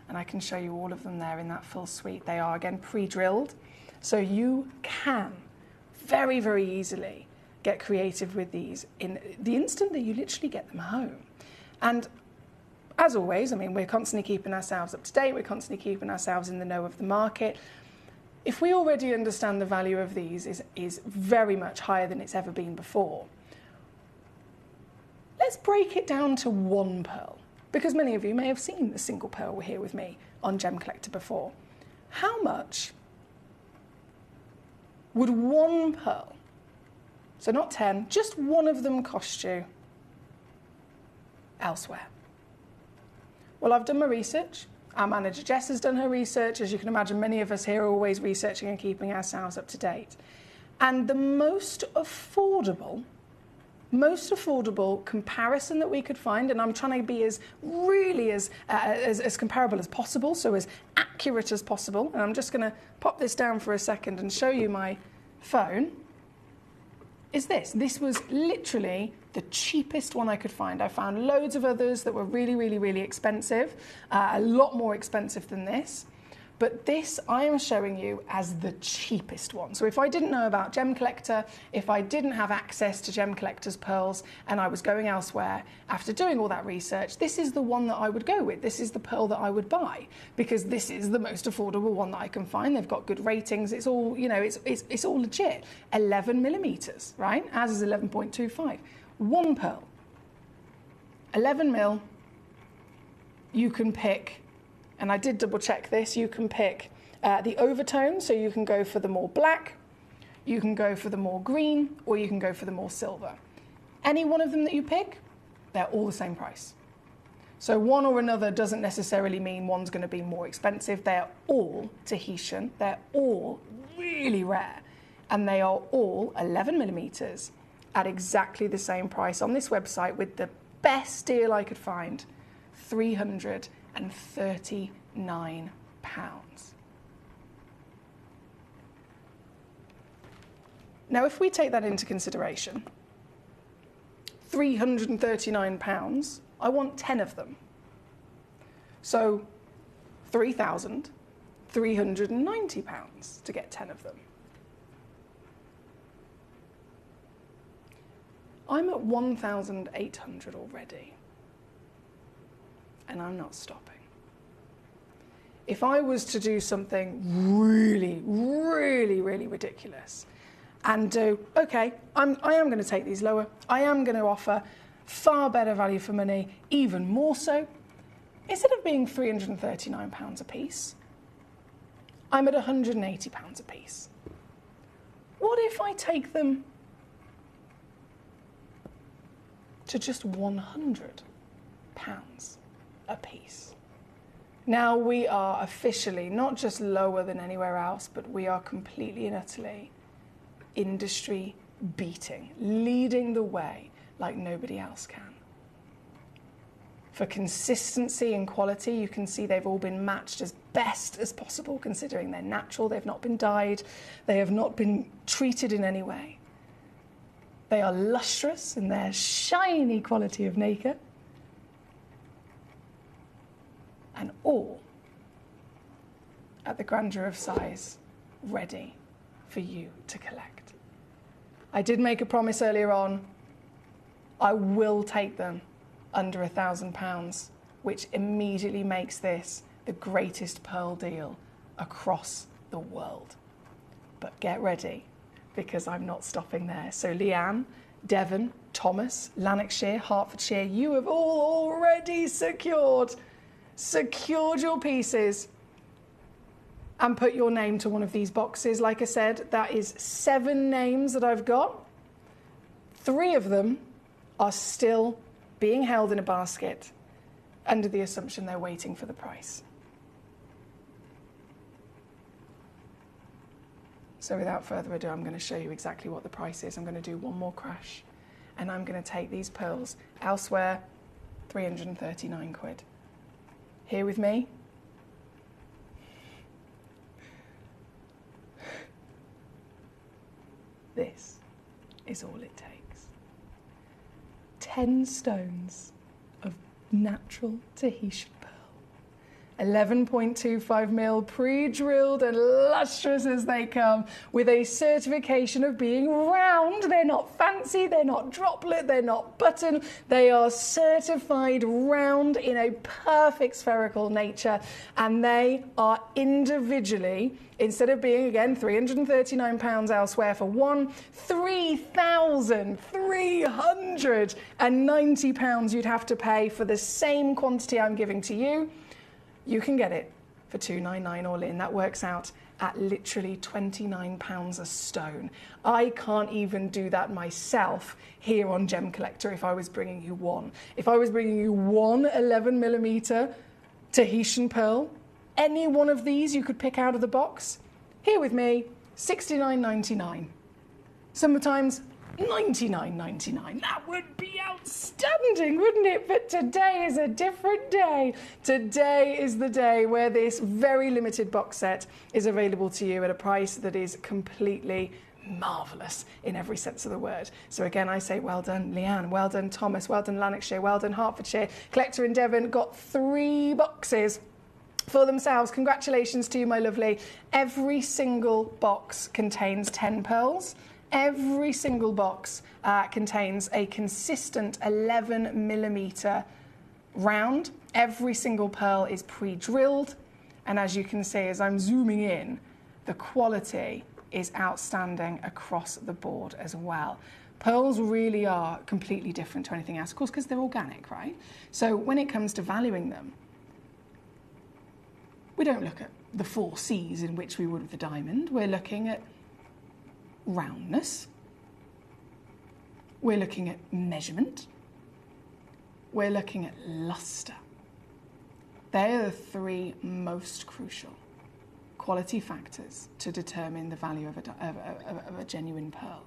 and I can show you all of them there in that full suite. They are, again, pre-drilled. So you can very, very easily get creative with these in the instant that you literally get them home. And as always, I mean, we're constantly keeping ourselves up to date. We're constantly keeping ourselves in the know of the market. If we already understand the value of these is very much higher than it's ever been before, let's break it down to 1 pearl, because many of you may have seen the single pearl here with me on Gemcollector before. How much would 1 pearl, so not 10, just 1 of them cost you elsewhere? Well, I've done my research. Our manager Jess has done her research. As you can imagine, many of us here are always researching and keeping ourselves up to date. And the most affordable comparison that we could find, and I'm trying to be as comparable as possible, so as accurate as possible, and I'm just going to pop this down for a second and show you my phone, is this. This was literally the cheapest one I could find. I found loads of others that were really, really, really expensive, a lot more expensive than this. But this I am showing you as the cheapest one. So if I didn't know about Gemcollector, if I didn't have access to Gemcollector's pearls and I was going elsewhere, after doing all that research, this is the one that I would go with. This is the pearl that I would buy, because this is the most affordable one that I can find. They've got good ratings. It's all, you know, it's all legit. 11mm, right? As is 11.25. 1 pearl. 11mm. You can pick, and I did double check this, you can pick the overtone, so you can go for the more black, you can go for the more green, or you can go for the more silver. Any one of them that you pick, they're all the same price. So one or another doesn't necessarily mean one's going to be more expensive. They're all Tahitian, they're all really rare, and they are all 11mm at exactly the same price on this website with the best deal I could find, £339. Now, if we take that into consideration, £339, I want 10 of them. So £3,390 to get 10 of them. I'm at 1,800 already, and I'm not stopping. If I was to do something really, really, really ridiculous and do, okay, I am going to take these lower, I am going to offer far better value for money, even more so, instead of being £339 a piece, I'm at £180 a piece. What if I take them to just £100 a piece? Now we are officially not just lower than anywhere else, but we are completely and utterly industry beating, leading the way like nobody else can. For consistency and quality, you can see they've all been matched as best as possible, considering they're natural, they've not been dyed, they have not been treated in any way. They are lustrous in their shiny quality of nacre, and all at the grandeur of size, ready for you to collect. I did make a promise earlier on, I will take them under £1,000, which immediately makes this the greatest pearl deal across the world. But get ready, because I'm not stopping there. So Leanne, Devon, Thomas, Lanarkshire, Hertfordshire, you have all already secured your pieces and put your name to one of these boxes. Like I said, that is 7 names that I've got. 3 of them are still being held in a basket under the assumption they're waiting for the price. So without further ado, I'm going to show you exactly what the price is. I'm going to do one more crash, and I'm going to take these pearls elsewhere, 339 quid. Here with me? This is all it takes. 10 stones of natural Tahitian pearl. 11.25 mil, pre-drilled and lustrous as they come, with a certification of being round. They're not fancy, they're not droplet, they're not button. They are certified round in a perfect spherical nature, and they are individually, instead of being, again, £339 elsewhere for one, £3,390 you'd have to pay for the same quantity I'm giving to you. You can get it for $299 all in. That works out at literally £29 a stone. I can't even do that myself here on Gemcollector if I was bringing you one. If I was bringing you one 11mm Tahitian pearl, any one of these you could pick out of the box, here with me, $69.99. Sometimes $99.99. That would be outstanding, wouldn't it? But today is a different day. Today is the day where this very limited box set is available to you at a price that is completely marvellous in every sense of the word. So again, I say well done, Leanne, well done, Thomas, well done, Lanarkshire, well done, Hertfordshire. Collector and Devon got 3 boxes for themselves. Congratulations to you, my lovely. Every single box contains 10 pearls. Every single box contains a consistent 11mm round. Every single pearl is pre-drilled. And as you can see, as I'm zooming in, the quality is outstanding across the board as well. Pearls really are completely different to anything else, of course, because they're organic, right? So when it comes to valuing them, we don't look at the 4 C's in which we would with the diamond. We're looking at roundness, we're looking at measurement, we're looking at luster. They are the 3 most crucial quality factors to determine the value of a genuine pearl.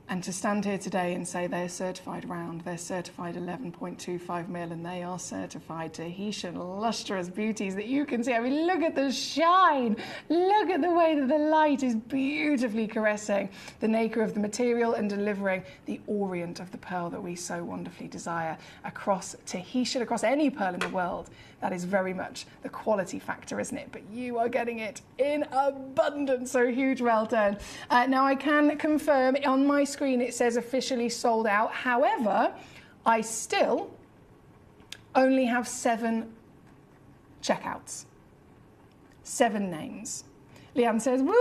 And to stand here today and say they're certified round, they're certified 11.25 mil, and they are certified Tahitian lustrous beauties that you can see. I mean, look at the shine. Look at the way that the light is beautifully caressing the nacre of the material and delivering the orient of the pearl that we so wonderfully desire across Tahitian, across any pearl in the world. That is very much the quality factor, isn't it? But you are getting it in abundance, so huge well done. Now, I can confirm on my screen it says officially sold out. However, I still only have 7 checkouts. 7 names. Leanne says, woo,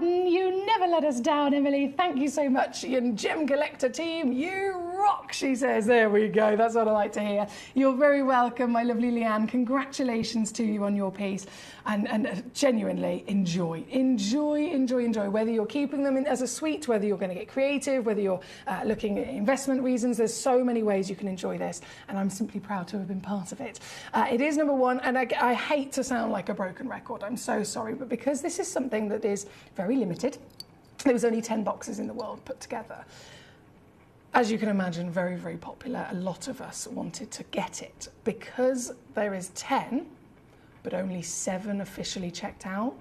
you never let us down, Emily. Thank you so much. And Gemcollector team, you rock, she says. There we go. That's what I like to hear. You're very welcome, my lovely Leanne. Congratulations to you on your piece. And genuinely enjoy. Enjoy. Whether you're keeping them in as a suite, whether you're going to get creative, whether you're looking at investment reasons, there's so many ways you can enjoy this. And I'm simply proud to have been part of it. It is number one, and I hate to sound like a broken record. I'm so sorry. But because this is something that is very limited, there was only 10 boxes in the world put together. As you can imagine, very, very popular. A lot of us wanted to get it. Because there is 10, but only 7 officially checked out,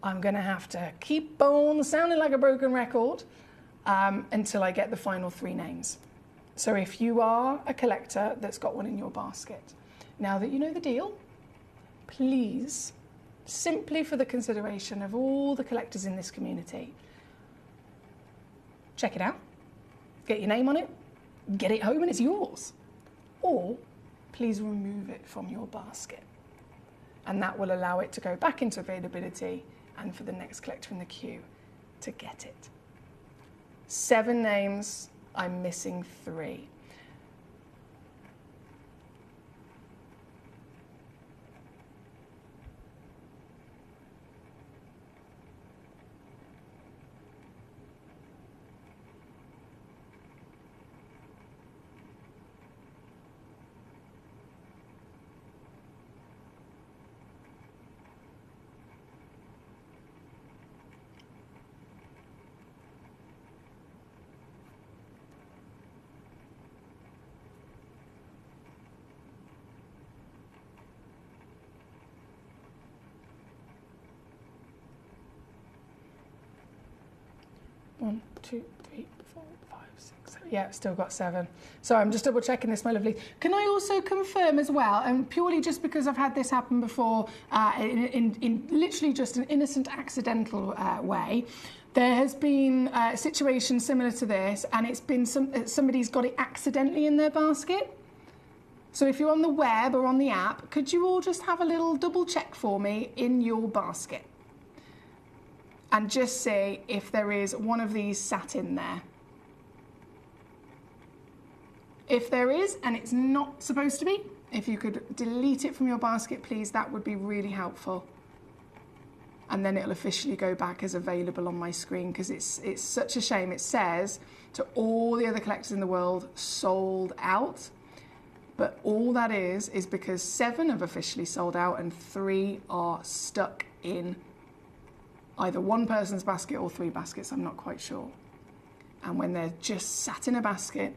I'm going to have to keep on sounding like a broken record until I get the final 3 names. So if you are a collector that's got one in your basket, now that you know the deal, please, simply for the consideration of all the collectors in this community, check it out, get your name on it, get it home and it's yours. Or please remove it from your basket. And that will allow it to go back into availability and for the next collector in the queue to get it. 7 names, I'm missing 3. One, 2, 3, 4, 5, 6, 7. Yeah, still got 7. So I'm just double checking this, my lovely. Can I also confirm as well, and purely just because I've had this happen before, in literally just an innocent accidental way, there has been a situation similar to this, and it's been somebody's got it accidentally in their basket. So if you're on the web or on the app, could you all just have a little double check for me in your basket? And just see if there is one of these sat in there. If there is, and it's not supposed to be, if you could delete it from your basket, please, that would be really helpful. And then it'll officially go back as available on my screen, because it's such a shame. It says to all the other collectors in the world, sold out. But all that is because 7 have officially sold out and 3 are stuck in either one person's basket or 3 baskets, I'm not quite sure. And when they're just sat in a basket,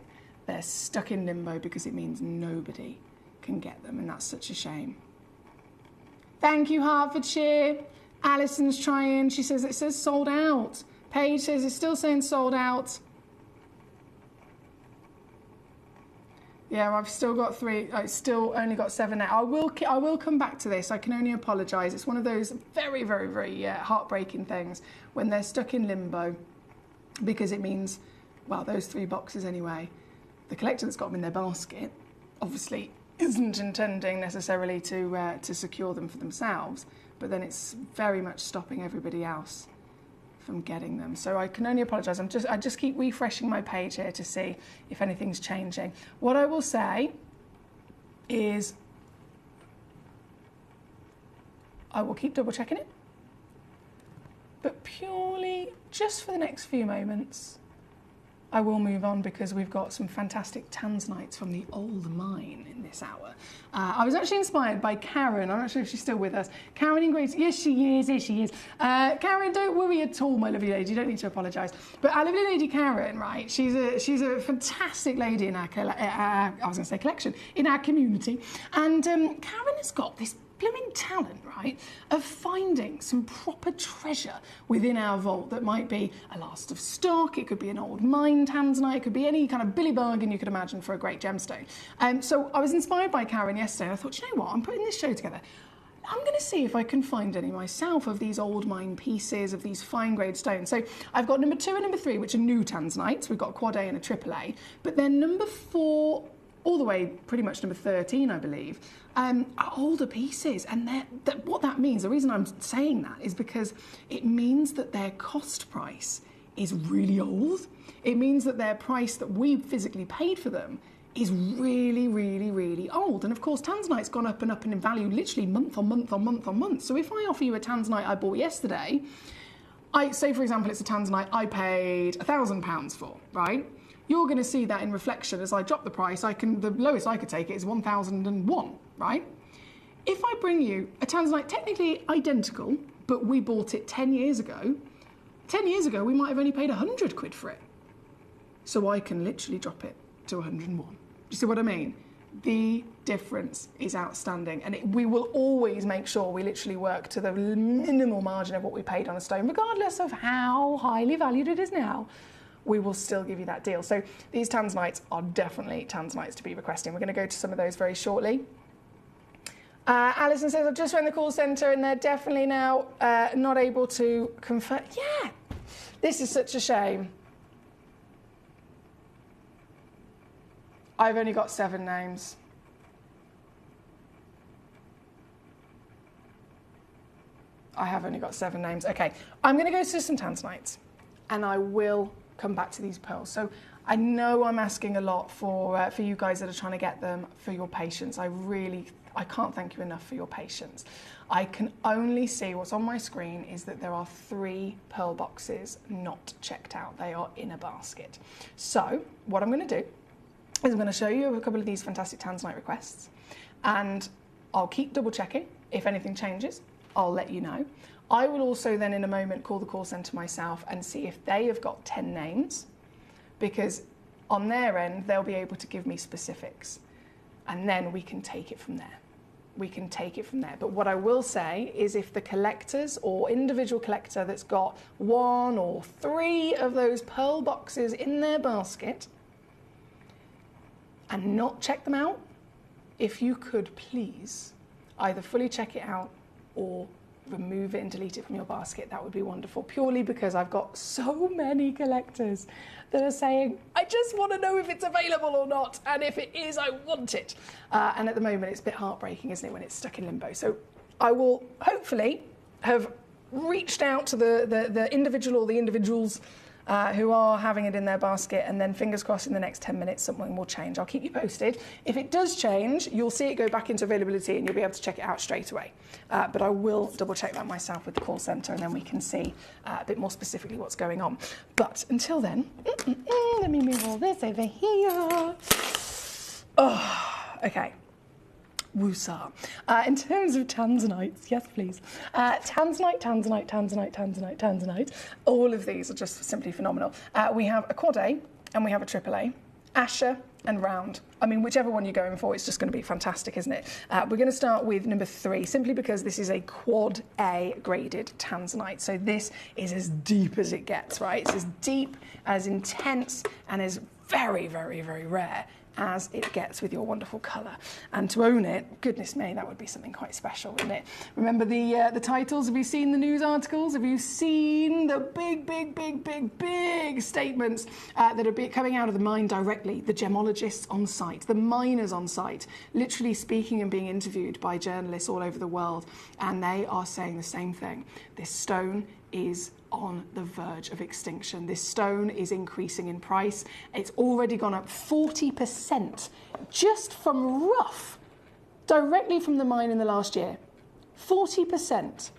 they're stuck in limbo because it means nobody can get them, and that's such a shame. Thank you, Hertfordshire. Alison's trying. She says it says sold out. Paige says it's still saying sold out. Yeah, I've still got 3. I still only got 7 now. I will come back to this. I can only apologise. It's one of those very, very, very heartbreaking things when they're stuck in limbo, because it means, well, those 3 boxes anyway. The collector that's got them in their basket obviously isn't intending necessarily to secure them for themselves, but then it's very much stopping everybody else from getting them. So I can only apologise. I just keep refreshing my page here to see if anything's changing. What I will say is I will keep double checking it, but purely just for the next few moments, I will move on because we've got some fantastic tanzanites from the old mine in this hour. I was actually inspired by Karen. I'm not sure if she's still with us. Karen in Grace. Yes, she is. Yes, she is. Karen, don't worry at all, my lovely lady. You don't need to apologise. But our lovely lady Karen, right? She's a fantastic lady in our collection, in our community. And Karen has got this blooming talent, right, of finding some proper treasure within our vault that might be a last of stock, it could be an old mine tanzanite, it could be any kind of billy bargain you could imagine for a great gemstone. So I was inspired by Karen yesterday, and I thought, you know what, I'm putting this show together. I'm going to see if I can find any myself of these old mine pieces, of these fine grade stones. So I've got number 2 and number 3, which are new tanzanites. We've got a quad A and a triple A. But then number 4, all the way pretty much number 13, I believe, are older pieces. And what that means, the reason I'm saying that is because it means that their cost price is really old. It means that their price that we physically paid for them is really, really, really old. And of course, tanzanite's gone up and up in value literally month on month on month on month. So if I offer you a tanzanite I bought yesterday, say for example it's a tanzanite I paid £1,000 for, right? You're going to see that in reflection as I drop the price. The lowest I could take it is 1,001, right? If I bring you a tanzanite technically identical, but we bought it 10 years ago, 10 years ago we might have only paid 100 quid for it. So I can literally drop it to 101. You see what I mean? The difference is outstanding, and we will always make sure we literally work to the minimal margin of what we paid on a stone, regardless of how highly valued it is now. We will still give you that deal. So these tanzanites are definitely tanzanites to be requesting. We're going to go to some of those very shortly. Alison says, I've just rang the call centre and they're definitely now not able to confirm. Yeah, this is such a shame. I've only got 7 names. I have only got 7 names. Okay, I'm going to go to some tanzanites and I will come back to these pearls. So I know I'm asking a lot for you guys that are trying to get them, for your patience. I can't thank you enough for your patience. I can only see what's on my screen is that there are 3 pearl boxes not checked out. They are in a basket. So what I'm going to do is I'm going to show you a couple of these fantastic tanzanite requests, and I'll keep double checking. If anything changes, I'll let you know. I will also then in a moment call the call centre myself and see if they have got 10 names, because on their end they'll be able to give me specifics, and then we can take it from there. We can take it from there. But what I will say is if the collectors or individual collector that's got 1 or 3 of those pearl boxes in their basket and not check them out, if you could please either fully check it out or remove it and delete it from your basket, that would be wonderful. Purely because I've got so many collectors that are saying, I just want to know if it's available or not, and if it is, I want it. And at the moment, it's a bit heartbreaking, isn't it, when it's stuck in limbo. So I will hopefully have reached out to the individual or the individuals who are having it in their basket, and then fingers crossed in the next 10 minutes something will change. I'll keep you posted. If it does change, you'll see it go back into availability and you'll be able to check it out straight away. But I will double check that myself with the call centre, and then we can see a bit more specifically what's going on. But until then, let me move all this over here. Oh, okay. Woosah. In terms of tanzanites, yes please. Tanzanite. All of these are just simply phenomenal. We have a quad A and we have a triple A. Asher and round. I mean, whichever one you're going for, it's just going to be fantastic, isn't it? We're going to start with number 3, simply because this is a quad A graded tanzanite. So this is as deep as it gets, right? It's as deep, as intense, and as very, very, very rare as it gets with your wonderful colour. And to own it, goodness me, that would be something quite special, wouldn't it? Remember the titles? Have you seen the news articles? Have you seen the big statements that are coming out of the mine directly? The gemologists on site, the miners on site, literally speaking and being interviewed by journalists all over the world, and they are saying the same thing. This stone is on the verge of extinction. This stone is increasing in price. It's already gone up 40% just from rough, directly from the mine in the last year. 40%.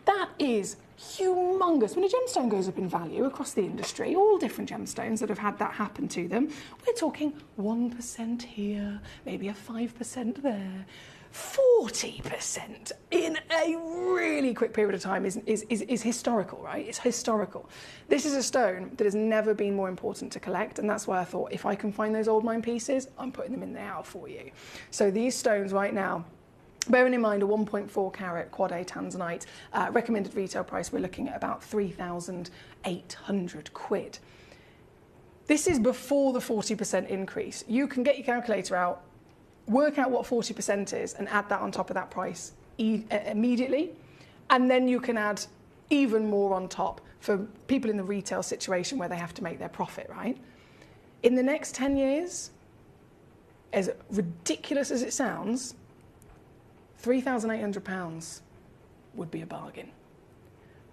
That is humongous. When a gemstone goes up in value across the industry, all different gemstones that have had that happen to them, we're talking 1% here, maybe a 5% there. 40% in a really quick period of time is historical, right? It's historical. This is a stone that has never been more important to collect, and that's why I thought if I can find those old mine pieces, I'm putting them in now for you. So these stones right now, bearing in mind a 1.4 carat quad A tanzanite, recommended retail price, we're looking at about 3,800 quid. This is before the 40% increase. You can get your calculator out, work out what 40% is and add that on top of that price immediately, and then you can add even more on top for people in the retail situation where they have to make their profit, right? In the next 10 years, as ridiculous as it sounds, £3,800 would be a bargain,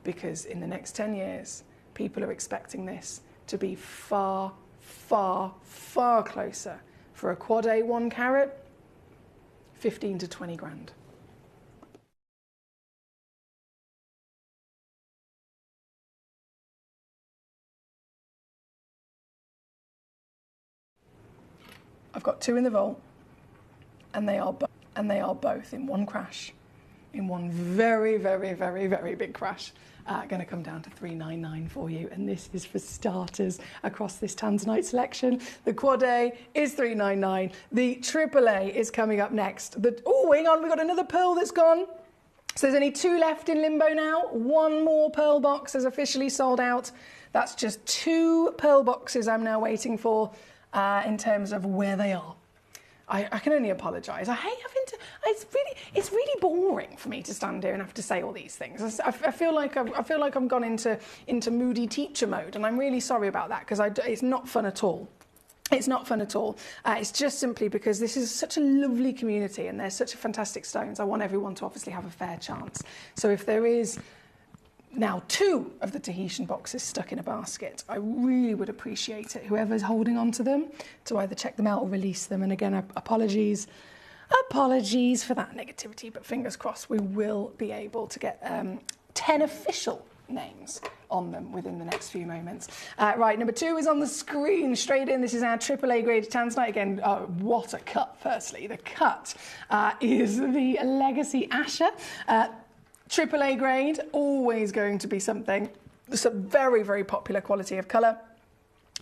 because in the next 10 years, people are expecting this to be far, far, far closer. For a quad A 1 carat, 15 to 20 grand. I've got 2 in the vault, and they are both in one crash, in one very, very, very, very big crash. Going to come down to 399 for you, and this is for starters across this Tanzanite selection. The quad A is 399. The triple A is coming up next. Oh, hang on, we've got another pearl that's gone. So there's only 2 left in limbo now. 1 more pearl box has officially sold out. That's just 2 pearl boxes I'm now waiting for in terms of where they are. I can only apologise. I hate having to. It's really boring for me to stand here and have to say all these things. I feel like I've gone into moody teacher mode, and I'm really sorry about that because it's not fun at all. It's not fun at all. It's just simply because this is such a lovely community and there's such fantastic stones. I want everyone to obviously have a fair chance. So if there is now 2 of the Tahitian boxes stuck in a basket, I really would appreciate it. Whoever's holding on to them, to either check them out or release them. And again, apologies for that negativity, but fingers crossed we will be able to get 10 official names on them within the next few moments. Right, number 2 is on the screen, straight in. This is our AAA grade Tanzanite. Again, what a cut, firstly. The cut is the Legacy Asher. AAA grade, always going to be something. It's a very, very popular quality of colour.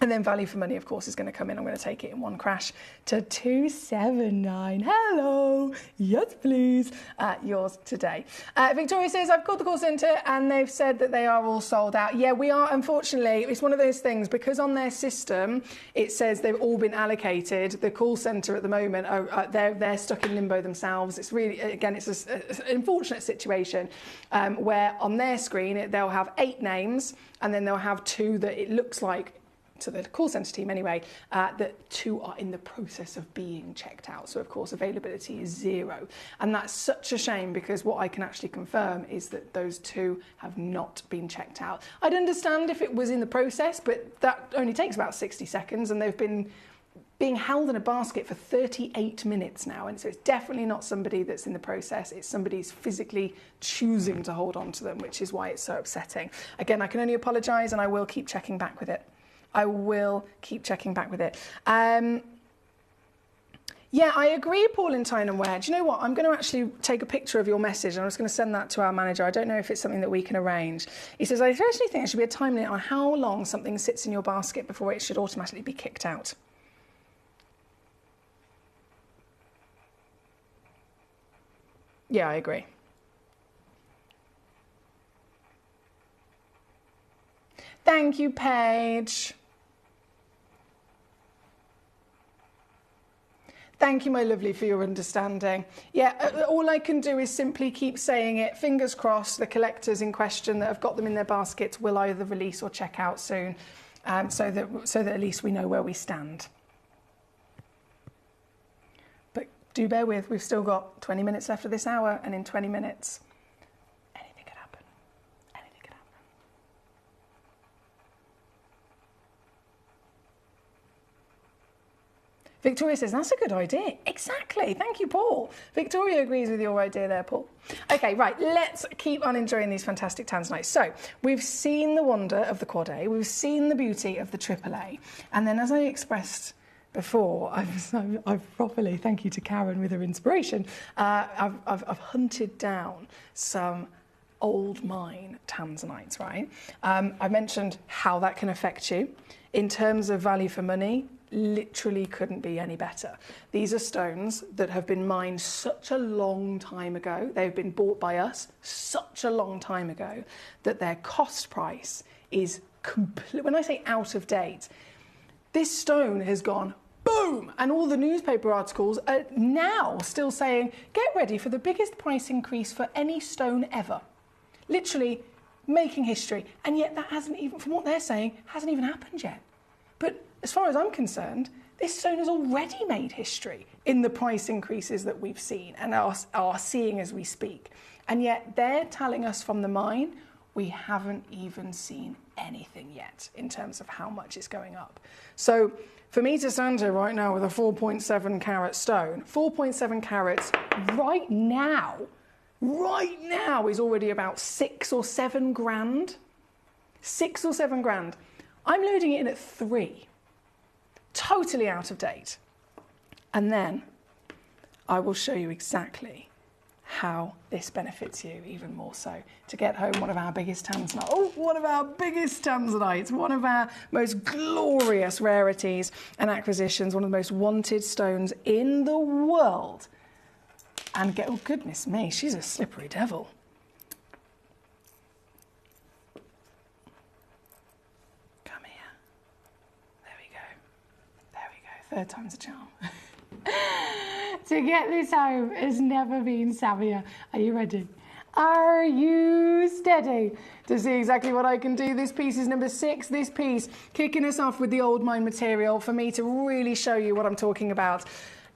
And then value for money, of course, is going to come in. I'm going to take it in one crash to 279. Hello. Yes, please. Yours today. Victoria says, I've called the call centre and they've said that they are all sold out. Yeah, we are, unfortunately. It's one of those things, because on their system, it says they've all been allocated. The call centre at the moment, they're stuck in limbo themselves. It's really, again, it's an unfortunate situation where on their screen, they'll have 8 names and then they'll have 2 that it looks like, to the call centre team anyway, that 2 are in the process of being checked out. So, of course, availability is 0. And that's such a shame because what I can actually confirm is that those 2 have not been checked out. I'd understand if it was in the process, but that only takes about 60 seconds and they've been being held in a basket for 38 minutes now. And so it's definitely not somebody that's in the process. It's somebody who's physically choosing to hold on to them, which is why it's so upsetting. Again, I can only apologise and I will keep checking back with it. I will keep checking back with it. Yeah, I agree, Paul in Tyne and Ware. Do you know what? I'm going to actually take a picture of your message and I'm just going to send that to our manager. I don't know if it's something that we can arrange. He says, I actually think there should be a time limit on how long something sits in your basket before it should automatically be kicked out. Yeah, I agree. Thank you, Paige. Thank you, my lovely, for your understanding. Yeah, all I can do is simply keep saying it. Fingers crossed, the collectors in question that have got them in their baskets will either release or check out soon, so that at least we know where we stand. But do bear with, we've still got 20 minutes left of this hour, and in 20 minutes, anything could happen. Anything could happen. Victoria says, that's a good idea. Exactly. Thank you, Paul. Victoria agrees with your idea there, Paul. Okay, right. Let's keep on enjoying these fantastic Tanzanites. So we've seen the wonder of the Quad A. We've seen the beauty of the Triple A. And then, as I expressed before, I've properly, thank you to Karen with her inspiration, I've hunted down some old mine Tanzanites, right? I mentioned how that can affect you. In terms of value for money, literally couldn't be any better. These are stones that have been mined such a long time ago. They've been bought by us such a long time ago that their cost price is when I say out of date, this stone has gone boom, and all the newspaper articles are now still saying, get ready for the biggest price increase for any stone ever. Literally making history. And yet that hasn't even, from what they're saying, hasn't even happened yet. But as far as I'm concerned, this stone has already made history in the price increases that we've seen and are seeing as we speak. And yet they're telling us from the mine, we haven't even seen anything yet in terms of how much it's going up. So for me to stand here right now with a 4.7 carat stone, 4.7 carats right now is already about 6 or 7 grand. 6 or 7 grand. I'm loading it in at 3. Totally out of date. And then I will show you exactly how this benefits you even more so. To get home one of our biggest tanzanites. Oh, one of our biggest tanzanites, one of our most glorious rarities and acquisitions, one of the most wanted stones in the world. And get, oh goodness me, she's a slippery devil. Come here. There we go. There we go. Third time's a charm. To get this home has never been savvier. Are you ready? Are you steady to see exactly what I can do? This piece is number 6. This piece kicking us off with the old mine material for me to really show you what I'm talking about.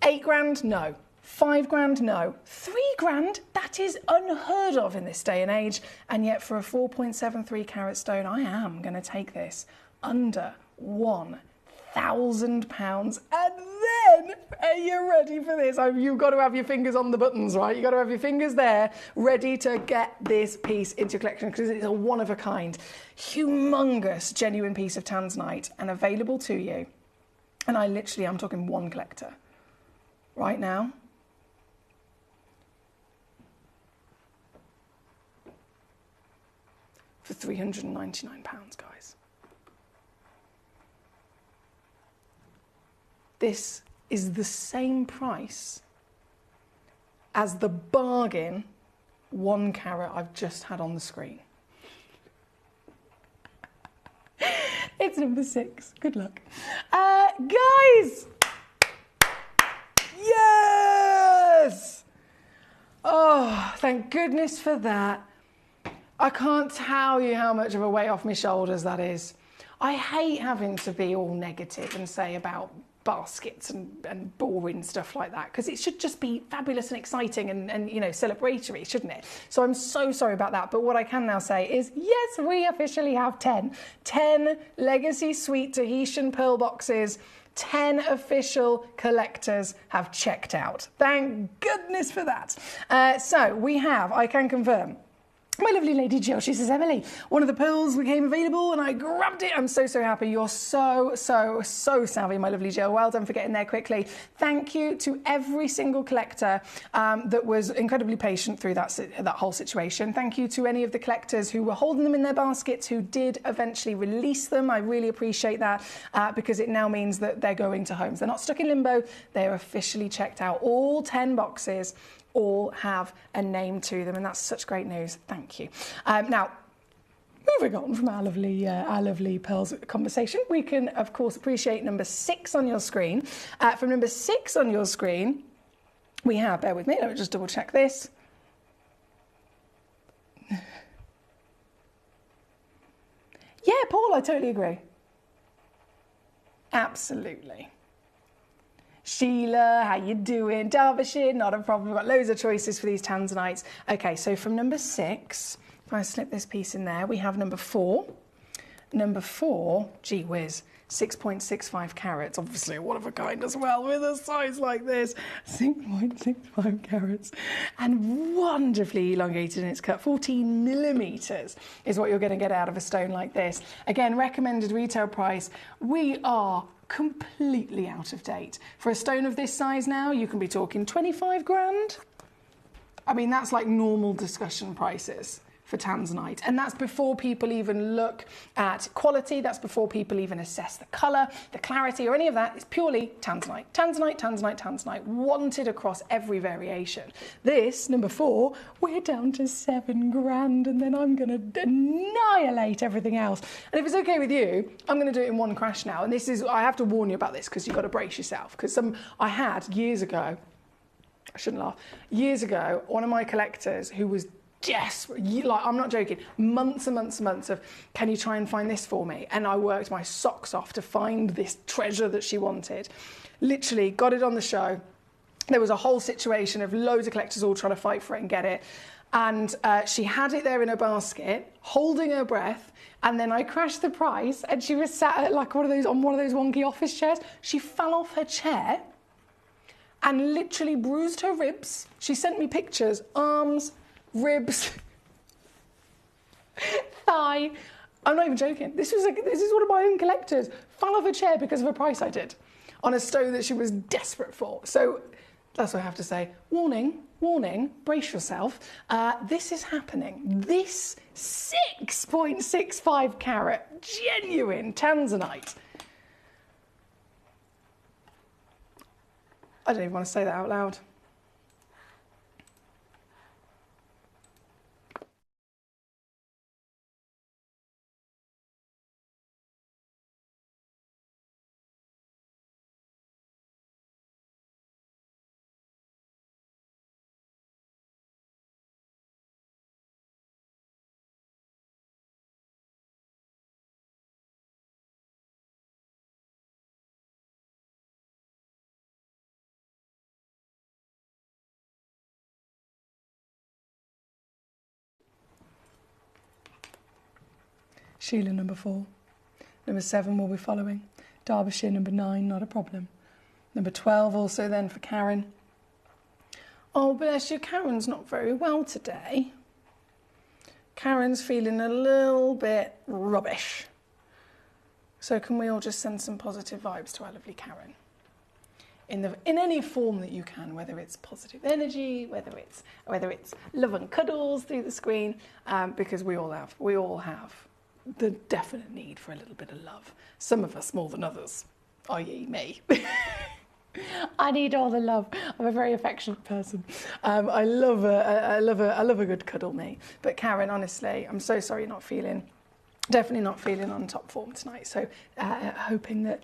8 grand? No. 5 grand? No. 3 grand? That is unheard of in this day and age. And yet for a 4.73 carat stone, I am going to take this under £1,000. And then, are you ready for this? You've got to have your fingers on the buttons, right? You've got to have your fingers there, ready to get this piece into your collection because it's a one-of-a-kind, humongous, genuine piece of tanzanite and available to you. And I'm talking one collector right now. For £399, guys. This is the same price as the bargain 1 carat I've just had on the screen. It's number 6. Good luck. Guys! Yes! Oh, thank goodness for that. I can't tell you how much of a weight off my shoulders that is. I hate having to be all negative and say about baskets and boring stuff like that because it should just be fabulous and exciting and you know, celebratory, shouldn't it? So I'm so sorry about that, but what I can now say is yes, we officially have 10 Legacy Suite Tahitian pearl boxes. 10 official collectors have checked out. Thank goodness for that. So we have, I can confirm, my lovely lady Jill, she says, Emily, one of the pearls became available and I grabbed it. I'm so happy. You're so savvy, my lovely Jill. Well done for getting there quickly. Thank you to every single collector that was incredibly patient through that whole situation. Thank you to any of the collectors who were holding them in their baskets, who did eventually release them. I really appreciate that because it now means that they're going to homes. They're not stuck in limbo. They're officially checked out. All 10 boxes all have a name to them, and that's such great news. Thank you. Now, moving on from our lovely pearls conversation, we can, of course, appreciate number 6 on your screen. From number 6 on your screen, we have, bear with me, let me just double check this. Yeah, Paul, I totally agree. Absolutely. Sheila, how you doing? Derbyshire, not a problem. We've got loads of choices for these tanzanites. Okay, so from number 6, if I slip this piece in there, we have number 4. Number 4, gee whiz, 6.65 carats, obviously one of a kind as well, with a size like this, 6.65 carats, and wonderfully elongated in its cut. 14 millimeters is what you're going to get out of a stone like this. Again, recommended retail price, we are completely out of date. For a stone of this size now, you can be talking 25 grand. I mean, that's like normal discussion prices for tanzanite. And that's before people even look at quality. That's before people even assess the colour, the clarity, or any of that. It's purely tanzanite. Tanzanite, tanzanite, tanzanite. Wanted across every variation. This, number 4, we're down to 7 grand, and then I'm going to annihilate everything else. And if it's okay with you, I'm going to do it in one crash now. And this is, I have to warn you about this because you've got to brace yourself. Because I had years ago, I shouldn't laugh, years ago, one of my collectors who was desperate, like, I'm not joking, months and months and months of, can you try and find this for me? And I worked my socks off to find this treasure that she wanted. Literally got it on the show. there was a whole situation of loads of collectors all trying to fight for it and get it. And she had it there in her basket, holding her breath, and then I crashed the price, and she was sat at like on one of those wonky office chairs. She fell off her chair and literally bruised her ribs. She sent me pictures, arms, ribs, thigh. I'm not even joking. This is one of my own collectors. Fell off a chair because of a price I did on a stone that she was desperate for. So that's what I have to say. Warning, warning, brace yourself. This is happening. This 6.65 carat genuine tanzanite. I don't even want to say that out loud. Sheila, number 4. Number 7 will be following. Derbyshire, number 9, not a problem. Number 12 also then for Karen. Oh, bless you, Karen's not very well today. Karen's feeling a little bit rubbish. So can we all just send some positive vibes to our lovely Karen? In any form that you can, whether it's positive energy, whether it's love and cuddles through the screen, because we all have the definite need for a little bit of love. Some of us more than others, i.e. me. I need all the love. I'm a very affectionate person. I love a good cuddle, me. But Karen, honestly, I'm so sorry you're not feeling, definitely not feeling on top form tonight. So hoping that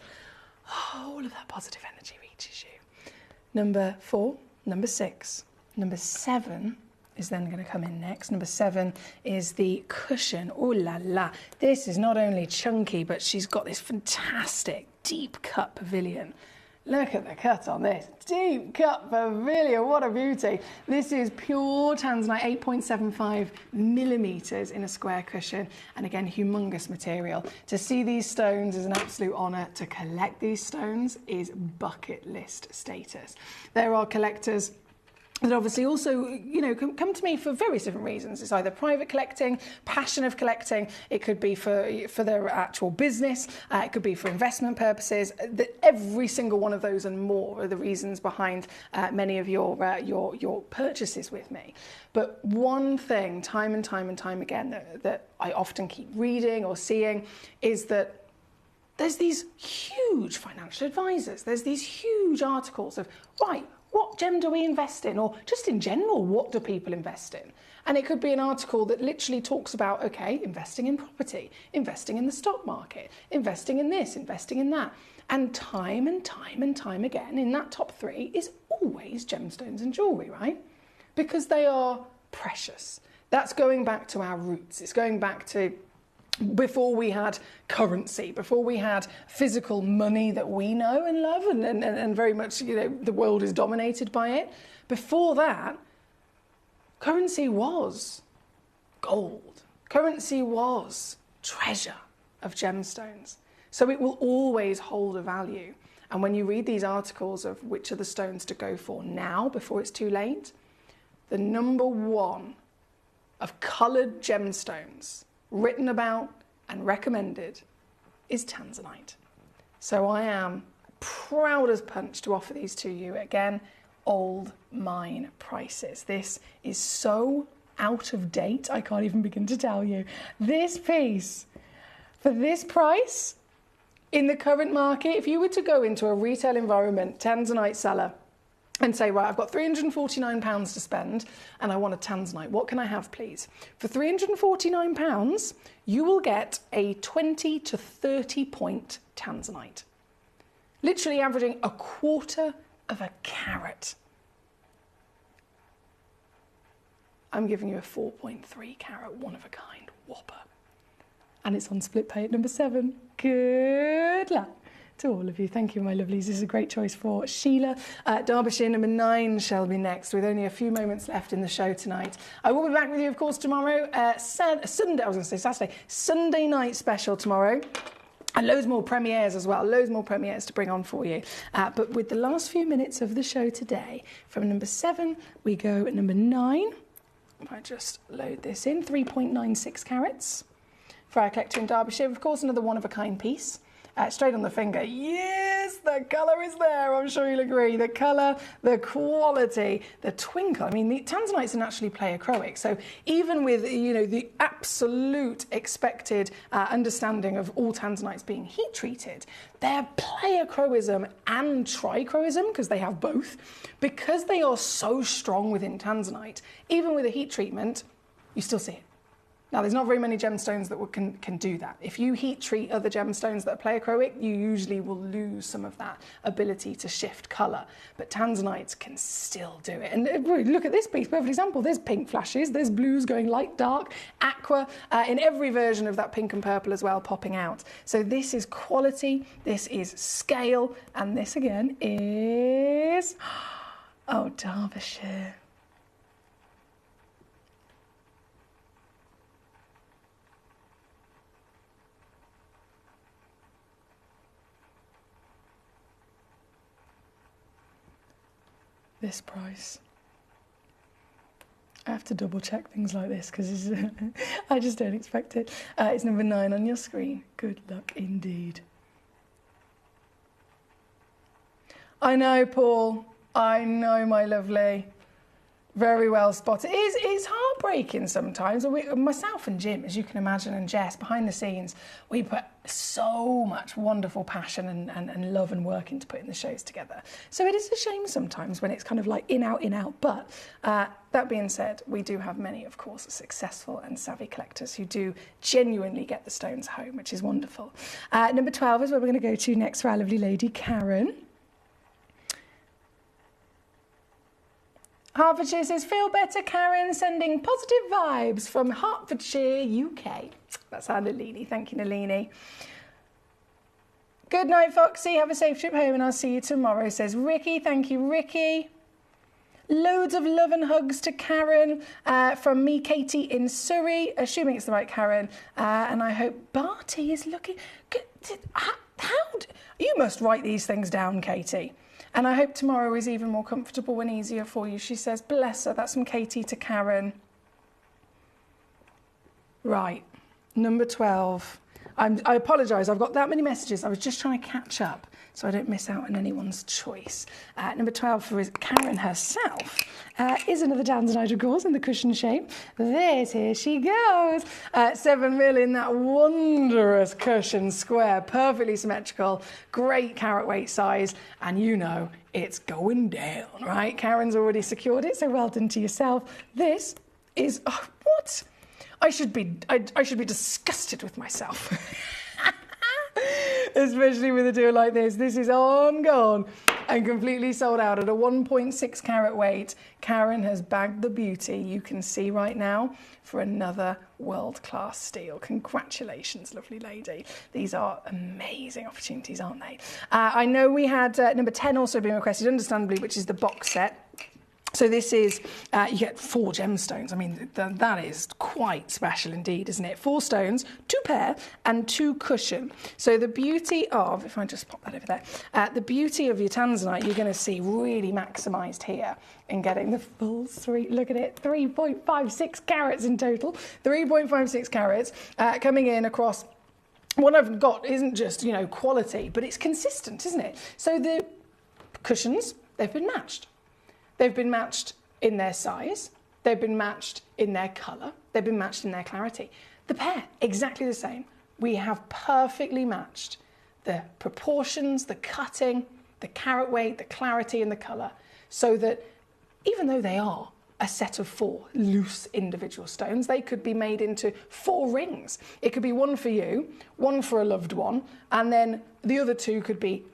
all of that positive energy reaches you. Number 4, number 6, number 7 is then going to come in next. Number 7 is the cushion. Oh la la. This is not only chunky, but she's got this fantastic deep cut pavilion. Look at the cut on this. Deep cut pavilion, what a beauty. This is pure tanzanite, 8.75 millimeters in a square cushion. And again, humongous material. To see these stones is an absolute honor. To collect these stones is bucket list status. There are collectors that obviously also, you know, come to me for various different reasons. It's either private collecting, passion of collecting, it could be for their actual business, it could be for investment purposes. Every single one of those and more are the reasons behind many of your purchases with me. But one thing, time and time again, that I often keep reading or seeing is that there's these huge financial advisors, there's these huge articles of, right, what gem do we invest in? Or just in general, what do people invest in? And it could be an article that literally talks about, okay, investing in property, investing in the stock market, investing in this, investing in that. And time again, in that top 3 is always gemstones and jewellery, right? Because they are precious. That's going back to our roots. It's going back to before we had currency, before we had physical money that we know and love and very much, you know, the world is dominated by it. Before that, currency was gold. Currency was treasure of gemstones. So it will always hold a value. And when you read these articles of which are the stones to go for now, before it's too late, the number 1 of coloured gemstones written about and recommended is tanzanite. So I am proud as punch to offer these to you. Again, old mine prices. This is so out of date, I can't even begin to tell you. This piece, for this price, in the current market, if you were to go into a retail environment, tanzanite seller, and say, right, I've got £349 to spend and I want a tanzanite. What can I have, please? For £349, you will get a 20 to 30 point tanzanite. Literally averaging 1/4 of a carat. I'm giving you a 4.3 carat, one of a kind whopper. And it's on split pay at number 7. Good luck. to all of you. Thank you, my lovelies. This is a great choice for Sheila. Derbyshire number 9 shall be next, with only a few moments left in the show tonight. I will be back with you, of course, tomorrow. Sunday, I was going to say Saturday. Sunday night special tomorrow. And loads more premieres as well, loads more premieres to bring on for you. But with the last few minutes of the show today, from number 7, we go at number 9. If I just load this in, 3.96 carats. Fire Collector in Derbyshire, of course, another one-of-a-kind piece. Straight on the finger. Yes, the colour is there, I'm sure you'll agree. The colour, the quality, the twinkle. I mean, the tanzanites are naturally pleochroic, so even with, you know, the absolute expected understanding of all tanzanites being heat treated, their pleochroism and trichroism, because they have both, because they are so strong within tanzanite, even with a heat treatment, you still see it. Now, there's not very many gemstones that can do that. If you heat treat other gemstones that are pleochroic, you usually will lose some of that ability to shift colour. But tanzanites can still do it. And look at this piece, perfect example. There's pink flashes, there's blues going light, dark, aqua, in every version of that pink and purple as well, popping out. So this is quality, this is scale, and this again is, oh, Derbyshire. This price. I have to double check things like this because I just don't expect it. It's number 9 on your screen. Good luck indeed. I know, Paul. I know, my lovely. Very well spotted. It's heartbreaking sometimes. Myself and Jim, as you can imagine, and Jess, behind the scenes, we put so much wonderful passion and love and work into putting the shows together. So it is a shame sometimes when it's kind of like in, out. But that being said, we do have many, of course, successful and savvy collectors who do genuinely get the stones home, which is wonderful. Number 12 is where we're going to go to next for our lovely lady, Karen. Hertfordshire says, feel better, Karen, sending positive vibes from Hertfordshire, UK. That's our Nalini. Thank you, Nalini. Good night, Foxy. Have a safe trip home and I'll see you tomorrow, says Ricky. Thank you, Ricky. Loads of love and hugs to Karen from me, Katie, in Surrey. Assuming it's the right Karen. And I hope Barty is looking good. You must write these things down, Katie. And I hope tomorrow is even more comfortable and easier for you. She says, bless her. That's from Katie to Karen. Right, number 12. I apologise, I've got that many messages. I was just trying to catch up so I don't miss out on anyone's choice. Number 12 for Karen herself is another tanzanite, of course, in the cushion shape. Here she goes. 7 mil in that wondrous cushion square, perfectly symmetrical, great carat weight size, and you know it's going down, right? Karen's already secured it, so well done to yourself. This is, oh, what? I should be disgusted with myself. Especially with a deal like this. This is on gone and completely sold out at a 1.6 carat weight. Karen has bagged the beauty you can see right now for another world-class steal. Congratulations, lovely lady. These are amazing opportunities, aren't they? I know we had number 10 also being requested, understandably, which is the box set. So this is, you get 4 gemstones. I mean, that is quite special indeed, isn't it? 4 stones, 2 pair, and 2 cushion. So the beauty of, if I just pop that over there, the beauty of your tanzanite, you're going to see really maximised here in getting the full 3, look at it, 3.56 carats in total, 3.56 carats coming in across. What I've got isn't just, you know, quality, but it's consistent, isn't it? So the cushions, they've been matched. They've been matched in their size, they've been matched in their colour, they've been matched in their clarity. The pair, exactly the same. We have perfectly matched the proportions, the cutting, the carat weight, the clarity and the colour, so that even though they are a set of 4 loose individual stones, they could be made into 4 rings. It could be one for you, one for a loved one, and then the other 2 could be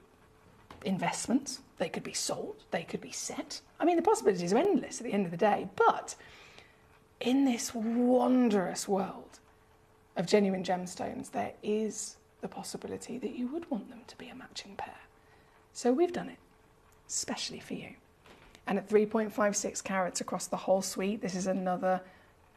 investments. They could be sold, they could be set. I mean, the possibilities are endless at the end of the day, but in this wondrous world of genuine gemstones, there is the possibility that you would want them to be a matching pair. So we've done it, especially for you. And at 3.56 carats across the whole suite, this is another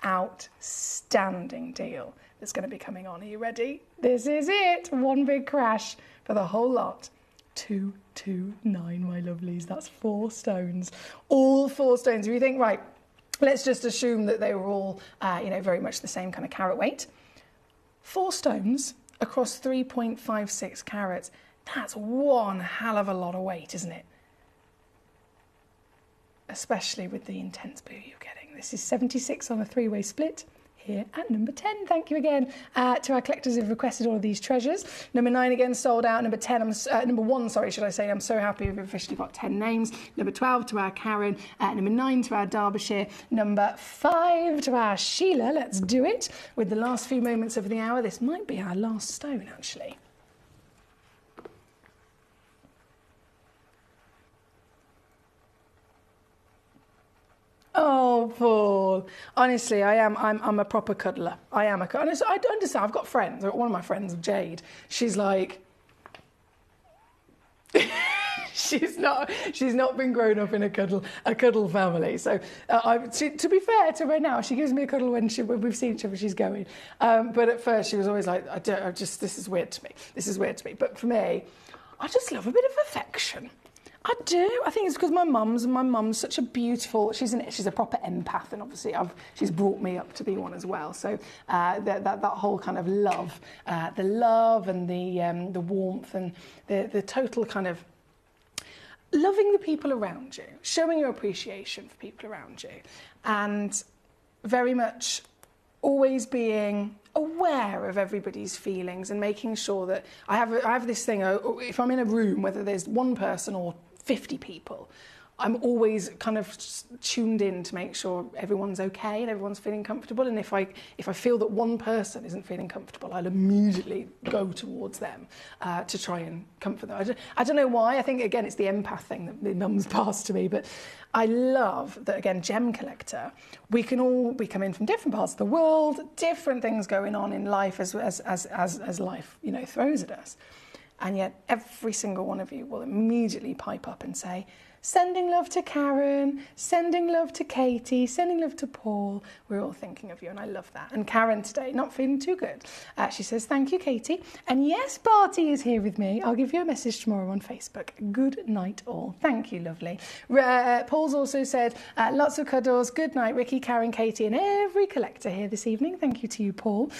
outstanding deal that's going to be coming on. Are you ready? This is it. One big crash for the whole lot. 229, my lovelies. That's 4 stones. All 4 stones. If you think, right, let's just assume that they were all, very much the same kind of carat weight. 4 stones across 3.56 carats. That's one hell of a lot of weight, isn't it? Especially with the intense blue you're getting. This is 76 on a 3-way split here at number 10. Thank you again to our collectors who've requested all of these treasures. Number 9 again sold out. Number 1, should I say. I'm so happy we've officially got 10 names. Number 12 to our Karen. Number 9 to our Derbyshire. Number 5 to our Sheila. Let's do it. With the last few moments of the hour, this might be our last stone actually. Oh, Paul. Honestly, I'm a proper cuddler. I am a cuddler. I understand. I've got friends. One of my friends, Jade, she's like, she's not been grown up in a cuddle family. So to be fair to her now, she gives me a cuddle when we've seen each other. She's going. But at first, she was always like, this is weird to me. This is weird to me. But for me, I just love a bit of affection. I do. I think it's because my mum's such a beautiful. She's a proper empath, and obviously she's brought me up to be one as well. So that whole kind of love, the love and the warmth and the total kind of loving the people around you, showing your appreciation for people around you, and very much always being aware of everybody's feelings and making sure that I have this thing. If I'm in a room, whether there's one person or 50 people, I'm always kind of tuned in to make sure everyone's okay and everyone's feeling comfortable. And if I feel that one person isn't feeling comfortable, I'll immediately go towards them to try and comfort them. I don't know why. I think, again, it's the empath thing that my mum's passed to me. But I love that, again, Gemcollector, we can all be coming from different parts of the world, different things going on in life as life, throws at us. And yet every single one of you will immediately pipe up and say, sending love to Karen, sending love to Katie, sending love to Paul. We're all thinking of you, and I love that. And Karen today, not feeling too good. She says, thank you, Katie. And yes, Barty is here with me. I'll give you a message tomorrow on Facebook. Good night, all. Thank you, lovely. Paul's also said, lots of cuddles. Good night, Ricky, Karen, Katie, and every collector here this evening. Thank you to you, Paul.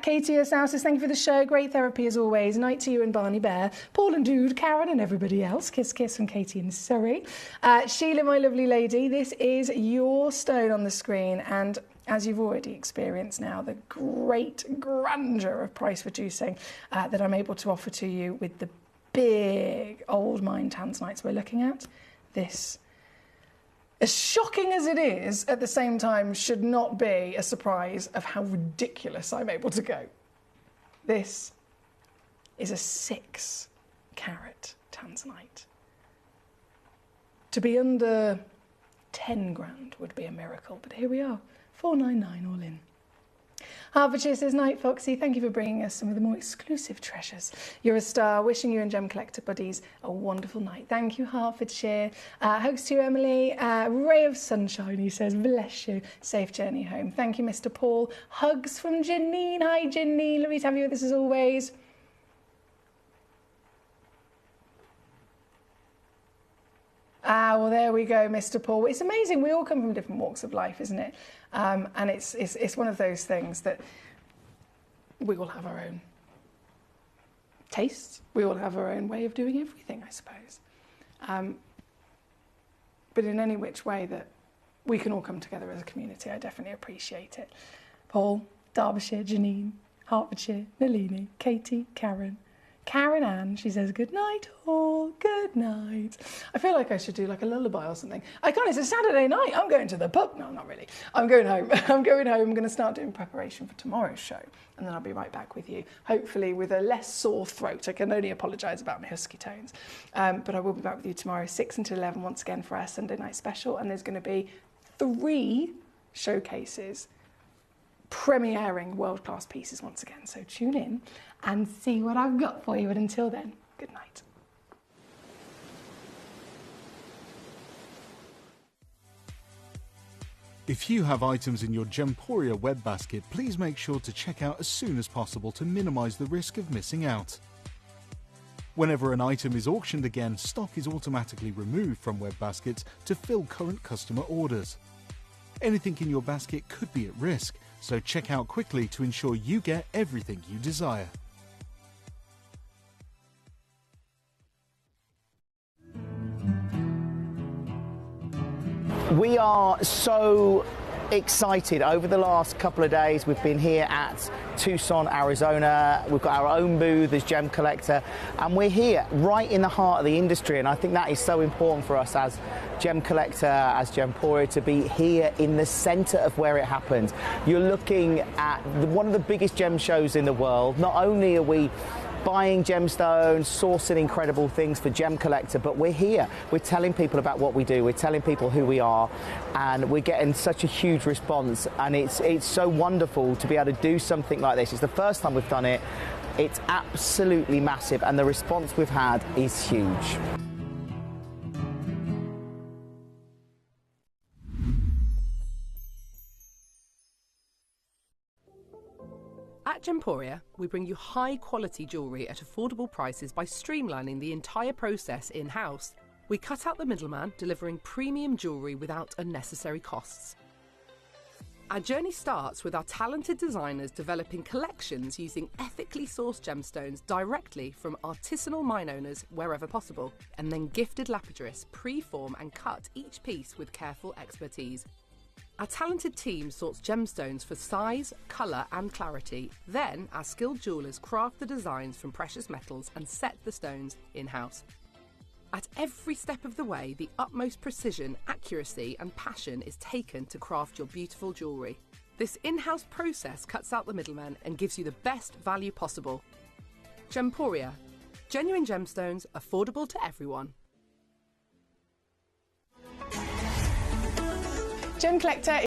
Katie now says, thank you for the show. Great therapy as always. Night to you and Barney Bear. Paul and Dude, Karen and everybody else. Kiss, kiss from Katie in Surrey. Sheila, my lovely lady, this is your stone on the screen, and as you've already experienced now, the great grandeur of price reducing that I'm able to offer to you with the big old mine tanzanites we're looking at. This, as shocking as it is, at the same time should not be a surprise of how ridiculous I'm able to go. This is a 6 carat tanzanite. To be under 10 grand would be a miracle, but here we are, 499 all in. Hertfordshire says, night, Foxy. Thank you for bringing us some of the more exclusive treasures. You're a star. Wishing you and Gemcollector buddies a wonderful night. Thank you, Hertfordshire. Hugs to you, Emily. Ray of sunshine, he says, bless you. Safe journey home. Thank you, Mr. Paul. Hugs from Janine. Hi, Janine. Lovely to have you with us as always. Well, there we go, Mr. Paul. It's amazing. We all come from different walks of life, isn't it? And it's one of those things that we all have our own tastes. We all have our own way of doing everything, I suppose. But in any which way that we can all come together as a community, I definitely appreciate it. Paul, Derbyshire, Janine, Hertfordshire, Nalini, Katie, Karen Ann, she says, good night all, good night. I feel like I should do like a lullaby or something. I can't, it's a Saturday night, I'm going to the pub. No, not really. I'm going home. I'm going to start doing preparation for tomorrow's show, and then I'll be right back with you, hopefully with a less sore throat. I can only apologise about my husky tones. But I will be back with you tomorrow, 6 until 11, once again for our Sunday night special, and there's going to be 3 showcases premiering world-class pieces once again. So tune in and see what I've got for you. But until then, good night. If you have items in your Gemporia web basket, please make sure to check out as soon as possible to minimise the risk of missing out. Whenever an item is auctioned again, stock is automatically removed from web baskets to fill current customer orders. Anything in your basket could be at risk, so check out quickly to ensure you get everything you desire. We are so excited. Over the last couple of days, we've been here at Tucson, Arizona. We've got our own booth as Gemcollector, and we're here right in the heart of the industry, and I think that is so important for us as Gemcollector, as Gemporia, to be here in the centre of where it happens. You're looking at one of the biggest gem shows in the world. Not only are we buying gemstones, sourcing incredible things for Gemcollector, but we're here. We're telling people about what we do. We're telling people who we are, and we're getting such a huge response. And it's so wonderful to be able to do something like this. It's the first time we've done it. It's absolutely massive, and the response we've had is huge. At Gemporia, we bring you high-quality jewellery at affordable prices by streamlining the entire process in-house. We cut out the middleman, delivering premium jewellery without unnecessary costs. Our journey starts with our talented designers developing collections using ethically sourced gemstones directly from artisanal mine owners wherever possible, and then gifted lapidarists pre-form and cut each piece with careful expertise. Our talented team sorts gemstones for size, colour and clarity. Then our skilled jewellers craft the designs from precious metals and set the stones in-house. At every step of the way, the utmost precision, accuracy and passion is taken to craft your beautiful jewellery. This in-house process cuts out the middleman and gives you the best value possible. Gemporia. Genuine gemstones, affordable to everyone. Gemcollector